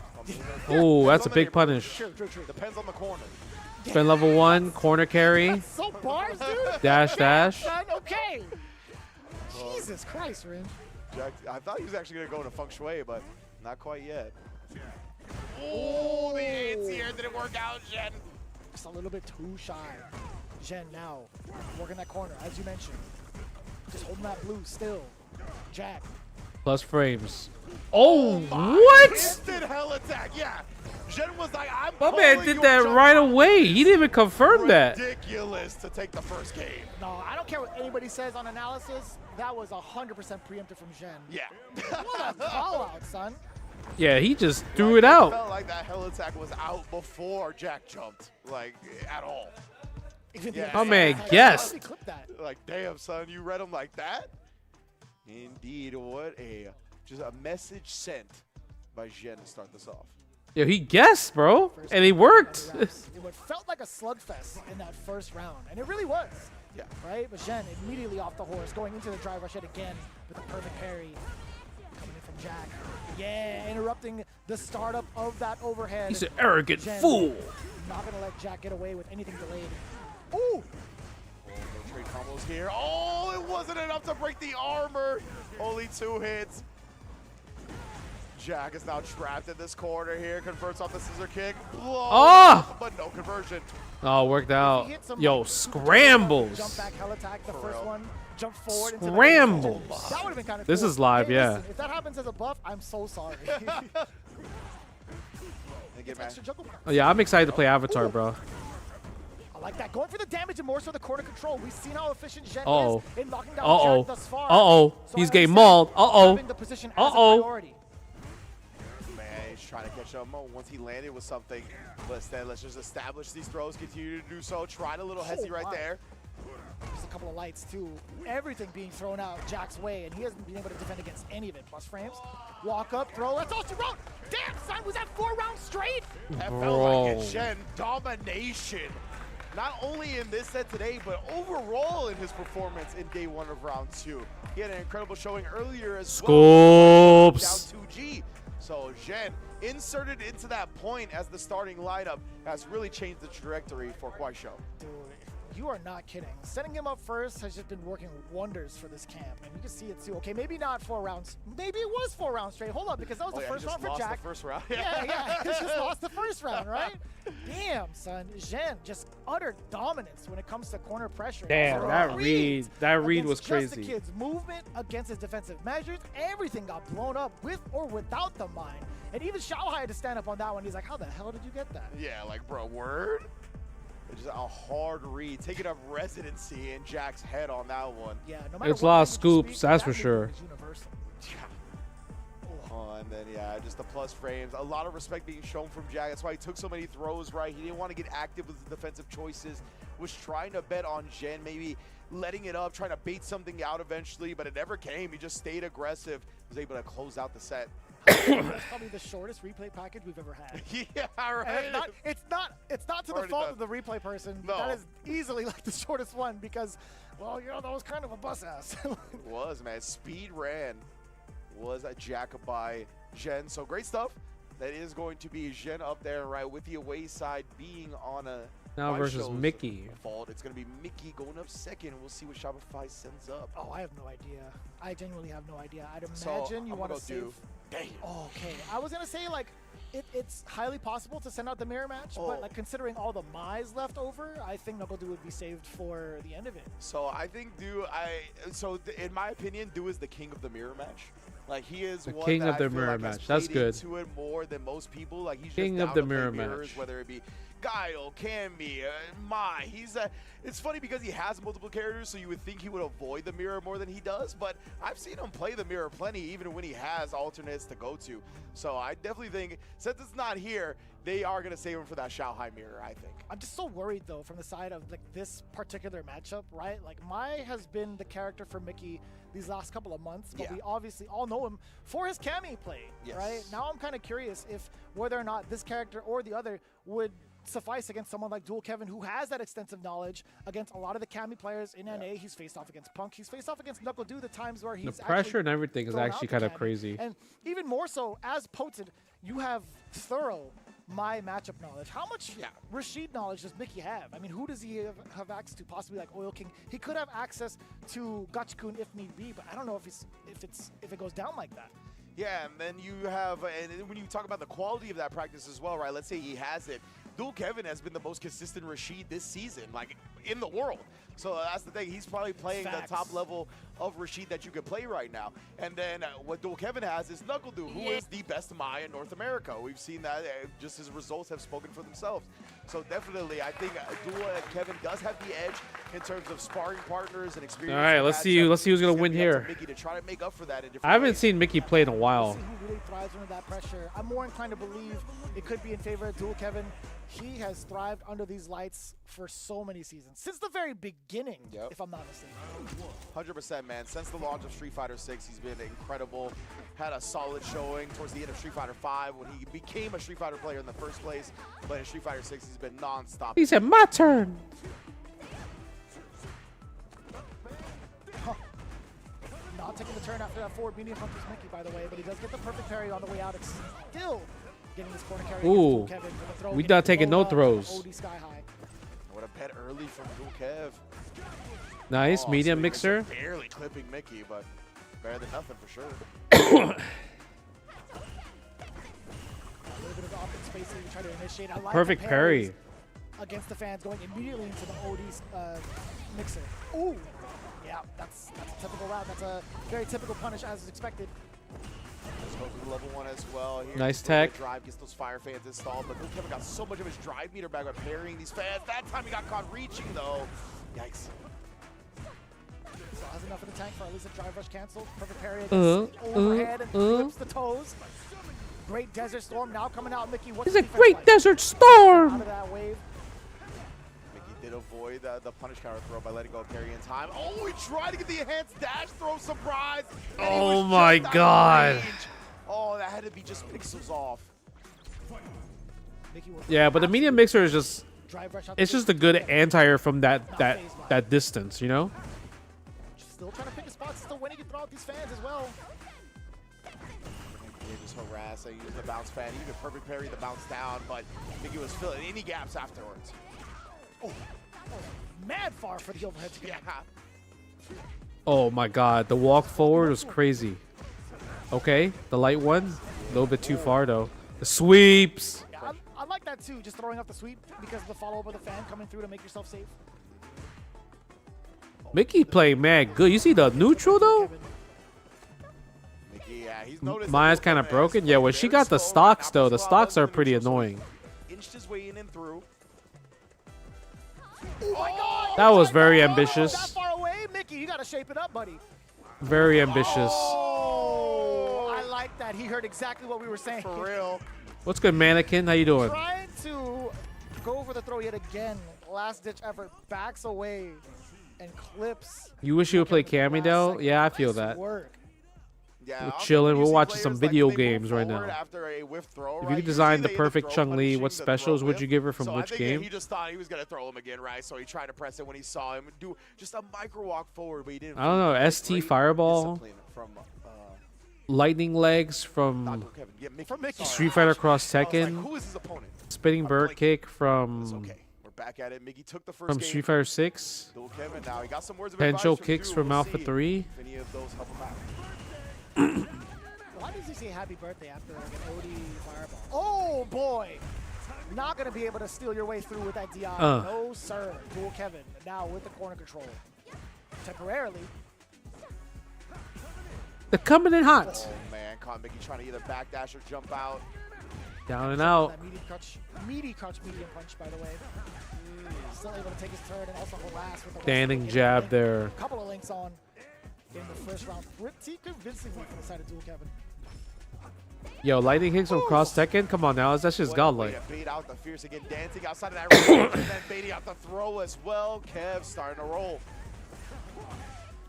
Oh, that's a big punish. True. Depends on the corner. Spin level 1, corner carry. So bars, dude. Dash, dash. Son, okay. Jesus Christ, Rin. Jack, I thought he was actually going to go into feng shui, but not quite yet. Oh, the anti-air didn't work out, Zhen. Just a little bit too shy. Zhen now working that corner, as you mentioned. Just holding that blue still. Jack. Plus frames. Oh, what? Instant hell attack, yeah. Zhen was like, I'm My man calling did your that jump right away. He didn't even confirm that. Ridiculous to take the first game. No, I don't care what anybody says on analysis. That was 100% preempted from Zhen. Yeah. What a call out, son. Yeah, he just threw it It out. felt like that hell attack was out before Jack jumped, like, at all. My man guessed. Like, damn, son, you read him like that? Indeed, what just a message sent by Zhen to start this off. Yo, he guessed, bro, and it worked. It felt like a slugfest in that first round, and it really was. Yeah. Right? But Zhen immediately off the horse, going into the drive rush yet again with a perfect parry. Coming in from Jack. Yeah, interrupting the startup of that overhead. He's an arrogant Zhen fool. Not going to let Jack get away with anything delayed. Ooh! No trade combos here. Oh, it wasn't enough to break the armor. Only 2 hits. Jack is now trapped in this corner here. Converts off the scissor kick. Oh! But no conversion. Oh, worked out. Hit some, Yo, like, scrambles. Jump back, hell attack, the first one. Jump forward into the Scrambles. That would have been kind of This cool. is live, Hey, yeah. listen, if that happens as a buff, I'm so sorry. Get extra juggle power. Oh, yeah, I'm excited to play Avatar, bro. I like that. Going for the damage and more so the corner control. We've seen how efficient Zhen Uh-oh. is in locking down Uh-oh. Jack thus far. Uh-oh. So He's I getting understand mauled. Uh-oh. having the position as a Uh-oh. priority. Man, he's trying to catch him once he landed with something. But instead, let's just establish these throws, continue to do so. Tried a little hezzy right there. Just a couple of lights, too. Everything being thrown out Jack's way, and he hasn't been able to defend against any of it. Plus frames. Walk up, throw. That's all she wrote. Damn, son, was that 4 rounds straight? That felt Bro. like a Zhen domination. Not only in this set today, but overall in his performance in day 1 of round 2. He had an incredible showing earlier as well. Scoops. Down 2G. So Zhen inserted into that point as the starting lineup has really changed the trajectory for Kuaishou. Dude, you are not kidding. Setting him up first has just been working wonders for this camp, and you can see it too. Okay, maybe not 4 rounds. Maybe it was 4 rounds straight. Hold on, because that was the He first just round for lost Jack. the first round. Yeah, he just lost the first round, right? Damn, son. Zhen just utter dominance when it comes to corner pressure. Damn, Also, that read was against crazy. Just the kid's movement against his defensive measures, everything got blown up with or without the mine. And even Xiaohai had to stand up on that one. He's like, how the hell did you get that? Yeah, like, bro, word? It's just a hard read. Taking up residency in Jack's head on that one. Yeah, no It's a lot of scoops, that's for sure. just the plus frames. A lot of respect being shown from Jack. That's why he took so many throws, right? He didn't want to get active with his defensive choices. Was trying to bet on Jen, maybe letting it up, trying to bait something out eventually, but it never came. He just stayed aggressive. Was able to close out the set. That's probably the shortest replay package we've ever had. Yeah, right. And it's not to the Already fault done. of the replay person. No. That is easily like the shortest one because, well, you know, that was kind of a bus ass. It was, man. Speed ran was a jack by Jen. So great stuff. That is going to be Jen up there, right, with the away side being on a Now my versus show's Mickey. fault. It's going to be Mickey going up second. We'll see what Shopify sends up. Oh, I have no idea. I genuinely have no idea. I'd So, imagine you I'm want to gonna save. do- Damn. Oh, okay. I was gonna say like, it's highly possible to send out the mirror match, Oh. but like considering all the Mize left over, I think Knuckle Dew would be saved for the end of it. So I think in my opinion, Do is the king of the mirror match. Like he is The one king that of I the feel mirror like has match. That's played good. into it more than most people. Like he's King just of down the to play mirror mirrors, match. whether it be Guile, Cammy, Mai. It's funny because he has multiple characters, so you would think he would avoid the mirror more than he does. But I've seen him play the mirror plenty, even when he has alternates to go to. So I definitely think since it's not here, they are gonna save him for that Shanghai mirror. I think. I'm just so worried though from the side of like this particular matchup, right? Like Mai has been the character for Mickey these last couple of months, but Yeah. we obviously all know him for his Cammy play, Yes. right? Now I'm kind of curious if whether or not this character or the other would suffice against someone like Dual Kevin, who has that extensive knowledge against a lot of the Cammy players in NA. He's faced off against Punk. He's faced off against Knuckle Dew the times where he's The pressure actually and everything is thrown actually out the kind of Cammy. crazy. And even more so, as Potent, you have thorough my matchup knowledge. How much Rashid knowledge does Mickey have? I mean, who does he have access to? Possibly like Oil King. He could have access to Gachikun if need be, but I don't know if it goes down like that. Yeah, and then you have, and when you talk about the quality of that practice as well, right? Let's say he has it. Dual Kevin has been the most consistent Rashid this season, like in the world. So that's the thing. He's probably playing Facts. the top level of Rashid that you could play right now. And then what Dual Kevin has is Knuckle Dew, who is the best Maya in North America. We've seen that. Just his results have spoken for themselves. So definitely, I think Dual Kevin does have the edge in terms of sparring partners and experience. All right, let's see who's gonna win here. Mickey to try to make up for that in different I haven't ways. seen Mickey play in a while. Who really thrives under that pressure? I'm more inclined to believe it could be in favor of Dual Kevin. He has thrived under these lights for so many seasons, since the very beginning, if I'm not mistaken. 100%, man. Since the launch of Street Fighter 6, he's been incredible. Had a solid showing towards the end of Street Fighter 5 when he became a Street Fighter player in the first place. But in Street Fighter 6, he's been non-stop. He said, "My turn." Not taking the turn after that forward medium punch was Mickey, by the way, but he does get the perfect parry on the way out. It's still getting this corner carry against Ooh, Dual Kevin with a throw. we getting not taking no thrown up, throws. OD sky high. What a bet early from Dual Kev. Nice Oh, medium so he mixer. was barely clipping Mickey, but better than nothing for sure. A little bit of offense spacing to try to initiate. I like Perfect the parry. parries against the fans going immediately into the OD mixer. Ooh, yeah, that's a typical route. That's a very typical punish as is expected. Let's go through level 1 as well. Here, Nice a little bit of tech. Drive gets those fire fans installed, but Dual Kevin got so much of his drive meter back by parrying these fans. That time he got caught reaching though. Yikes. So has enough in the tank for at least a drive rush cancel. Perfect parry against the overhead and flips the toes. Great Desert Storm now coming out. Mickey, what's He's the a defense great like? Desert Out Storm. of that wave. Mickey did avoid the punish counter throw by letting go of parry in time. Oh, he tried to get the enhanced dash throw, surprise. and he Oh was my just out of God. range. Oh, that had to be just pixels off. Mickey was Yeah, but the medium mixer is just, drive rush out it's the just a gate. good anti-air from that distance, you know? Still trying to pick a spot, still winning it throughout these fans as well. Mickey just harassing, using the bounce fan, even perfect parry the bounce down, but Mickey was filling any gaps afterwards. Oh, mad far for the overhead to Yeah. Oh my God, the walk forward was crazy. Okay, the light one, a little bit too far though. The sweeps. Yeah, I like that too, just throwing up the sweep because of the follow-up of the fan coming through to make yourself safe. Mickey playing mad good. You see the neutral though? Mickey, yeah, he's noticed. Mine's kind of broken. Yeah, when she got the stocks though, the stocks are pretty annoying. Inched his way in and through. Oh my God! That was very That ambitious. far away, Mickey, you gotta shape it up, buddy. Very ambitious. Oh, I like that that he heard exactly what we were saying. For real. What's good, Mannequin? How you doing? Trying to go for the throw yet again. Last ditch effort. Backs away and clips. You wish you would play Cammy though? Yeah, I feel that. Work. Yeah, We're also chilling. We're usually watching some players, like, video they move games right now. forward after a whiff throw, If right? you could design the Usually they end up perfect throw Chun-Li, punishing what the throw specials would whiff. you give her from So which I think game? he just thought he was gonna throw him again, right? So he tried to press it when he saw him do just a micro walk forward, but he didn't. I don't know. Really ST great Fireball, discipline from Lightning Legs from Mickey. Street Fighter Cross I was like, Tekken, who is his opponent? Spinning Bird Kick from We're back at it. Mickey took the first from game. Street Fighter 6, Dual Kevin now. He got some words of Potential advice from Kicks Dude. from We'll Alpha see 3. if any of those help him out. Why does he say happy birthday after like an OD fireball? Oh boy! Not gonna be able to steal your way through with that DI. No sir. Dual Kevin now with the corner control. Temporarily. They're coming in hot. Oh man, caught Mickey trying to either backdash or jump out. Down and out. That medium crutch, medium punch, by the way. Still able to take his turn and also harass with the Standing jab there. A couple of links on in the first round. Pretty convincingly from the side of Dual Kevin. Yo, Lightning Kicks from Cross Tekken? Come on now, that's just godlike. Way to bait out the fierce again, dancing outside of that range, and then baiting out the throw as well. Kev starting to roll.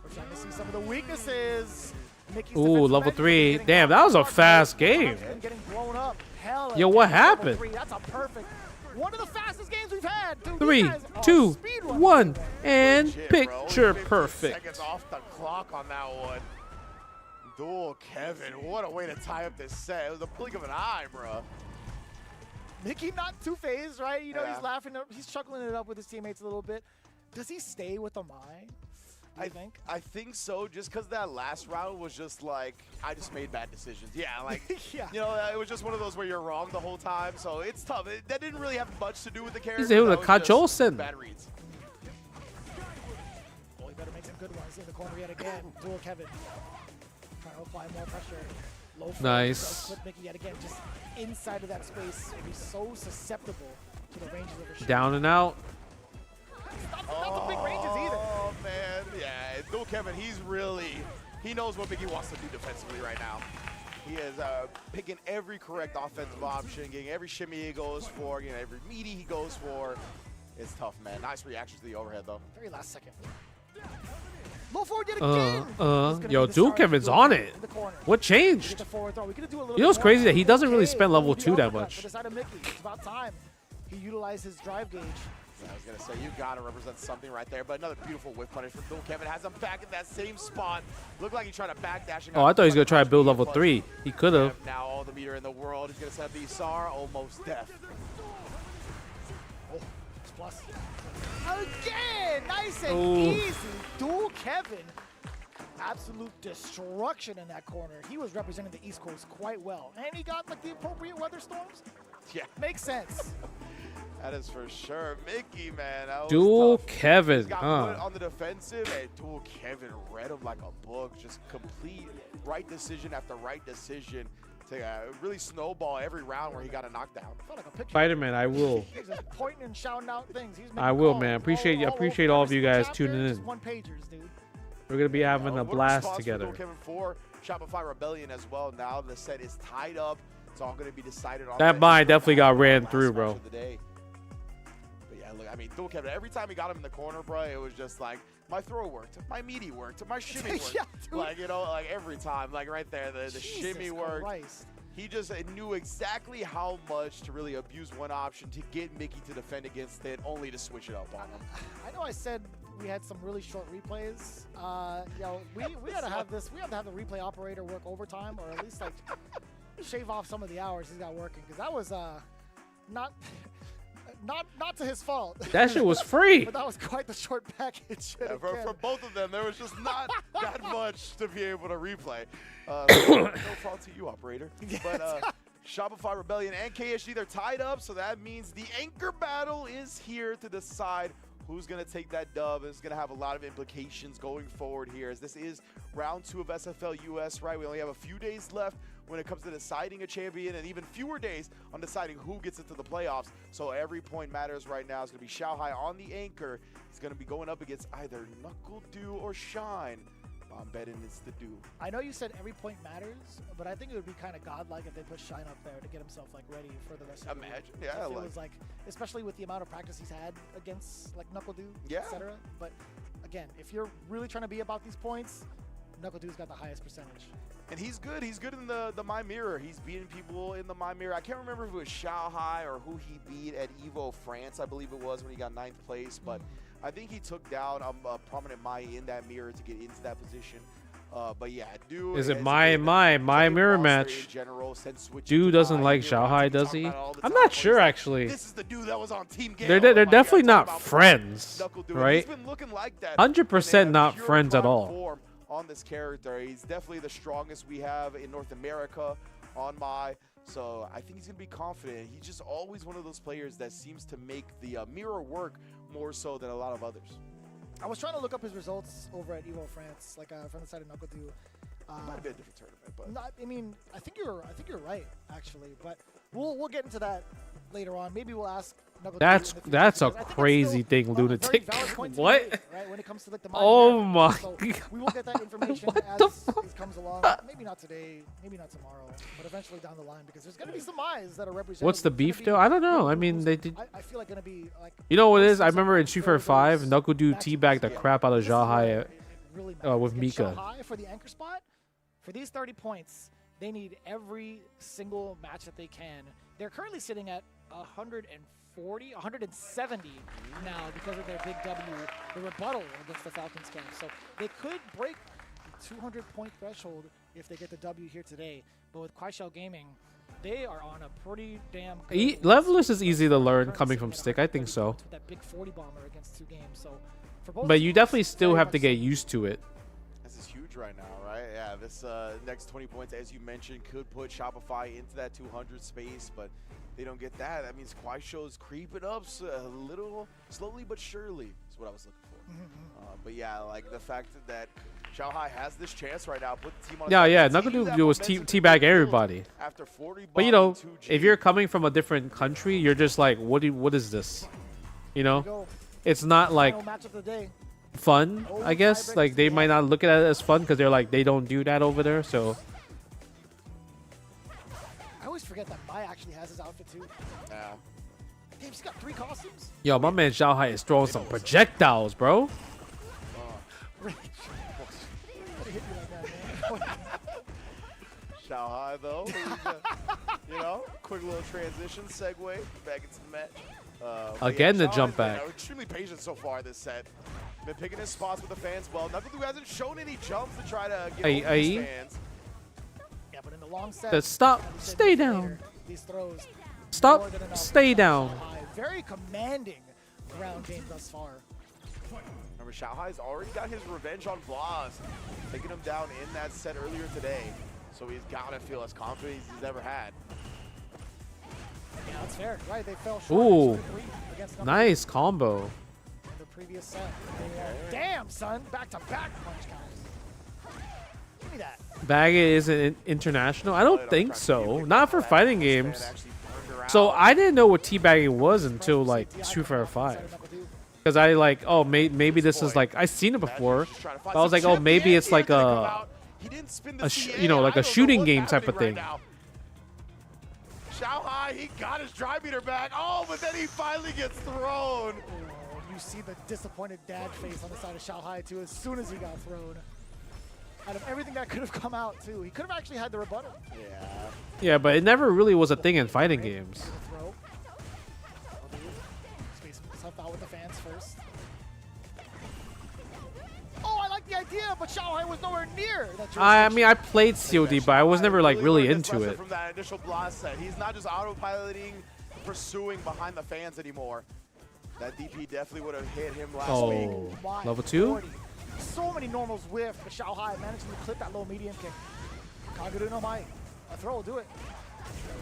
We're trying to see some of the weaknesses. Mickey's Ooh, level 3. Damn, that was a fast game. getting blown up. Hell, Yo, what happened? That's a perfect. One of the fastest games we've had. Dude, 3, 2, 1, and picture perfect. Seconds off the clock on that one. Dual Kevin, what a way to tie up this set. It was a blink of an eye, bro. Mickey not two-phased, right? You know, Yeah. he's laughing, he's chuckling it up with his teammates a little bit. Does he stay with the Mai? I think so, just because that last round was just like, I just made bad decisions. Yeah, like, yeah. You know, it was just one of those where you're wrong the whole time, so it's tough. That didn't really have much to do with the character. He's able to that was catch just Olsen. Bad reads. Oh, he better make some good ones in the corner yet again. Dual Kevin. Trying to apply more pressure. Low forward, Nice. does clip Mickey yet again. Just inside of that space. He's so susceptible to the ranges of the shot. Down and out. Not the big ranges either. Oh, man. Yeah, Dual Kevin, he knows what Mickey wants to do defensively right now. He is picking every correct offensive option, getting every shimmy he goes for, getting every meaty he goes for. It's tough, man. Nice reaction to the overhead, though. Very last second. Low forward yet again. Yo, Dual Kevin's on it. What changed? You know what's crazy that he doesn't really spend level 2 that much. For the side of Mickey, it's about time he utilized his drive gauge. I was going to say, you got to represent something right there, but another beautiful whip punish from Dual Kevin. Has him back in that same spot. Looked like he tried to backdash. Oh, I thought he was going to try to build level 3. He could have. Now all the meter in the world. He's going to set up the Isar, almost deaf. Oh, it's plus. Again, nice and Ooh. easy. Dual Kevin. Absolute destruction in that corner. He was representing the East Coast quite well. And he got like the appropriate weather storms. Yeah. Makes sense. That is for sure. Mickey, man. That was Dual tough. Kevin, He's got put on the defensive, and Dual Kevin read him like a book. Just complete right decision after right decision to really snowball every round where he got a knockdown. Spider-Man, I will. He's just pointing and shouting out things. He's I will, man. Appreciate all of you guys tuning in. One-pagers, dude. We're going to be having a What blast response from together. Dual Kevin for Shopify Rebellion as well. Now the set is tied up. It's all going to be decided on That mine definitely got ran through, bro. of the day. But yeah, look, I mean, Dual Kevin, every time he got him in the corner, bro, it was just like, my throw worked, my meaty worked, my shimmy worked. Yeah, dude. Like, you know, like every time, like right there, the shimmy worked. Christ. He just knew exactly how much to really abuse one option to get Mickey to defend against it, only to switch it up on him. I know I said we had some really short replays. Yo, we had to have this. We have to have the replay operator work overtime, or at least like shave off some of the hours he's got working, because that was not to his fault. That shit was free. But that was quite the short package. Yeah, for both of them, there was just not that much to be able to replay. No fault to you, operator. But Shopify Rebellion and KSG, they're tied up, so that means the anchor battle is here to decide who's going to take that dub. It's going to have a lot of implications going forward here, as this is round 2 of SFL US, right? We only have a few days left when it comes to deciding a champion, and even fewer days on deciding who gets into the playoffs. So every point matters right now. It's going to be Xiao Hai on the anchor. He's going to be going up against either Knuckle Dew or Shine. betting is the do. I know you said every point matters, but I think it would be kind of godlike if they put Shine up there to get himself like ready for the rest of the week. Imagine, yeah, If it like- was like, especially with the amount of practice he's had against like Knuckle Dew, Yeah. etc. But again, if you're really trying to be about these points, Knuckle Dew's got the highest percentage. And he's good. He's good in the My Mirror. He's beating people in the My Mirror. I can't remember if it was Shanghai or who he beat at Evo France, I believe it was, when he got 9th place. But I think he took down a prominent Mai in that mirror to get into that position. But yeah, Dew Is it has my been mirror monster match? in general since switching Dew to doesn't Mai. like You know, Xiaohai, we does talk he? about it all the I'm time, not but sure he's like, actually. This is the Dew that was on Team Gale. They're Like, definitely talk not about friends, Knuckle Dew, and right? He's been looking like that. 100% not Pure friends at prime all. form on this character. He's definitely the strongest we have in North America on Mai. So I think he's going to be confident. He's just always one of those players that seems to make the mirror work more so than a lot of others. I was trying to look up his results over at Evo France, like from the side of Knuckle Dew. Might have been a different tournament, but Not, I mean, I think you're right actually, but we'll get into that later on. Maybe we'll ask Knuckle Dew in the future, That's a because I think it's crazy still thing, a very lunatic. valid point to be What? made, right, when it comes to like the Oh Mind my Marathon. So we will get that information as it comes along. Maybe not today, maybe not tomorrow, but eventually down the line, because there's going to be some eyes that are represented. What's the beef though? I don't know. I mean, they did. I feel like going to be like. You know what it is? I remember in Street Fighter 5, Knuckle Dew teabagged the crap out of Xiaohai Really with Get Mika. Shanghai for the anchor spot. For these 30 points, they need every single match that they can. They're currently sitting at 140, 170 now because of their big W, the rebuttal against the Falcons camp. So they could break the 200-point threshold if they get the W here today. But with Kuaishou Gaming, they are on a pretty damn good Levelers is easy to learn coming from Stick. I think so. with that big 40 bomber against 2 games. So for both But you teams, definitely still very have much to get used to it. this is huge right now, right? Yeah, this next 20 points, as you mentioned, could put Shopify into that 200 space, but they don't get that. That means Kuaishou's creeping up a little slowly but surely is what I was looking for. But yeah, like the fact that Xiaohai has this chance right now, put the team on. Yeah. Knuckle Dew was teabag everybody. After 40 But you know, bombing 2G. if you're coming from a different country, you're just like, what is this? You know, it's not like Final match of the day. fun. I guess like they might not look at it as fun because they're like they don't do that over there. So I always forget that Mai actually has his outfit too. Yeah. Damn, he's got 3 costumes. yo, my man Xiaohai is throwing some projectiles, bro. Xiaohai though, you know, quick little transition segue back into the match. But Again, the Xiaohai's jump been, back. extremely patient so far this set. Been picking his spots with the fans well. Knuckle Dew hasn't shown any jumps to try to get over these fans. Yeah, but in the long set, Stop, like we said stay later, down. These throws. Stop, more than enough stay for down. Xiaohai. Very commanding ground game thus far. Remember, Xiaohai's already got his revenge on Blas, taking him down in that set earlier today. So he's got to feel as confident as he's ever had. Yeah, that's fair. Right, they fell short. Ooh, 2-3 against Knuckle nice Dew combo. in the previous set. Damn, son, back-to-back punch counters. Give me that. Bag isn't international. I don't think so. Not for fighting games. So I didn't know what teabagging was until like Street Fighter 5. Because I like, oh, maybe this is like I've seen it before. But I was like, oh, maybe it's like you know, like a shooting game type of thing. Xiaohai, he got his dry meter back. Oh, but then he finally gets thrown. Oh, you see the disappointed dad face on the side of Xiaohai too as soon as he got thrown. Out of everything that could have come out too, he could have actually had the rebuttal. Yeah. Yeah, but it never really was a thing in fighting games. Throw. Space himself out with the fans first. Oh, I like the idea, but Xiaohai was nowhere near that. I mean, I played COD, but I was never like really into it. From that initial blast set, he's not just autopiloting, pursuing behind the fans anymore. That DP definitely would have hit him last week. Oh, level 2? So many normals whiff, but Xiaohai managing to clip that low medium kick. Kaguru no Mai. A throw will do it.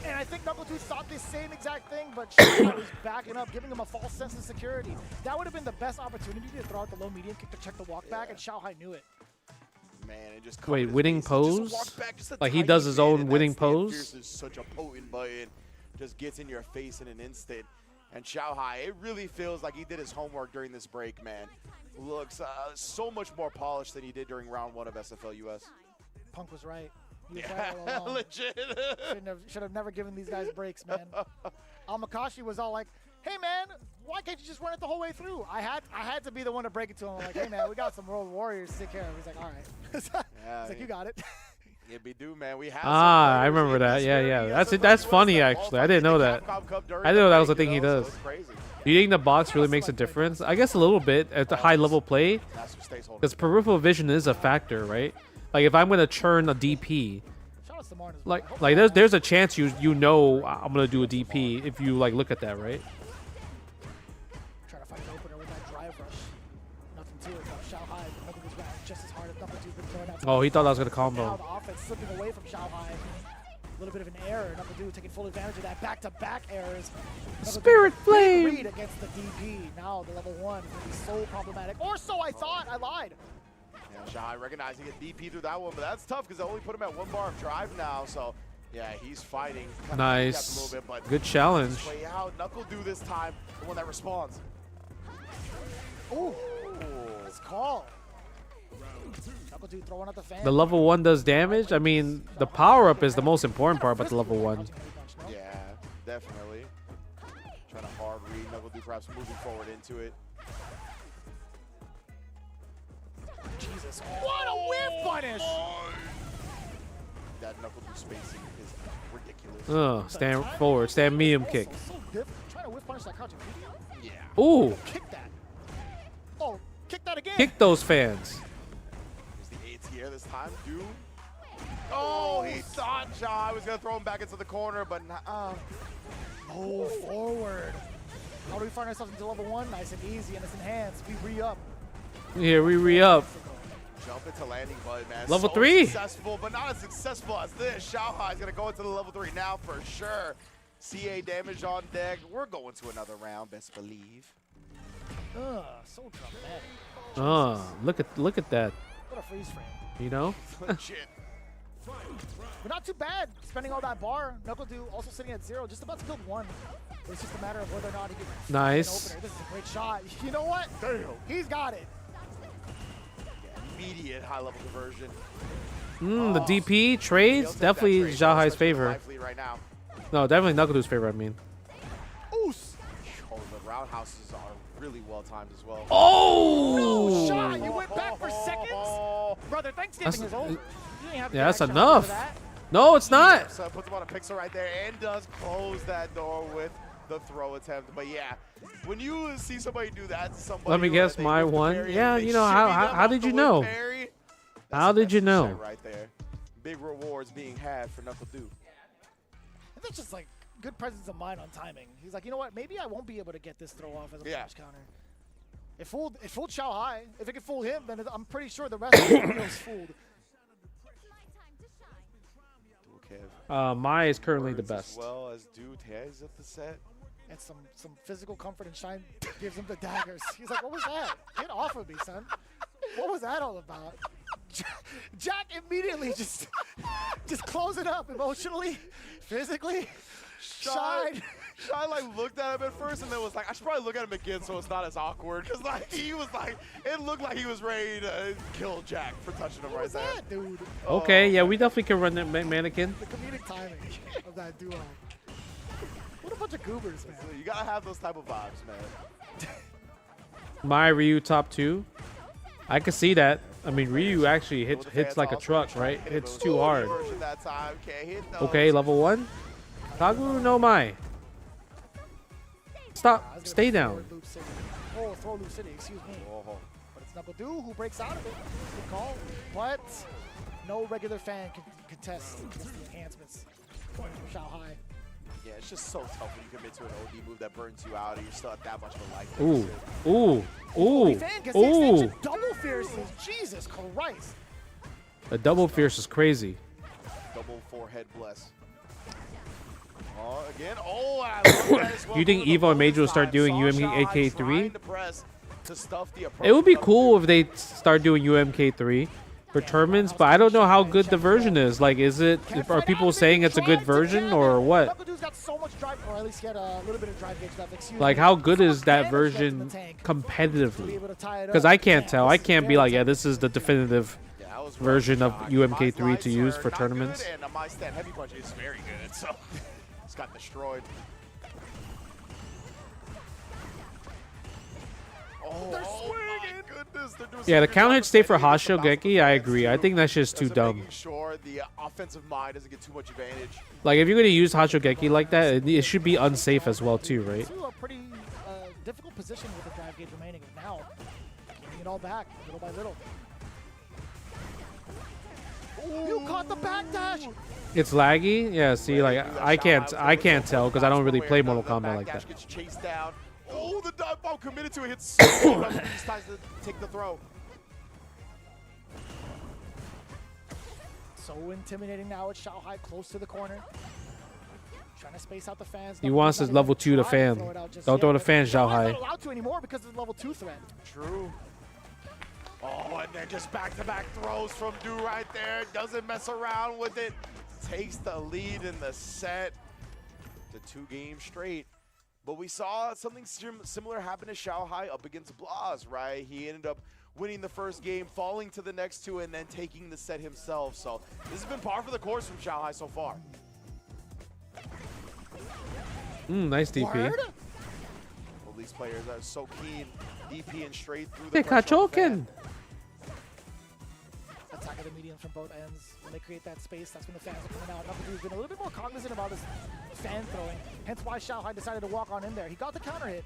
And I think Knuckle Dew thought the same exact thing, but Xiaohai was backing up, giving him a false sense of security. That would have been the best opportunity to throw out the low medium kick to check the walk back, and Xiaohai knew it. Man, it just Wait, winning pose? Like he does his own winning pose? Fierce is such a potent button. Just gets in your face in an instant. And Xiaohai, it really feels like he did his homework during this break, man. Looks so much more polished than he did during round 1 of SFL US. Punk was right. He was Yeah, right all along. legit. Should have never given these guys breaks, man. Almakashi was all like, "Hey, man, why can't you just run it the whole way through?" I had to be the one to break it to him. I'm like, "Hey, man, we got some World Warriors to take care of." He's like, "All right." He's like, "You got it." Yeah, we do, man. We have. Ah, I remember that. Yeah, yeah. That's funny actually. I didn't know that. I didn't know that was the thing he does. Do you think the box really makes a difference? I guess a little bit at the high level play, because peripheral vision is a factor, right? Like if I'm gonna churn a DP, like there's a chance you know I'm gonna do a DP if you like look at that, right? Trying to find an opener with that drive rush. Nothing to it. Xiaohai, nothing was back just as hard as number 2's been throwing out. Oh, he thought I was gonna Now combo. the offense slipping away from Xiaohai. A little bit of an error. Number 2 taking full advantage of that back-to-back errors. Spirit Flame! Read against the DP. Now the level 1 is going to be so problematic. Or so I thought. I lied. Yeah, Shai recognizing a DP through that one, but that's tough because they only put him at 1 bar of drive now. So, yeah, he's fighting. Nice. A little bit, but Good challenge. way out. Knuckle do this time, the one that responds. Ooh, nice call. Knuckle Dude throwing out the fan. The level 1 does damage. I mean, the power up is the most important part about the level 1. Yeah, definitely. Trying to hard read. Knuckle Dude perhaps moving forward into it. Jesus. What a whiff punish! That Knuckle Dude spacing is ridiculous. Oh, stand forward, stand medium kick. So different. Trying to whiff punish that crouching video. Yeah. Ooh, Kick that. Oh, kick that again. kick those fans. Here's the ATR this time. Dude. Oh, he thought Shai was going to throw him back into the corner, but Move forward. How do we find ourselves into level 1? Nice and easy, and it's enhanced. We re-up. Here we re-up. jump into landing button, man. Level so 3. Successful, but not as successful as this. Xiaohai is going to go into the level 3 now for sure. CA damage on deck. We're going to another round, best believe. So dramatic. Look at that. What a freeze frame. You know? Legit. But not too bad, spending all that bar. Knuckle Dew also sitting at 0, just about to build 1. It's just a matter of whether or not he can Nice. an opener. This is a great shot. You know what? Damn. He's got it. Yeah, immediate high-level conversion. The DP trades definitely Xiaohai's favor. Right now. No, definitely Knuckle Dew's favor. I mean. Oos. Oh, the roundhouses are really well timed as well. Oh! No shot. You went back for seconds, brother. Thanksgiving is over. You didn't have to Yeah, get that's that shot enough. after that. No, it's not. So puts him on a pixel right there and does close that door with the throw attempt. But yeah, when you see somebody do that to somebody, Let me guess my one. Yeah, you know how did you know? How did you know? Right there, big rewards being had for Knuckle Dew. And that's just like good presence of mind on timing. He's like, you know what? Maybe I won't be able to get this throw off as a punish counter. It fooled Xiaohai. If it can fool him, then I'm pretty sure the rest of the team is fooled. Mai is currently the best. As well as Dude has at the set. And some physical comfort and shine gives him the daggers. He's like, what was that? Get off of me, son. What was that all about? Jack immediately just close it up emotionally, physically. Shine. Shine like looked at him at first and then was like, I should probably look at him again so it's not as awkward. Because like he was like, it looked like he was ready to kill Jack for touching him right there. That, dude? Okay, yeah, we definitely can run that mannequin. The comedic timing of that duo. What a bunch of goobers, man. You gotta have those type of vibes, man. Mai Ryu top 2. I can see that. I mean, Ryu actually hits like a truck, right? Hits too hard. Okay, level 1. Kaguru no Mai. Stop. Stay down. Oh, throw Loop City, excuse me. But it's Knuckle Dew who breaks out of it. Good call. But no regular fan can contest against the enhancements coming from Xiaohai. Yeah, it's just so tough when you commit to an OD move that burns you out and you're still at that much of a life. Ooh. Ooh. Fan gets Ooh. the Ooh. extension. Double fierces. Jesus Christ. The double fierce is crazy. Double forehead bless. Again. Oh, I love that as well. You think Evo and Major will start doing Saw Shai UMK3? trying to press to stuff the approach It would be of cool if they start doing UMK3 for tournaments, but I don't know how good the version is. Like, are people saying it's a good version or what? Knuckle Dew's got got so much drive, or at least he had a little bit of drive gauge left. Excuse Like, me. how good So is much that damage left in version the tank to be competitively? able to tie it Because up. I can't Man, tell. I this is can't be very like, yeah, this is the definitive version of UMK3 to use for tournaments. And my stand heavy punch is very good, so it's got destroyed. Oh, They're my goodness. They're doing Yeah, the some counter good hit stay for job Hasho Genki, I agree. I think that's just too dumb. making sure the offensive mind doesn't get too much advantage. Like, if you're going to use Hasho Genki like that, it should be unsafe as well, too, right? To a pretty difficult position with the drive gauge remaining. And now, getting it all back, little by little. You caught the backdash! It's laggy? Yeah, see, like, I can't tell because I don't really play Mortal Kombat like that. Gets chased down. Oh, the dive bomb committed to it. Hits so hard. He decides to take the throw. So intimidating now with Xiaohai close to the corner. Trying to space out the fans. He wants his level 2 to fan. Don't throw the fan, He's Xiaohai. not allowed to anymore because of the level 2 threat. True. Oh, and then just back-to-back throws from Du right there. Doesn't mess around with it. Takes the lead in the set. The 2 games straight. But we saw something similar happen to Xiaohai up against Blas, right? He ended up winning the first game, falling to the next 2, and then taking the set himself. So this has been par for the course from Xiaohai so far. Nice DP. Well, these players are so keen, DP and straight through the Hey, Kachoken! Attack of the mediums from both ends. When they create that space, that's when the fans are coming out. Numbers has been a little bit more cognizant about his fan throwing. Hence why Xiaohai decided to walk on in there. He got the counter hit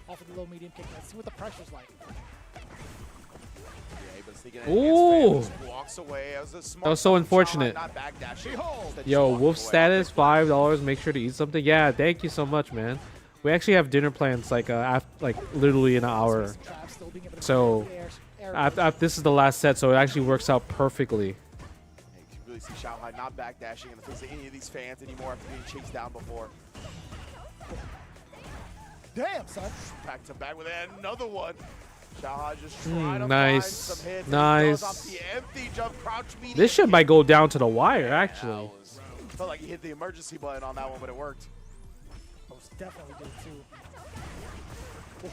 off of the low medium kick. Let's see what the pressure's like. Ooh! Walks away. That was so unfortunate. Yo, Wolf status, $5. Make sure to eat something. Yeah, thank you so much, man. We actually have dinner plans like literally in an hour. So this is the last set, so it actually works out perfectly. You can really see Xiaohai not backdashing in the face of any of these fans anymore after being chased down before. Damn, son. Back to back with another one. Xiaohai just trying to Nice. find some hits. Nice. Off the empty jump, crouch medium This shit might go down to the wire, actually. Felt like he hit the emergency button on that one, but it worked. Most definitely did too.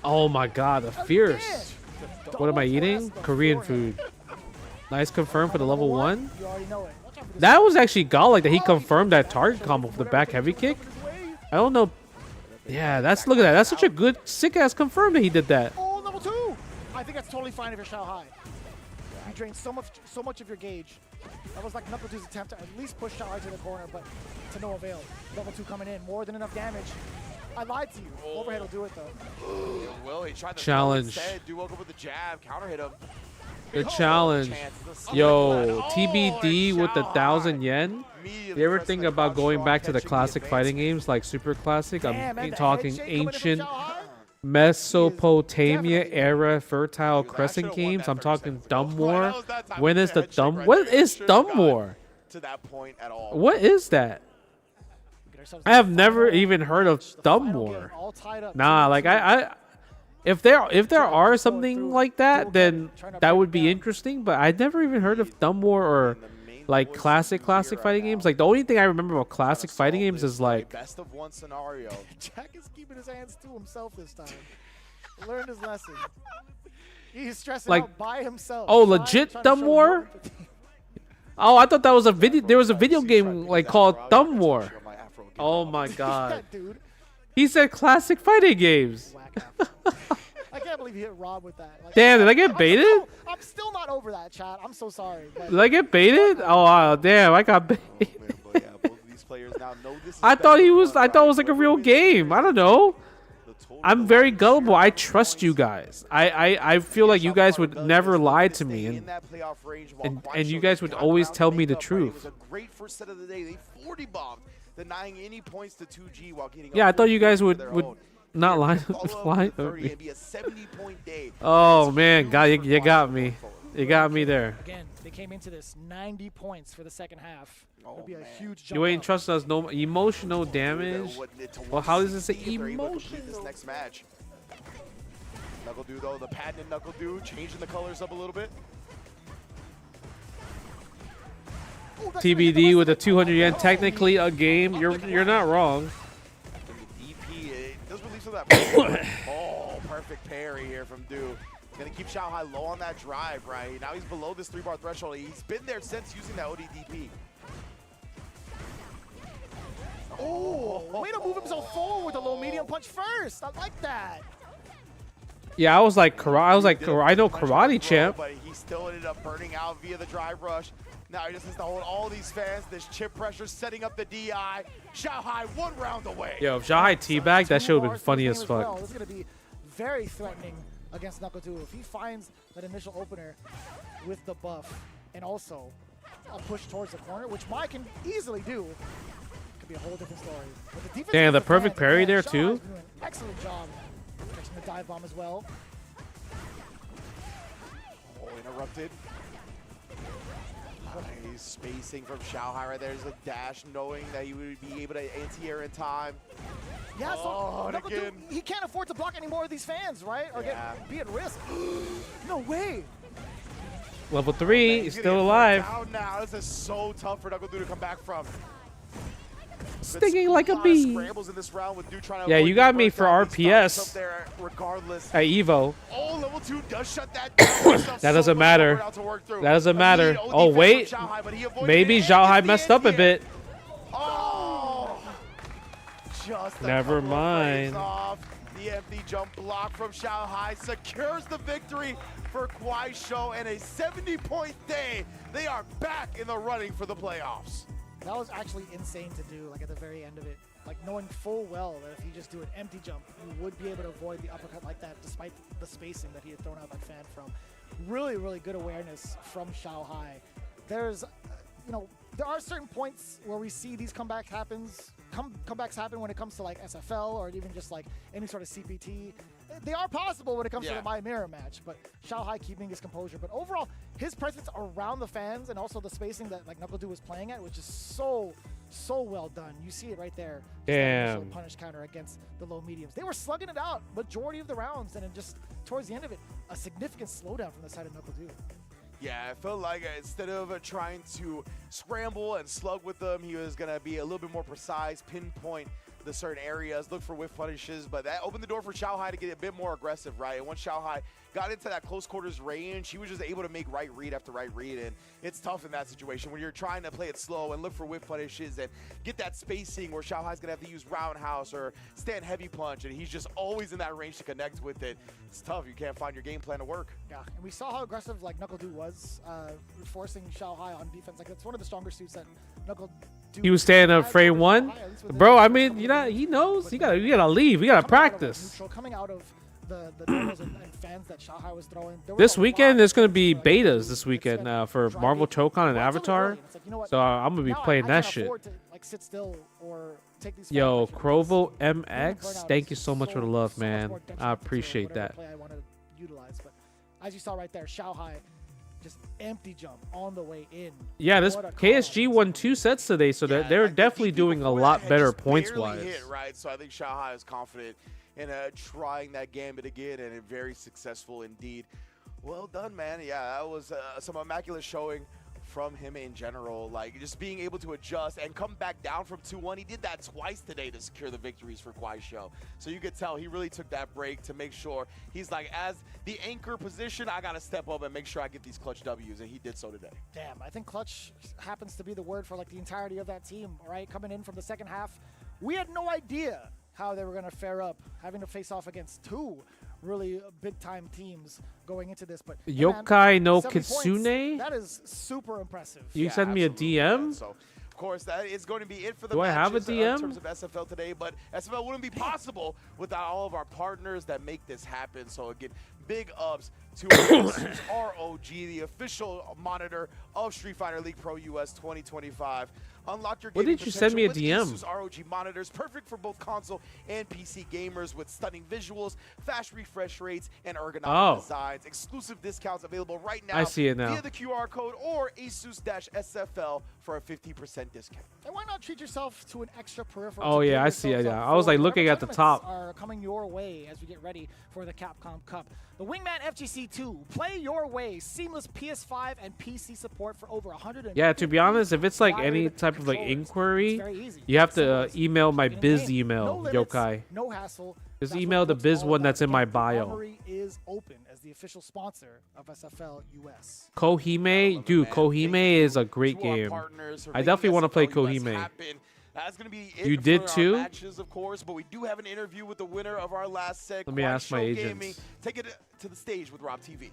Oh my god, the fierce. What am I eating? Korean food. Nice confirm for the level 1. You already know it. That was actually godlike that he confirmed that target combo for the back heavy kick. I don't know. Yeah, look at that. That's such a good, sick ass confirm that he did that. Oh, level 2! I think that's totally fine if you're Xiaohai. You drained so much of your gauge. That was like Knuckle 2's attempt to at least push Xiaohai to the corner, but to no avail. Level 2 coming in, more than enough damage. I lied to you. Overhead will do it though. Well, he tried to Challenge. Do woke up with the jab, counter hit him. The challenge. Yo, TBD with the 1,000 yen. You ever think about going back to the classic fighting games like Super Classic? I'm talking ancient Mesopotamia era Fertile Crescent games. I'm talking Thumb War. When is the Thumb? What is Thumb War? To that point at all. What is that? I have never even heard of Thumb War. Nah, like if there are something like that, then that would be interesting. But I never even heard of Thumb War or like classic fighting games. Like the only thing I remember about classic fighting games is like best of 1 scenario. Jack is keeping his hands to himself this time. Learned his lesson. He's stressing Like- out by himself. oh, legit trying to Thumb show War. Oh, I thought that was a video. There was a video game like called Thumb War. Oh my god. Dude. He said classic fighting games. I can't believe you hit Rob with that. Like, Damn, did I get baited? I'm still not over that, chat. I'm so sorry. But Did I get baited? Oh, wow, damn, I got baited. These players now know this is I thought best he of was. one, I thought it right? was like a real game. I don't know. I'm very gullible. I trust you guys. I feel like you guys would never lie to me, and you guys would always tell me the It truth. was a great first set of the day. They 40 bombed, denying any points to 2G while getting Yeah, I thought you guys would not lie to me. It'd be a 70-point day. Oh man, God, you got me. You got me there. again, they came into this 90 points for the second half. It'll be a huge jump. You ain't up. trust us. No emotional damage. Well, how does it say Emotional? emotional? This next match. Knuckle Dude though, the patented Knuckle Dude, changing the colors up a little bit. TBD with a 200 yen, technically a game. You're not wrong. DP, it does release of that. Oh, perfect parry here from Du. Gonna keep Shanghai low on that drive, right? Now he's below this 3-bar threshold. He's been there since using that ODDP. Oh, way to move himself forward with a low medium punch first. I like that. Yeah, I was like, I know karate champ. But he still ended up burning out via the drive rush. Now he just has to hold all these fans. This chip pressure setting up the DI. Shanghai 1 round away. Yo, if Shanghai teabagged, that should have been funny as fuck. This is going to be very threatening against NuckleDu. If he finds that initial opener with the buff and also a push towards the corner, which Mai can easily do, could be a whole different story. But the defense Damn, the against perfect fan, parry again, there Shanghai's too. doing an excellent job catching the dive bomb as well. Oh, interrupted. Nice spacing from Shanghai right there. There's a dash, knowing that he would be able to anti-air in time. Yeah, so Oh, and NuckleDu, again. he can't afford to block any more of these fans, right? Or be at risk. No way. Level 3, he's still alive. Down now. This is so tough for NuckleDu to come back from. Stinging like a lot of bee. scrambles in this round with Du trying to Yeah, avoid you the got me burst for down. He stops RPS up there regardless. at Evo. Oh, level 2 does shut that down. That doesn't matter. That doesn't matter. Oh, wait. Maybe Xiaohai messed up a bit. Oh, just a Never couple of mind. frames off. The empty jump block from Shanghai secures the victory for Kwai Show and a 70-point day. They are back in the running for the playoffs. That was actually insane to do, like at the very end of it. Like knowing full well that if you just do an empty jump, you would be able to avoid the uppercut like that despite the spacing that he had thrown out that fan from. Really, really good awareness from Shanghai. There's, there are certain points where we see these comebacks happen when it comes to like SFL or even just like any sort of CPT. They are possible when it comes to the My Mirror match, but Shanghai keeping his composure. But overall, his presence around the fans and also the spacing that like NuckleDu was playing at was just so well done. You see it right there. Just that initial Damn. punish counter against the low mediums. They were slugging it out majority of the rounds, and then just towards the end of it, a significant slowdown from the side of NuckleDu. Yeah, I felt like instead of trying to scramble and slug with them, he was going to be a little bit more precise, pinpoint the certain areas, look for whiff punishes, but that opened the door for Shanghai to get a bit more aggressive, right? And once Shanghai got into that close quarters range, he was just able to make right read after right read, and it's tough in that situation when you're trying to play it slow and look for whiff punishes and get that spacing where Shanghai's gonna have to use roundhouse or stand heavy punch, and he's just always in that range to connect with it. It's tough. You can't find your game plan to work. Yeah, and we saw how aggressive like NuckleDu was, forcing Shanghai on defense. Like that's one of the stronger suits that NuckleDu. He was standing up frame 1. Bro, I mean, he knows. You gotta leave. You gotta practice. Coming out of the demos and fans that Shanghai was throwing. This weekend, there's going to be betas this weekend for Marvel Chokon and Avatar. So I'm going to be playing that shit. Yo, Crovo MX, thank you so much for the love, man. I appreciate that. As you saw right there, Shanghai just empty jump on the way in. Yeah, this KSG won 2 sets today, so they're definitely doing a lot better points-wise. Right, so I think Shanghai is confident in trying that gambit again, and very successful indeed. Well done, man. Yeah, that was some immaculate showing from him in general. Like, just being able to adjust and come back down from 2-1. He did that twice today to secure the victories for Kwai Show. So you could tell he really took that break to make sure he's like, as the anchor position, I got to step up and make sure I get these clutch W's, and he did so today. Damn, I think clutch happens to be the word for like the entirety of that team, all right? Coming in from the second half, we had no idea how they were going to fare up, having to face off against 2 really big-time teams going into this. But Yokai no 70 points, Kitsune? that is super impressive. You send me a DM? So, of course, that is going to be it for the Do I have a matches, DM? in terms of SFL today, but SFL wouldn't be possible without all of our partners that make this happen. So again, big ups to Asus ROG, the official monitor of Street Fighter League Pro US 2025. Unlock your What gaming did you send me a potential DM? with Asus ROG monitors, perfect for both console and PC gamers with stunning visuals, fast refresh rates, and ergonomic designs. Exclusive discounts available right now. I see it now. Via the QR code or Asus-SFL for a 50% discount. And why not treat yourself to an extra peripheral? Oh, yeah, I see it. Yeah. I was like looking at the top. Are coming your way as we get ready for the Capcom Cup. The Wingman FGC2, play your way, seamless PS5 and PC support for over 100. Yeah, to be honest, if it's like any wired type of like controllers. inquiry, It's very easy. you have to Simple. email my Plug in biz game. email, No limits, Yokai. no hassle. Just That's email what the it's biz all one that's about. in my Again, bio. Armory is open as the official sponsor of SFL US. Kohime, dude, Kohime is a great to our game. partners for I making definitely want to play SFL US Kohime. happen. That's going to be it You for did our too? matches, of course, but we do have an interview with the winner of our last set. Let me Quad ask my Show agents. Gaming. Take it to the stage with Rob TV.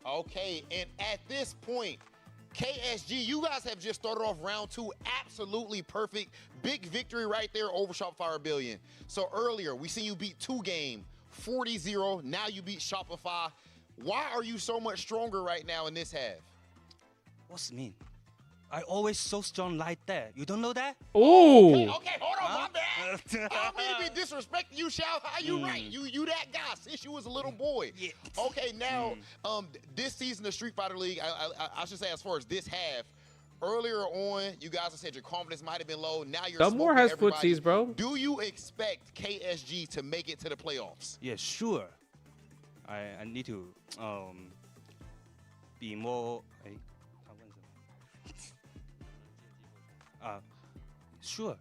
Okay, and at this point, KSG, you guys have just started off round 2 absolutely perfect. Big victory right there over Shopify Rebellion. So earlier, we seen you beat 2Game, 40-0. Now you beat Shopify. Why are you so much stronger right now in this half? What's it mean? I always so strong like that. You don't know that? Oh. Okay, hold on, my bad. I don't mean to be disrespecting you, Shao. How you right? You that guy since you was a little boy. Yeah. Okay, now this season of Street Fighter League, I should say as far as this half, earlier on, you guys have said your confidence might have been low. Now you're Dunmore smoking has everybody. footsies, bro. Do you expect KSG to make it to the playoffs? Yeah, sure. I need to be more. Sure.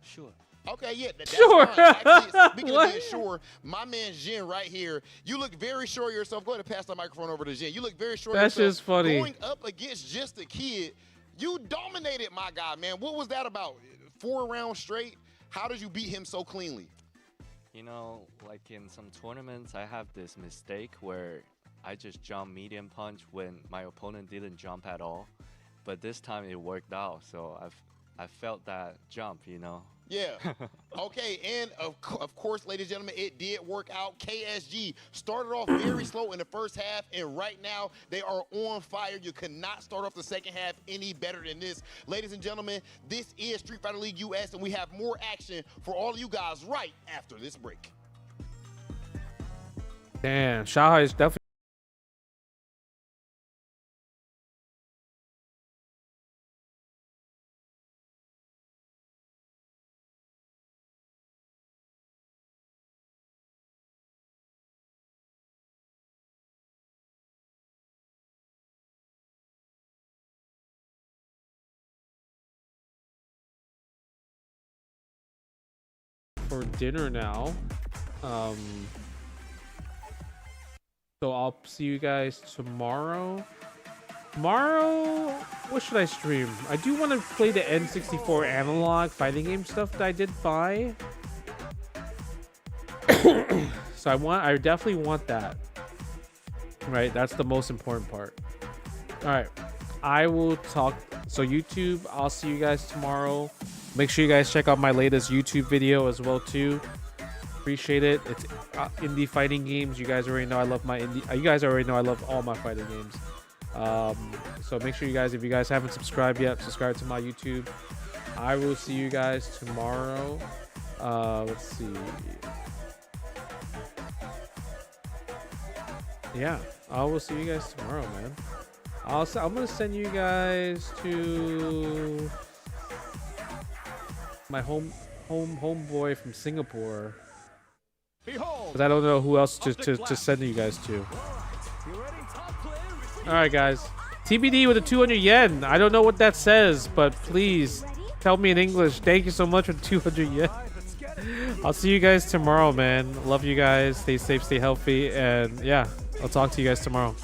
Okay, yeah, that's Sure. fine. Actually, speaking What? of being sure, my man Jin right here, you look very sure of yourself. Go ahead and pass the microphone over to Jin. You look very sure of That's yourself. just funny. Going up against just a kid, you dominated my guy, man. What was that about? 4 rounds straight? How did you beat him so cleanly? You know, like in some tournaments, I have this mistake where I just jump medium punch when my opponent didn't jump at all. But this time it worked out, so I felt that jump, you know. Yeah. Okay, and of course, ladies and gentlemen, it did work out. KSG started off very slow in the first half, and right now they are on fire. You cannot start off the second half any better than this. Ladies and gentlemen, this is Street Fighter League US, and we have more action for all of you guys right after this break. Damn, Shanghai is definitely. For dinner now. So I'll see you guys tomorrow. Tomorrow, what should I stream? I do want to play the N64 analog fighting game stuff that I did buy. So I definitely want that. Right, that's the most important part. All right, I will talk. So YouTube, I'll see you guys tomorrow. Make sure you guys check out my latest YouTube video as well too. Appreciate it. It's indie fighting games. You guys already know I love my indie. You guys already know I love all my fighting games. So make sure you guys, if you guys haven't subscribed yet, subscribe to my YouTube. I will see you guys tomorrow. Let's see. Yeah, I will see you guys tomorrow, man. I'm gonna send you guys to my homeboy from Singapore. Because I don't know who else to send you guys to. Alright, guys. TBD with the 200 yen. I don't know what that says, but please tell me in English. Thank you so much for 200 yen. I'll see you guys tomorrow, man. Love you guys. Stay safe, stay healthy, and yeah, I'll talk to you guys tomorrow.